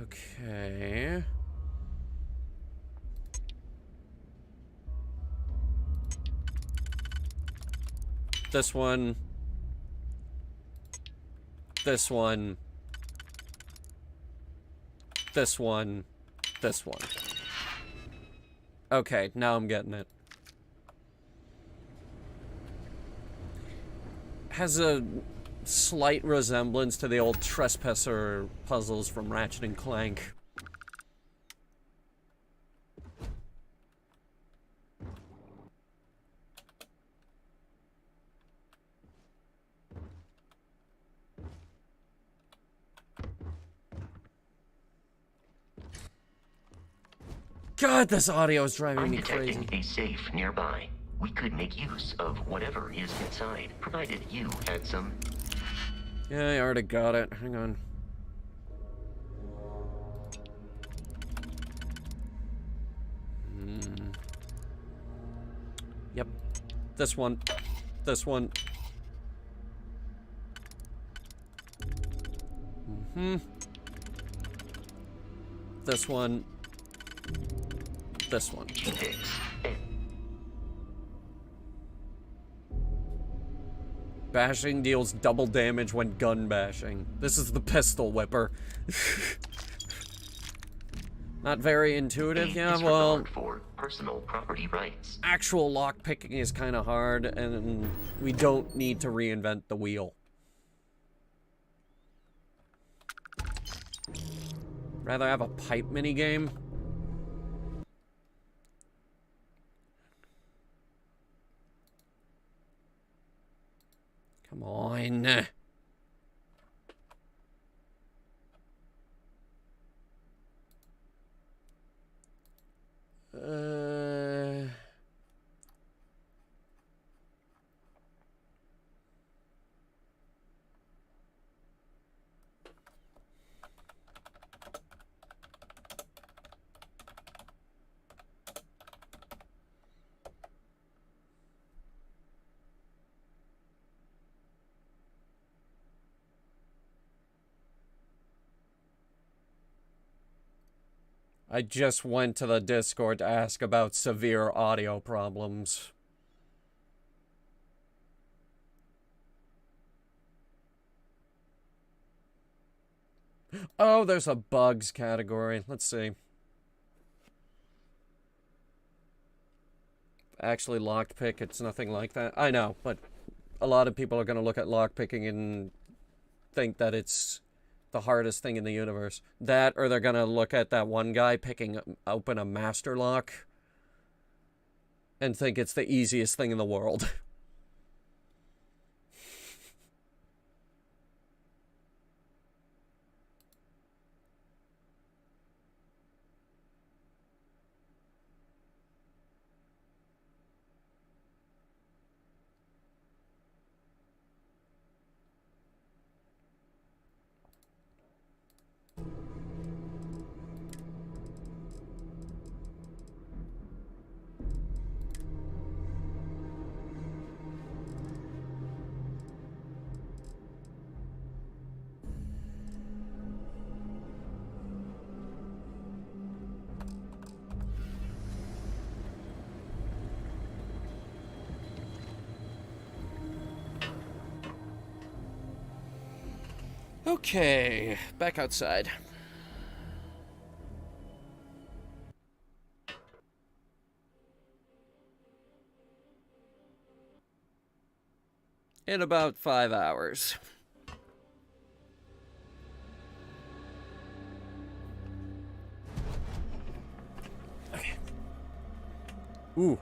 Okay. This one. This one. This one. This one. Okay, now I'm getting it. Has a slight resemblance to the old Trespasser puzzles from Ratchet and Clank. God, this audio is driving me crazy. I'm detecting a safe nearby. We could make use of whatever is inside, provided you had some... Yeah, I already got it. Hang on. Yep. This one. This one. This one. This one. Bashing deals double damage when gun bashing. This is the pistol whipper. Not very intuitive, yeah, well... for personal property rights. Actual lockpicking is kind of hard, and we don't need to reinvent the wheel. Rather have a pipe minigame. Come on. I just went to the Discord to ask about severe audio problems. Oh, there's a bugs category. Let's see. Actually, lockpick, it's nothing like that. I know, but a lot of people are going to look at lockpicking and think that it's the hardest thing in the universe. That, or they're going to look at that one guy picking open a master lock and think it's the easiest thing in the world. Okay, back outside. In about 5 hours. Okay. Ooh.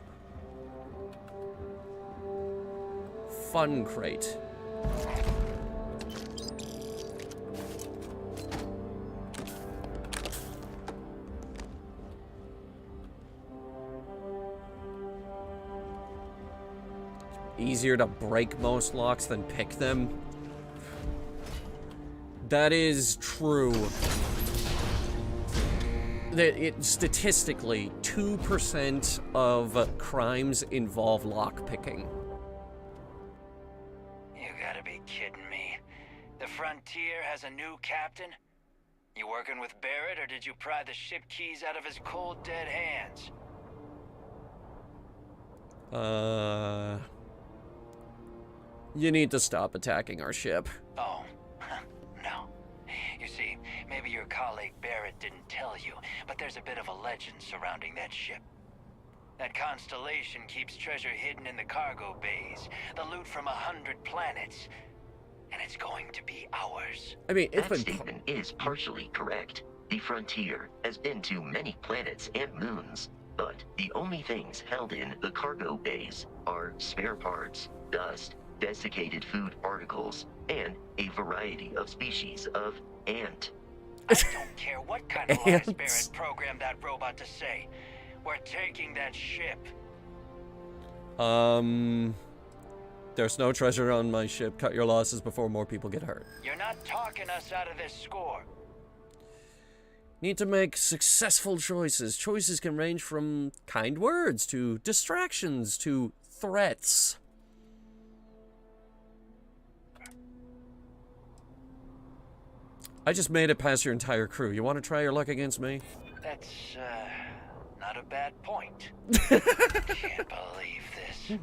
Fun crate. Easier to break most locks than pick them. That is true. Statistically, 2% of crimes involve lock picking. You gotta be kidding me. The Frontier has a new captain? You working with Barrett, or did you pry the ship keys out of his cold, dead hands? You need to stop attacking our ship. Oh, no. You see, maybe your colleague Barrett didn't tell you, but there's a bit of a legend surrounding that ship. That constellation keeps treasure hidden in the cargo bays, the loot from 100 planets, and it's going to be ours. I mean, that statement is partially correct. The Frontier has been to many planets and moons, but the only things held in the cargo bays are spare parts, dust, desiccated food particles, and a variety of species of ant. I don't care what kind of lies Barrett programmed that robot to say. We're taking that ship. There's no treasure on my ship. Cut your losses before more people get hurt. You're not talking us out of this score. Need to make successful choices. Choices can range from kind words to distractions to threats. I just made it past your entire crew. You want to try your luck against me? That's, not a bad point. Can't believe this.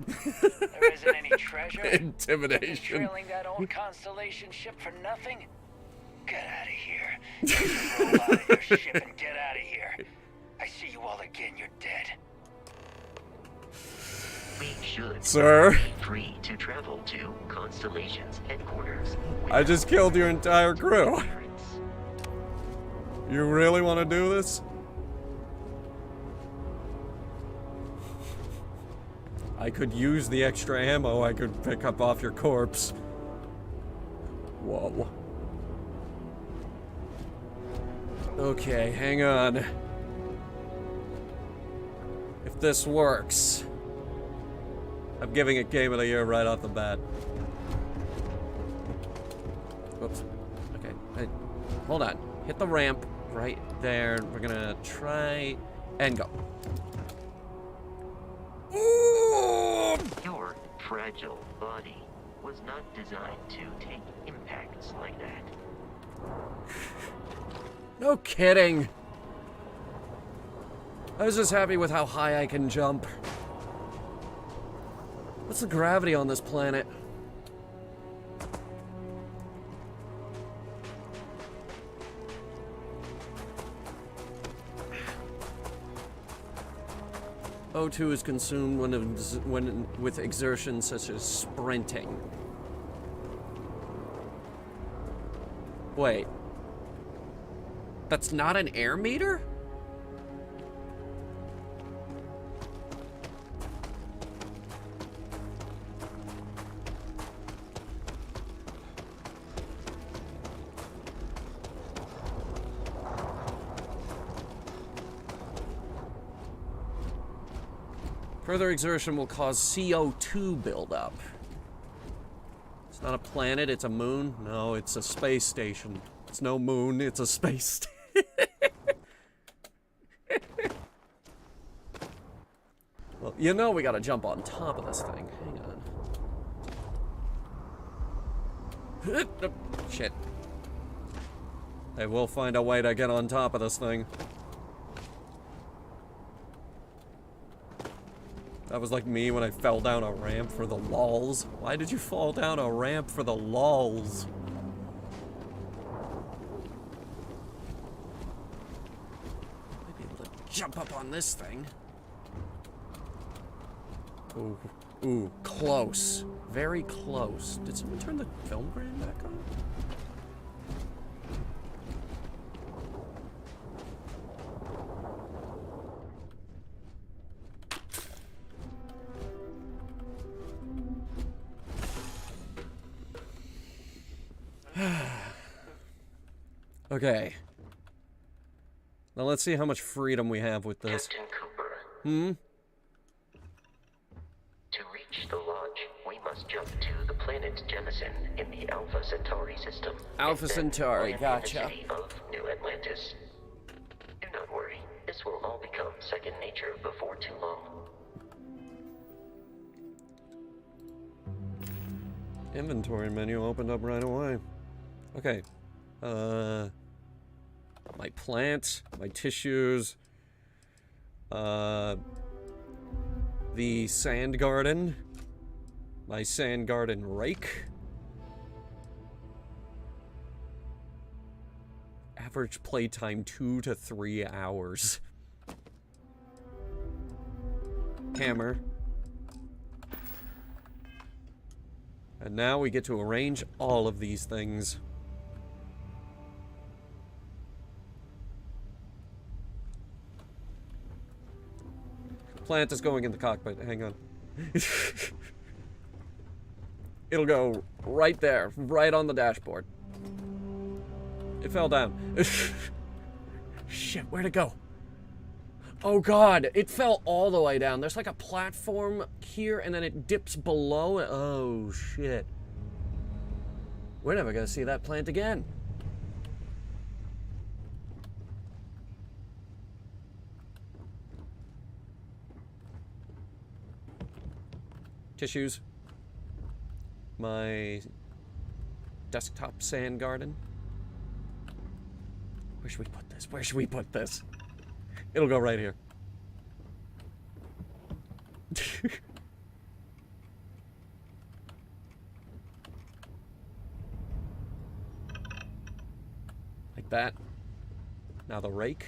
There isn't any treasure? Intimidation. Trailing that old Constellation ship for nothing? Get out of here. Just roll out of your ship and get out of here. I see you all again, you're dead. We should Sir? be free to travel to Constellation's headquarters. I just killed your entire crew. You really want to do this? I could use the extra ammo I could pick up off your corpse. Whoa. Okay, hang on. If this works, I'm giving it Game of the Year right off the bat. Whoops. Okay, hey, hold on. Hit the ramp right there. We're gonna try and go. Ooh! Your fragile body was not designed to take impacts like that. No kidding. I was just happy with how high I can jump. What's the gravity on this planet? O2 is consumed when with exertion such as sprinting. Wait. That's not an air meter? Further exertion will cause CO2 buildup. It's not a planet, it's a moon. No, it's a space station. It's no moon, it's a space station. Well, you know we gotta jump on top of this thing. Hang on. Shit. I will find a way to get on top of this thing. That was like me when I fell down a ramp for the lols. Why did you fall down a ramp for the lols? Maybe able to jump up on this thing. Ooh, ooh, close. Very close. Did someone turn the film grain back on? Okay. Now let's see how much freedom we have with this. Captain Cooper. Hmm? To reach the lodge, we must jump to the planet Jemison in the Alpha Centauri system. Alpha Centauri, gotcha. The city of New Atlantis. Do not worry, this will all become second nature before too long. Inventory menu opened up right away. Okay. My plants, my tissues, the sand garden, my sand garden rake. Average playtime 2 to 3 hours. Hammer. And now we get to arrange all of these things. Plant is going in the cockpit. Hang on. It'll go right there, right on the dashboard. It fell down. Shit, where'd it go? Oh god, it fell all the way down. There's like a platform here and then it dips below. Oh shit. We're never gonna see that plant again. Tissues. My desktop sand garden. Where should we put this? Where should we put this? It'll go right here. Like that. Now the rake.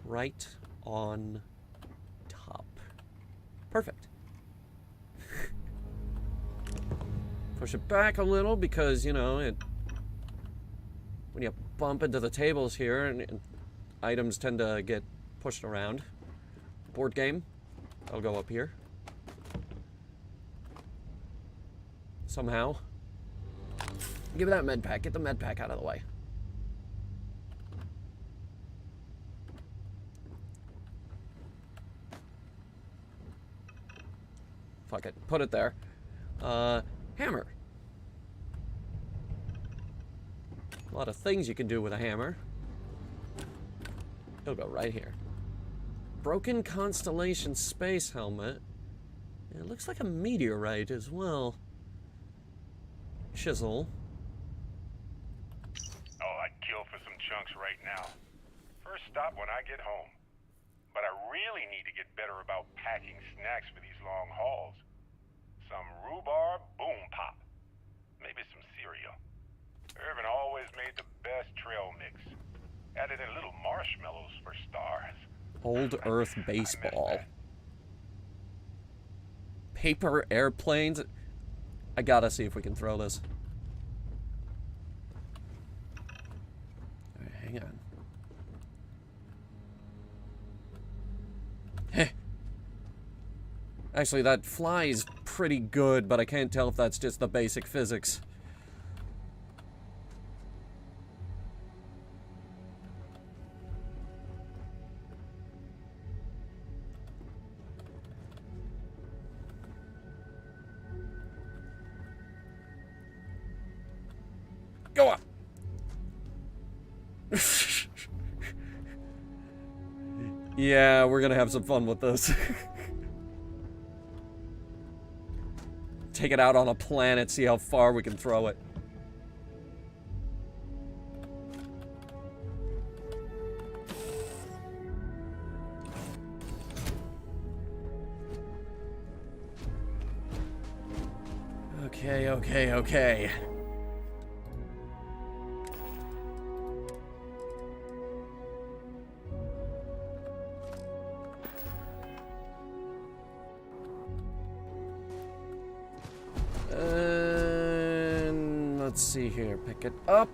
Right on top. Perfect. Push it back a little because, you know, when you bump into the tables here and items tend to get pushed around. Board game. I'll go up here. Somehow. Give me that med pack. Get the med pack out of the way. Fuck it. Put it there. Hammer. A lot of things you can do with a hammer. It'll go right here. Broken Constellation space helmet. It looks like a meteorite as well. Chisel. Oh, I'd kill for some junks right now. First stop when I get home. But I really need to get better about packing snacks for these long hauls. Some rhubarb boom pop. Maybe some cereal. Irvin always made the best trail mix. Added in little marshmallows for stars. Old Earth baseball. Paper airplanes. I gotta see if we can throw this. Alright, hang on. Heh. Actually, that flies pretty good, but I can't tell if that's just the basic physics. Go on! Yeah, we're gonna have some fun with this. Take it out on a planet, see how far we can throw it. Okay. Let's see here. Pick it up.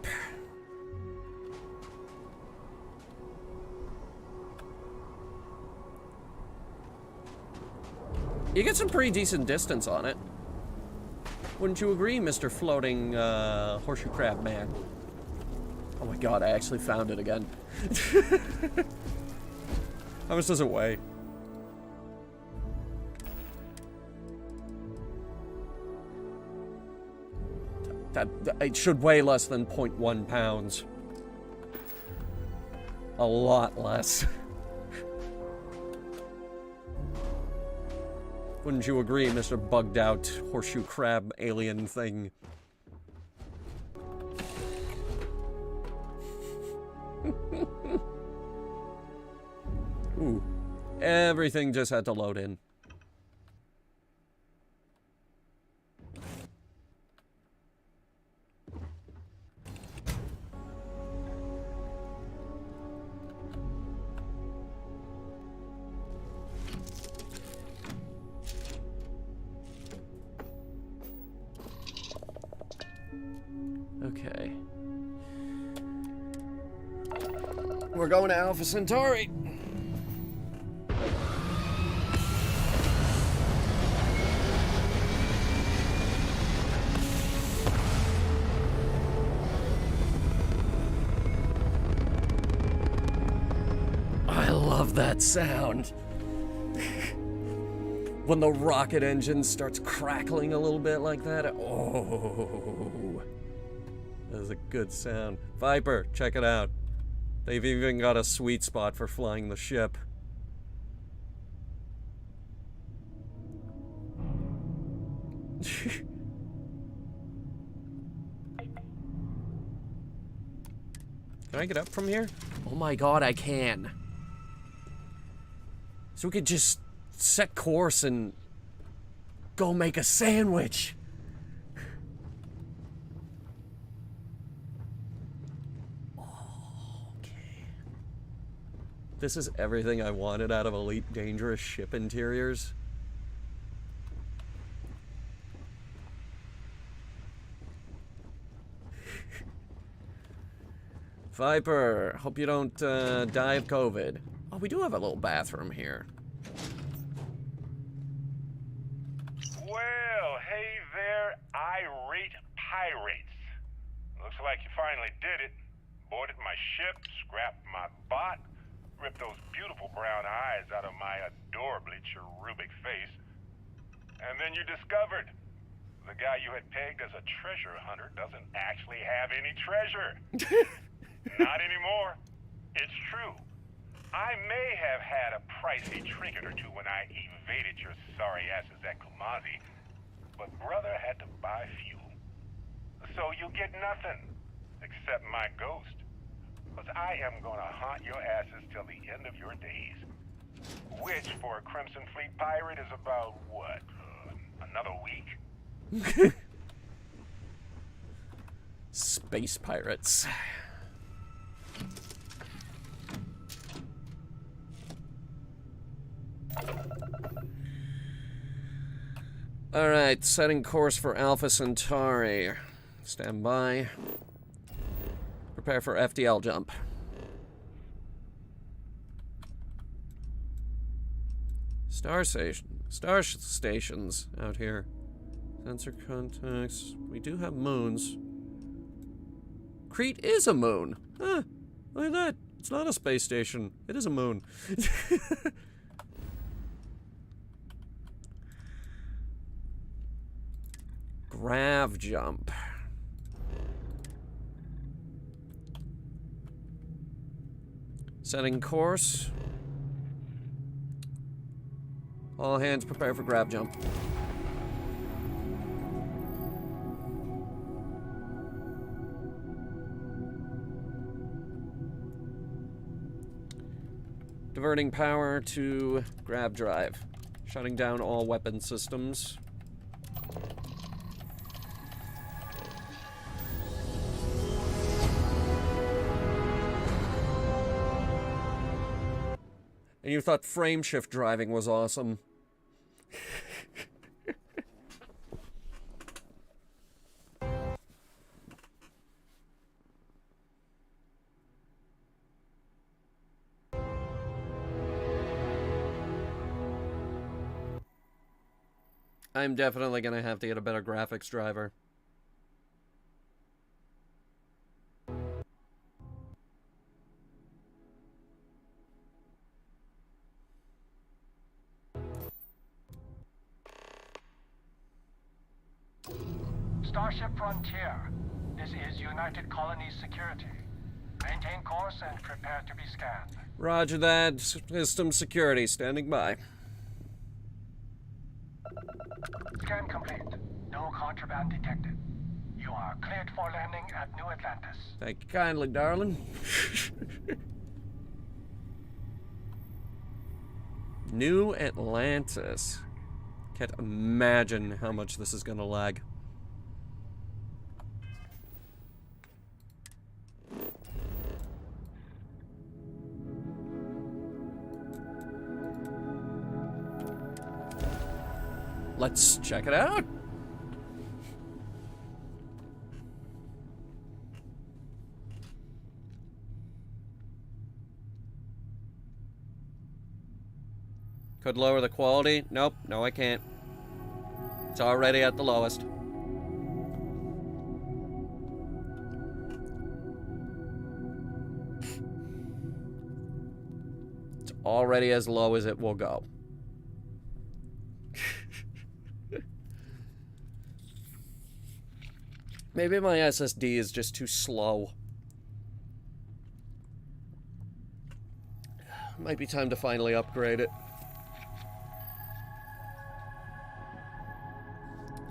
You get some pretty decent distance on it. Wouldn't you agree, Mr. Floating Horseshoe Crab Man? Oh my god, I actually found it again. How much does it weigh? That it should weigh less than 0.1 pounds. A lot less. Wouldn't you agree, Mr. Bugged Out Horseshoe Crab Alien thing? Ooh. Everything just had to load in. Okay. We're going to Alpha Centauri. I love that sound. When the rocket engine starts crackling a little bit like that. Oh. That is a good sound. Viper, check it out. They've even got a sweet spot for flying the ship. Can I get up from here? Oh my god, I can. So we could just set course and go make a sandwich. This is everything I wanted out of Elite Dangerous ship interiors. Viper, hope you don't die of COVID. Oh, we do have a little bathroom here. Well, hey there, irate pirates. Looks like you finally did it. Boarded my ship, scrapped my bot, ripped those beautiful brown eyes out of my adorably cherubic face. And then you discovered the guy you had pegged as a treasure hunter doesn't actually have any treasure. Not anymore. It's true. I may have had a pricey trinket or two when I evaded your sorry asses at Kumazi, but brother had to buy fuel. So you get nothing, except my ghost. Because I am gonna haunt your asses till the end of your days. Which, for a Crimson Fleet pirate, is about, what, another week? Space pirates. Alright, setting course for Alpha Centauri. Stand by. Prepare for FTL jump. Star stations out here. Sensor contacts. We do have moons. Crete is a moon. Huh. Look at that. It's not a space station. It is a moon. Grav jump. Setting course. All hands prepare for grav jump. Diverting power to grav drive. Shutting down all weapon systems. And you thought frame shift driving was awesome. I'm definitely gonna have to get a better graphics driver. Starship Frontier. This is United Colonies Security. Maintain course and prepare to be scanned. Roger that. System security standing by. Scan complete. No contraband detected. You are cleared for landing at New Atlantis. Thank you kindly, darling. New Atlantis. Can't imagine how much this is gonna lag. Let's check it out. Could lower the quality. Nope, no I can't. It's already at the lowest. It's already as low as it will go. Maybe my SSD is just too slow. Might be time to finally upgrade it.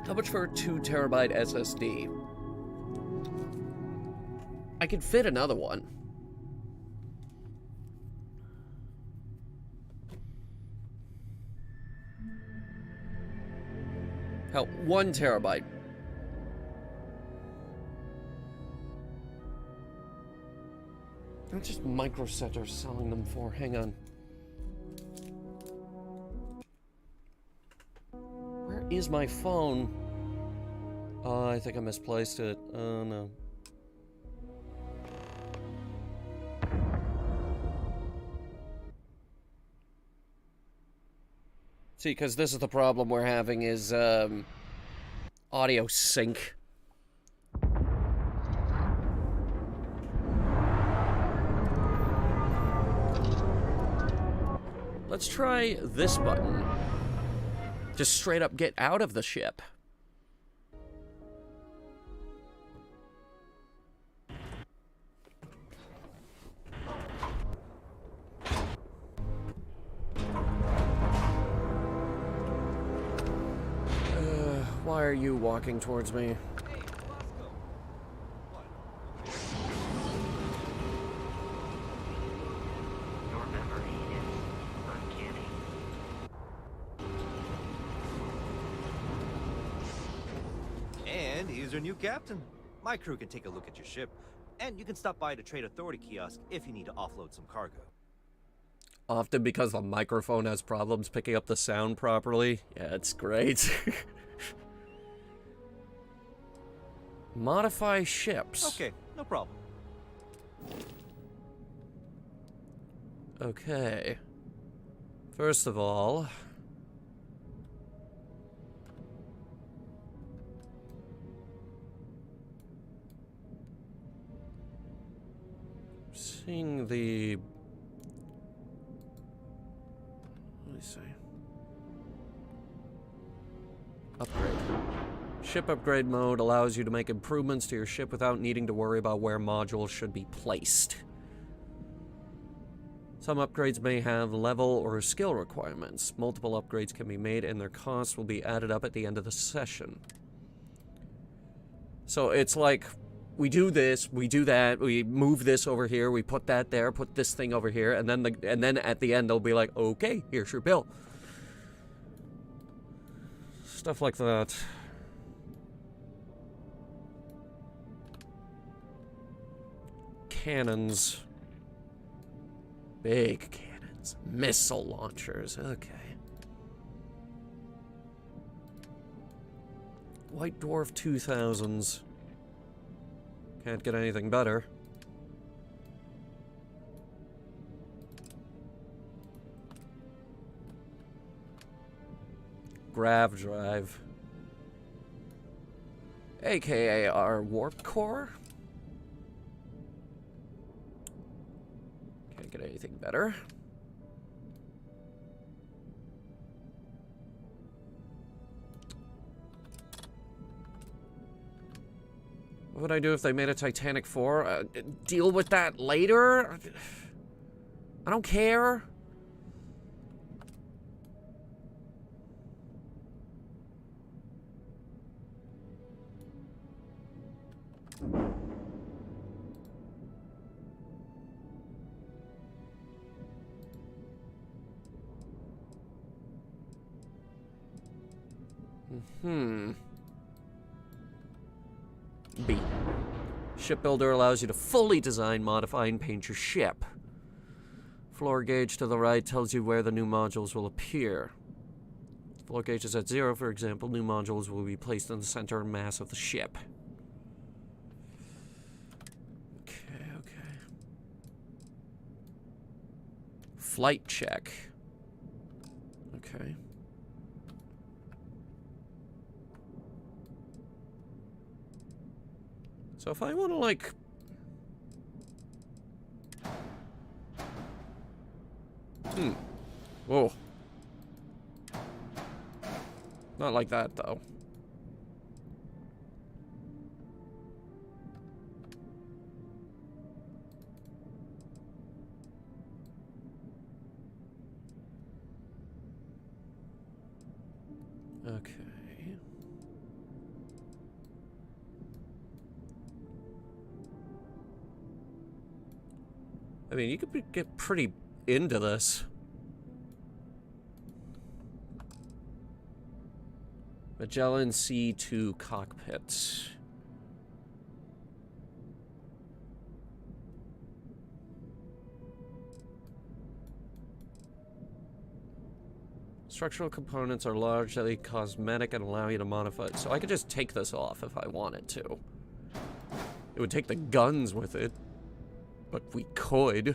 How much for a 2 terabyte SSD? I could fit another one. Hell, 1 terabyte. Not just Microset are selling them for. Hang on. Where is my phone? Oh, I think I misplaced it. Oh, no. See, because this is the problem we're having is, audio sync. Let's try this button. Just straight up get out of the ship. Why are you walking towards me? And here's your new captain. My crew can take a look at your ship, and you can stop by the Trade Authority kiosk if you need to offload some cargo. Often because the microphone has problems picking up the sound properly. Yeah, it's great. Modify ships. Okay, no problem. Okay. First of all, seeing the, let me see, upgrade. Ship upgrade mode allows you to make improvements to your ship without needing to worry about where modules should be placed. Some upgrades may have level or skill requirements. Multiple upgrades can be made and their costs will be added up at the end of the session. So it's like, we do this, we do that, we move this over here, we put that there, put this thing over here, and then at the end they'll be like, okay, here's your bill. Stuff like that. Cannons. Big cannons. Missile launchers. Okay. White Dwarf 2000s. Can't get anything better. Grav drive. AKA our warp core. Can't get anything better. What would I do if they made a Titanic 4? Deal with that later? I don't care. B. Shipbuilder allows you to fully design, modify, and paint your ship. Floor gauge to the right tells you where the new modules will appear. Floor gauge is at 0, for example. New modules will be placed in the center mass of the ship. Okay. Flight check. Okay. So if I want to, like... Whoa. Not like that, though. Okay. I mean, you could get pretty into this. Magellan C2 cockpit. Structural components are largely cosmetic and allow you to modify it. So I could just take this off if I wanted to. It would take the guns with it. But we could.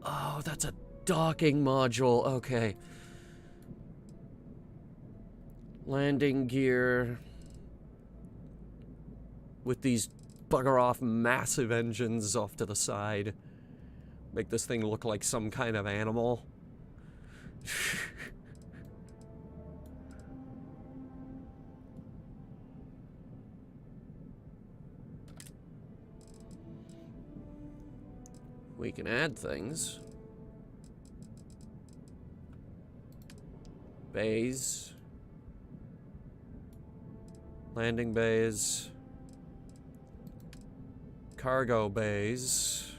Oh, that's a docking module. Okay. Landing gear. With these bugger off massive engines off to the side. Make this thing look like some kind of animal. We can add things. Bays. Landing bays. Cargo bays.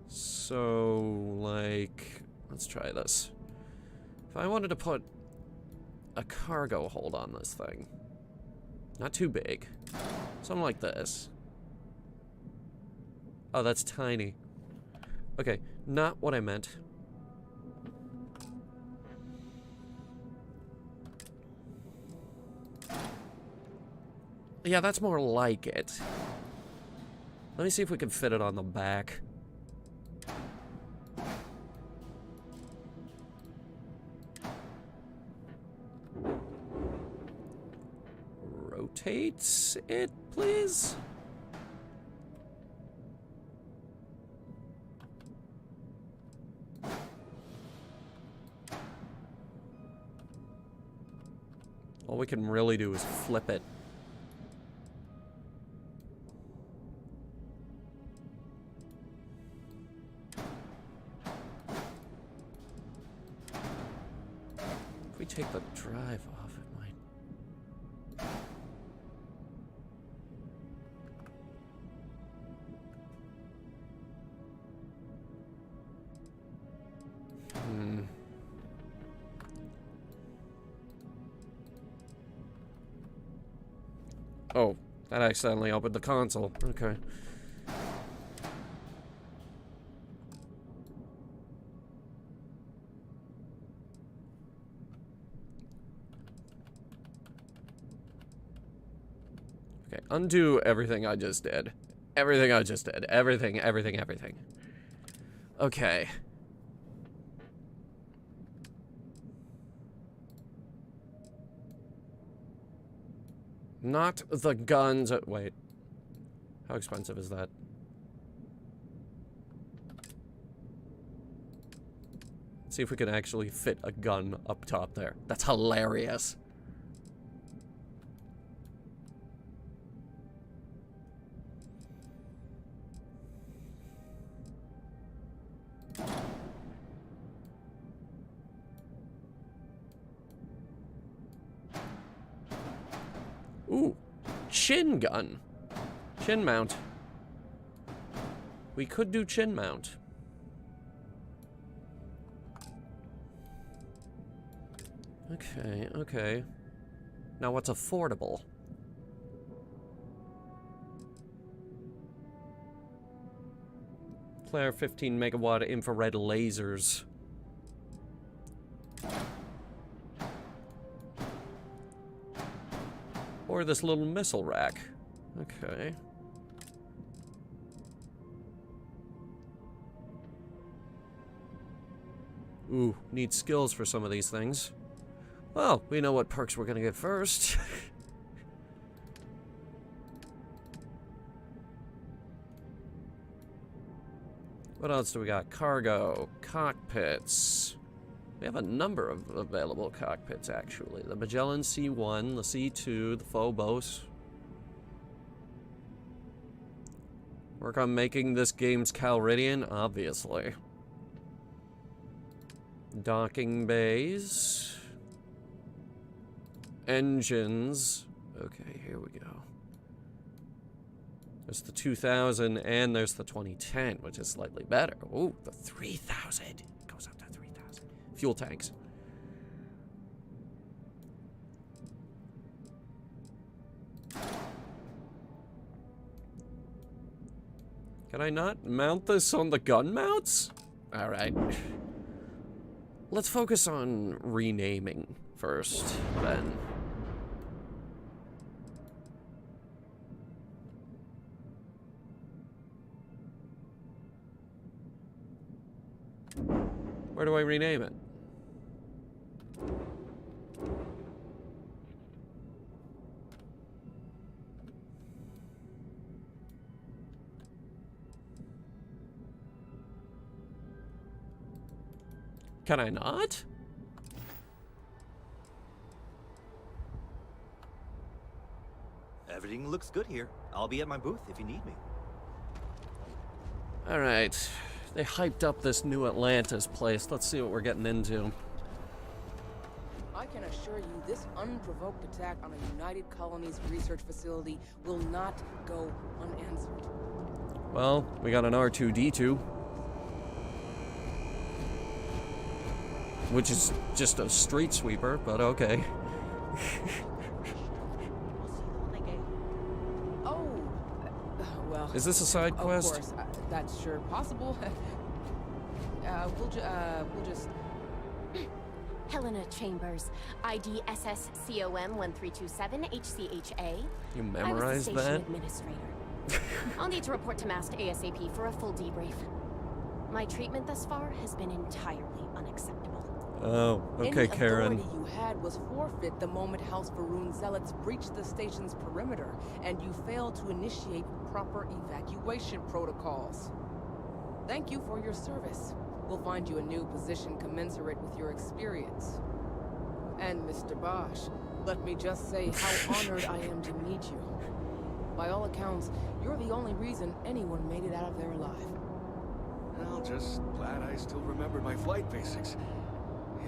So, like, let's try this. If I wanted to put a cargo hold on this thing. Not too big. Something like this. Oh, that's tiny. Okay, not what I meant. Yeah, that's more like it. Let me see if we can fit it on the back. Rotate it, please. All we can really do is flip it. If we take the drive off, it might... Oh, that accidentally opened the console. Okay. Okay, undo everything I just did. Everything I just did. Everything. Okay. Not the guns. Wait. How expensive is that? Let's see if we can actually fit a gun up top there. That's hilarious. Ooh, chin gun. Chin mount. We could do chin mount. Okay, okay. Now what's affordable? Flare 15 megawatt infrared lasers. Or this little missile rack. Okay. Ooh, need skills for some of these things. Well, we know what perks we're gonna get first. What else do we got? Cargo, cockpits. We have a number of available cockpits, actually. The Magellan C1, the C2, the Phobos. Work on making this game's Calridian, obviously. Docking bays. Engines. Okay, here we go. There's the 2000 and there's the 2010, which is slightly better. Ooh, the 3000. It goes up to 3000. Fuel tanks. Can I not mount this on the gun mounts? Alright. Let's focus on renaming first, then. Where do I rename it? Can I not? Everything looks good here. I'll be at my booth if you need me. Alright. They hyped up this new Atlantis place. Let's see what we're getting into. I can assure you this unprovoked attack on a United Colonies research facility will not go unanswered. Well, we got an R2-D2. Which is just a street sweeper, but okay. Oh, well. Is this a side quest? Of course, that's sure possible. We'll just. Helena Chambers, ID SSCOM 1327 HCHA. You I memorized was the station that? administrator. I'll need to report to Mast ASAP for a full debrief. My treatment thus far has been entirely unacceptable. Oh, okay, Karen. Any authority you had was forfeit the moment House Varun zealots breached the station's perimeter, and you failed to initiate proper evacuation protocols. Thank you for your service. We'll find you a new position commensurate with your experience. And Mr. Bosch, let me just say how honored I am to meet you. By all accounts, you're the only reason anyone made it out of there alive. Well, just glad I still remembered my flight basics.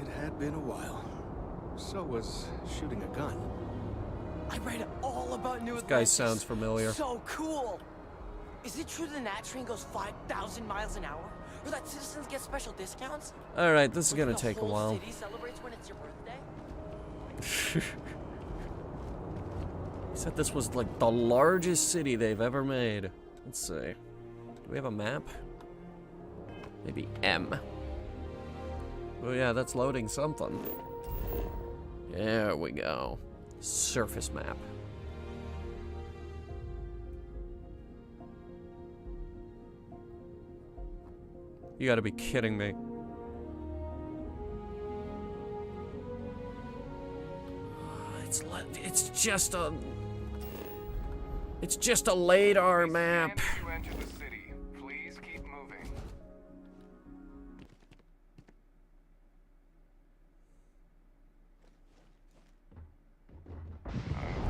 It had been a while. So was shooting a gun. I read all about New This Atlantis. guy sounds familiar. So cool. Is it true the Nat train goes 5,000 miles an hour? Or that citizens get special discounts? Alright, this is Or gonna the take a whole while. city celebrates when it's your birthday? He said this was like the largest city they've ever made. Let's see. Do we have a map? Maybe M. Oh yeah, that's loading something. There we go. Surface map. You gotta be kidding me. It's just a LiDAR map. To enter the city. Please keep moving.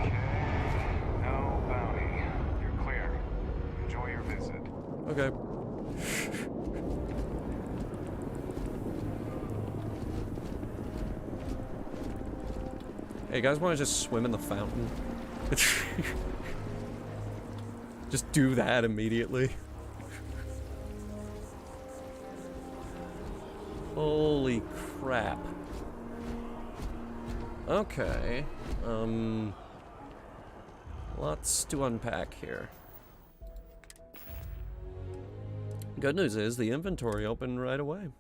Okay. No bounty. You're clear. Enjoy your visit. Okay. Hey, you guys want to just swim in the fountain? Just do that immediately. Holy crap. Okay. Lots to unpack here. Good news is the inventory opened right away.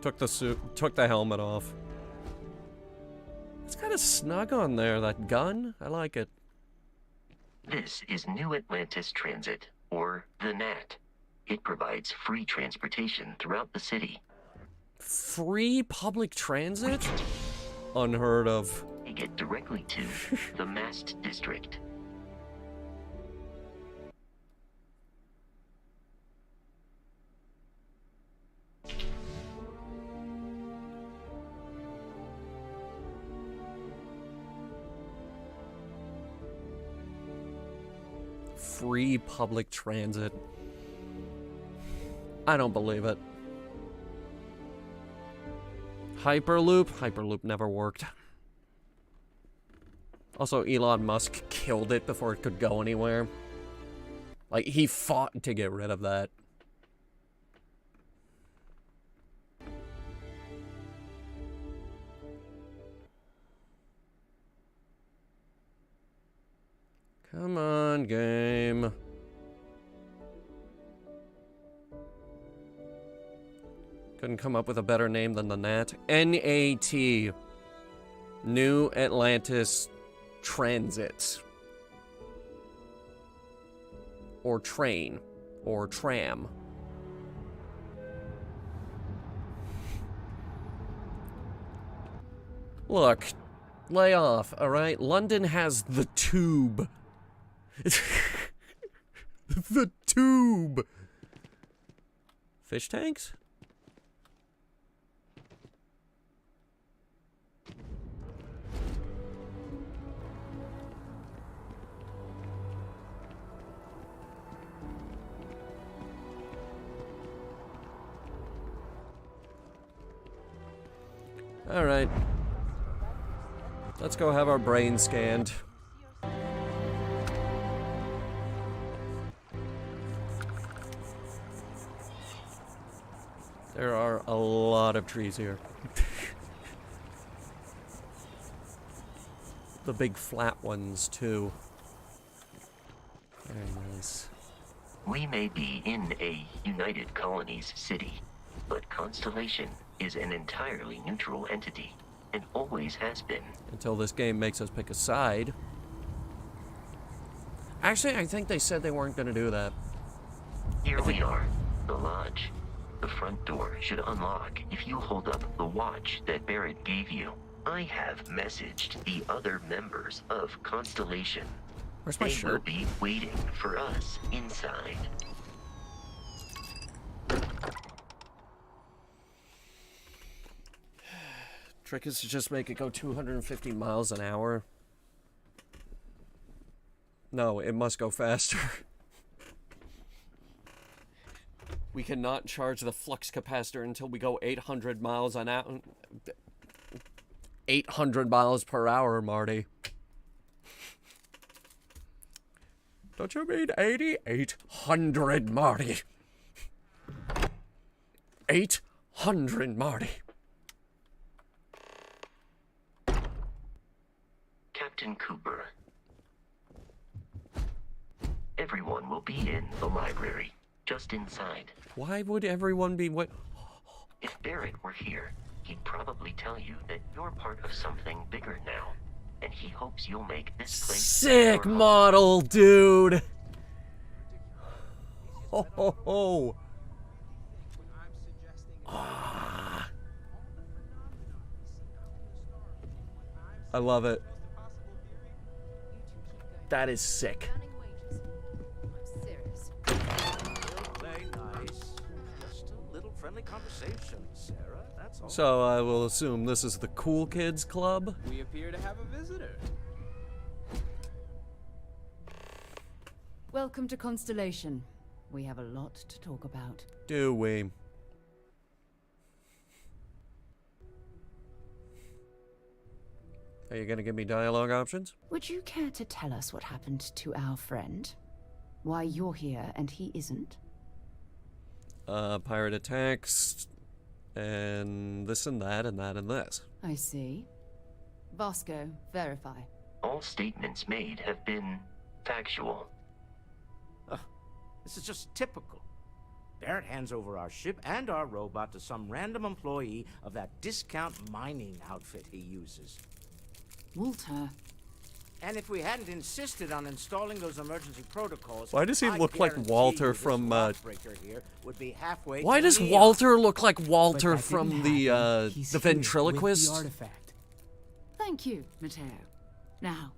Took the suit, took the helmet off. It's kind of snug on there, that gun. I like it. This is New Atlantis Transit, or the NAT. It provides free transportation throughout the city. Free public transit? Unheard of. You get directly to the Mast District. Free public transit. I don't believe it. Hyperloop? Hyperloop never worked. Also, Elon Musk killed it before it could go anywhere. Like, he fought to get rid of that. Come on, game. Couldn't come up with a better name than the NAT. N-A-T. New Atlantis Transit. Or train. Or tram. Look, lay off, alright? London has the tube. The tube. Fish tanks? All right. Let's go have our brain scanned. There are a lot of trees here. The big flat ones, too. Very nice. We may be in a United Colonies city, but Constellation is an entirely neutral entity, and always has been. Until this game makes us pick a side. Actually, I think they said they weren't going to do that. Here we are, the lodge. The front door should unlock if you hold up the watch that Barrett gave you. I have messaged the other members of Constellation. Where's my shirt? They will be waiting for us inside. Trick is to just make it go 250 miles an hour. No, it must go faster. We cannot charge the flux capacitor until we go 800 miles an hour. 800 miles per hour, Marty. Don't you mean 8,800, Marty? 800, Marty. Captain Cooper. Everyone will be in the library, just inside. Why would everyone be what? If Barrett were here, he'd probably tell you that you're part of something bigger now, and he hopes you'll make this place Sick your home. model, dude. Ho ho ho. Ah. I love it. That is sick. Play nice. Just a little friendly conversation, Sarah. That's all. So I will assume this is the Cool Kids Club. We appear to have a visitor. Welcome to Constellation. We have a lot to talk about. Do we? Are you gonna give me dialogue options? Would you care to tell us what happened to our friend? Why you're here and he isn't? Pirate attacks, and this and that and that and this. I see. Vasco, verify. All statements made have been factual. This is just typical. Barrett hands over our ship and our robot to some random employee of that discount mining outfit he uses. Walter. And if we hadn't insisted on installing those emergency protocols, Why does he I look like guarantee Walter you this from, lawbreaker here would be halfway Why to does Leon. Walter look like Walter But that from didn't the happen. He's the here ventriloquist? with the artifact. Thank you, Matteo. Now,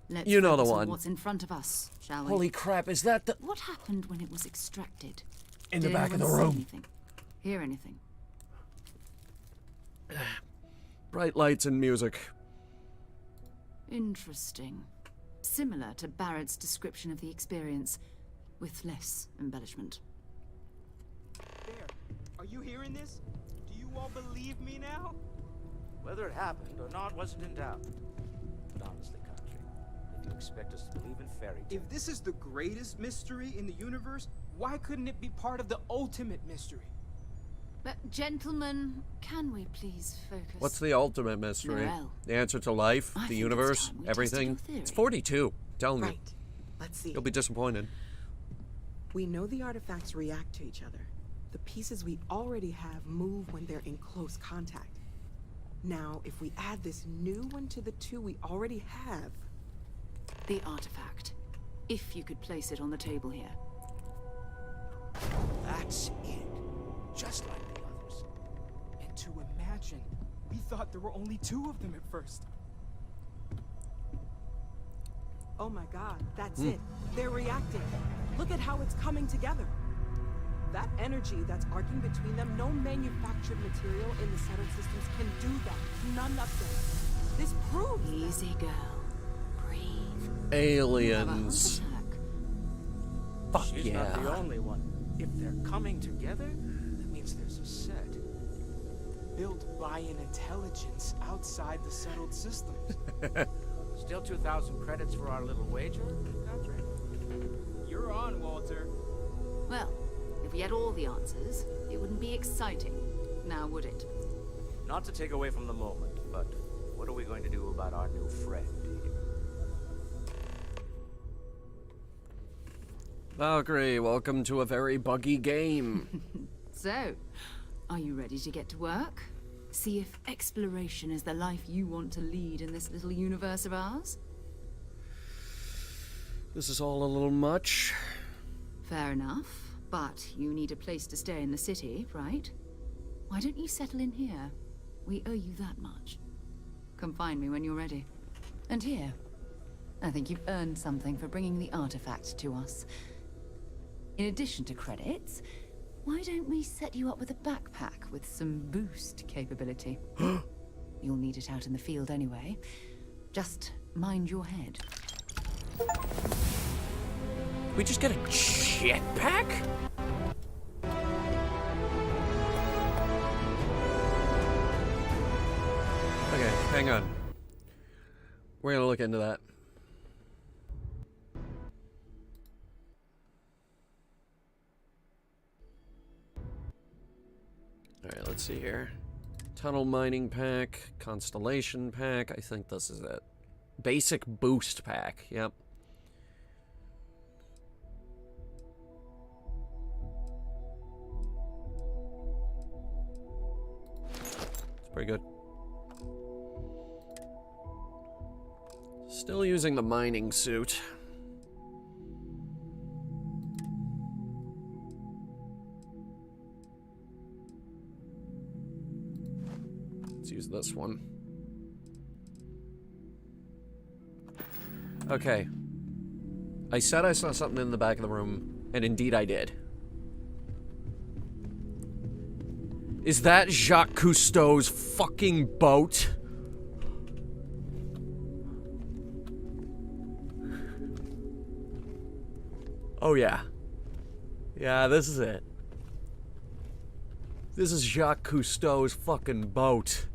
let's You know the focus on one. what's in front of us, shall we? Holy crap, is that the... What happened when it was extracted? In the Did back of the anyone see room. anything? Hear anything? Bright lights and music. Interesting. Similar to Barrett's description of the experience, with less embellishment. There. Are you hearing this? Do you all believe me now? Whether it happened or not wasn't in doubt. But honestly, Country, if you expect us to believe in fairy tales... If this is the greatest mystery in the universe, why couldn't it be part of the ultimate mystery? But, gentlemen, can we please focus? What's the ultimate mystery? Noel. The answer to life, I the think it's universe, time we tested everything? your theory. It's 42. Telling you. Right. Let's see. You'll be disappointed. We know the artifacts react to each other. The pieces we already have move when they're in close contact. Now, if we add this new one to the two we already have... The artifact. If you could place it on the table here. That's it. Just like the others. And to imagine, we thought there were only 2 of them at first. Oh my god, that's it. They're reacting. Look at how it's coming together. That energy that's arcing between them, no manufactured material in the settled systems can do that. None of them. This proves Easy, girl. Breathe. Aliens. Fuck She's yeah. not the only one. If they're coming together, that means there's a set. Built by an intelligence outside the settled systems. Still 2,000 credits for our little wager, Country? You're on, Walter. Well, if we had all the answers, it wouldn't be exciting. now, would it? Not to take away from the moment, but what are we going to do about our new friend here? Valkyrie, welcome to a very buggy game. So, are you ready to get to work? See if exploration is the life you want to lead in this little universe of ours? This is all a little much. Fair enough, but you need a place to stay in the city, right? Why don't you settle in here? We owe you that much. Come find me when you're ready. And here, I think you've earned something for bringing the artifact to us. In addition to credits, why don't we set you up with a backpack with some boost capability? You'll need it out in the field anyway. Just mind your head. We just get a jetpack? Okay, hang on. We're gonna look into that. Alright, let's see here. Tunnel mining pack, constellation pack, I think this is it. Basic boost pack, yep. It's pretty good. Still using the mining suit. Let's use this one. Okay. I said I saw something in the back of the room, and indeed I did. Is that Jacques Cousteau's fucking boat? Oh yeah. Yeah, this is it. This is Jacques Cousteau's fucking boat.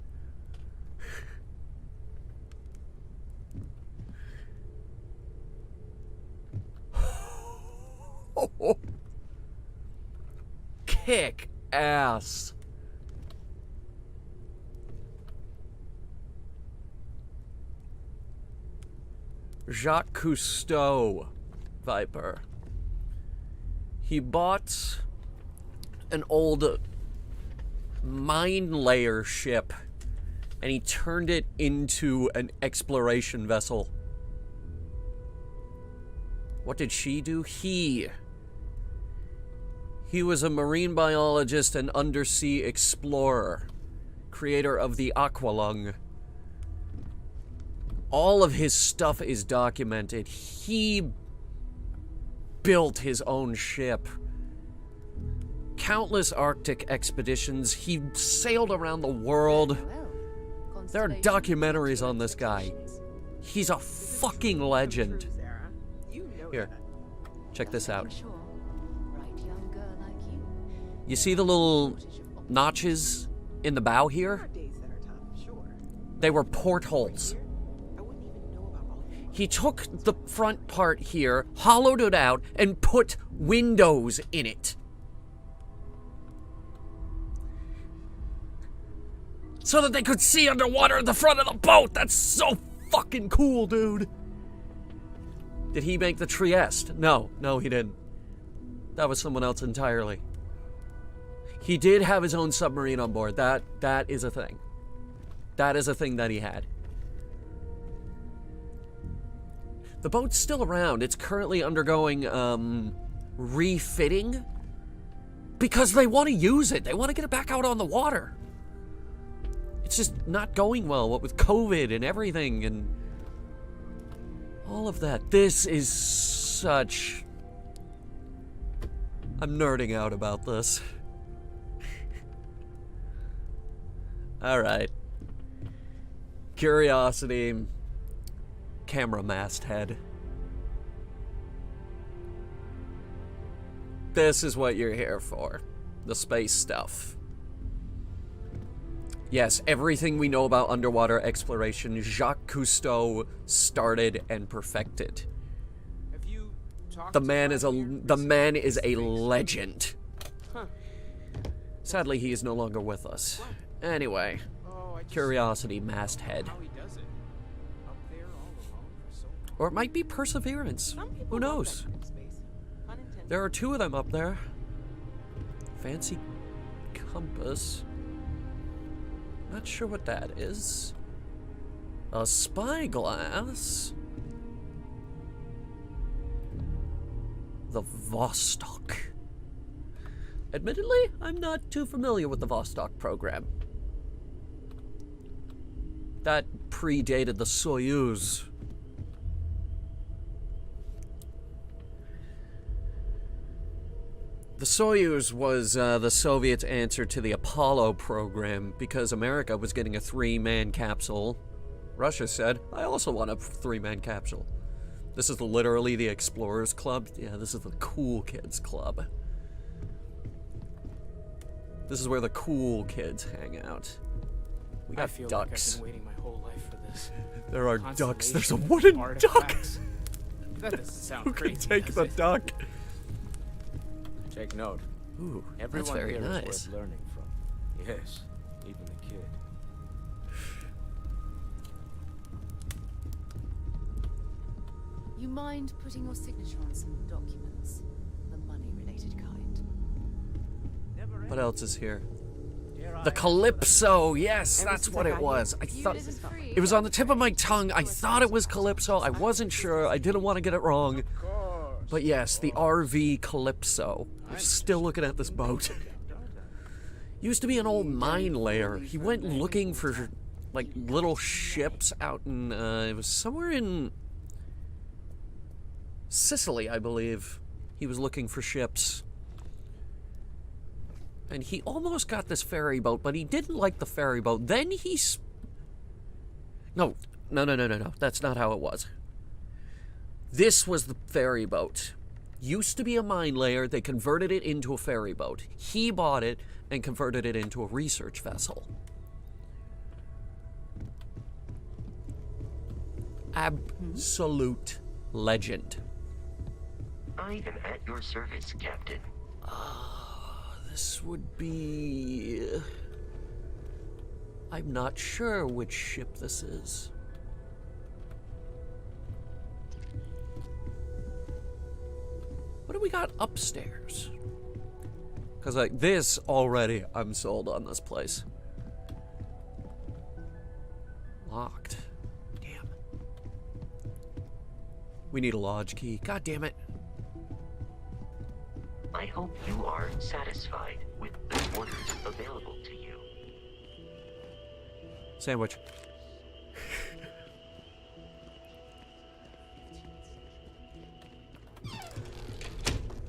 Kick ass. Jacques Cousteau, Viper. He bought an old mine layer ship and he turned it into an exploration vessel. What did she do? He was a marine biologist and undersea explorer, creator of the Aqualung. All of his stuff is documented. He built his own ship. Countless Arctic expeditions. He sailed around the world. There are documentaries on this guy. He's a fucking legend. Here, check this out. You see the little notches in the bow here? They were portholes. He took the front part here, hollowed it out, and put windows in it. So that they could see underwater at the front of the boat. That's so fucking cool, dude. Did he make the Trieste? No, he didn't. That was someone else entirely. He did have his own submarine on board. That is a thing. That is a thing that he had. The boat's still around. It's currently undergoing refitting because they want to use it. They want to get it back out on the water. It's just not going well, what with COVID and everything and all of that. This is such... I'm nerding out about this. Alright. Curiosity. Camera masthead. This is what you're here for. The space stuff. Yes, everything we know about underwater exploration, Jacques Cousteau started and perfected. Have you talked the man is a legend. Huh. Sadly, he is no longer with us. Anyway, Curiosity masthead. Or it might be Perseverance. Who knows? There are two of them up there. Fancy compass. Not sure what that is. A spyglass. The Vostok. Admittedly, I'm not too familiar with the Vostok program. That predated the Soyuz. The Soyuz was the Soviets' answer to the Apollo program because America was getting a 3-man capsule. Russia said, I also want a 3-man capsule. This is literally the Explorers Club. Yeah, this is the cool kids club. This is where the cool kids hang out. We got I feel ducks. Like I've been waiting my whole life for this. There are ducks. There's a wooden duck. That doesn't sound Who crazy. can take the duck? Take note. Ooh, Everyone that's very here nice. is worth learning from. Yes, even the kid. You mind putting your signature on some documents? The money-related kind. What else is here? The Calypso. Yes, that's what it was. I thought it was on the tip of my tongue. I thought it was Calypso. I wasn't sure. I didn't want to get it wrong. But yes, the RV Calypso. I'm still looking at this boat. Used to be an old mine layer. He went looking for like little ships out in it was somewhere in Sicily, I believe. He was looking for ships. And he almost got this ferry boat, but he didn't like the ferry boat. Then No. That's not how it was. This was the ferry boat. Used to be a mine layer. They converted it into a ferry boat. He bought it and converted it into a research vessel. Absolute legend. I am at your service, Captain. This would be... I'm not sure which ship this is. What do we got upstairs? Because like this already, I'm sold on this place. Locked. Damn. We need a lodge key. God damn it. I hope you are satisfied with the orders available to you. Sandwich.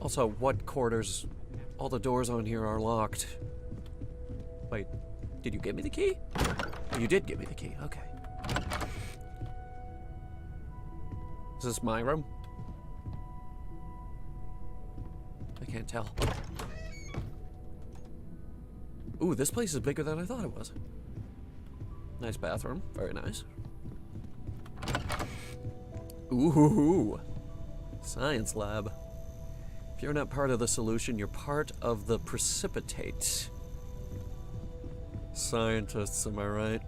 Also, what quarters? All the doors on here are locked. Wait, did you give me the key? Oh, you did give me the key, okay. Is this my room? I can't tell. Ooh, this place is bigger than I thought it was. Nice bathroom, very nice. Ooh, science lab. If you're not part of the solution, you're part of the precipitate. Scientists, am I right?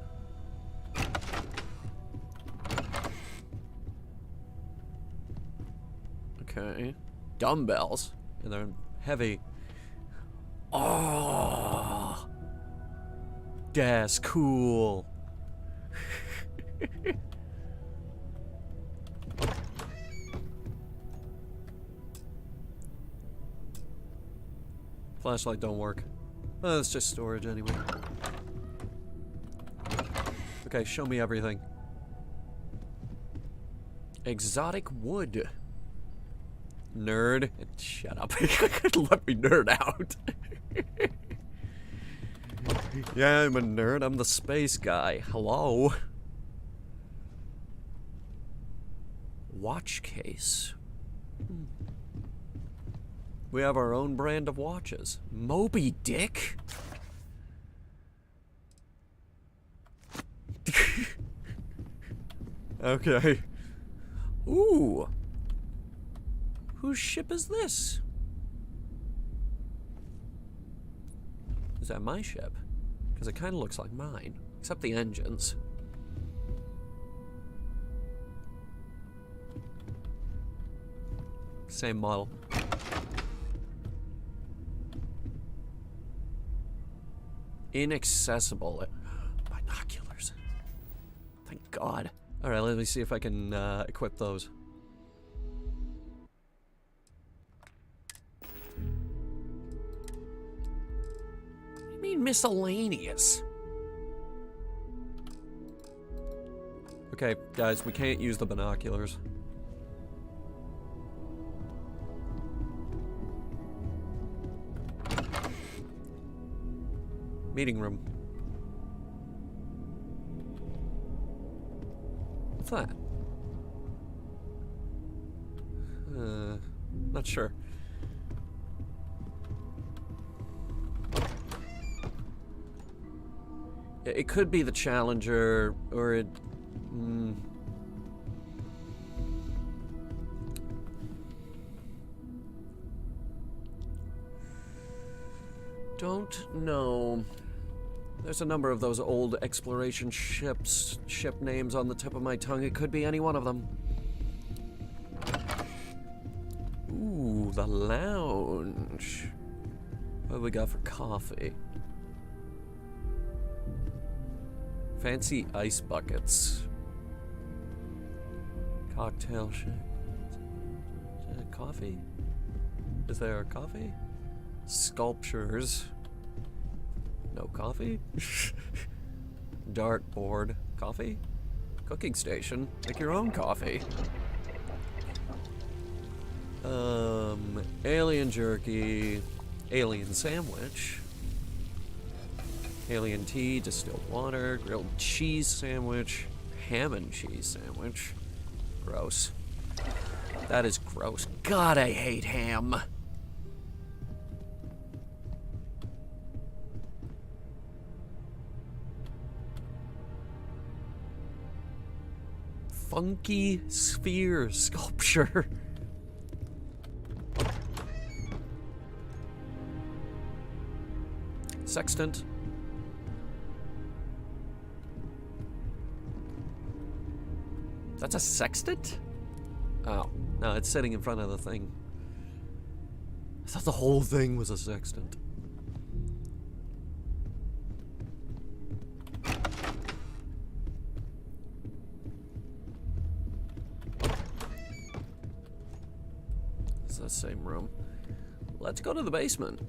Okay. Dumbbells. And they're heavy. Oh! That's cool. Flashlight don't work. Oh, it's just storage anyway. Okay, show me everything. Exotic wood. Nerd. Shut up. Let me nerd out. Yeah, I'm a nerd. I'm the space guy. Hello. Watch case. We have our own brand of watches. Moby Dick? Okay. Ooh. Whose ship is this? Is that my ship? Because it kind of looks like mine, except the engines. Same model. Inaccessible. Binoculars. Thank God. Alright, let me see if I can equip those. What do you mean miscellaneous? Okay, guys, we can't use the binoculars. Meeting room. What's that? Not sure. It could be the Challenger, or it... Don't know. There's a number of those old exploration ships, ship names on the tip of my tongue. It could be any one of them. Ooh, the lounge. What do we got for coffee? Fancy ice buckets. Cocktail shake. Coffee? Is there a coffee? Sculptures. No coffee? Dartboard. Coffee? Cooking station. Make your own coffee. Alien jerky. Alien sandwich. Alien tea, distilled water, grilled cheese sandwich, ham and cheese sandwich. Gross. That is gross. God, I hate ham. Funky sphere sculpture. Sextant. That's a sextant? Oh, no, it's sitting in front of the thing. I thought the whole thing was a sextant. It's the same room. Let's go to the basement.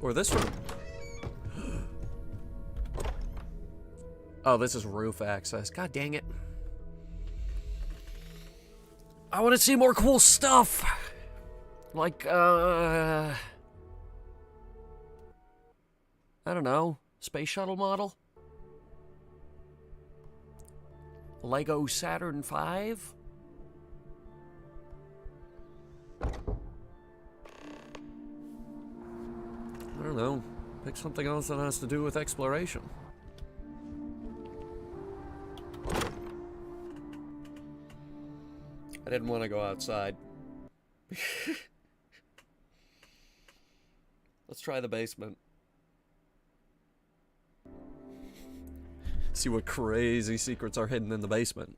Or this room. Oh, this is roof access. God dang it. I want to see more cool stuff. Like, I don't know. Space shuttle model? Lego Saturn V? I don't know. Pick something else that has to do with exploration. I didn't want to go outside. Let's try the basement. See what crazy secrets are hidden in the basement.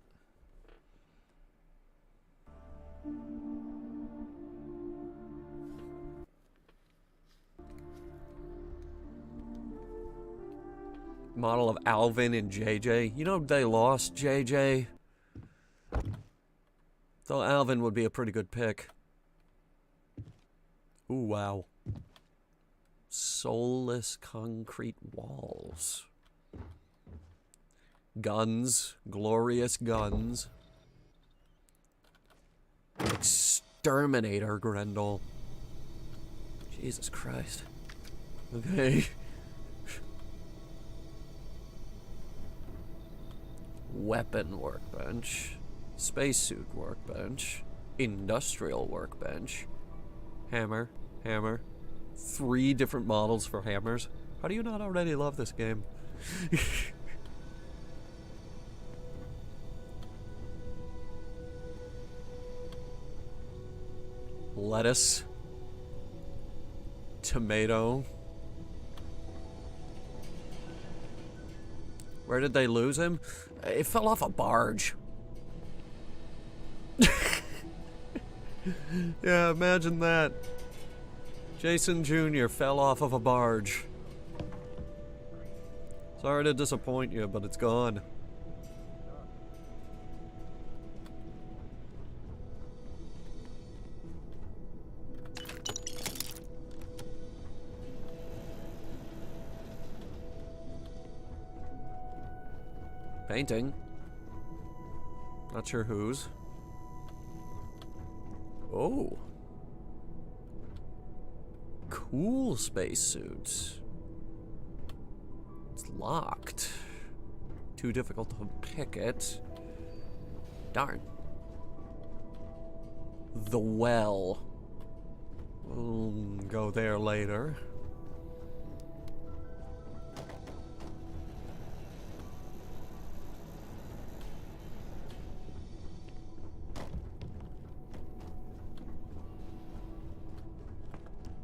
Model of Alvin and JJ. You know they lost JJ? Though Alvin would be a pretty good pick. Ooh, wow. Soulless concrete walls. Guns. Glorious guns. Exterminator Grendel. Jesus Christ. Okay. Weapon workbench. Spacesuit workbench. Industrial workbench. Hammer. Hammer. 3 different models for hammers. How do you not already love this game? lettuce, tomato. Where did they lose him? It fell off a barge. Yeah, imagine that. Jason Jr. fell off of a barge. Sorry to disappoint you, but it's gone. Painting. Not sure whose. Oh. Cool spacesuits. It's locked. Too difficult to pick it. Darn. The well. We'll go there later.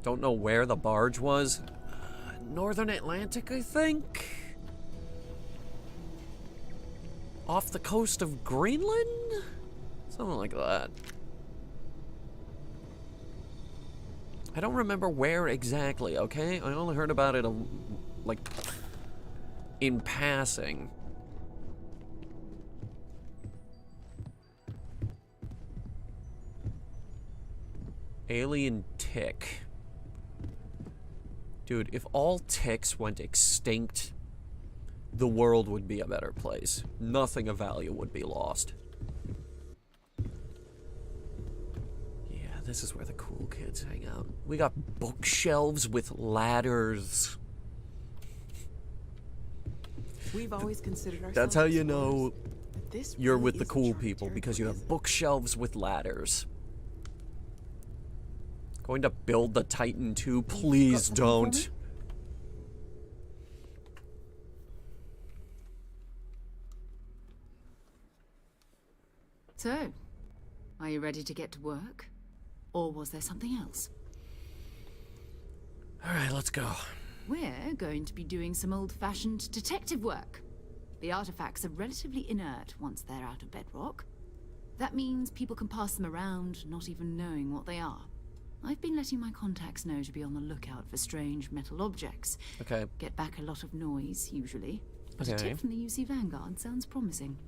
Don't know where the barge was. Northern Atlantic, I think? Off the coast of Greenland? Something like that. I don't remember where exactly, okay? I only heard about it, like, in passing. Alien tick. Dude, if all ticks went extinct, the world would be a better place. Nothing of value would be lost. Yeah, this is where the cool kids hang out. We got bookshelves with ladders. We've always considered ourselves. That's how you know this you're really with the is cool uncharted people, because territory, you have bookshelves with ladders. Going to build the Titan 2? Please don't. So, are you ready to get to work? Or was there something else? Alright, let's go. We're going to be doing some old-fashioned detective work. The artifacts are relatively inert once they're out of bedrock. That means people can pass them around, not even knowing what they are. I've been letting my contacts know to be on the lookout for strange metal objects. Okay. Get back a lot of noise, usually. But a Okay. tip from the UC Vanguard sounds promising.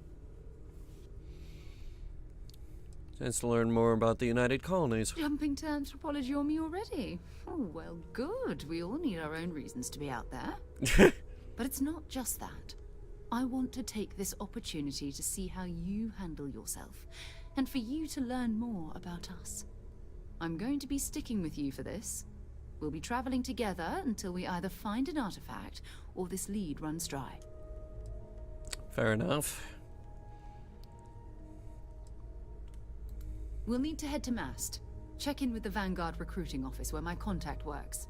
Chance to learn more about the United Colonies. Jumping to anthropology on me already? Oh, well, good. We all need our own reasons to be out there. But it's not just that. I want to take this opportunity to see how you handle yourself, and for you to learn more about us. I'm going to be sticking with you for this. We'll be traveling together until we either find an artifact or this lead runs dry. Fair enough. We'll need to head to Mast. Check in with the Vanguard recruiting office where my contact works.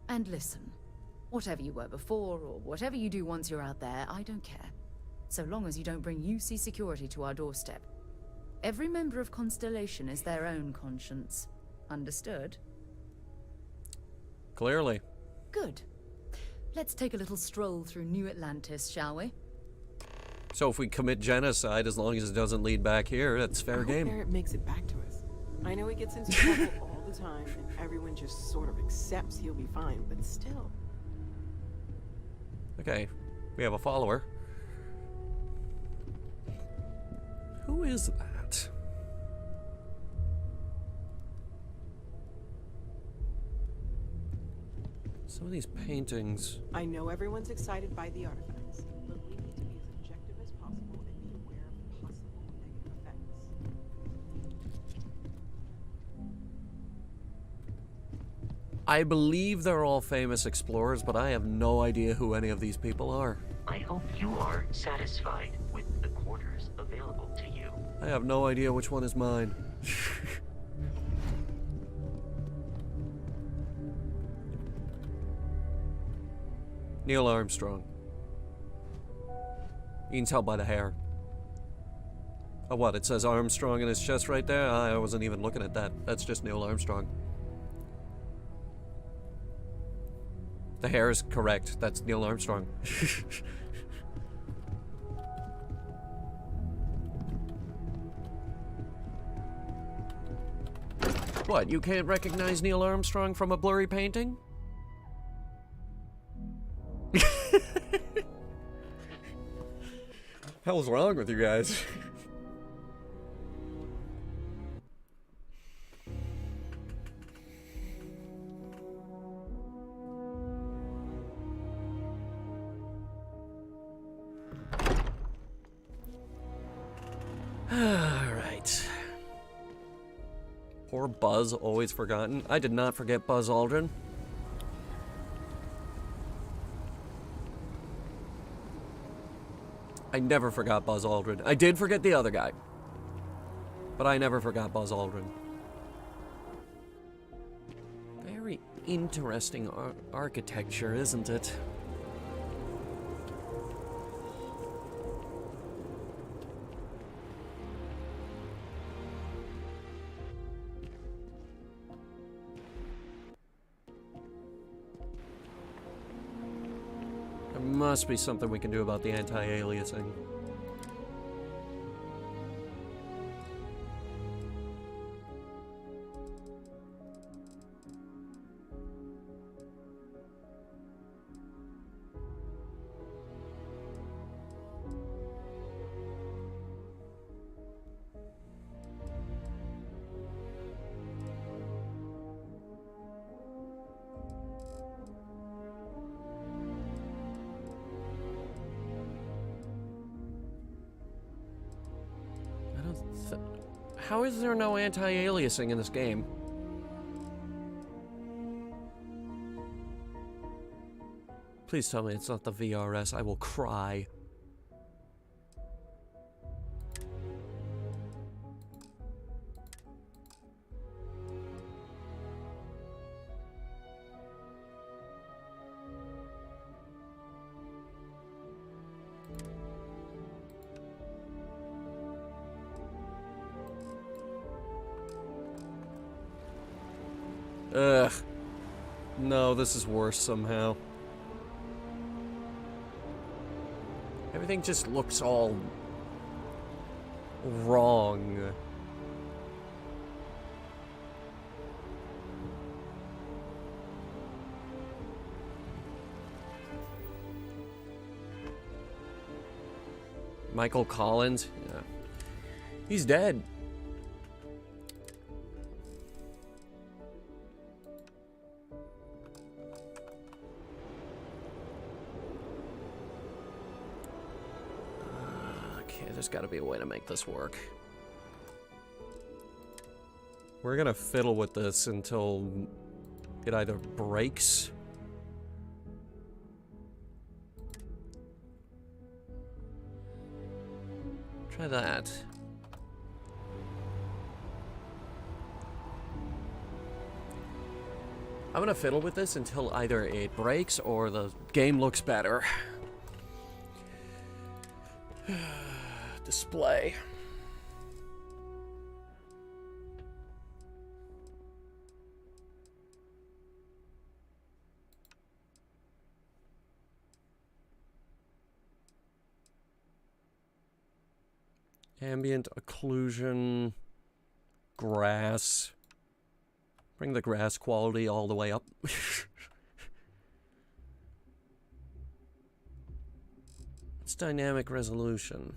And listen, whatever you were before or whatever you do once you're out there, I don't care. So long as you don't bring UC security to our doorstep. Every member of Constellation is their own conscience. Understood? Clearly. Good. Let's take a little stroll through New Atlantis, shall we? So if we commit genocide, as long as it doesn't lead back here, that's fair game. Barrett makes it back to us. I know he gets into trouble all the time, and everyone just sort of accepts he'll be fine, but still. Okay, we have a follower. Who is that? Some of these paintings. I know everyone's excited by the artifacts, but we need to be as objective as possible and be aware of possible negative effects. I believe they're all famous explorers, but I have no idea who any of these people are. I hope you are satisfied with the quarters available to you. I have no idea which one is mine. Neil Armstrong. You can tell by the hair. Oh, what? It says Armstrong in his chest right there? I wasn't even looking at that. That's just Neil Armstrong. The hair is correct. That's Neil Armstrong. What, you can't recognize Neil Armstrong from a blurry painting? Hell's wrong with you guys? Alright. Poor Buzz, always forgotten. I did not forget Buzz Aldrin. I never forgot Buzz Aldrin. I did forget the other guy. But I never forgot Buzz Aldrin. Very interesting architecture, isn't it? Must be something we can do about the anti-aliasing. How is there no anti-aliasing in this game? Please tell me it's not the VRS. I will cry. Ugh. No, this is worse somehow. Everything just looks all wrong. Michael Collins? Yeah. He's dead. There's got to be a way to make this work. We're gonna fiddle with this until it either breaks. Try that. I'm gonna fiddle with this until either it breaks or the game looks better. Display. Ambient occlusion, grass. Bring the grass quality all the way up. It's dynamic resolution.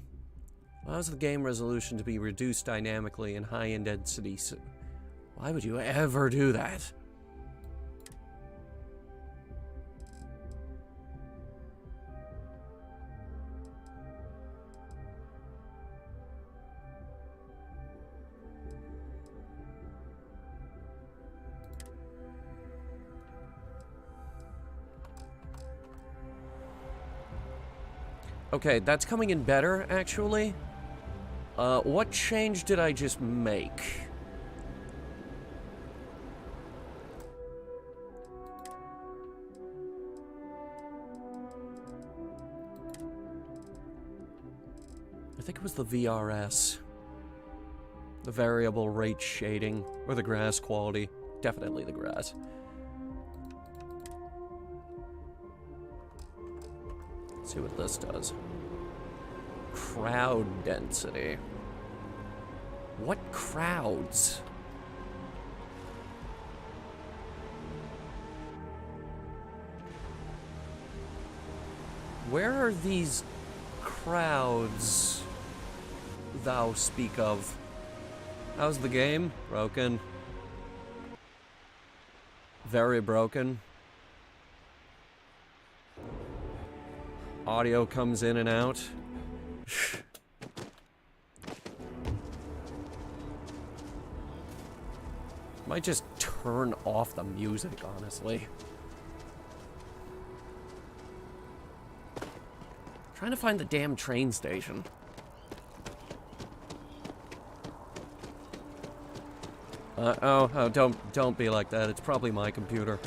Allows the game resolution to be reduced dynamically in high intensity. Why would you ever do that? Okay, that's coming in better, actually. What change did I just make? I think it was the VRS. The variable rate shading, or the grass quality. Definitely the grass. Let's see what this does. Crowd density. What crowds? Where are these crowds thou speak of? How's the game? Broken. Very broken. Audio comes in and out. Might just turn off the music, honestly. Trying to find the damn train station. Oh, don't be like that. It's probably my computer.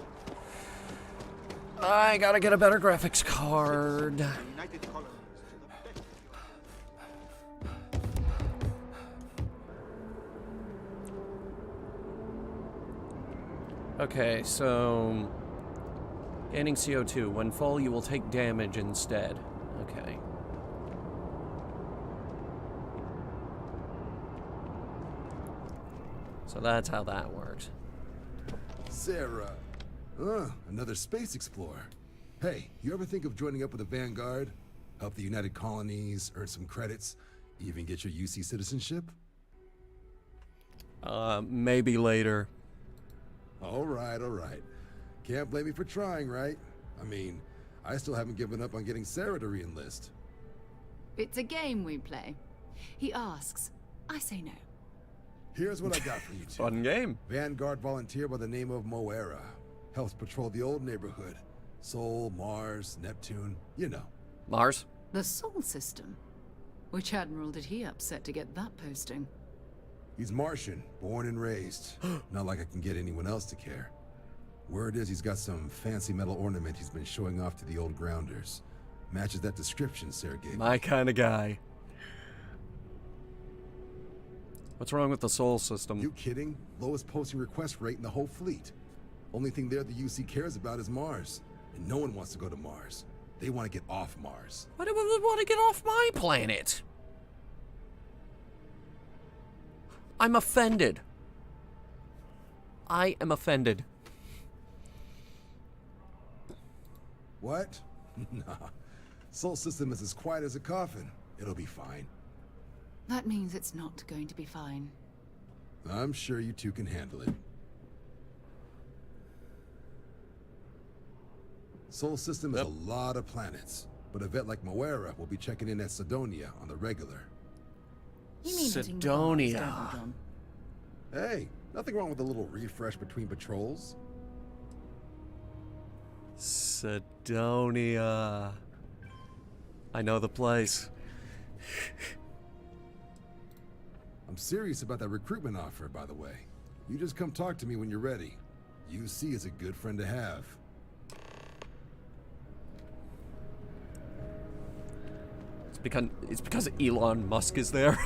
I gotta get a better graphics card. Okay, so gaining CO2. When full, you will take damage instead. Okay. So that's how that works. Sarah. Another space explorer. Hey, you ever think of joining up with the Vanguard? Help the United Colonies, earn some credits, even get your UC citizenship? Maybe later. All right. Can't blame me for trying, right? I mean, I still haven't given up on getting Sarah to re-enlist. It's a game we play. He asks, I say no. Here's what I got for you two. Fun game. Vanguard volunteer by the name of Moera. Helps patrol the old neighborhood. Sol, Mars, Neptune, you know. Mars? The Sol system? Which admiral did he upset to get that posting? He's Martian, born and raised. Not like I can get anyone else to care. Word is he's got some fancy metal ornament he's been showing off to the old grounders. Matches that description Sarah gave me. My kind of guy. What's wrong with the Sol system? You kidding? Lowest posting request rate in the whole fleet. Only thing there the UC cares about is Mars. And no one wants to go to Mars. They want to get off Mars. Why do we want to get off my planet? I'm offended. I am offended. What? Nah. Sol system is as quiet as a coffin. It'll be fine. That means it's not going to be fine. I'm sure you two can handle it. Sol system is a lot of planets, but a vet like Moera will be checking in at Sidonia on the regular. You mean Sidonia. Hey, nothing wrong with a little refresh between patrols. Sidonia. I know the place. I'm serious about that recruitment offer, by the way. You just come talk to me when you're ready. UC is a good friend to have. It's because Elon Musk is there.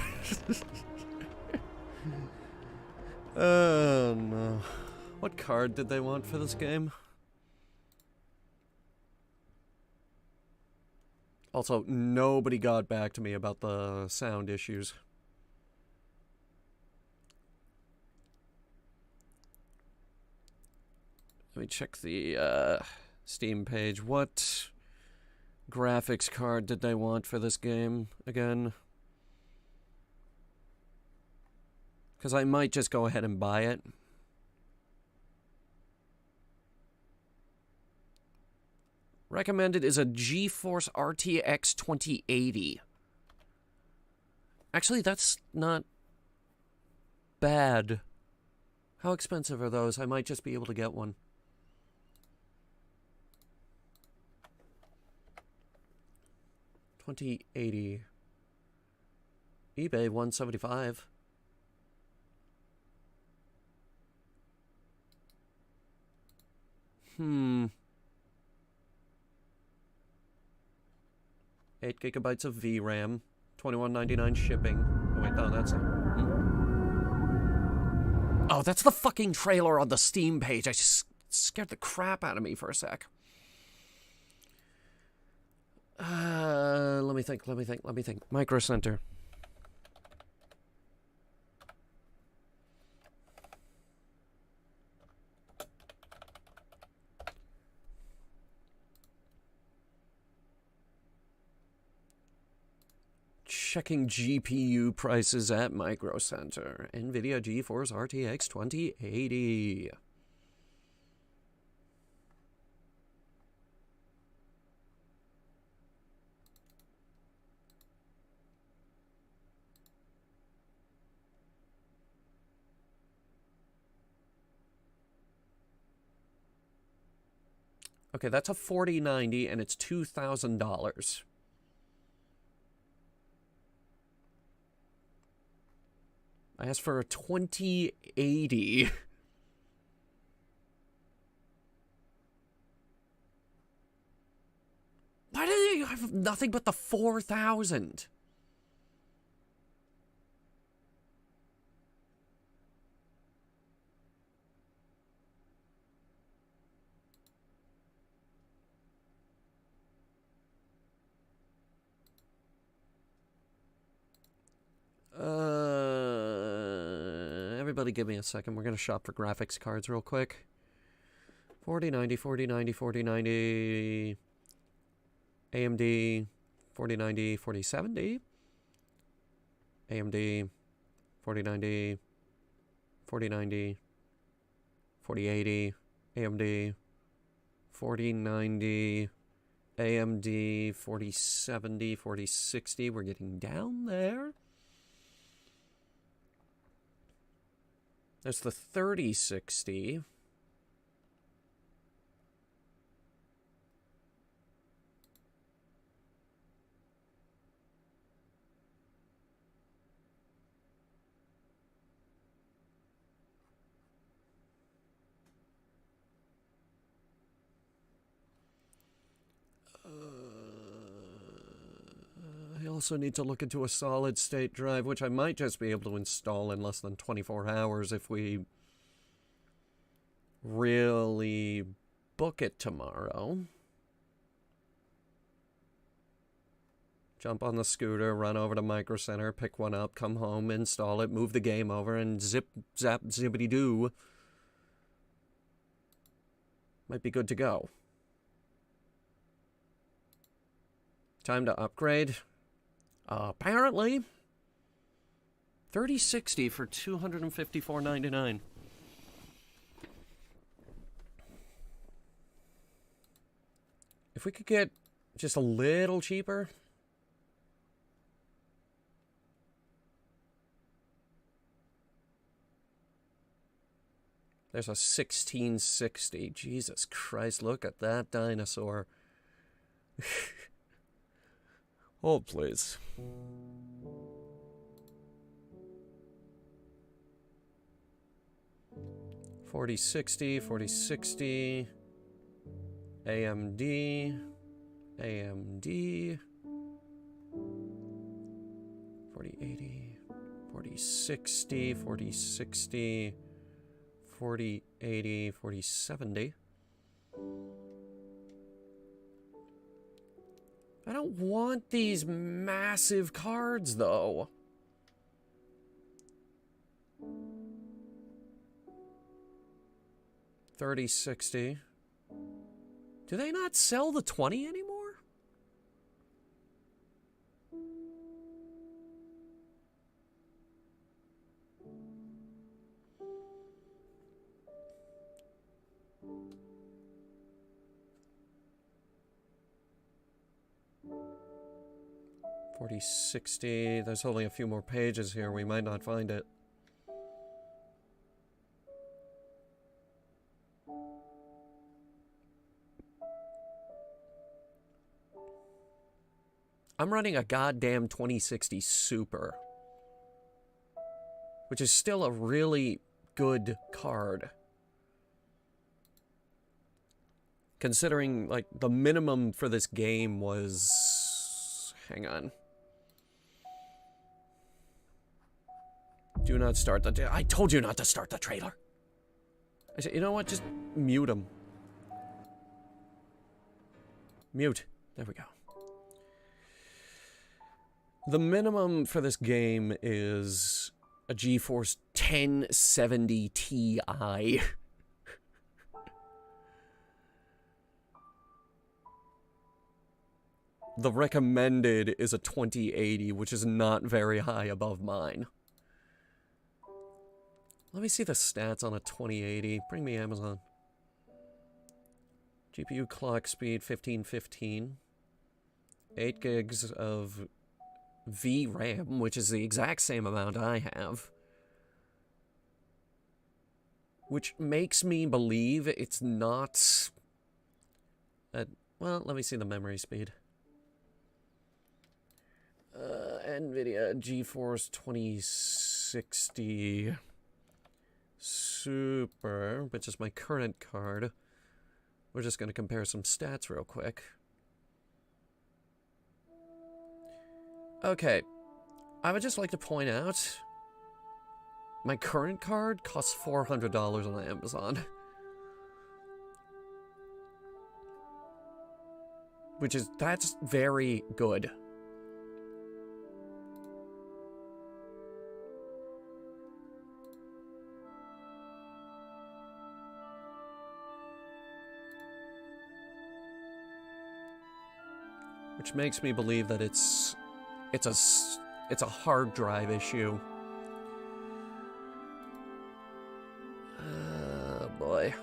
Oh no. What card did they want for this game? Also, nobody got back to me about the sound issues. Let me check the Steam page. What graphics card did they want for this game again? Because I might just go ahead and buy it. Recommended is a GeForce RTX 2080. Actually, that's not bad. How expensive are those? I might just be able to get one. $20.80. eBay $175. Hmm. 8 gigabytes of VRAM, $21.99 shipping. Oh wait, no, that's not. Oh, that's the fucking trailer on the Steam page. I just scared the crap out of me for a sec. Let me think. Micro Center. Checking GPU prices at Micro Center. NVIDIA GeForce RTX 2080. Okay, that's a 4090 and it's $2,000. I asked for a 2080. Why do they have nothing but the 4,000? Everybody give me a second. We're going to shop for graphics cards real quick. 4090, 4090, 4090. AMD 4090, 4070. AMD 4090, 4090, 4080. AMD 4090. AMD 4070, 4060. We're getting down there. There's the 3060. I also need to look into a solid state drive, which I might just be able to install in less than 24 hours if we really book it tomorrow. Jump on the scooter, run over to Micro Center, pick one up, come home, install it, move the game over, and zip, zap, zippity-doo. Might be good to go. Time to upgrade. Apparently, 3060 for $254.99. If we could get just a little cheaper. There's a 1660. Jesus Christ, look at that dinosaur. Hold, please. $4060, $4060, AMD, AMD, 4080, 4060, 4060, 4080, 4070. I don't want these massive cards, though. $3060. Do they not sell the 20 anymore? $4060. There's only a few more pages here. We might not find it. I'm running a goddamn 2060 Super, which is still a really good card. Considering, like, the minimum for this game was... Hang on. Do not start the... I told you not to start the trailer. I said, you know what? Just mute him. Mute. There we go. The minimum for this game is a GeForce 1070 Ti. The recommended is a 2080, which is not very high above mine. Let me see the stats on a 2080. Bring me Amazon. GPU clock speed 1515. 8 gigs of VRAM, which is the exact same amount I have. Which makes me believe it's not... well, let me see the memory speed. NVIDIA GeForce 2060 Super, which is my current card. We're just going to compare some stats real quick. Okay, I would just like to point out, my current card costs $400 on Amazon. That's very good. Which makes me believe that it's a hard drive issue. Boy.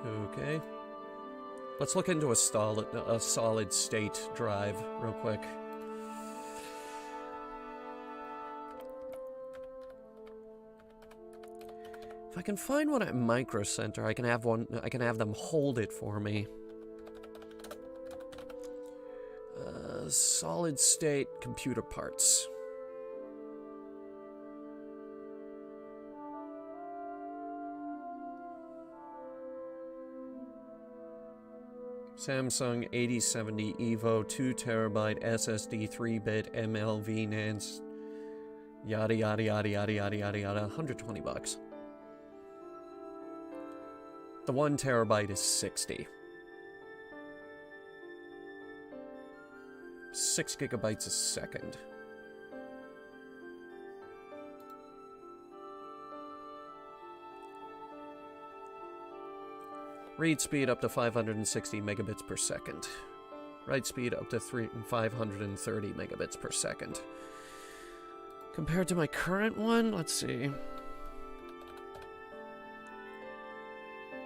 Okay. Let's look into a solid state drive real quick. If I can find one at Micro Center, I can have them hold it for me. Solid state computer parts. Samsung 8070 EVO 2TB SSD 3-bit MLV NAND. Yada yada yada yada yada yada yada. $120. The 1TB is 60. 6 gigabytes a second. Read speed up to 560 megabits per second. Write speed up to 530 megabits per second. Compared to my current one, let's see.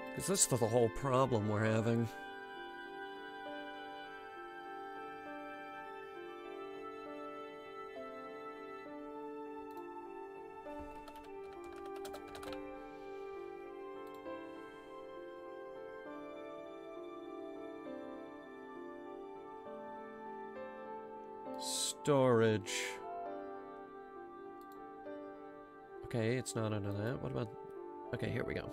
Because this is the whole problem we're having. Storage. Okay, it's not under that. What about... Okay, here we go.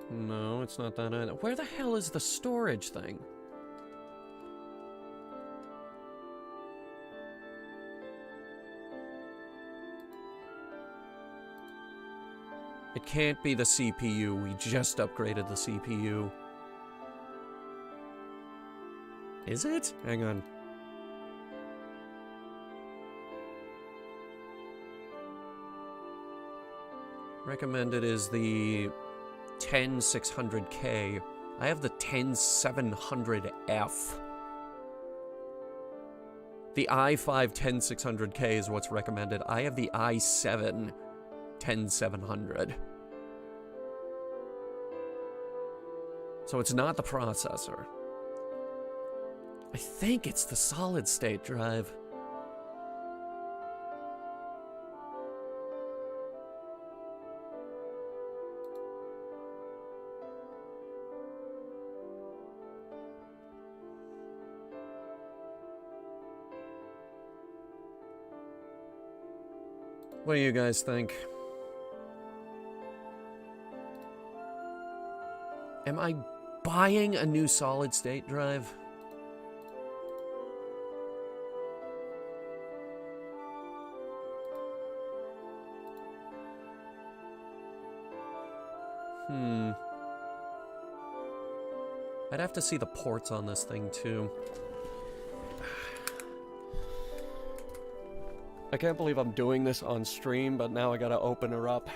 No, it's not that either. Where the hell is the storage thing? It can't be the CPU. We just upgraded the CPU. Is it? Hang on. Recommended is the 10600K. I have the 10700F. The i5 10600K is what's recommended. I have the i7 10700. So it's not the processor. I think it's the solid state drive. What do you guys think? Am I Buying a new solid-state drive? I'd have to see the ports on this thing, too. I can't believe I'm doing this on stream, but now I gotta open her up.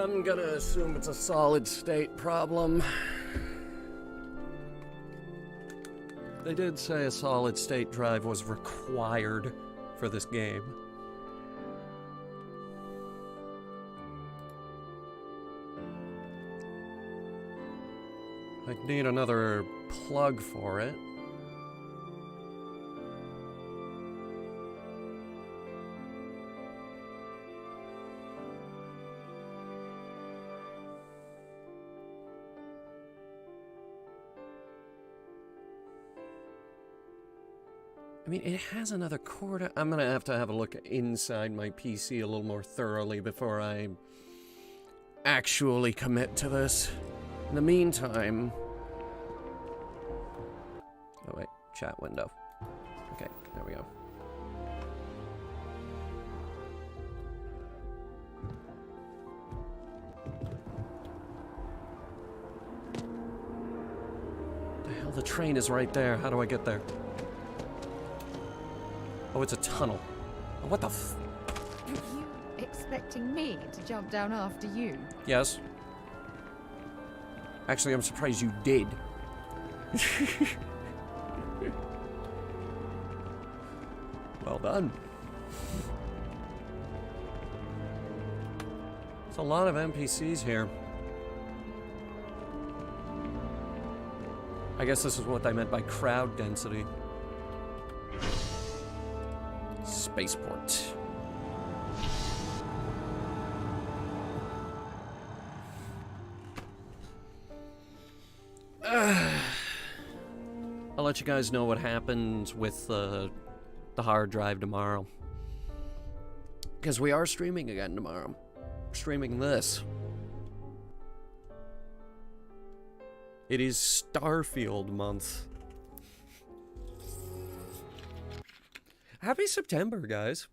I'm gonna assume it's a solid-state problem. They did say a solid-state drive was required for this game. I'd need another plug for it. I mean, it has another cord. I'm gonna have to have a look inside my PC a little more thoroughly before I actually commit to this. In the meantime... Oh wait, chat window. Okay, there we go. The hell, the train is right there. How do I get there? Oh, it's a tunnel. Oh, what the f... Are you expecting me to jump down after you? Yes. Actually, I'm surprised you did. Well done. There's a lot of NPCs here. I guess this is what I meant by crowd density. Spaceport. I'll let you guys know what happens with the hard drive tomorrow. Because we are streaming again tomorrow. We're streaming this. It is Starfield month. Happy September, guys.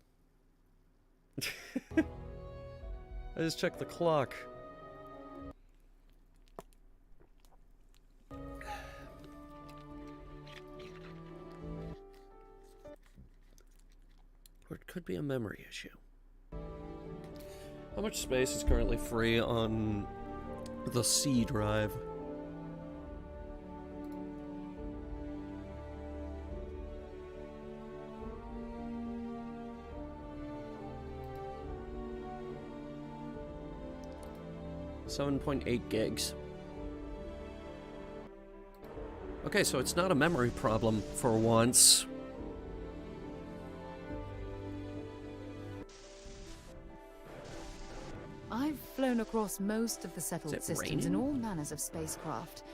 I just checked the clock. Or it could be a memory issue. How much space is currently free on the C drive? .8 gigs. Okay, so it's not a memory problem for once. I've flown across most of the settled systems in raining? all manners of spacecraft,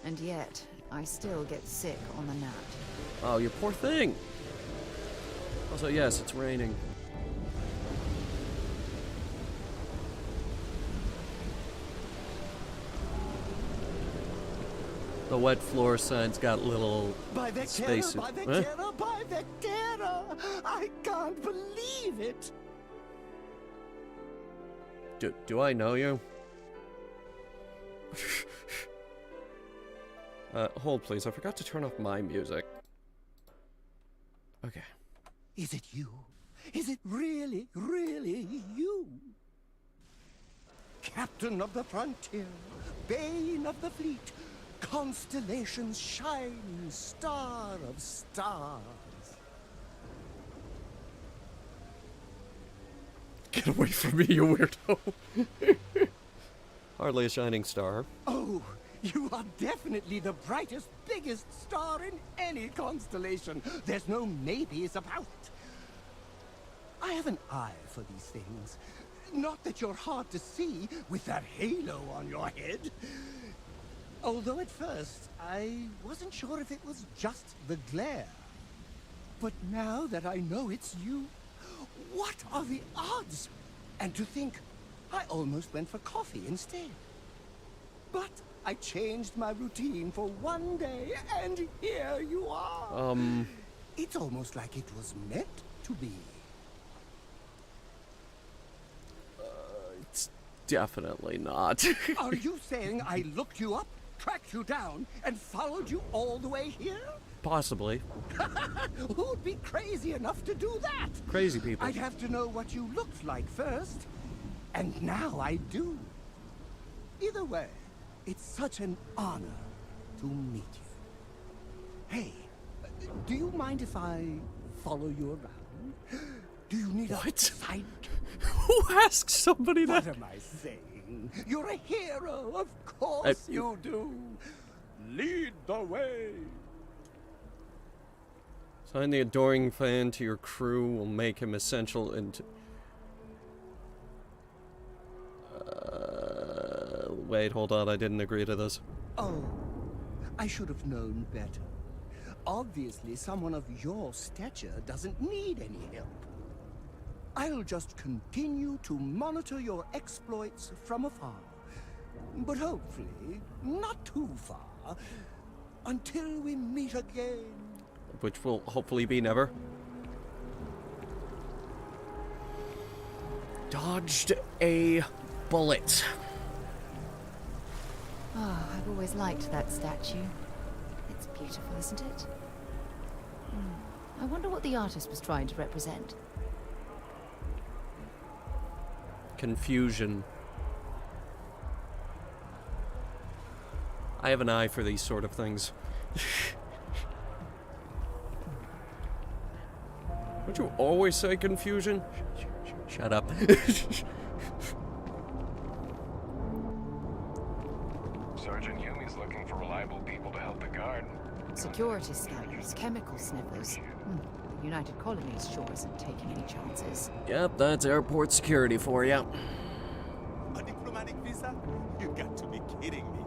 and yet I still get sick on the gnat. Oh, you poor thing. Also, yes, it's raining. The wet floor side's got little spaces. By Vectera! I can't believe it! Do I know you? Hold please, I forgot to turn off my music. Okay. Is it you? Is it really, really you? Captain of the frontier, bane of the fleet, constellation's shining star of stars. Get away from me, you weirdo. Hardly a shining star. Oh, you are definitely the brightest, biggest star in any constellation. There's no maybes about it. I have an eye for these things. Not that you're hard to see with that halo on your head. Although at first, I wasn't sure if it was just the glare. But now that I know it's you, what are the odds? And to think, I almost went for coffee instead. But I changed my routine for one day, and here you are. It's almost like it was meant to be. It's definitely not. Are you saying I looked you up, tracked you down, and followed you all the way here? Possibly. Who'd be crazy enough to do that? Crazy people. I'd have to know what you looked like first. And now I do. Either way, it's such an honor to meet you. Hey, do you mind if I follow you around? Do you need a sidekick? Who asks somebody that? What am I saying? You're a hero, of course you do. Lead the way. Assign the adoring fan to your crew will make him essential into... wait, hold on, I didn't agree to this. Oh, I should have known better. Obviously, someone of your stature doesn't need any help. I'll just continue to monitor your exploits from afar. But hopefully, not too far, until we meet again. Which will hopefully be never. Dodged a bullet. Oh, I've always liked that statue. It's beautiful, isn't it? I wonder what the artist was trying to represent. Confusion. I have an eye for these sort of things. Don't you always say confusion? Shut up. Sergeant Yumi's looking for reliable people to help the guard. Security scanners, chemical sniffers. The United Colonies sure isn't taking any chances. Yep, that's airport security for you. A diplomatic visa? You got to be kidding me.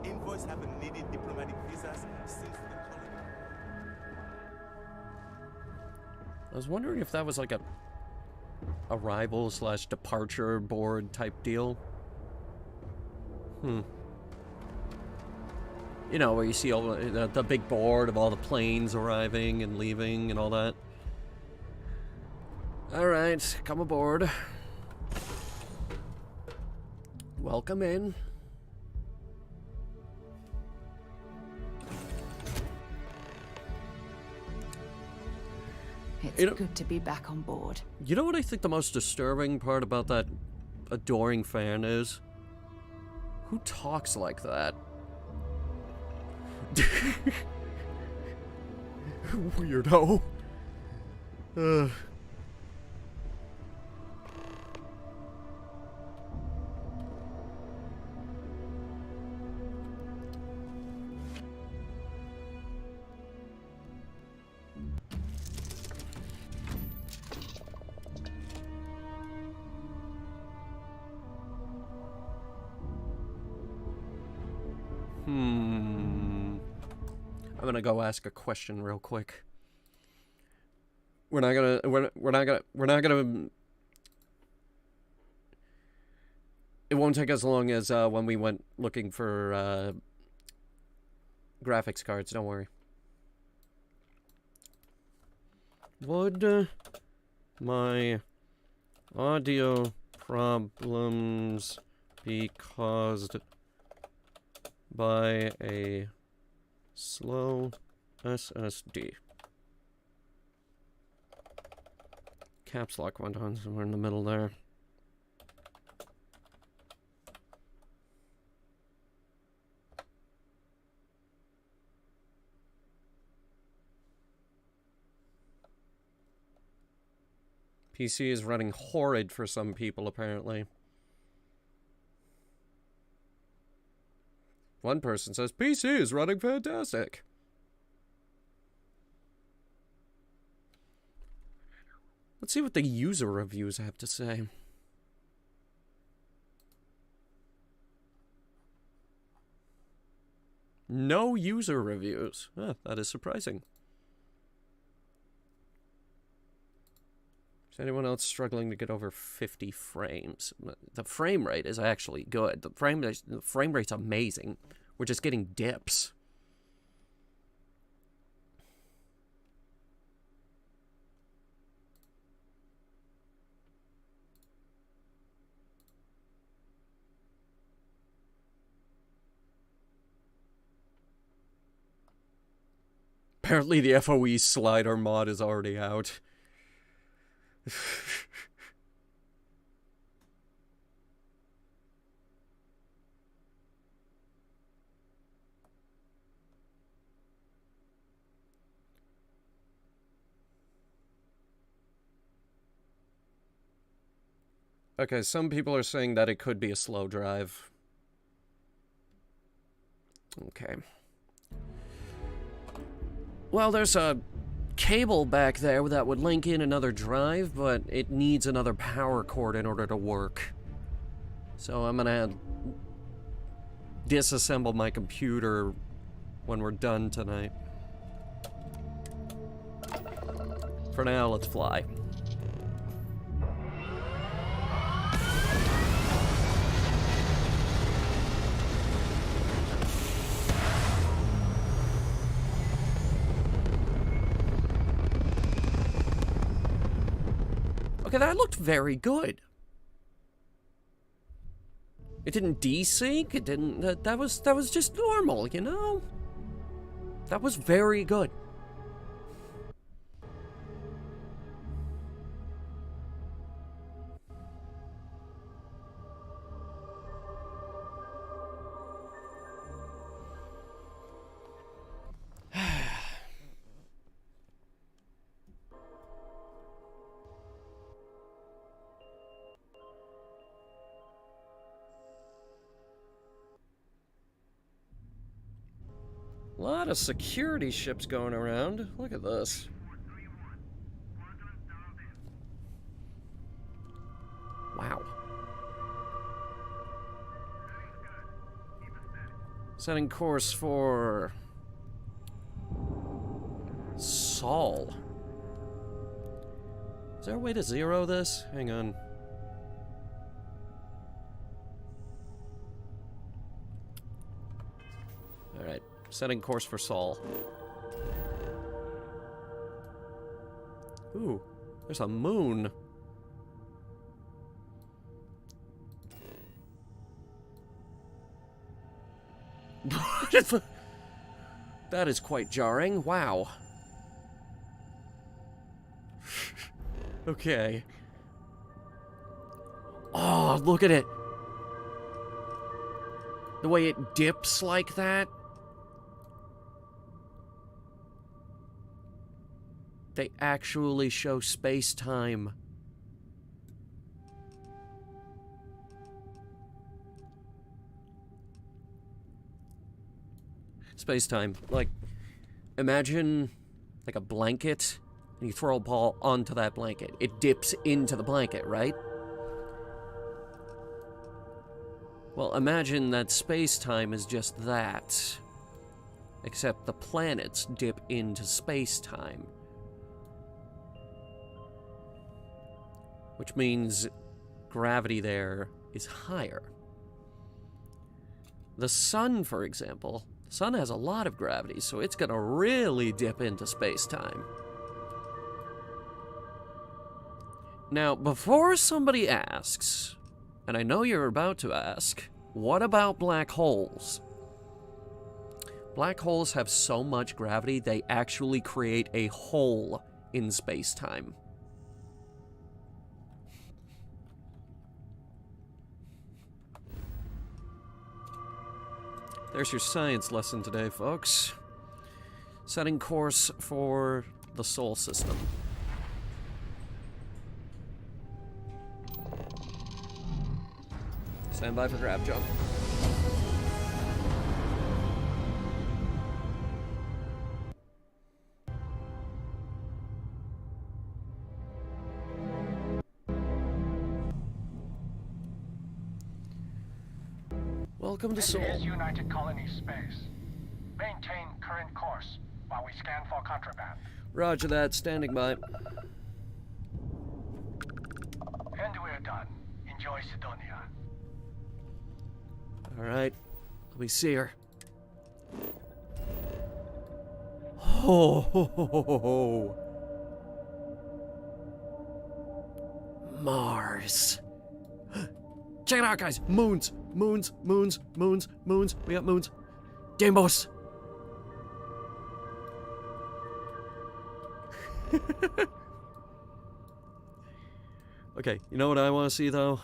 Envoys haven't needed diplomatic visas since the colony. I was wondering if that was like a arrival / departure board type deal. You know, where you see all the big board of all the planes arriving and leaving and all that. Alright, come aboard. Welcome in. It's good to be back on board. You know what I think the most disturbing part about that adoring fan is? Who talks like that? Weirdo. I'm gonna go ask a question real quick. We're not gonna. It won't take as long as when we went looking for graphics cards. Don't worry. Would my audio problems be caused by a slow SSD? caps lock went on somewhere in the middle there. PC is running horrid for some people, apparently. One person says, PC is running fantastic. Let's see what the user reviews have to say. No user reviews. That is surprising. Is anyone else struggling to get over 50 frames? The frame rate is actually good. The frame rate's amazing. We're just getting dips. Apparently the FOE slider mod is already out. Okay, some people are saying that it could be a slow drive. Okay. Well, there's a cable back there that would link in another drive, but it needs another power cord in order to work. So I'm gonna disassemble my computer when we're done tonight. For now, let's fly. Okay, that looked very good. It didn't desync, it didn't, that was just normal, you know? That was very good. A lot of security ships going around. Look at this. Wow. Setting course for Sol. Is there a way to zero this? Hang on. Alright. Setting course for Sol. Ooh, there's a moon. That is quite jarring. Wow. Okay. Oh, look at it. The way it dips like that. They actually show space-time. Space-time. Like, imagine, like, a blanket, and you throw a ball onto that blanket. It dips into the blanket, right? Well, imagine that space-time is just that. Except the planets dip into space-time. Which means gravity there is higher. The sun, for example, the sun has a lot of gravity, so it's gonna really dip into space-time. Now, before somebody asks, and I know you're about to ask, what about black holes? Black holes have so much gravity, they actually create a hole in space-time. There's your science lesson today, folks. Setting course for the Sol system. Stand by for grab jump. Welcome to Sol. This is United Colony space. Maintain current course while we scan for contraband. Roger that, standing by. And we're done. Enjoy Sidonia. Alright, let me see her. Oh, ho, ho, ho, ho. Mars. Check it out, guys. Moons. Moons, moons, moons, moons. We got moons. Deimos. Okay, you know what I want to see, though?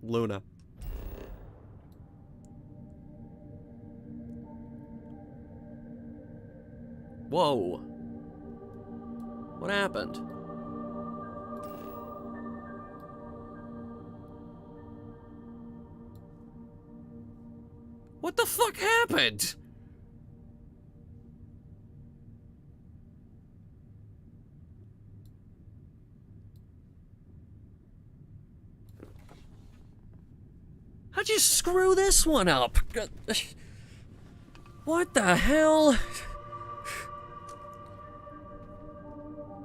Luna. Whoa. What happened? What the fuck happened? How'd you screw this one up? What the hell?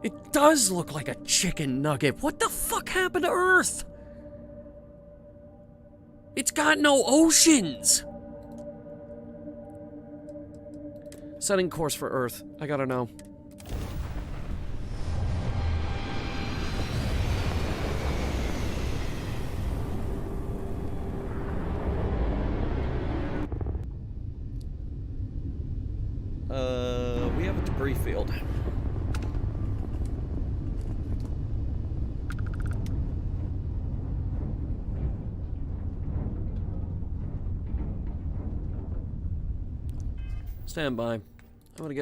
It does look like a chicken nugget. What the fuck happened to Earth? It's got no oceans. Setting course for Earth. I gotta know. We have a debris field. Stand by. I'm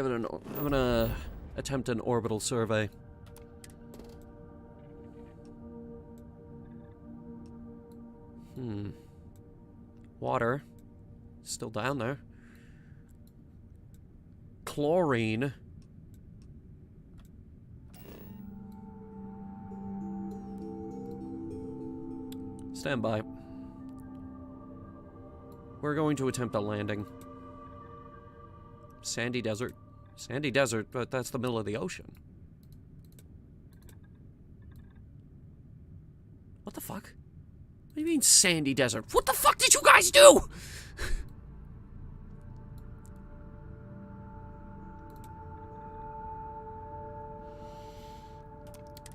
gonna attempt an orbital survey. Water. Still down there. Chlorine. Stand by. We're going to attempt a landing. Sandy desert. Sandy desert, but that's the middle of the ocean. What the fuck? What do you mean sandy desert? What the fuck did you guys do?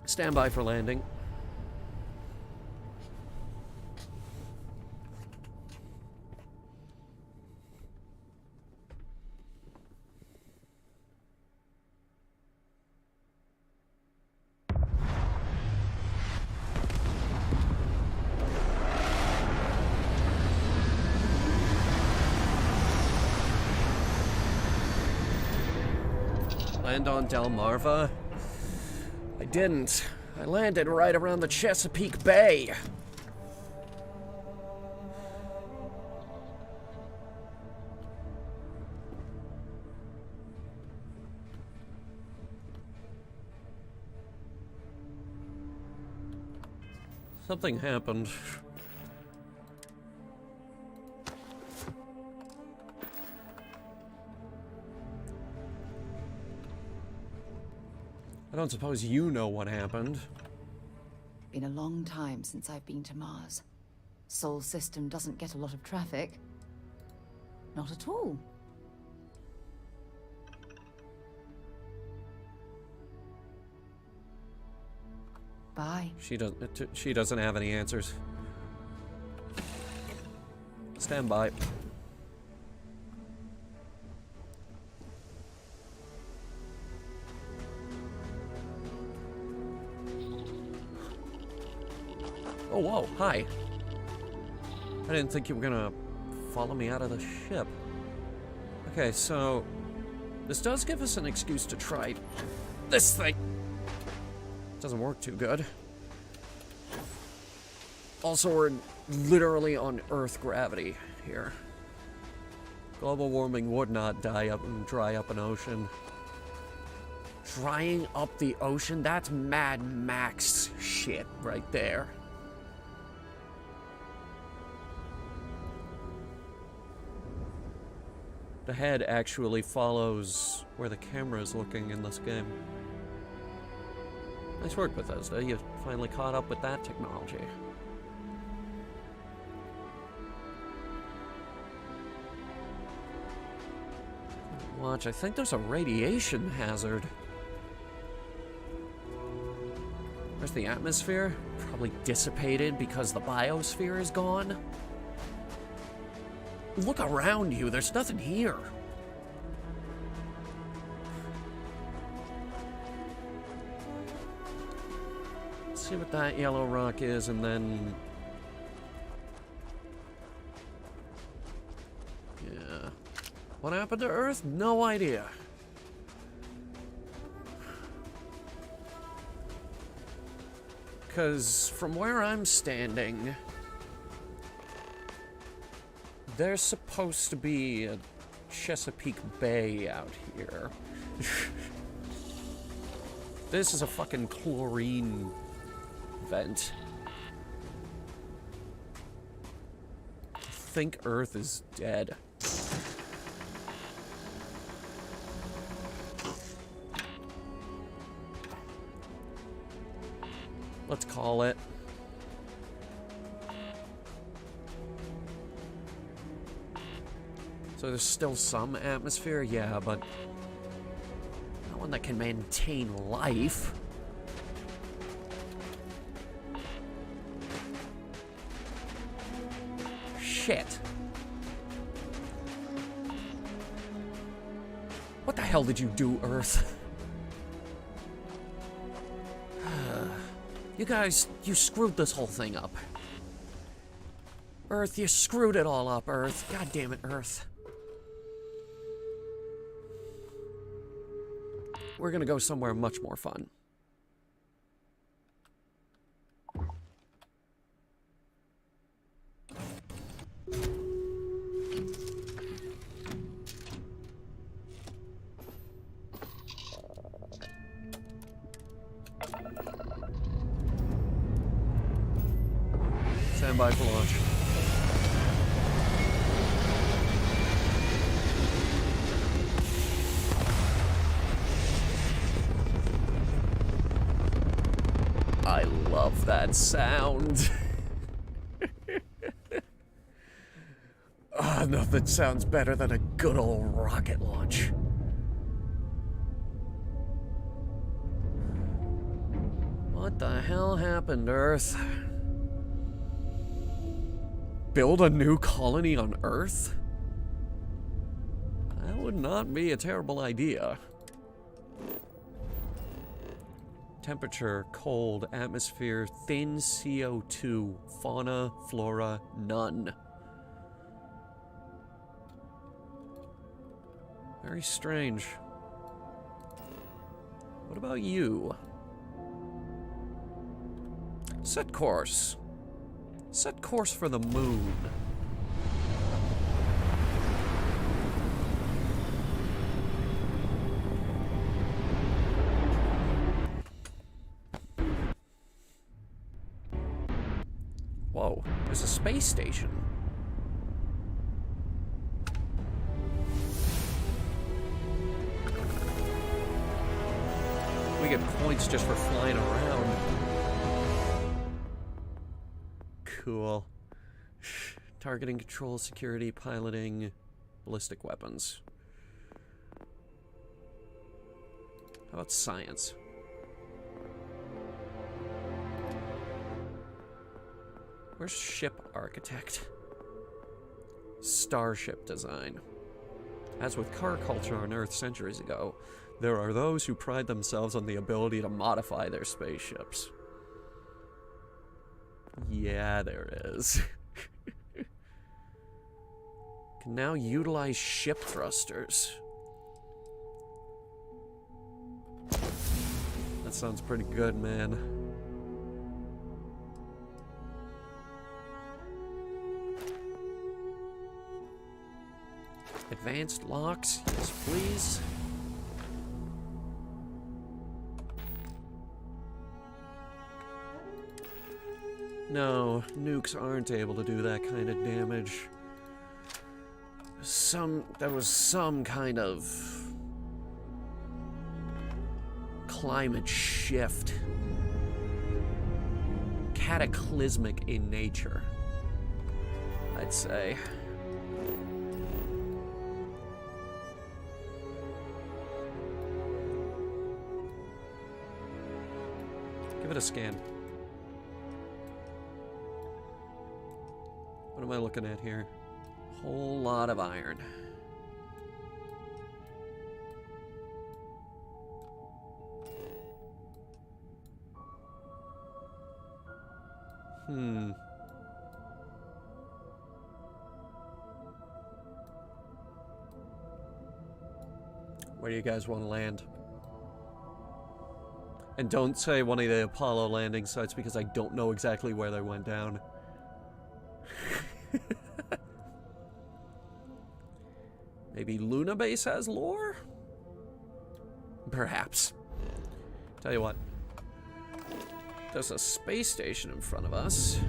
Stand by for landing. Land on Delmarva? I didn't. I landed right around the Chesapeake Bay. Something happened. I don't suppose you know what happened. Been a long time since I've been to Mars. Sol system doesn't get a lot of traffic. Not at all. Bye. She doesn't have any answers. Stand by. Oh, whoa, hi. I didn't think you were gonna follow me out of the ship. Okay, so this does give us an excuse to try this thing. Doesn't work too good. Also, we're literally on Earth gravity here. Global warming would not dry up an ocean. Drying up the ocean? That's Mad Max shit right there. The head actually follows where the camera is looking in this game. Nice work, Bethesda. You finally caught up with that technology. Watch, I think there's a radiation hazard. Where's the atmosphere? Probably dissipated because the biosphere is gone. Look around you, there's nothing here. Let's see what that yellow rock is, and then... yeah. What happened to Earth? No idea. Because from where I'm standing... there's supposed to be a Chesapeake Bay out here. This is a fucking chlorine vent. I think Earth is dead. Let's call it. So there's still some atmosphere, yeah, but not one that can maintain life. Shit. What the hell did you do, Earth? You guys, you screwed this whole thing up. Earth, you screwed it all up, Earth. God damn it, Earth. We're gonna go somewhere much more fun. Stand by for launch. I love that sound. Nothing sounds better than a good old rocket launch. What the hell happened, Earth? Build a new colony on Earth? That would not be a terrible idea. Temperature, cold, atmosphere, thin CO2, fauna, flora, none. Very strange. What about you? Set course. Set course for the moon. Whoa, there's a space station. We get points just for flying around. Cool. Targeting, control, security, piloting, ballistic weapons. How about science? Where's ship architect? Starship design. As with car culture on Earth centuries ago, there are those who pride themselves on the ability to modify their spaceships. Yeah, there is. Can now utilize ship thrusters. That sounds pretty good, man. Advanced locks, yes please. No, nukes aren't able to do that kind of damage. There was some kind of climate shift. Cataclysmic in nature, I'd say. Give it a scan. What am I looking at here? Whole lot of iron. Where do you guys want to land? And don't say one of the Apollo landing sites because I don't know exactly where they went down. Maybe Luna Base has lore? Perhaps. Tell you what. There's a space station in front of us.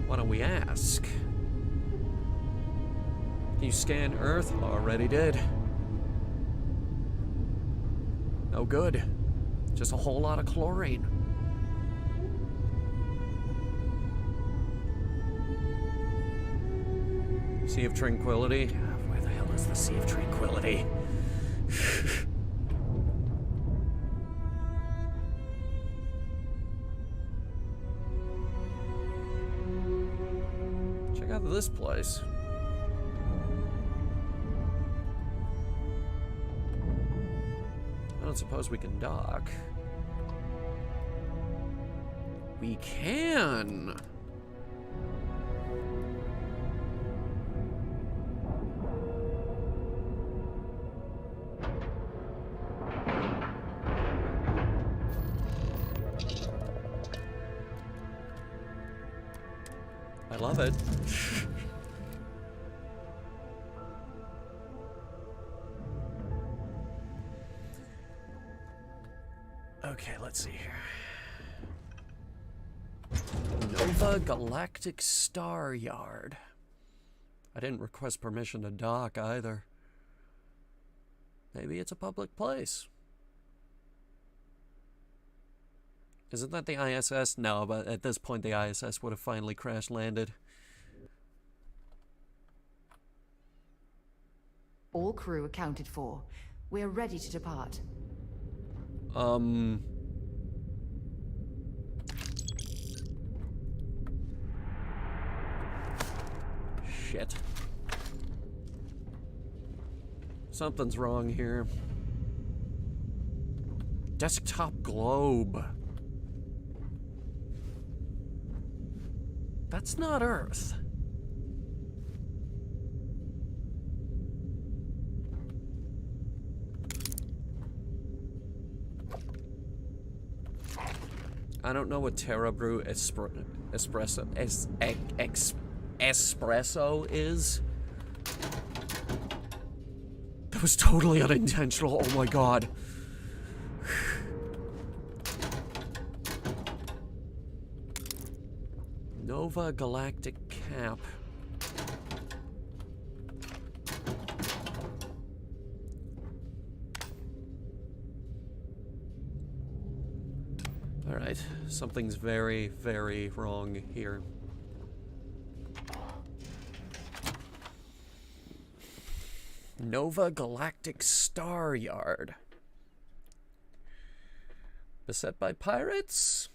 Why don't we ask? Can you scan Earth? Already did. No good. Just a whole lot of chlorine. Sea of Tranquility? Where the hell is the Sea of Tranquility? Check out this place. I don't suppose we can dock. We can! I love it. Okay, let's see here. Nova Galactic Star Yard. I didn't request permission to dock either. Maybe it's a public place. Isn't that the ISS? No, but at this point the ISS would have finally crash landed. All crew accounted for. We're ready to depart. Shit. Something's wrong here. Desktop globe. That's not Earth. I don't know what Terra Brew espresso is. That was totally unintentional. Oh my god. Nova Galactic Cap. Alright, something's very, very wrong here. Nova Galactic Star Yard. Beset by pirates?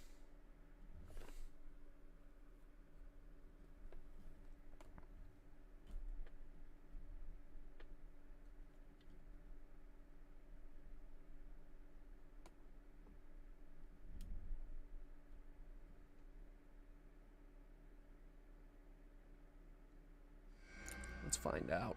Let's find out.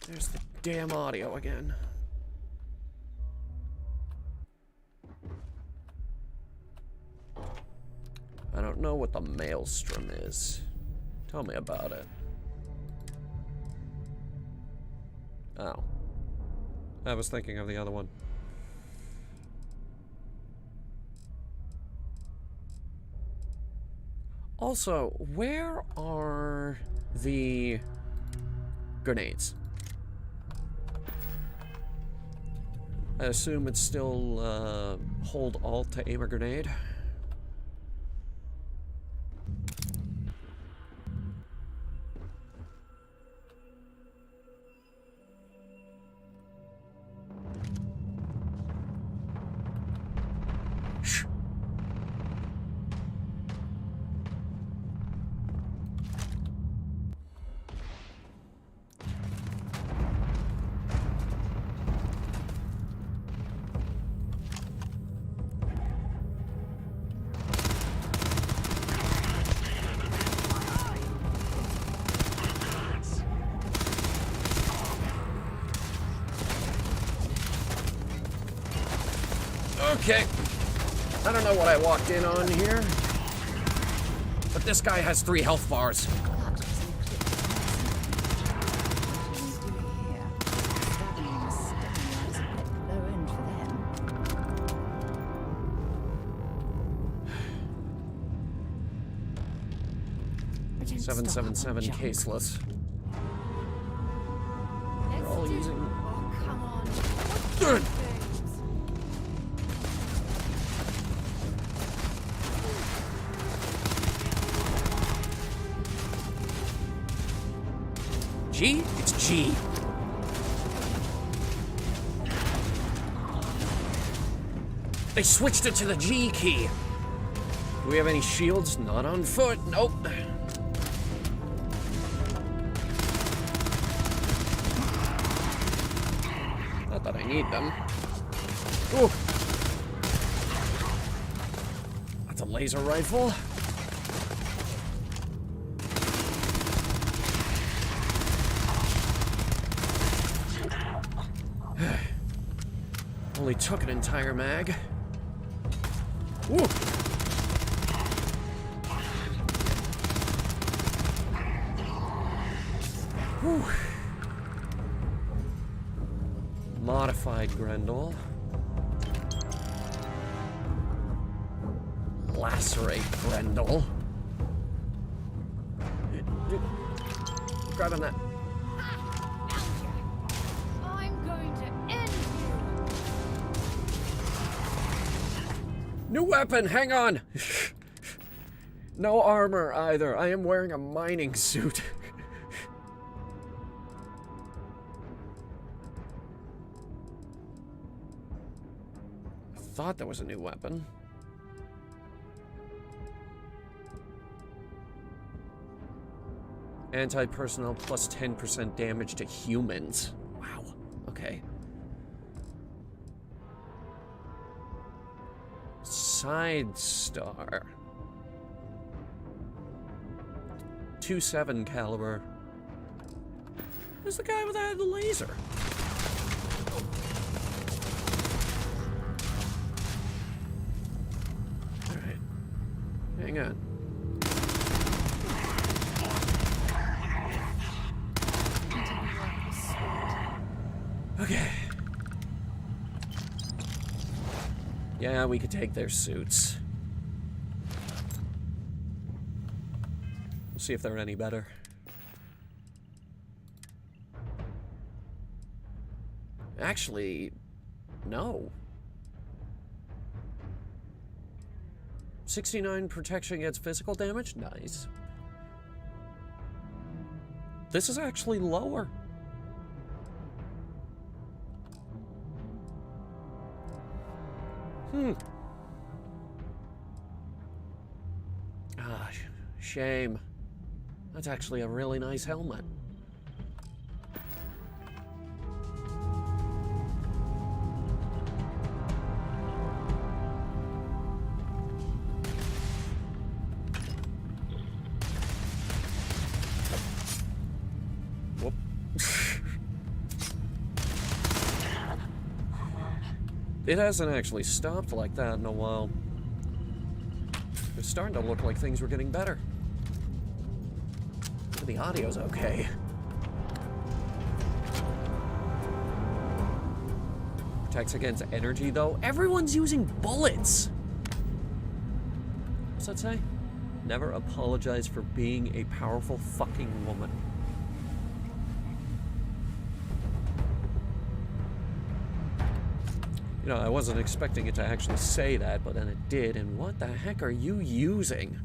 There's the damn audio again. I don't know what the maelstrom is. Tell me about it. Oh. I was thinking of the other one. Also, where are the grenades? I assume it's still hold alt to aim a grenade. Okay. I don't know what I walked in on here, but this guy has 3 health bars. .777 caseless. They're all using. Oh, come on. Good. G? It's G. They switched it to the G key. Do we have any shields? Not on foot. Nope. Not that I need them. Ooh. That's a laser rifle. Only took an entire mag. Woo! Whew. Modified Grendel. Lacerate Grendel. Grabbing that. I'm going to end you. New weapon, hang on! No armor either. I am wearing a mining suit. I thought there was a new weapon. Anti-personnel plus 10% damage to humans. Wow. Okay. Side star. 2.7 caliber. Who's the guy with the laser? Alright. Hang on. Okay. Yeah, we could take their suits. We'll see if they're any better. Actually, no. 69 protection against physical damage? Nice. This is actually lower. Ah, shame. That's actually a really nice helmet. It hasn't actually stopped like that in a while. It's starting to look like things were getting better. The audio's okay. Protects against energy, though. Everyone's using bullets! What's that say? Never apologize for being a powerful fucking woman. You know, I wasn't expecting it to actually say that, but then it did, and what the heck are you using?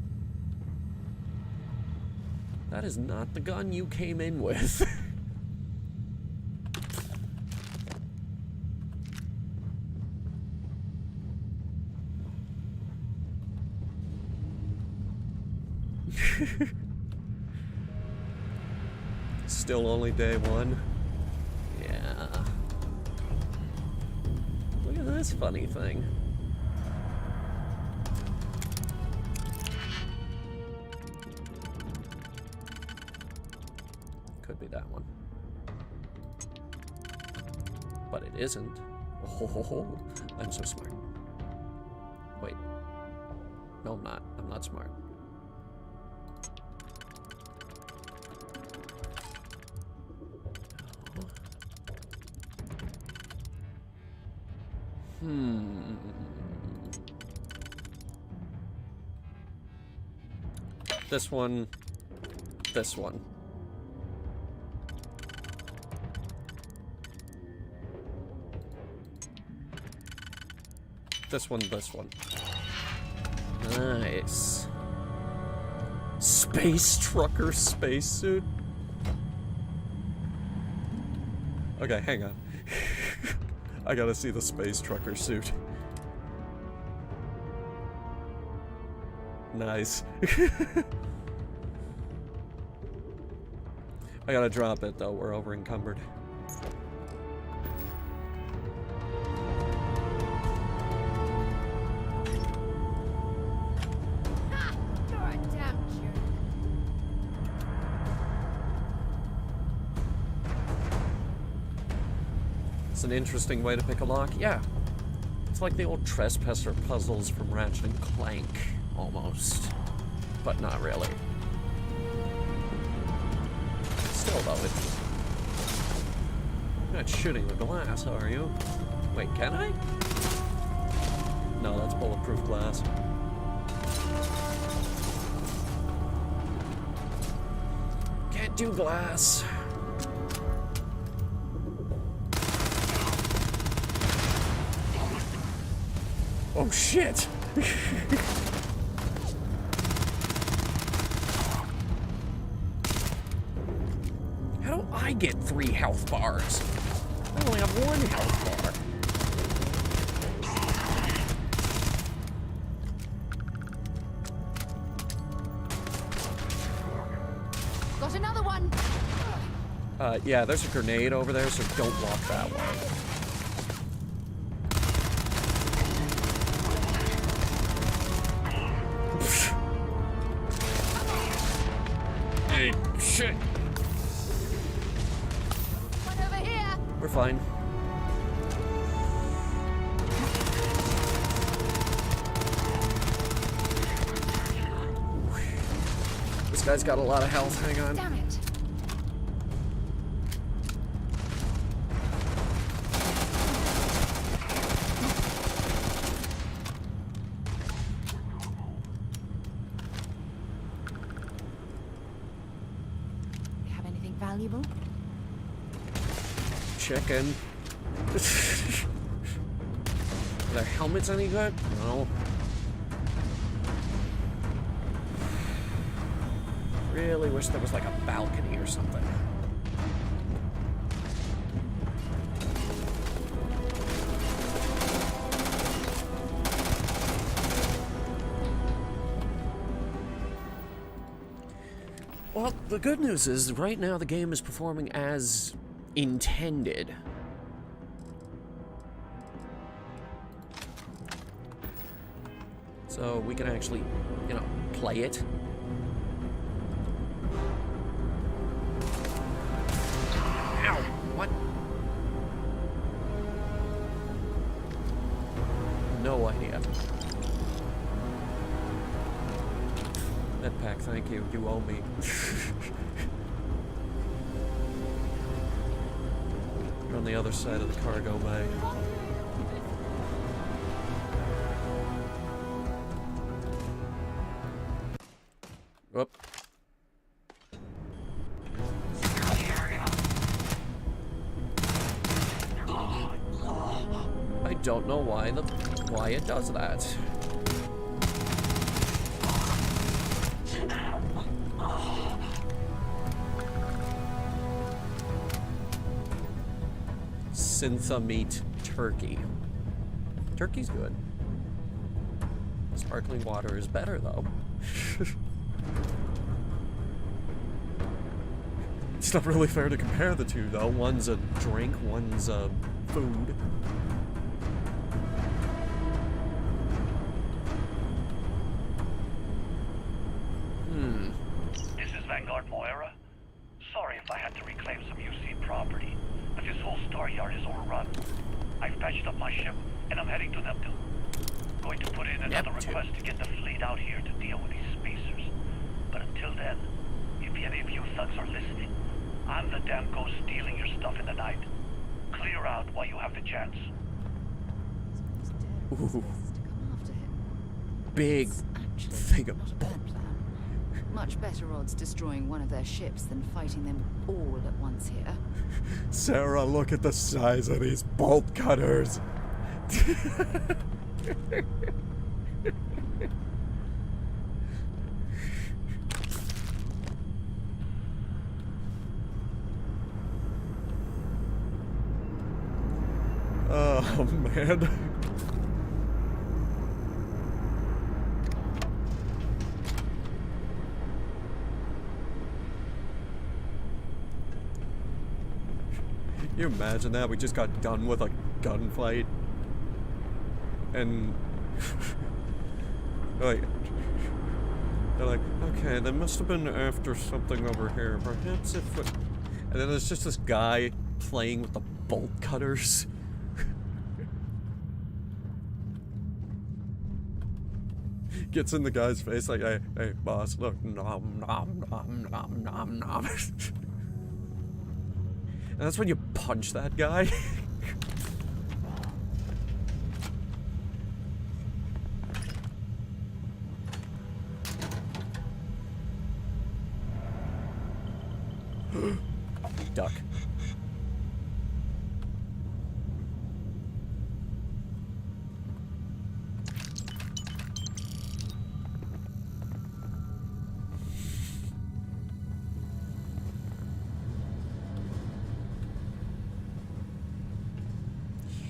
That is not the gun you came in with. Still only day one. Yeah. Look at this funny thing. Could be that one. But it isn't. Oh, I'm so smart. Wait. No, I'm not. I'm not smart. This one. This one. This one, this one. Nice. Space trucker spacesuit. Okay, hang on. I gotta see the space trucker suit. Nice. I gotta drop it though, we're over encumbered. It's an interesting way to pick a lock. Yeah. It's like the old trespasser puzzles from Ratchet and Clank, almost. But not really. Still, though, it's... You're not shooting the glass, are you? Wait, can I? No, that's bulletproof glass. Can't do glass. Oh shit! How do I get 3 health bars? I only have 1 health bar. Got another one! Yeah, there's a grenade over there, so don't walk that way. Shit. One over here. We're fine. This guy's got a lot of health. Hang on. Damn it. Valuable? Chicken. Are their helmets any good? No. Really wish there was like a balcony or something. Well, the good news is, right now the game is performing as intended. So we can actually, you know, play it. Ow! What? no idea. Med pack, thank you. You owe me. You're on the other side of the cargo bay. Whoop. I don't know why it does that. Syntha meat turkey. Turkey's good. Sparkling water is better though. It's not really fair to compare the two though. One's a drink, one's a food. This is Vanguard Moira. Sorry if I had to reclaim some UC property, but this whole star yard is overrun. I've patched up my ship, and I'm heading to Neptune. Going to put in another request to get the fleet out here to deal with these spacers. But until then, if any of you thugs are listening, I'm the damn ghost stealing your stuff in the night. Clear out while you have the chance. Ooh. Big thing of Much better odds destroying one of their ships than fighting them all at once here. Sarah, look at the size of these bolt cutters. Oh, man. Can you imagine that? We just got done with a gunfight. And... they're like, okay, they must have been after something over here. Perhaps if... And then there's just this guy playing with the bolt cutters. Gets in the guy's face like, hey, boss, look, nom, nom, nom, nom, nom, nom. And that's when you punch that guy. Duck.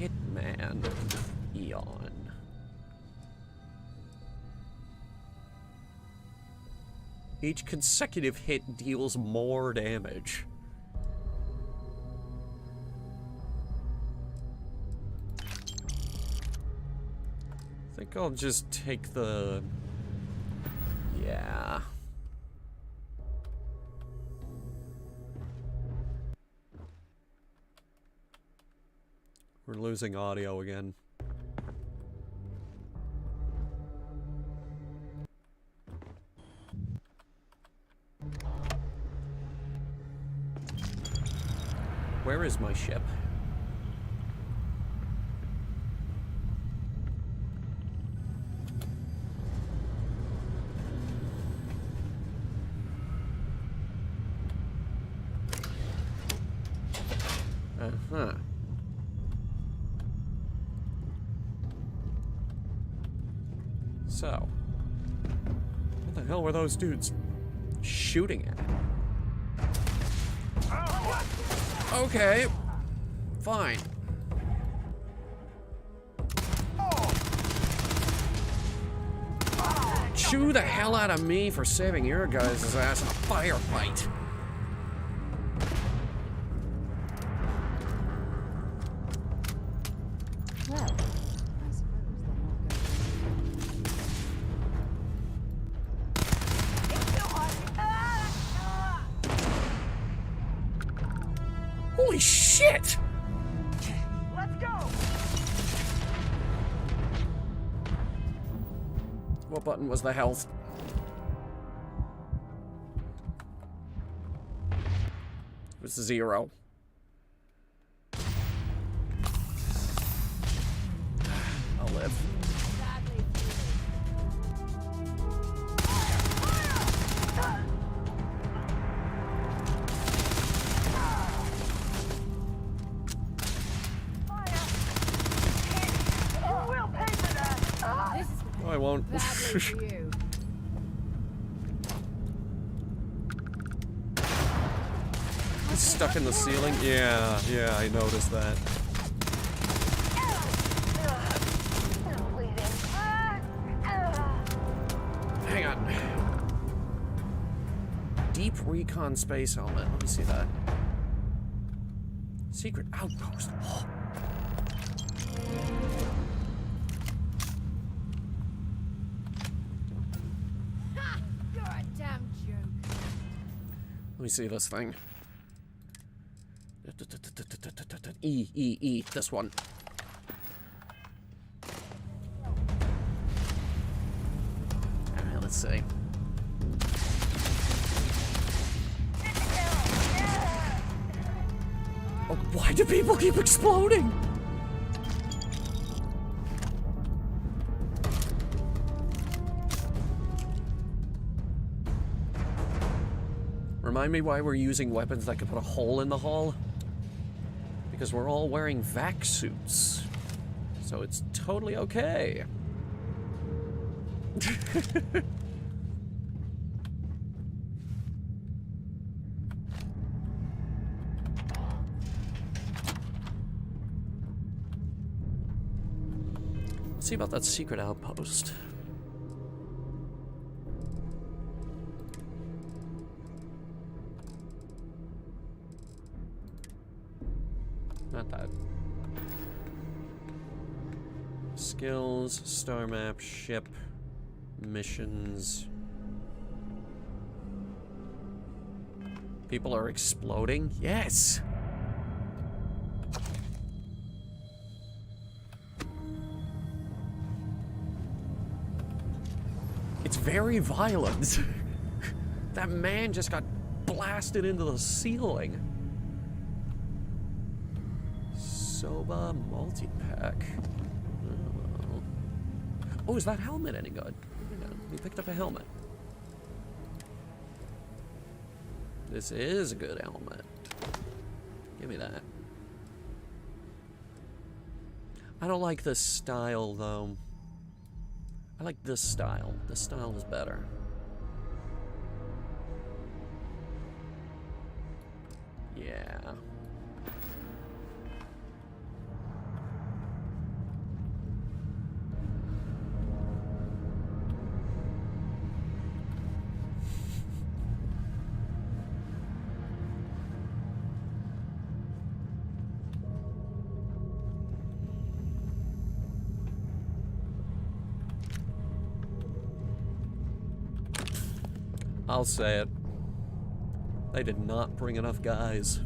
Hitman Eon. Each consecutive hit deals more damage. I think I'll just take the... Yeah. We're losing audio again. Where is my ship? Uh-huh. So, what the hell were those dudes shooting at? Okay, fine. Chew the hell out of me for saving your guys' ass in a firefight. Well, holy shit! Let's go! What button was the health? It was 0. I'll live. No, I won't. It's stuck in the ceiling? Yeah, I noticed that. Hang on. Deep recon space helmet. Let me see that. Secret outpost. Oh. You're a damn joke. Let me see this thing. E, this one. Alright, let's see. Oh, why do people keep exploding? Remind me why we're using weapons that could put a hole in the hull? Because we're all wearing vac suits. So it's totally okay. Let's see about that secret outpost. Not that. Skills, star map, ship, missions. People are exploding? Yes! It's very violent. That man just got blasted into the ceiling. Soba multi-pack. Oh, is that helmet any good? We picked up a helmet. This is a good helmet. Give me that. I don't like this style, though. I like this style. This style is better. Yeah. I'll say it. They did not bring enough guys.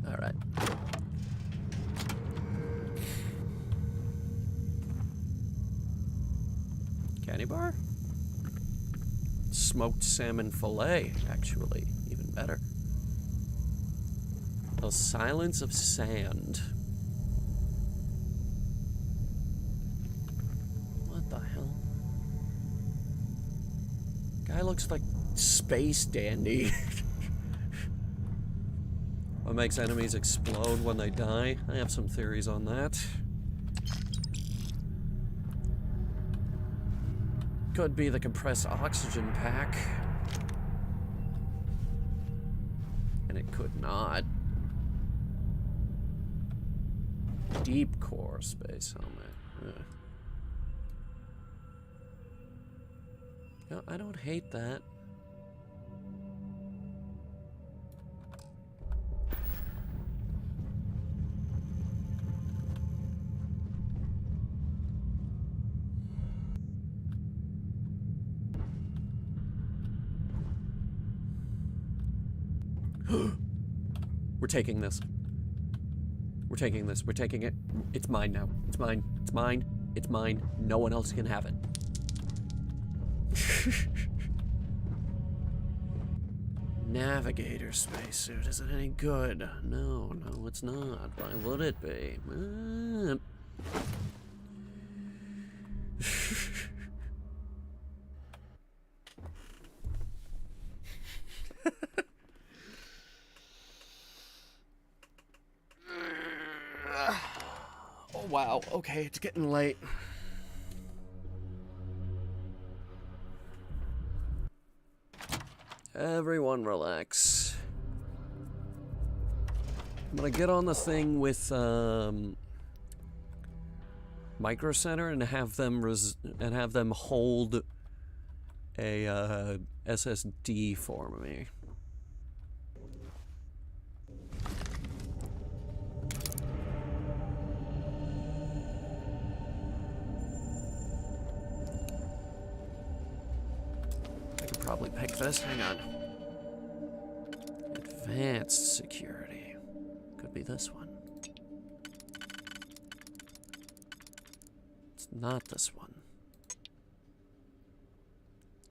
All right. Candy bar? Smoked salmon fillet, actually. Even better. The silence of sand. What the hell? Guy looks like Space Dandy. What makes enemies explode when they die? I have some theories on that. Could be the compressed oxygen pack. And it could not. Deep core space helmet. Ugh. No, I don't hate that. We're taking this. We're taking this. We're taking it. It's mine now. It's mine. It's mine. It's mine. No one else can have it. Navigator spacesuit. Is it any good? No, no, it's not. Why would it be? Oh, wow. Okay, it's getting late. Everyone relax. I'm gonna get on the thing with Micro Center and have them hold a SSD for me. I could probably pick this. Hang on. Advanced security. Could be this one. It's not this one.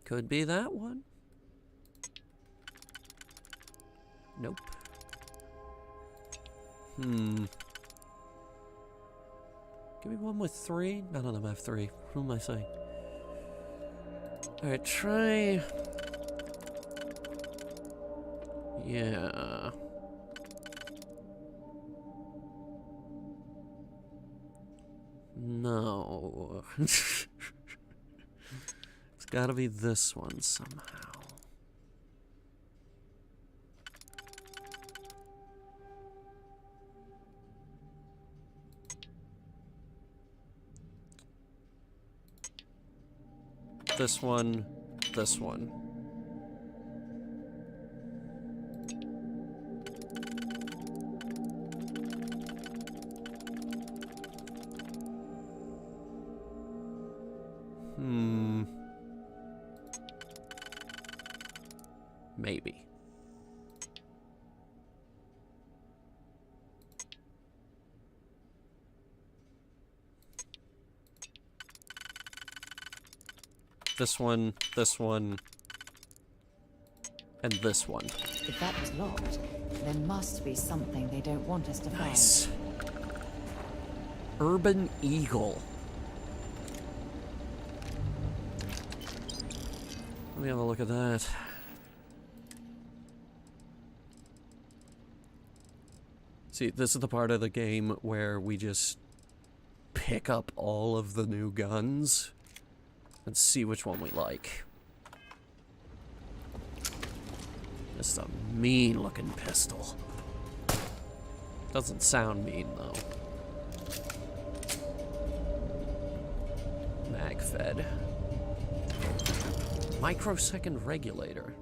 Could be that one. Nope. Give me one with 3. None of them have 3. Who am I saying? Alright, try... Yeah. No. It's gotta be this one somehow. This one, this one. Maybe. This one, and this one. If that was locked, there must be something they don't want us to find. Nice. Urban Eagle. Let me have a look at that. See, this is the part of the game where we just pick up all of the new guns and see which one we like. This is a mean-looking pistol. Doesn't sound mean, though. Mag-fed. Microsecond regulator.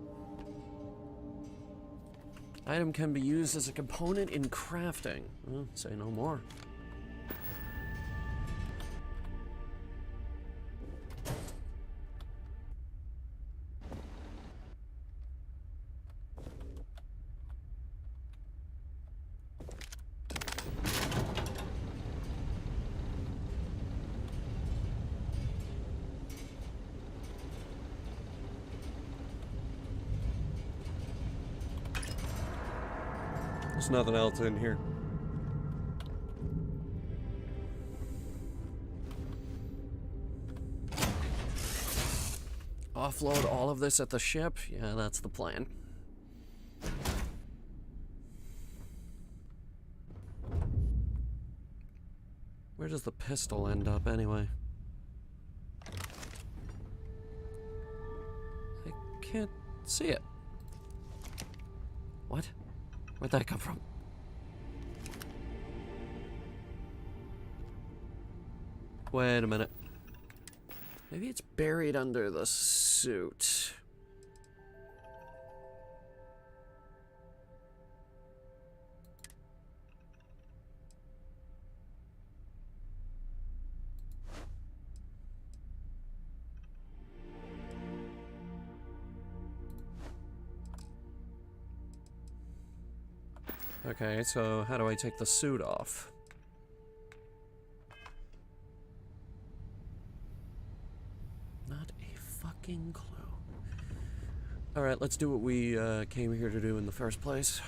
Item can be used as a component in crafting. Well, say no more. There's nothing else in here. Offload all of this at the ship? Yeah, that's the plan. Where does the pistol end up anyway? I can't see it. What? Where'd that come from? Wait a minute. Maybe it's buried under the suit. Okay, so how do I take the suit off? Not a fucking clue. Alright, let's do what we came here to do in the first place.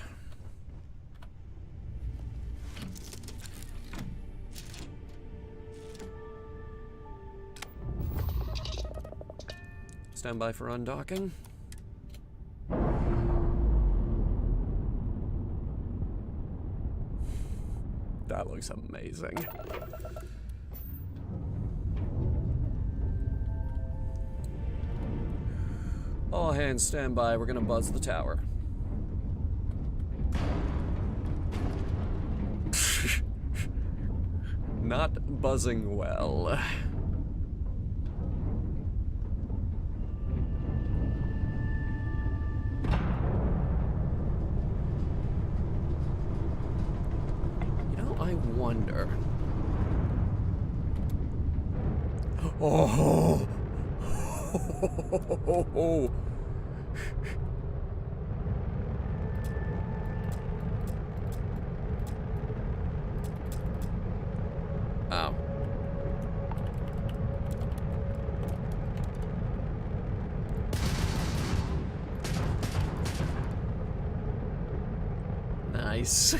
Stand by for undocking. That looks amazing. All hands stand by, we're gonna buzz the tower. Not buzzing well. You know, I wonder. Oh! Oh! Oh. Nice.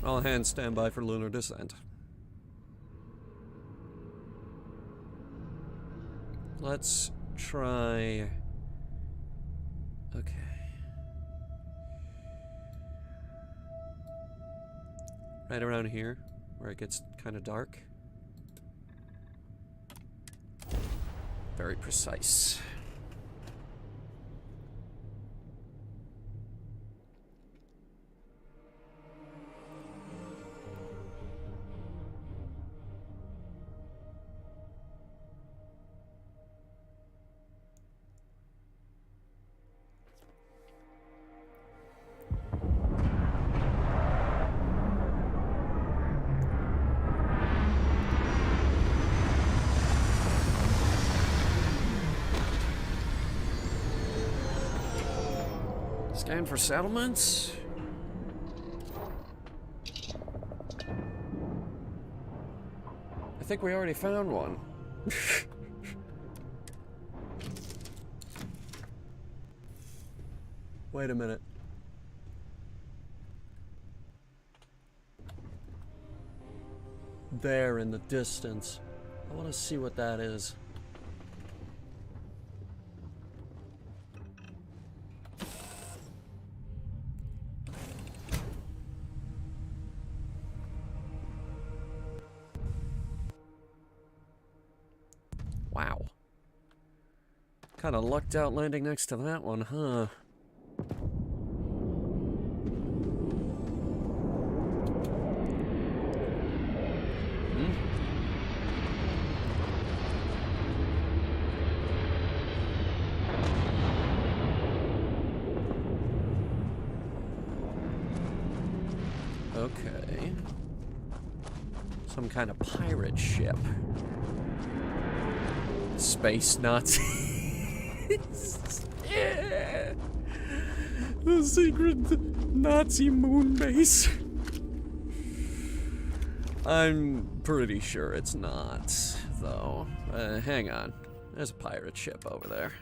All hands stand by for lunar descent. Let's try... Okay. Right around here, where it gets kind of dark. Very precise. Scan for settlements. I think we already found one. Wait a minute. There in the distance. I want to see what that is. Wow. Kind of lucked out landing next to that one, huh? Okay. Some kind of pirate ship. Space Nazis. Yeah. The secret Nazi moon base. I'm pretty sure it's not, though. Hang on. There's a pirate ship over there.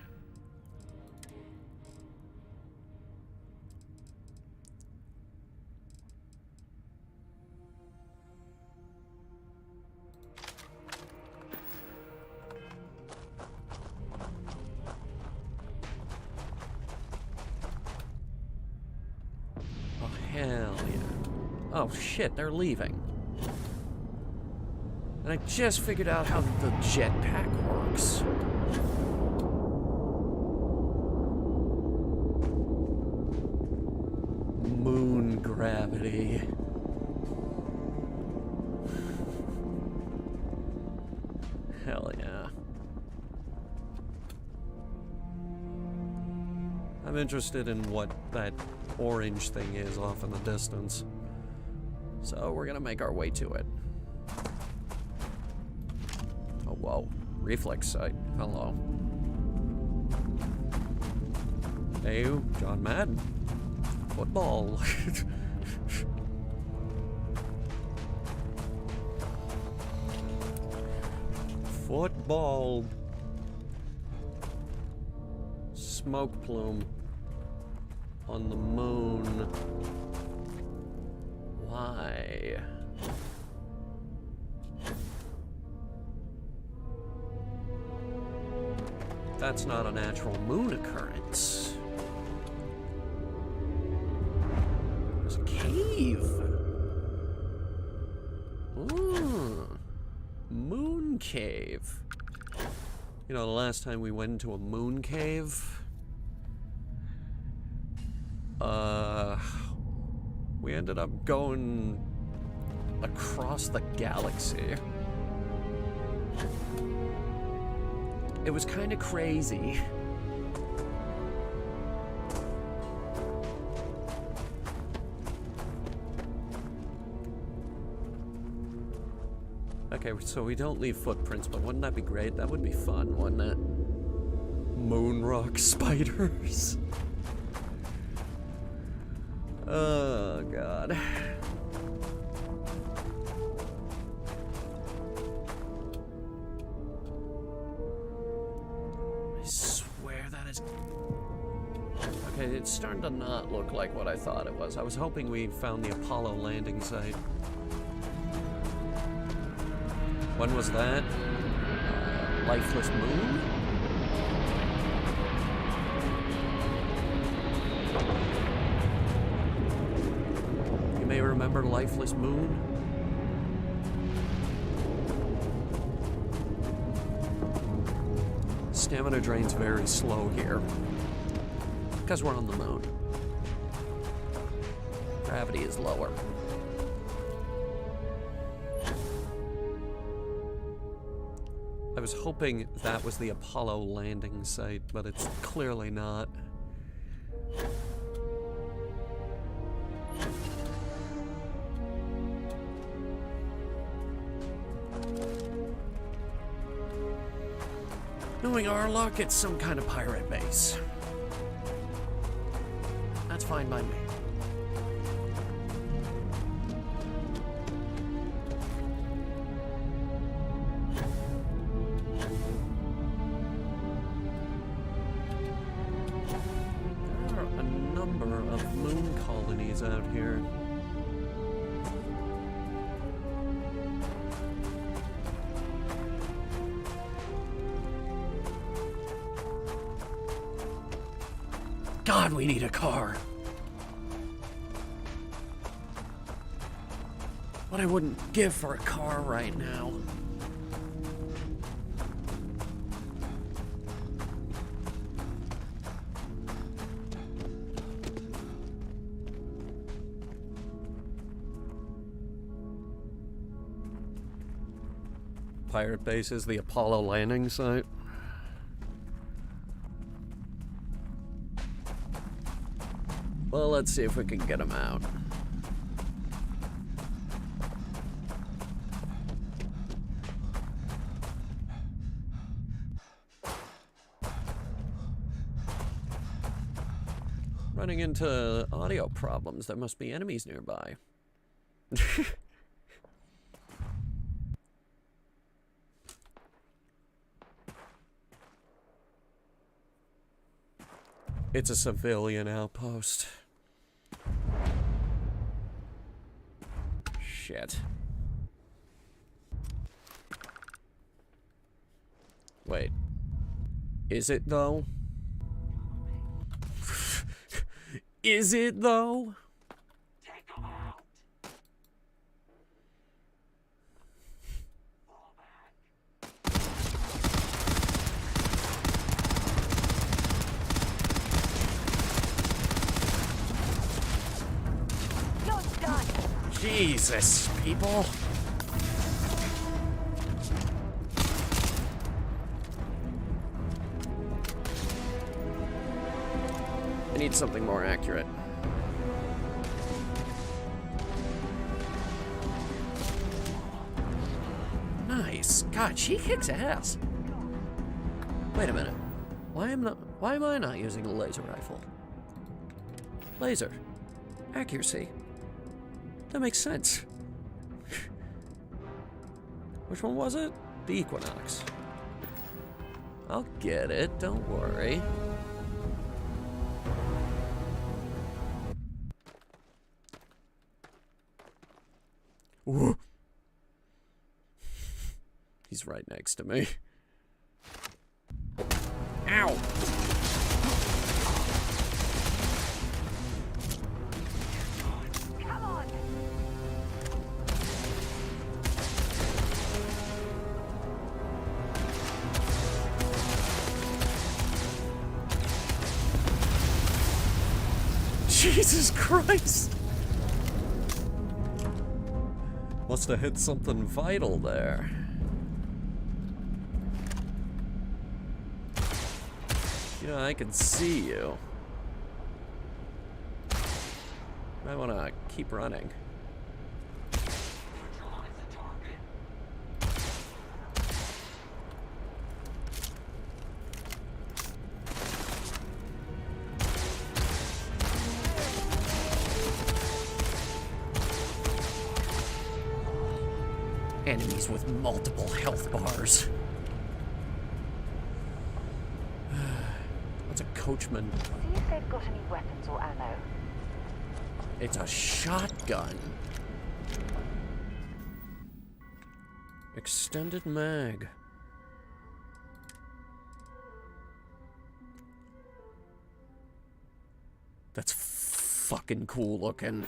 Hell yeah. Oh shit, they're leaving. And I just figured out how the jetpack works. Moon gravity. Hell yeah. I'm interested in what that orange thing is off in the distance. So we're gonna make our way to it. Oh, whoa. Reflex sight. Hello. Hey, John Madden. Football. Football. Smoke plume on the moon. Why? That's not a natural moon occurrence. There's a cave. Ooh. Moon cave. You know, the last time we went into a moon cave, we ended up going across the galaxy. It was kind of crazy. Okay, so we don't leave footprints, but wouldn't that be great? That would be fun, wouldn't it? Moon rock spiders. Oh, God. I swear that is... Okay, it's starting to not look like what I thought it was. I was hoping we found the Apollo landing site. When was that? Lifeless moon? You may remember Lifeless Moon. Stamina drain's very slow here. Because we're on the moon. Gravity is lower. I was hoping that was the Apollo landing site, but it's clearly not. Knowing our luck, it's some kind of pirate base. That's fine by me. Out here. God, we need a car. What I wouldn't give for a car right now. Pirate base is the Apollo landing site. Well, let's see if we can get him out. Running into audio problems. There must be enemies nearby. It's a civilian outpost. Shit. Wait. Is it though? Is it though? Jesus, people. I need something more accurate. Nice. God, she kicks ass. Wait a minute. Why am I... Why am I not using a laser rifle? Laser. Accuracy. That makes sense. Which one was it? The Equinox. I'll get it, don't worry. Ooh. He's right next to me. Ow! Come on! Jesus Christ! Must have hit something vital there. Yeah, I can see you. I wanna keep running. Enemies with multiple health bars. What's a coachman? See if they've got any weapons or ammo. It's a shotgun. Extended mag. That's fucking cool looking.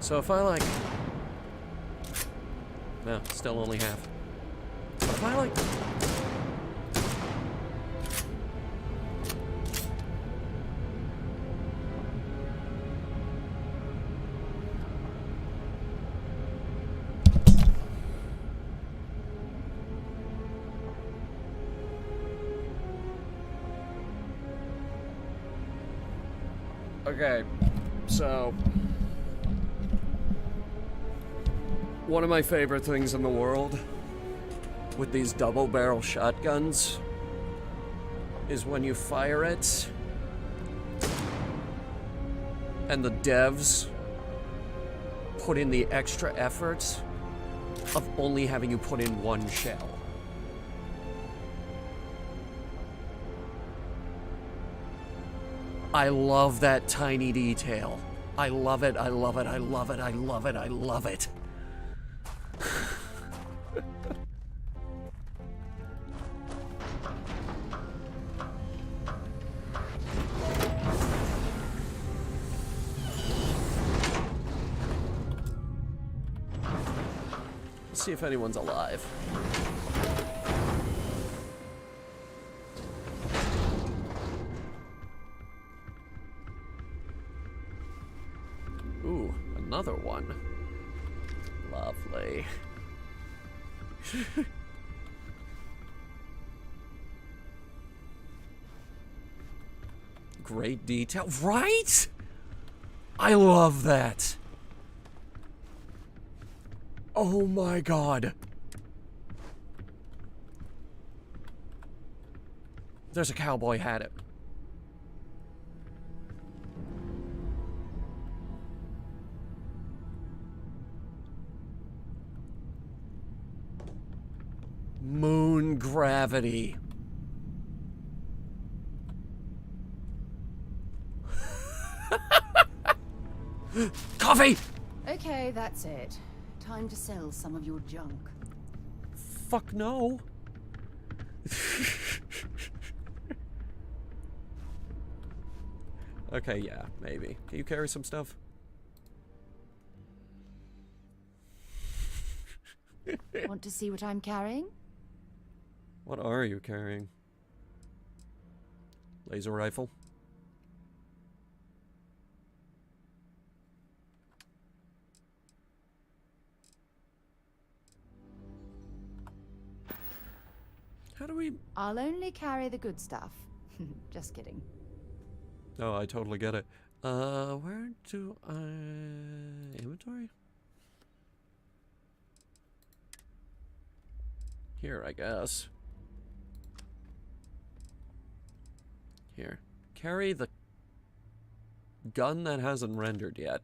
So if I like... No, still only half. But if I like... Okay, so... One of my favorite things in the world with these double-barrel shotguns is when you fire it and the devs put in the extra effort of only having you put in one shell. I love that tiny detail. I love it, I love it, I love it, I love it, I love it. Let's see if anyone's alive. Ooh, another one. Lovely. Great detail, right? I love that. Oh my god. There's a cowboy hat it. Moon gravity. Coffee! Okay, that's it. Time to sell some of your junk. Fuck no. Okay, yeah, maybe. Can you carry some stuff? Want to see what I'm carrying? What are you carrying? Laser rifle? How do we... I'll only carry the good stuff. Just kidding. Oh, I totally get it. Where do I... Inventory? Here, I guess. Here. Carry the gun that hasn't rendered yet.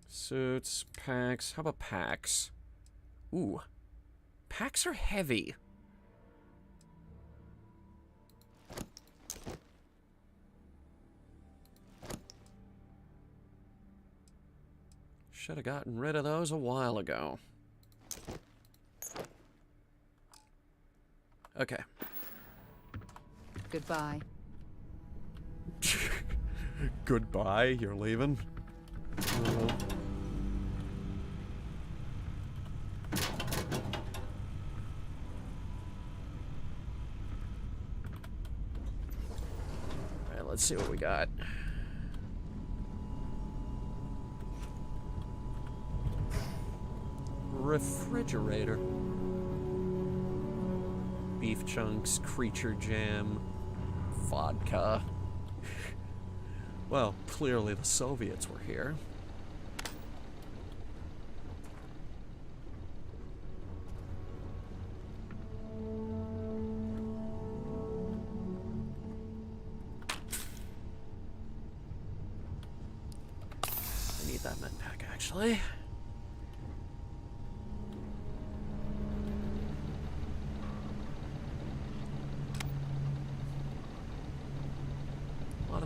Suits, packs. How about packs? Ooh. Packs are heavy. Should have gotten rid of those a while ago. Okay. Goodbye. Goodbye? You're leaving? Alright, let's see what we got. Refrigerator. Beef chunks, creature jam, vodka. Well, clearly the Soviets were here. I need that med pack, actually.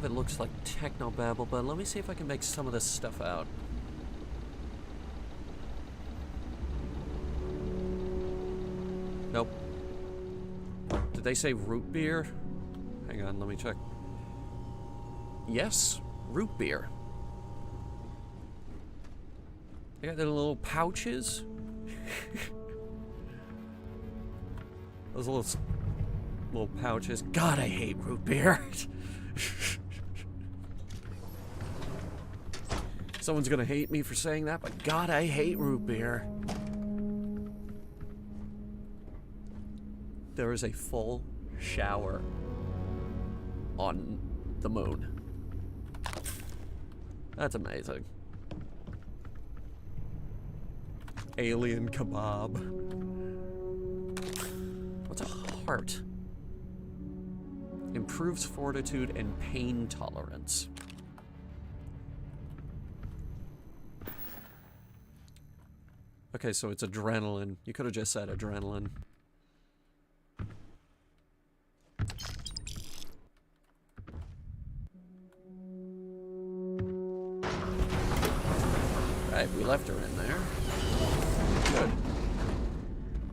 It looks like technobabble, but let me see if I can make some of this stuff out. Nope. Did they say root beer? Hang on, let me check. Yes, root beer. They got their little pouches. Those little pouches. God, I hate root beer. Someone's gonna hate me for saying that, but God, I hate root beer. There is a full shower on the moon. That's amazing. Alien kebab. What's a heart? Improves fortitude and pain tolerance. Okay, so it's adrenaline. You could have just said adrenaline. Right, we left her in there. Good.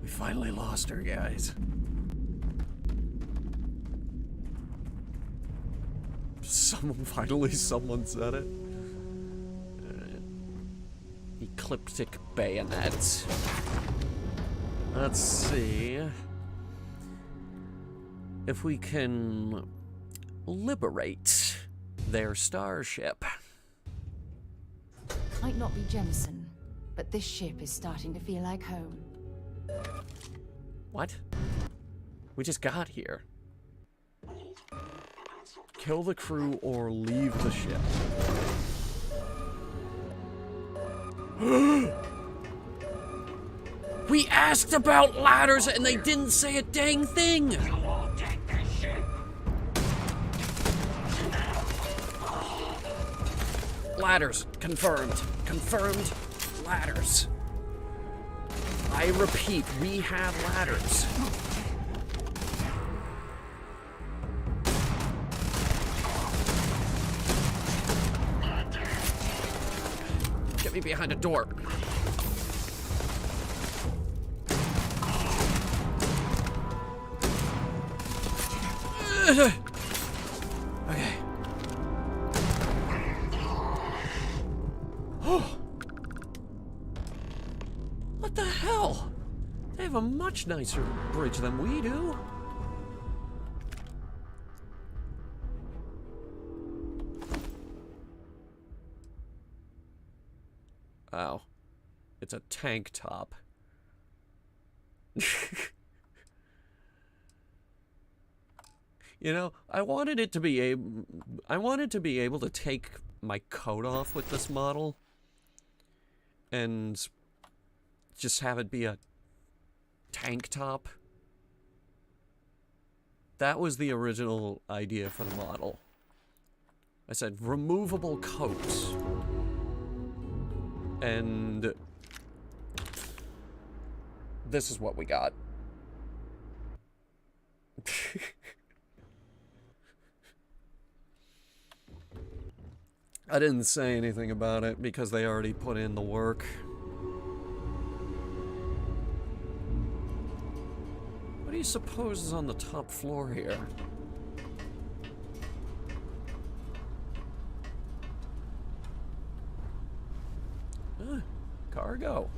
We finally lost her, guys. Someone said it. Ecliptic bayonet. Let's see if we can liberate their starship. Might not be Jemison, but this ship is starting to feel like home. What? We just got here. Kill the crew or leave the ship. We asked about ladders and they didn't say a dang thing! Ladders. Confirmed. Confirmed. Ladders. I repeat, we have ladders. Get me behind a door. Okay. What the hell? They have a much nicer bridge than we do. Wow. It's a tank top. You know, I wanted to be able to take my coat off with this model and just have it be a tank top. That was the original idea for the model. I said removable coats. And this is what we got. I didn't say anything about it because they already put in the work. What do you suppose is on the top floor here? Cargo.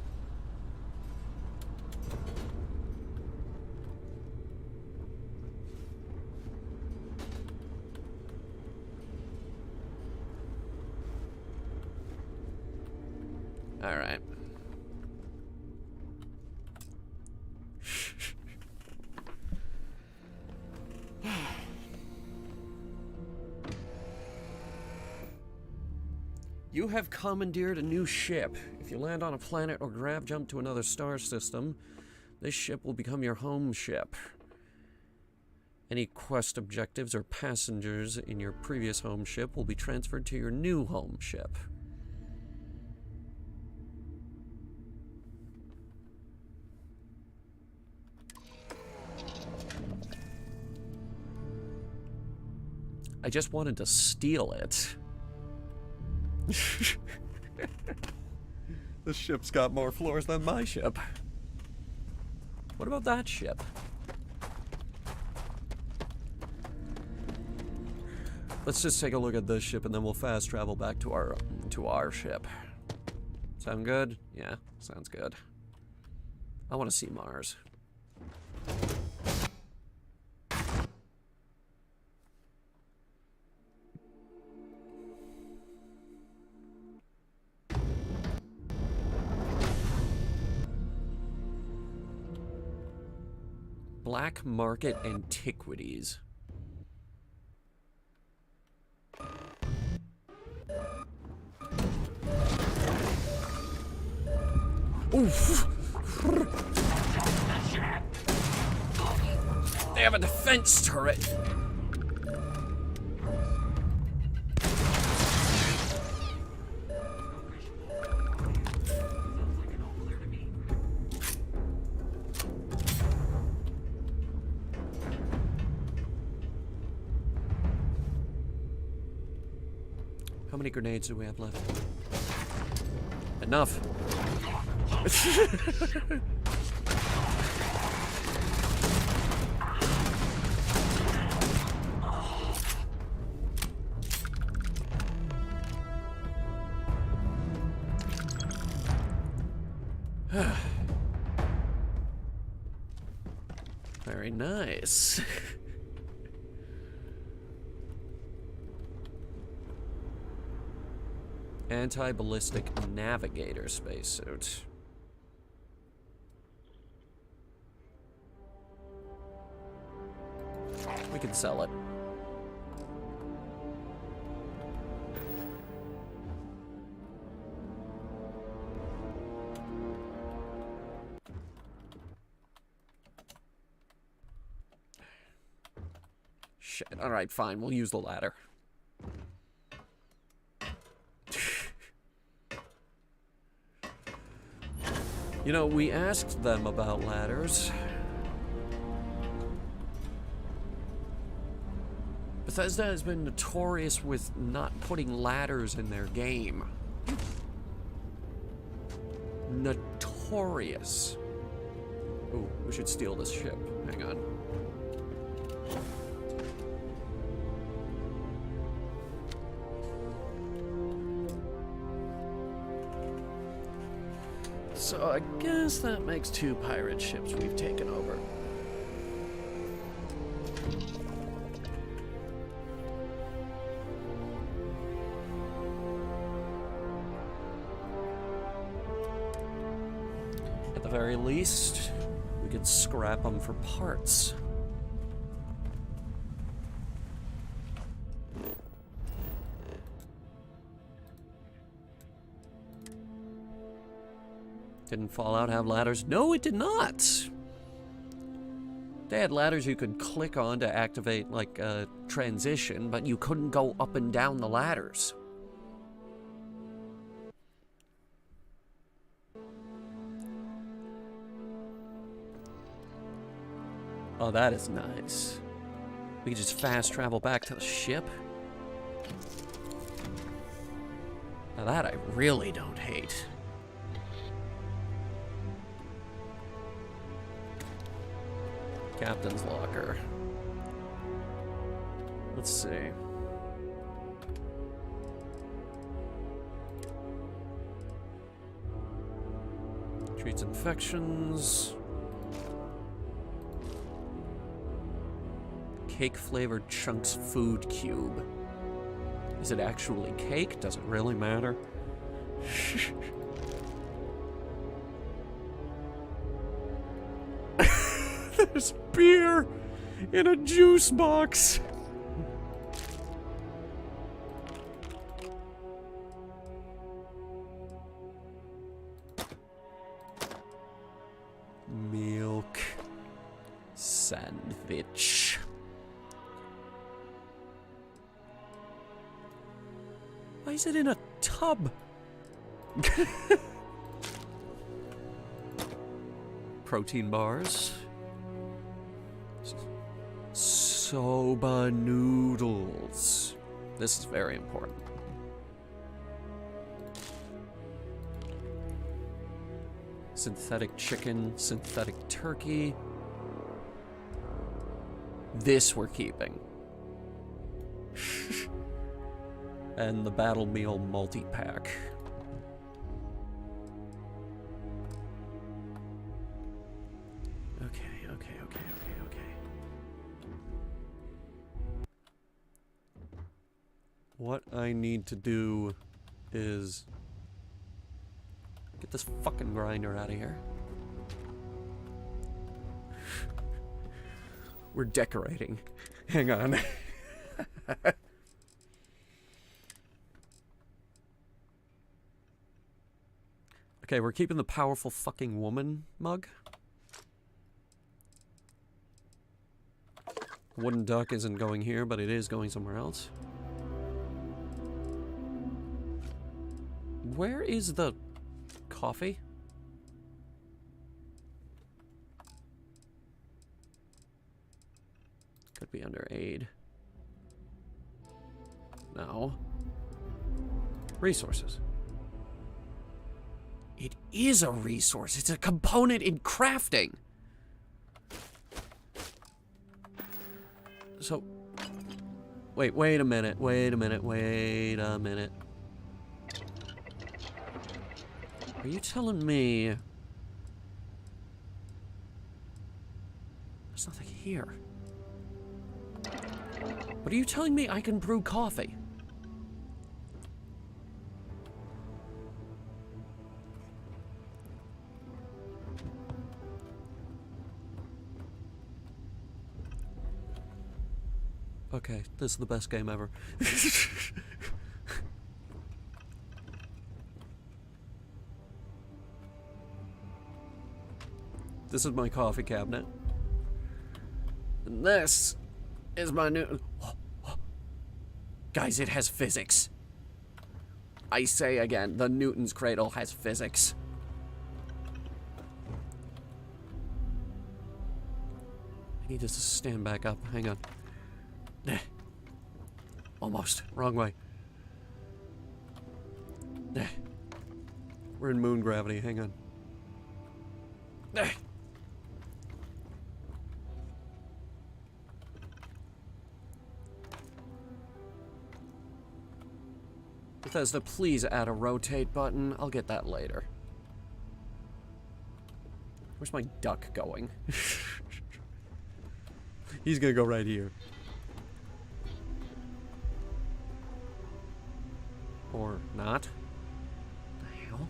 All right. You have commandeered a new ship. If you land on a planet or grav jump to another star system, this ship will become your home ship. Any quest objectives or passengers in your previous home ship will be transferred to your new home ship. I just wanted to steal it. This ship's got more floors than my ship. What about that ship? Let's just take a look at this ship and then we'll fast travel back to our ship. Sound good? Yeah, sounds good. I want to see Mars. Black market antiquities. Oof. They have a defense turret. How many grenades do we have left? Enough. Very nice. Anti-ballistic navigator spacesuit. We can sell it. Shit. Alright, fine. We'll use the ladder. You know, we asked them about ladders. Bethesda has been notorious with not putting ladders in their game. Notorious. Oh, we should steal this ship. Hang on. So I guess that makes 2 pirate ships we've taken over. very least, we could scrap them for parts. Didn't Fallout have ladders? No, it did not! They had ladders you could click on to activate, like, a transition, but you couldn't go up and down the ladders. Oh, that is nice. We can just fast travel back to the ship. Now that I really don't hate. Captain's locker. Let's see. Treats infections. Cake-flavored chunks food cube. Is it actually cake? Does it really matter? There's beer in a juice box. Milk sandwich. Why is it in a tub? Protein bars. Soba noodles. This is very important. Synthetic chicken, synthetic turkey. This we're keeping. And the Battle Meal multi-pack. Okay. What I need to do is get this fucking grinder out of here. We're decorating. Hang on. Okay, we're keeping the powerful fucking woman mug. Wooden duck isn't going here, but it is going somewhere else. Where is the coffee? Could be under aid. No. Resources. It is a resource. It's a component in crafting. So, wait a minute. Are you telling me there's nothing here? But are you telling me I can brew coffee? Okay, this is the best game ever. This is my coffee cabinet. And this is my new... Guys, it has physics. I say again, the Newton's cradle has physics. I need this to stand back up. Hang on. Almost. Wrong way. We're in moon gravity. Hang on. Bethesda, please add a rotate button. I'll get that later. Where's my duck going? He's gonna go right here. Or not. What the hell?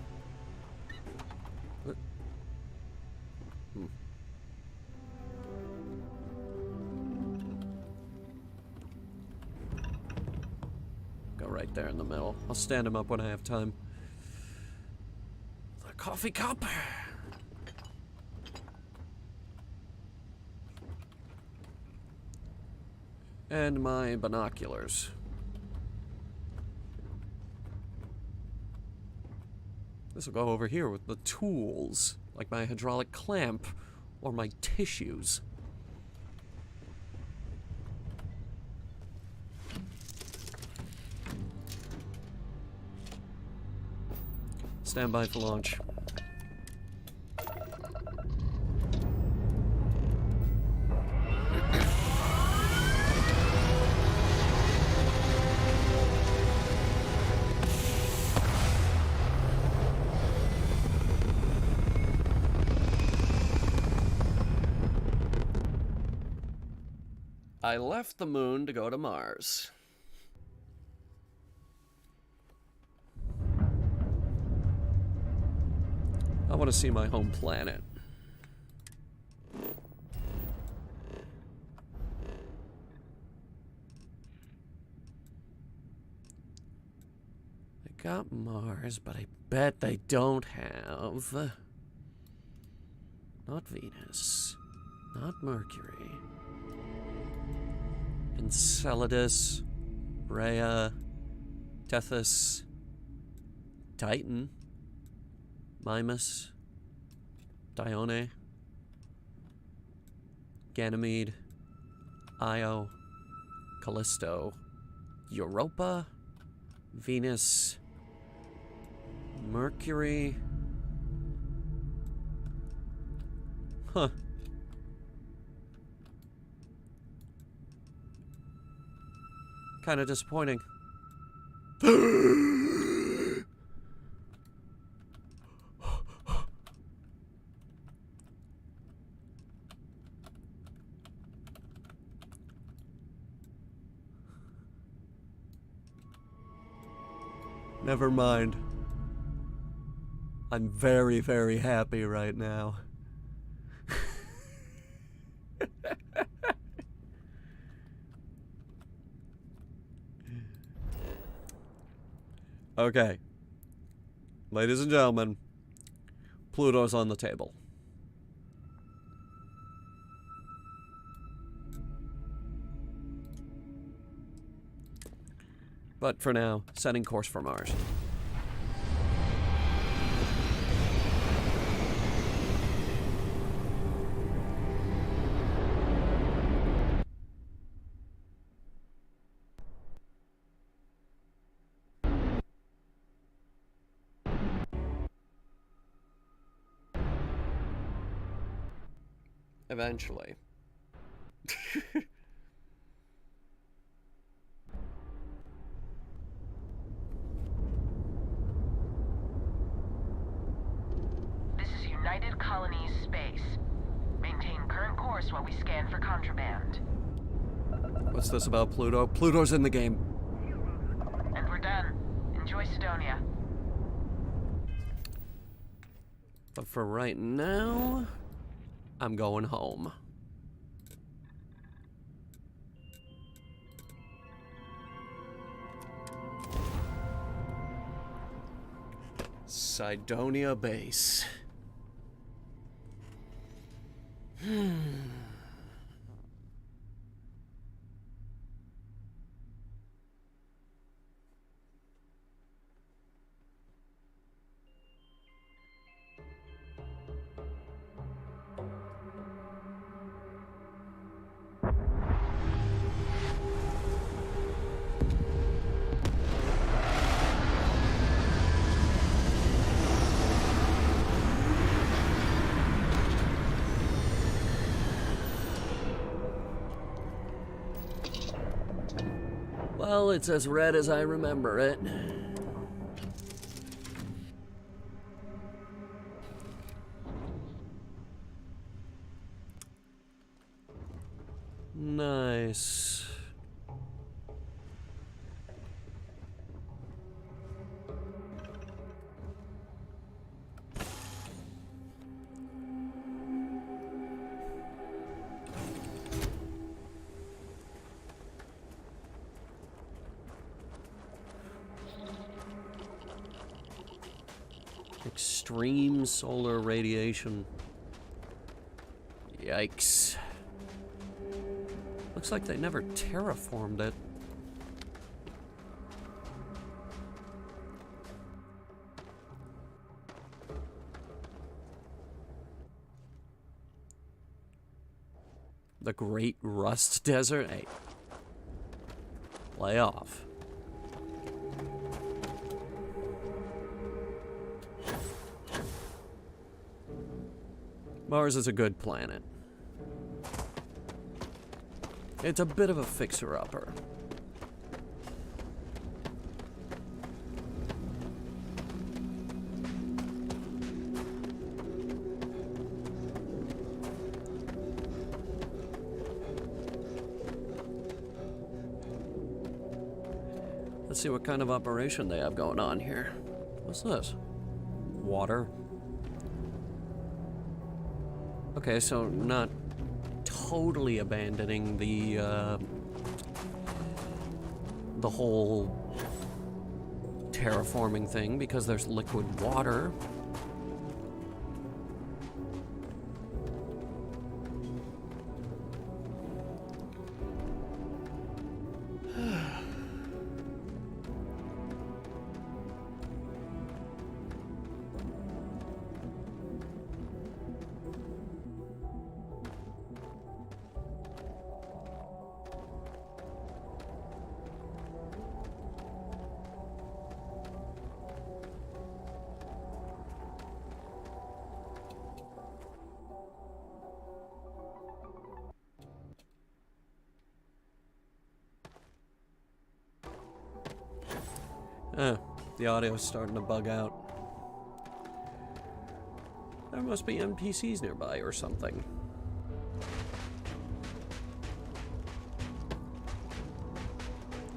Go right there in the middle. I'll stand him up when I have time. The coffee cup. And my binoculars. This will go over here with the tools, like my hydraulic clamp or my tissues. Stand by for launch. I left the moon to go to Mars. I want to see my home planet. They got Mars, but I bet they don't have... Not Venus. Not Mercury. Enceladus, Rhea, Tethys, Titan, Mimas, Dione, Ganymede, Io, Callisto, Europa, Venus, Mercury. Huh. Kind of disappointing. Never mind. I'm very, very happy right now. Okay. Ladies and gentlemen, Pluto's on the table. But for now, setting course for Mars. Eventually. This is United Colonies Space. Maintain current course while we scan for contraband. What's this about Pluto? Pluto's in the game. And we're done. Enjoy Sidonia. But for right now, I'm going home. Sidonia Base. Well, it's as red as I remember it. Nice. Extreme solar radiation. Yikes. Looks like they never terraformed it. The Great Rust Desert? Hey. Lay off. Mars is a good planet. It's a bit of a fixer-upper. Let's see what kind of operation they have going on here. What's this? Water. Okay, so not totally abandoning the whole terraforming thing because there's liquid water. The audio's starting to bug out. There must be NPCs nearby or something.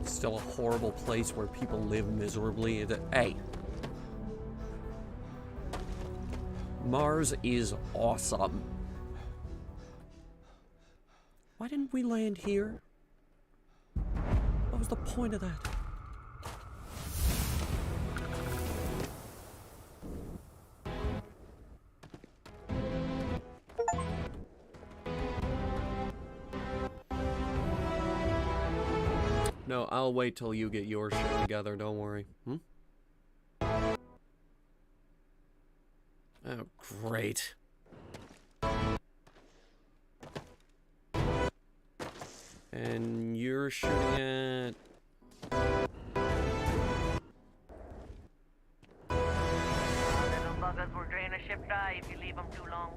Still a horrible place where people live miserably. Hey. Mars is awesome. Why didn't we land here? What was the point of that? No, I'll wait till you get your shit together, don't worry. Oh, great. And you're shooting at... Little buggers will drain a ship dry if you leave them too long.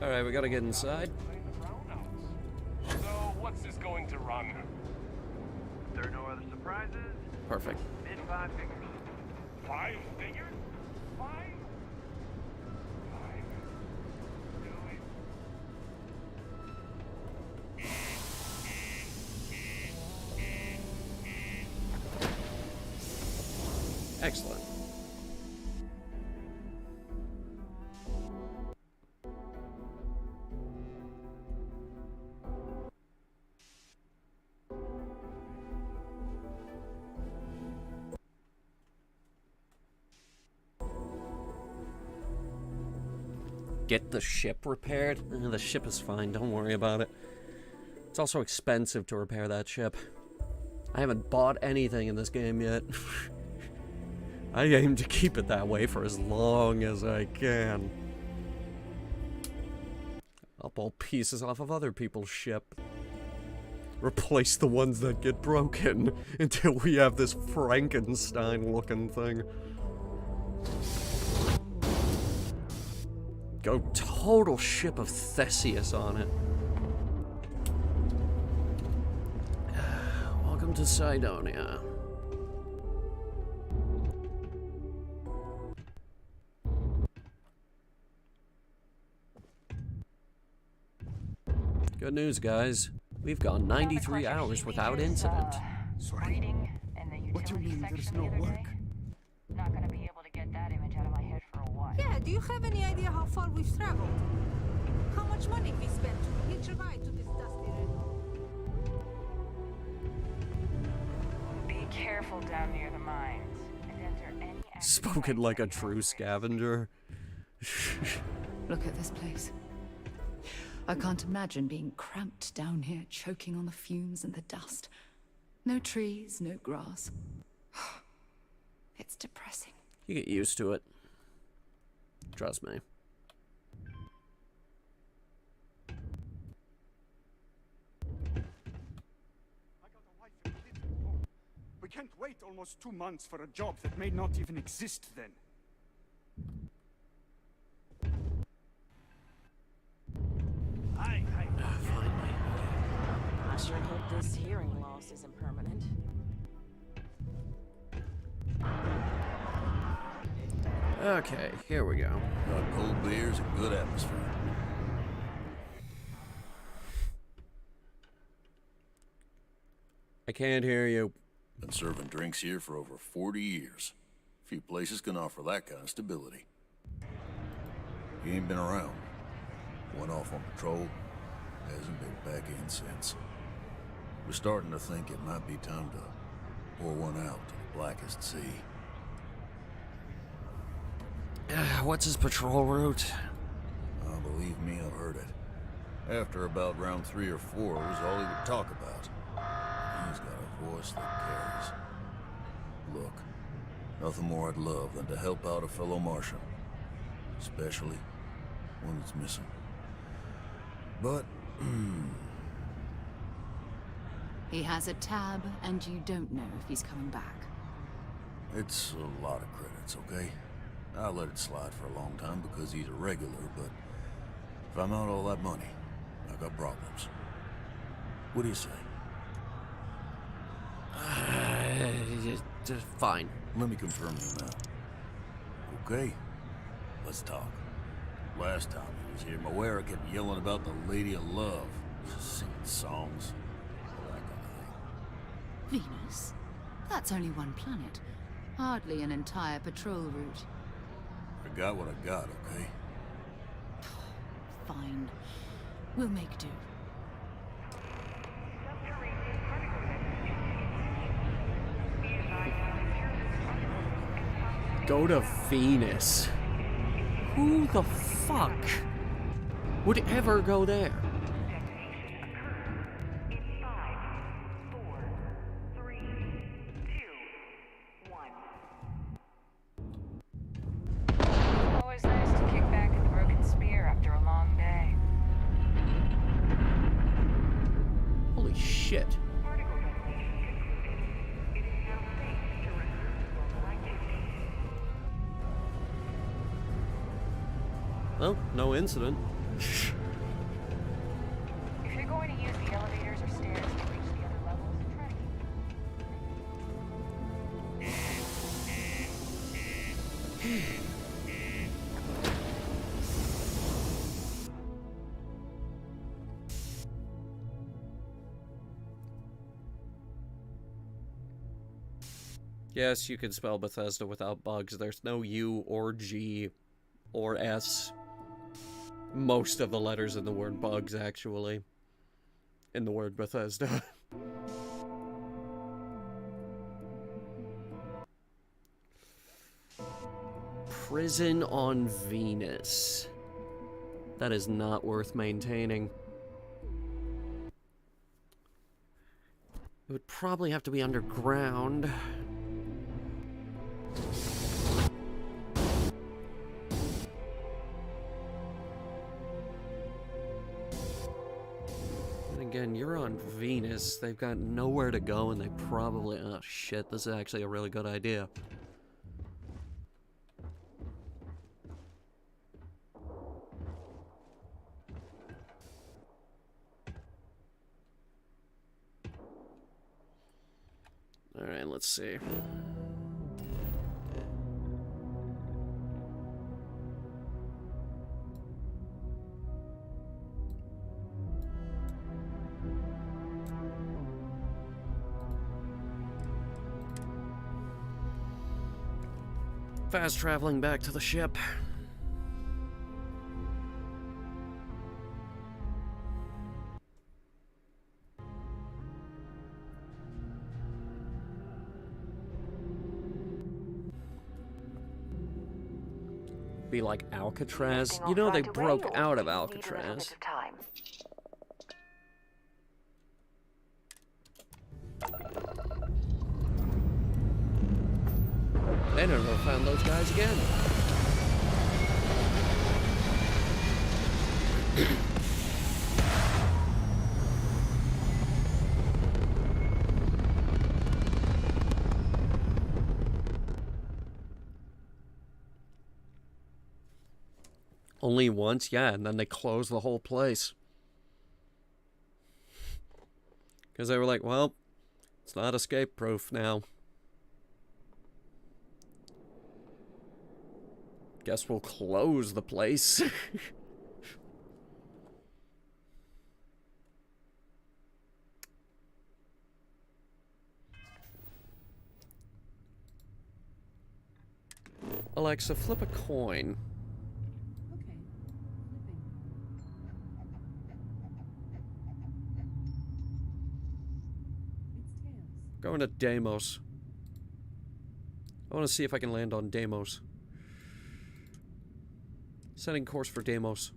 Alright, we gotta get inside. So, what's this going to run? There are no other surprises? Perfect. Mid 5 figures. 5 figures? 5? 5? Excellent. Get the ship repaired? The ship is fine, don't worry about it. It's also expensive to repair that ship. I haven't bought anything in this game yet. I aim to keep it that way for as long as I can. I'll pull pieces off of other people's ship. Replace the ones that get broken until we have this Frankenstein-looking thing. Go total ship of Theseus on it. Welcome to Cydonia. Good news, guys. We've gone 93 hours without incident. Sorry. What do you mean there's no work? Not gonna be able that image out of my head for a while. Yeah, do you have any idea how far we've traveled? How much money we spent to hitch a ride to this dusty riddle? Be careful down near the mines and enter any. Spoken like a true scavenger. Look at this place. I can't imagine being cramped down here, choking on the fumes and the dust. No trees, no grass. It's depressing. You get used to it. Trust me. We can't wait almost 2 months for a job that may not even exist then. Finally. I sure hope this hearing loss isn't permanent. Okay, here we go. Got cold beers and good atmosphere. I can't hear you. Been serving drinks here for over 40 years. Few places can offer that kind of stability. He ain't been around. Went off on patrol. Hasn't been back in since. We're starting to think it might be time to pour one out to the blackest sea. What's his patrol route? Believe me, I've heard it. After about round 3 or 4 was all he would talk about. He's got a voice that carries. Look, nothing more I'd love than to help out a fellow Martian. Especially one that's missing. But, He has a tab, and you don't know if he's coming back. it's a lot of credits, okay? I let it slide for a long time because he's a regular, but if I'm out all that money, I got problems. What do you say? Fine. Let me confirm you now. Okay, let's talk. Last time he was here, Moira kept yelling about the Lady of Love, singing songs, all that kind of thing. Venus? That's only one planet. Hardly an entire patrol route. I got what I got, okay? Fine. We'll make do. Go to Venus. Who the fuck would ever go there? Always nice to kick back at the broken spear after a long day. Holy shit. Well, no incident. If you're going to use the elevators or stairs to reach the other levels, try to Yes, you can spell Bethesda without bugs. There's no U or G or S. Most of the letters in the word bugs, actually. In the word Bethesda. Prison on Venus. That is not worth maintaining. It would probably have to be underground. Again, you're on Venus. They've got nowhere to go, and they probably... Oh, shit. This is actually a really good idea. Alright, let's see. Fast traveling back to the ship. Be like Alcatraz. You know, they broke out of Alcatraz. They never found those guys again. Only once? Yeah, and then they closed the whole place. Because they were like, well, it's not escape proof now. Guess we'll close the place. Alexa, flip a coin. Going to Deimos. I want to see if I can land on Deimos. Setting course for Deimos.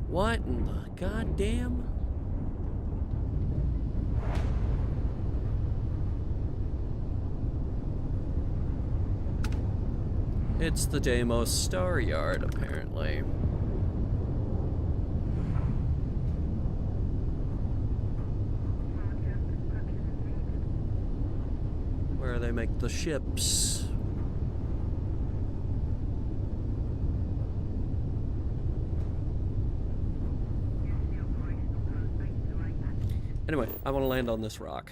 What in the goddamn? It's the Deimos Star Yard, apparently. Where they make the ships. Anyway, I want to land on this rock.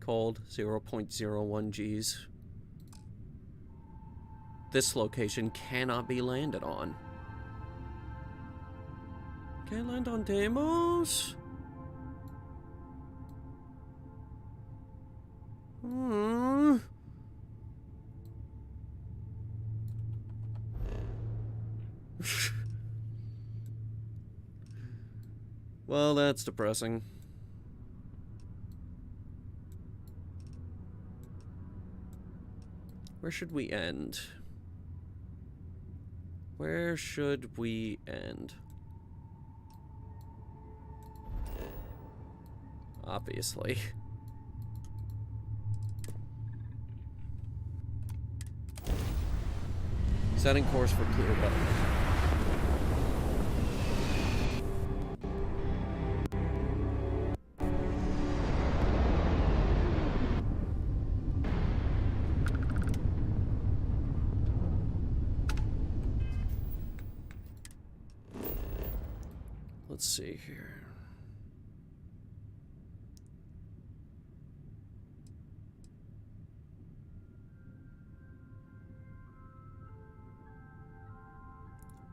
Cold, 0.01 Gs. This location cannot be landed on. Can't land on Deimos? Well, that's depressing. Where should we end? Where should we end? Obviously. Setting course for Pluto. Let's see here.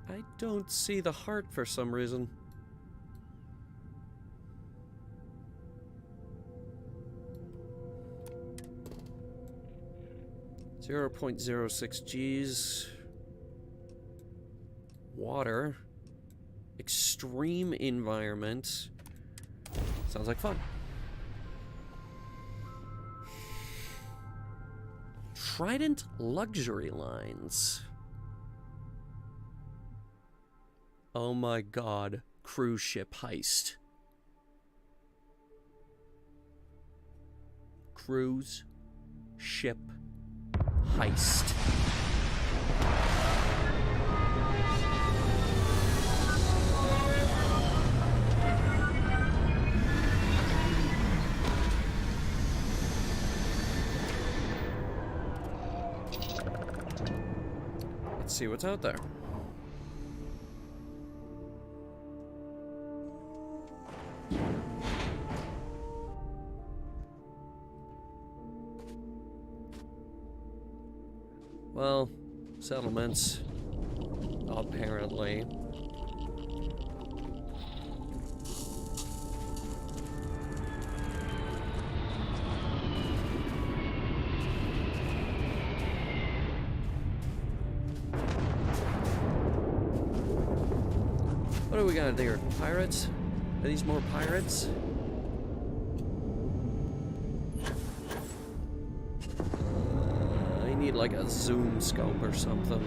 I don't see the heart for some reason. .06 Gs. Water. Extreme environment. Sounds like fun. Trident luxury lines. Oh my god. Cruise ship heist. Cruise ship heist. see what's out there. Well, settlements, apparently. What do we got there? Pirates? Are these more pirates? I need like a zoom scope or something.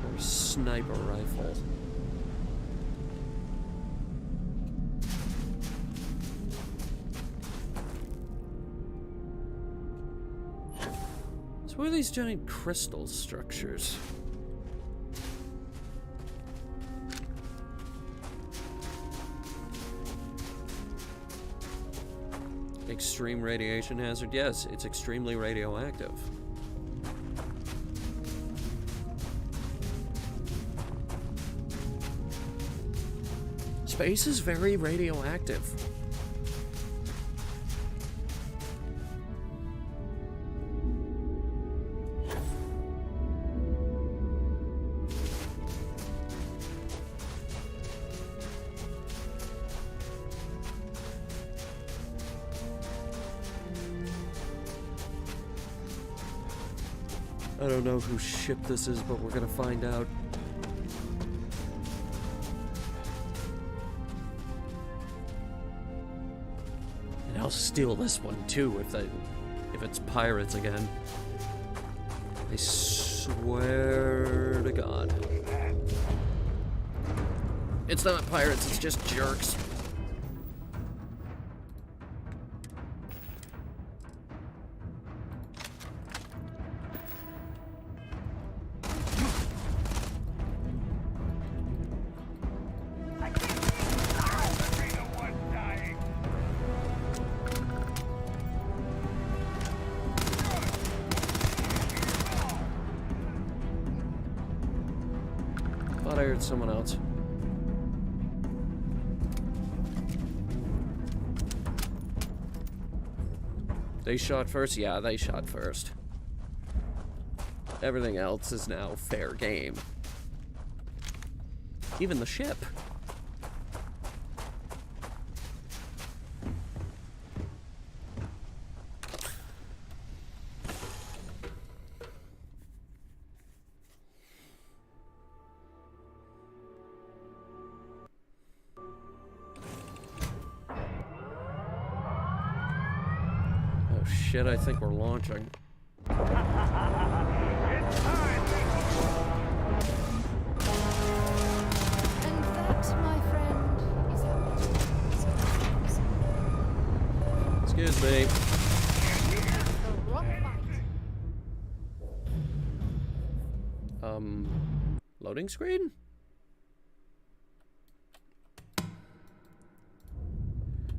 Or a sniper rifle. So what are these giant crystal structures? Extreme radiation hazard? Yes, it's extremely radioactive. Space is very radioactive. I don't know whose ship this is, but we're gonna find out. And I'll steal this one too if it's pirates again. I swear to God. It's not pirates, it's just jerks. Thought I heard someone else. They shot first? Yeah, they shot first. Everything else is now fair game. Even the ship. Shit, I think we're launching. And that, my friend, is how it is. Excuse me. The rock fight. Loading screen?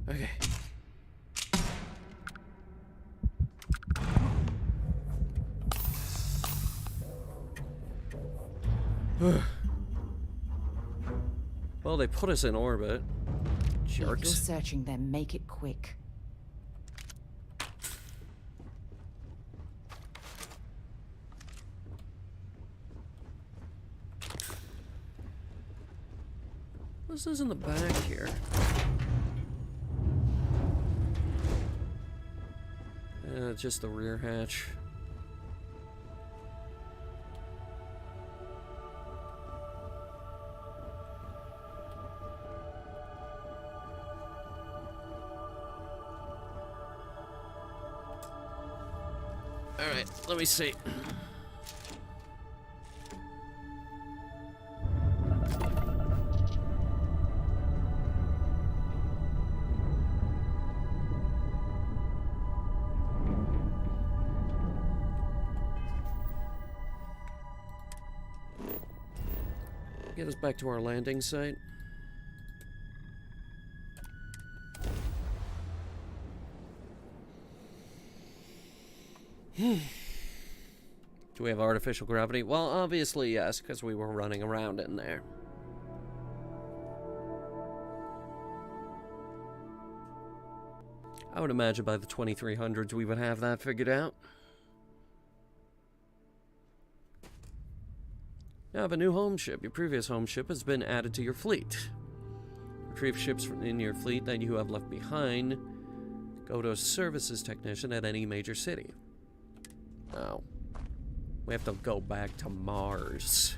Okay. Well, they put us in orbit. If you're Jerks. searching them, make it quick. This is in the back here. Just the rear hatch. Alright, let me see. Get us back to our landing site. Do we have artificial gravity? Well, obviously yes, because we were running around in there. I would imagine by the 2300s we would have that figured out. You have a new home ship. Your previous home ship has been added to your fleet. Retrieve ships in your fleet that you have left behind. Go to a services technician at any major city. Oh. We have to go back to Mars.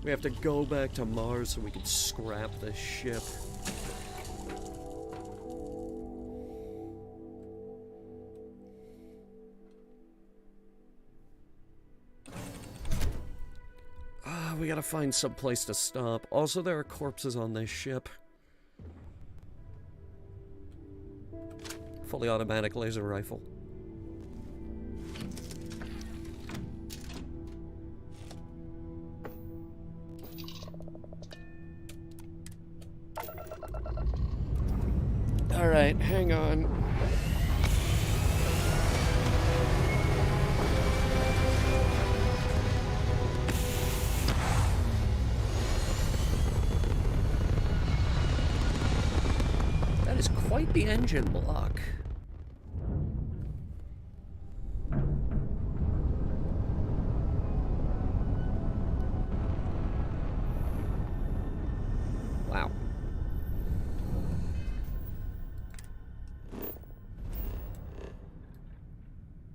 We have to go back to Mars so we can scrap the ship. We gotta find some place to stop. Also, there are corpses on this ship. Fully automatic laser rifle. Alright, hang on. That is quite the engine block. Wow.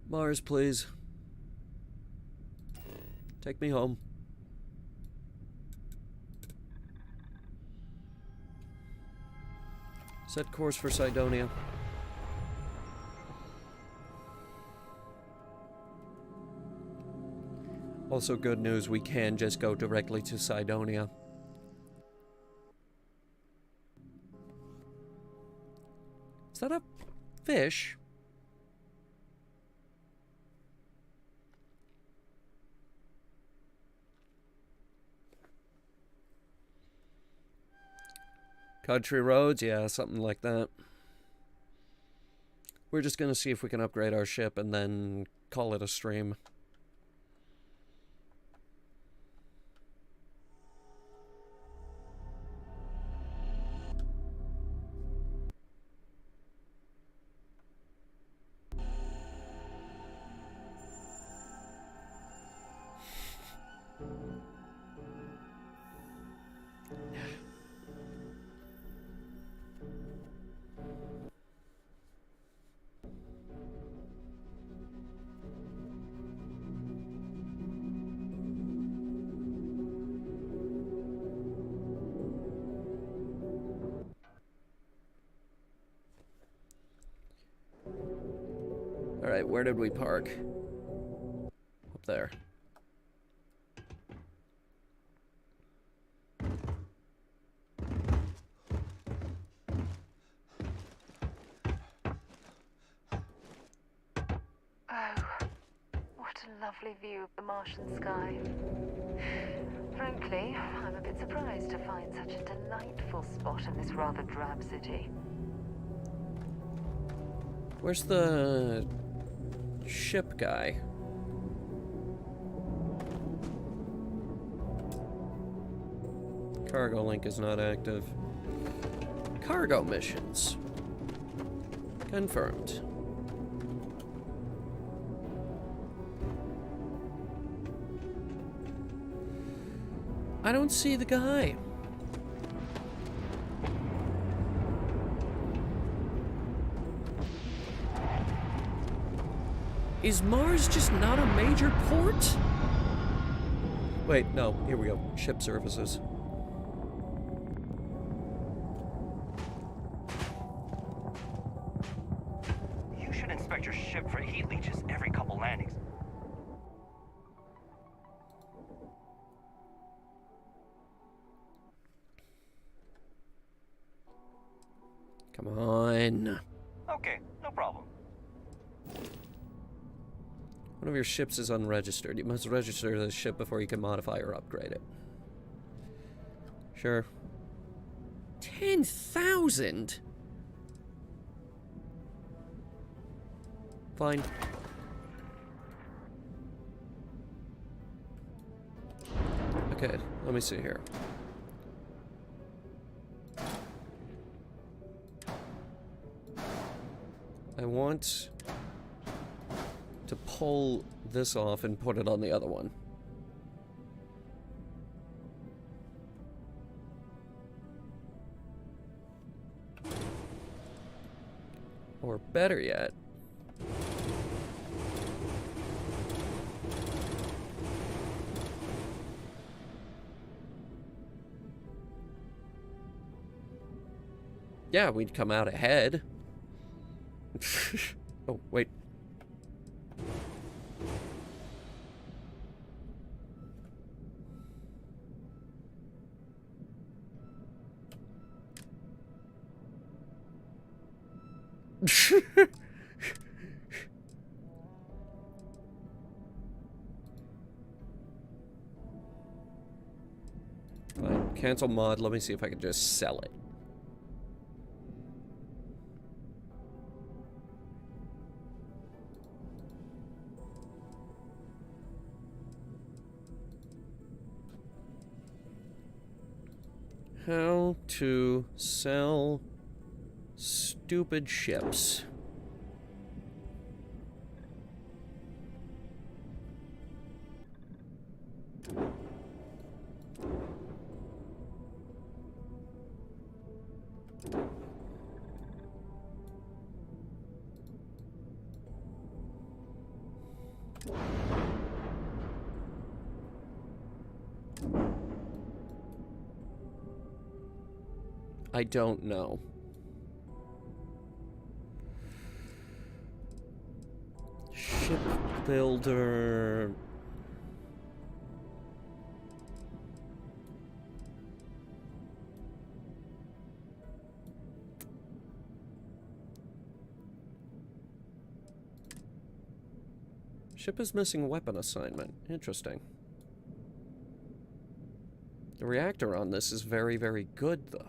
Mars, please. Take me home. Set course for Cydonia. Also good news, we can just go directly to Cydonia. Is that a fish? Country roads? Yeah, something like that. We're just gonna see if we can upgrade our ship and then call it a stream. Alright, where did we park? Up there. Oh, what a lovely view of the Martian sky. Frankly, I'm a bit surprised to find such a delightful spot in this rather drab city. Where's the ship guy? Cargo link is not active. Cargo missions. Confirmed. I don't see the guy. Is Mars just not a major port? Wait, no, here we go. Ship services. You should inspect your ship for heat leeches every couple landings. Come on. Okay, no problem. One of your ships is unregistered. You must register the ship before you can modify or upgrade it. Sure. 10,000? Fine. Okay, let me see here. I want to pull this off and put it on the other one. Or better yet, yeah, we'd come out ahead. Oh, wait. Fine. Cancel mod. Let me see if I can just sell it. How to sell stupid ships. I don't know. Shipbuilder. Ship is missing weapon assignment. Interesting. The reactor on this is very, very good, though.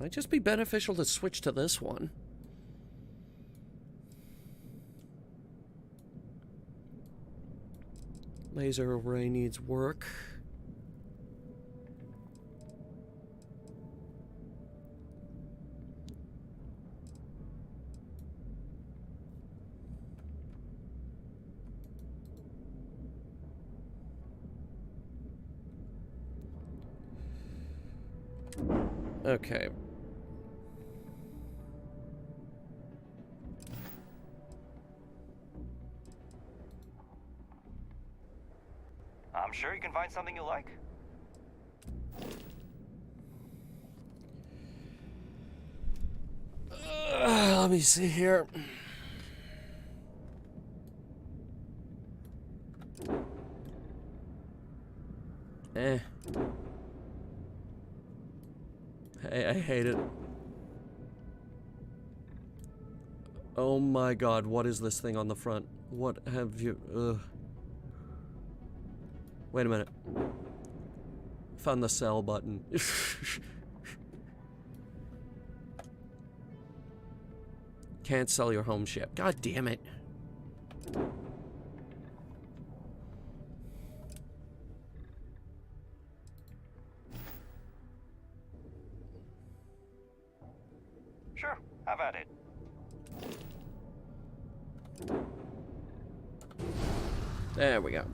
Might just be beneficial to switch to this one. Laser array needs work. Okay. I'm sure you can find something you like. Let me see here. Hey, I hate it. Oh my god, what is this thing on the front? What have you... Ugh. Wait a minute. Found the sell button. Can't sell your home ship. God damn it. Sure, have at it. There we go.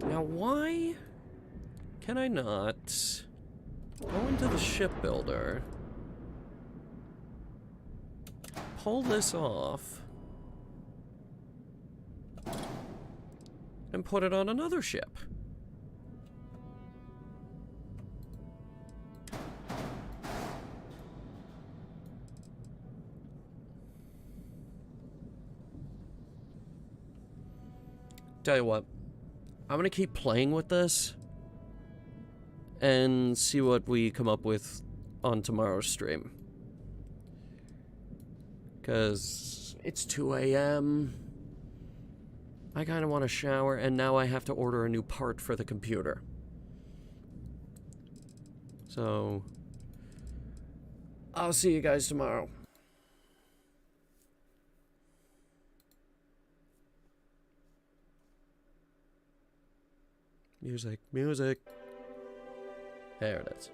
Now, why can I not go into the shipbuilder, pull this off, and put it on another ship? Tell you what, I'm gonna keep playing with this and see what we come up with on tomorrow's stream. Because it's 2 a.m. I kind of want to shower, and now I have to order a new part for the computer. So, I'll see you guys tomorrow. Music, music. There it is.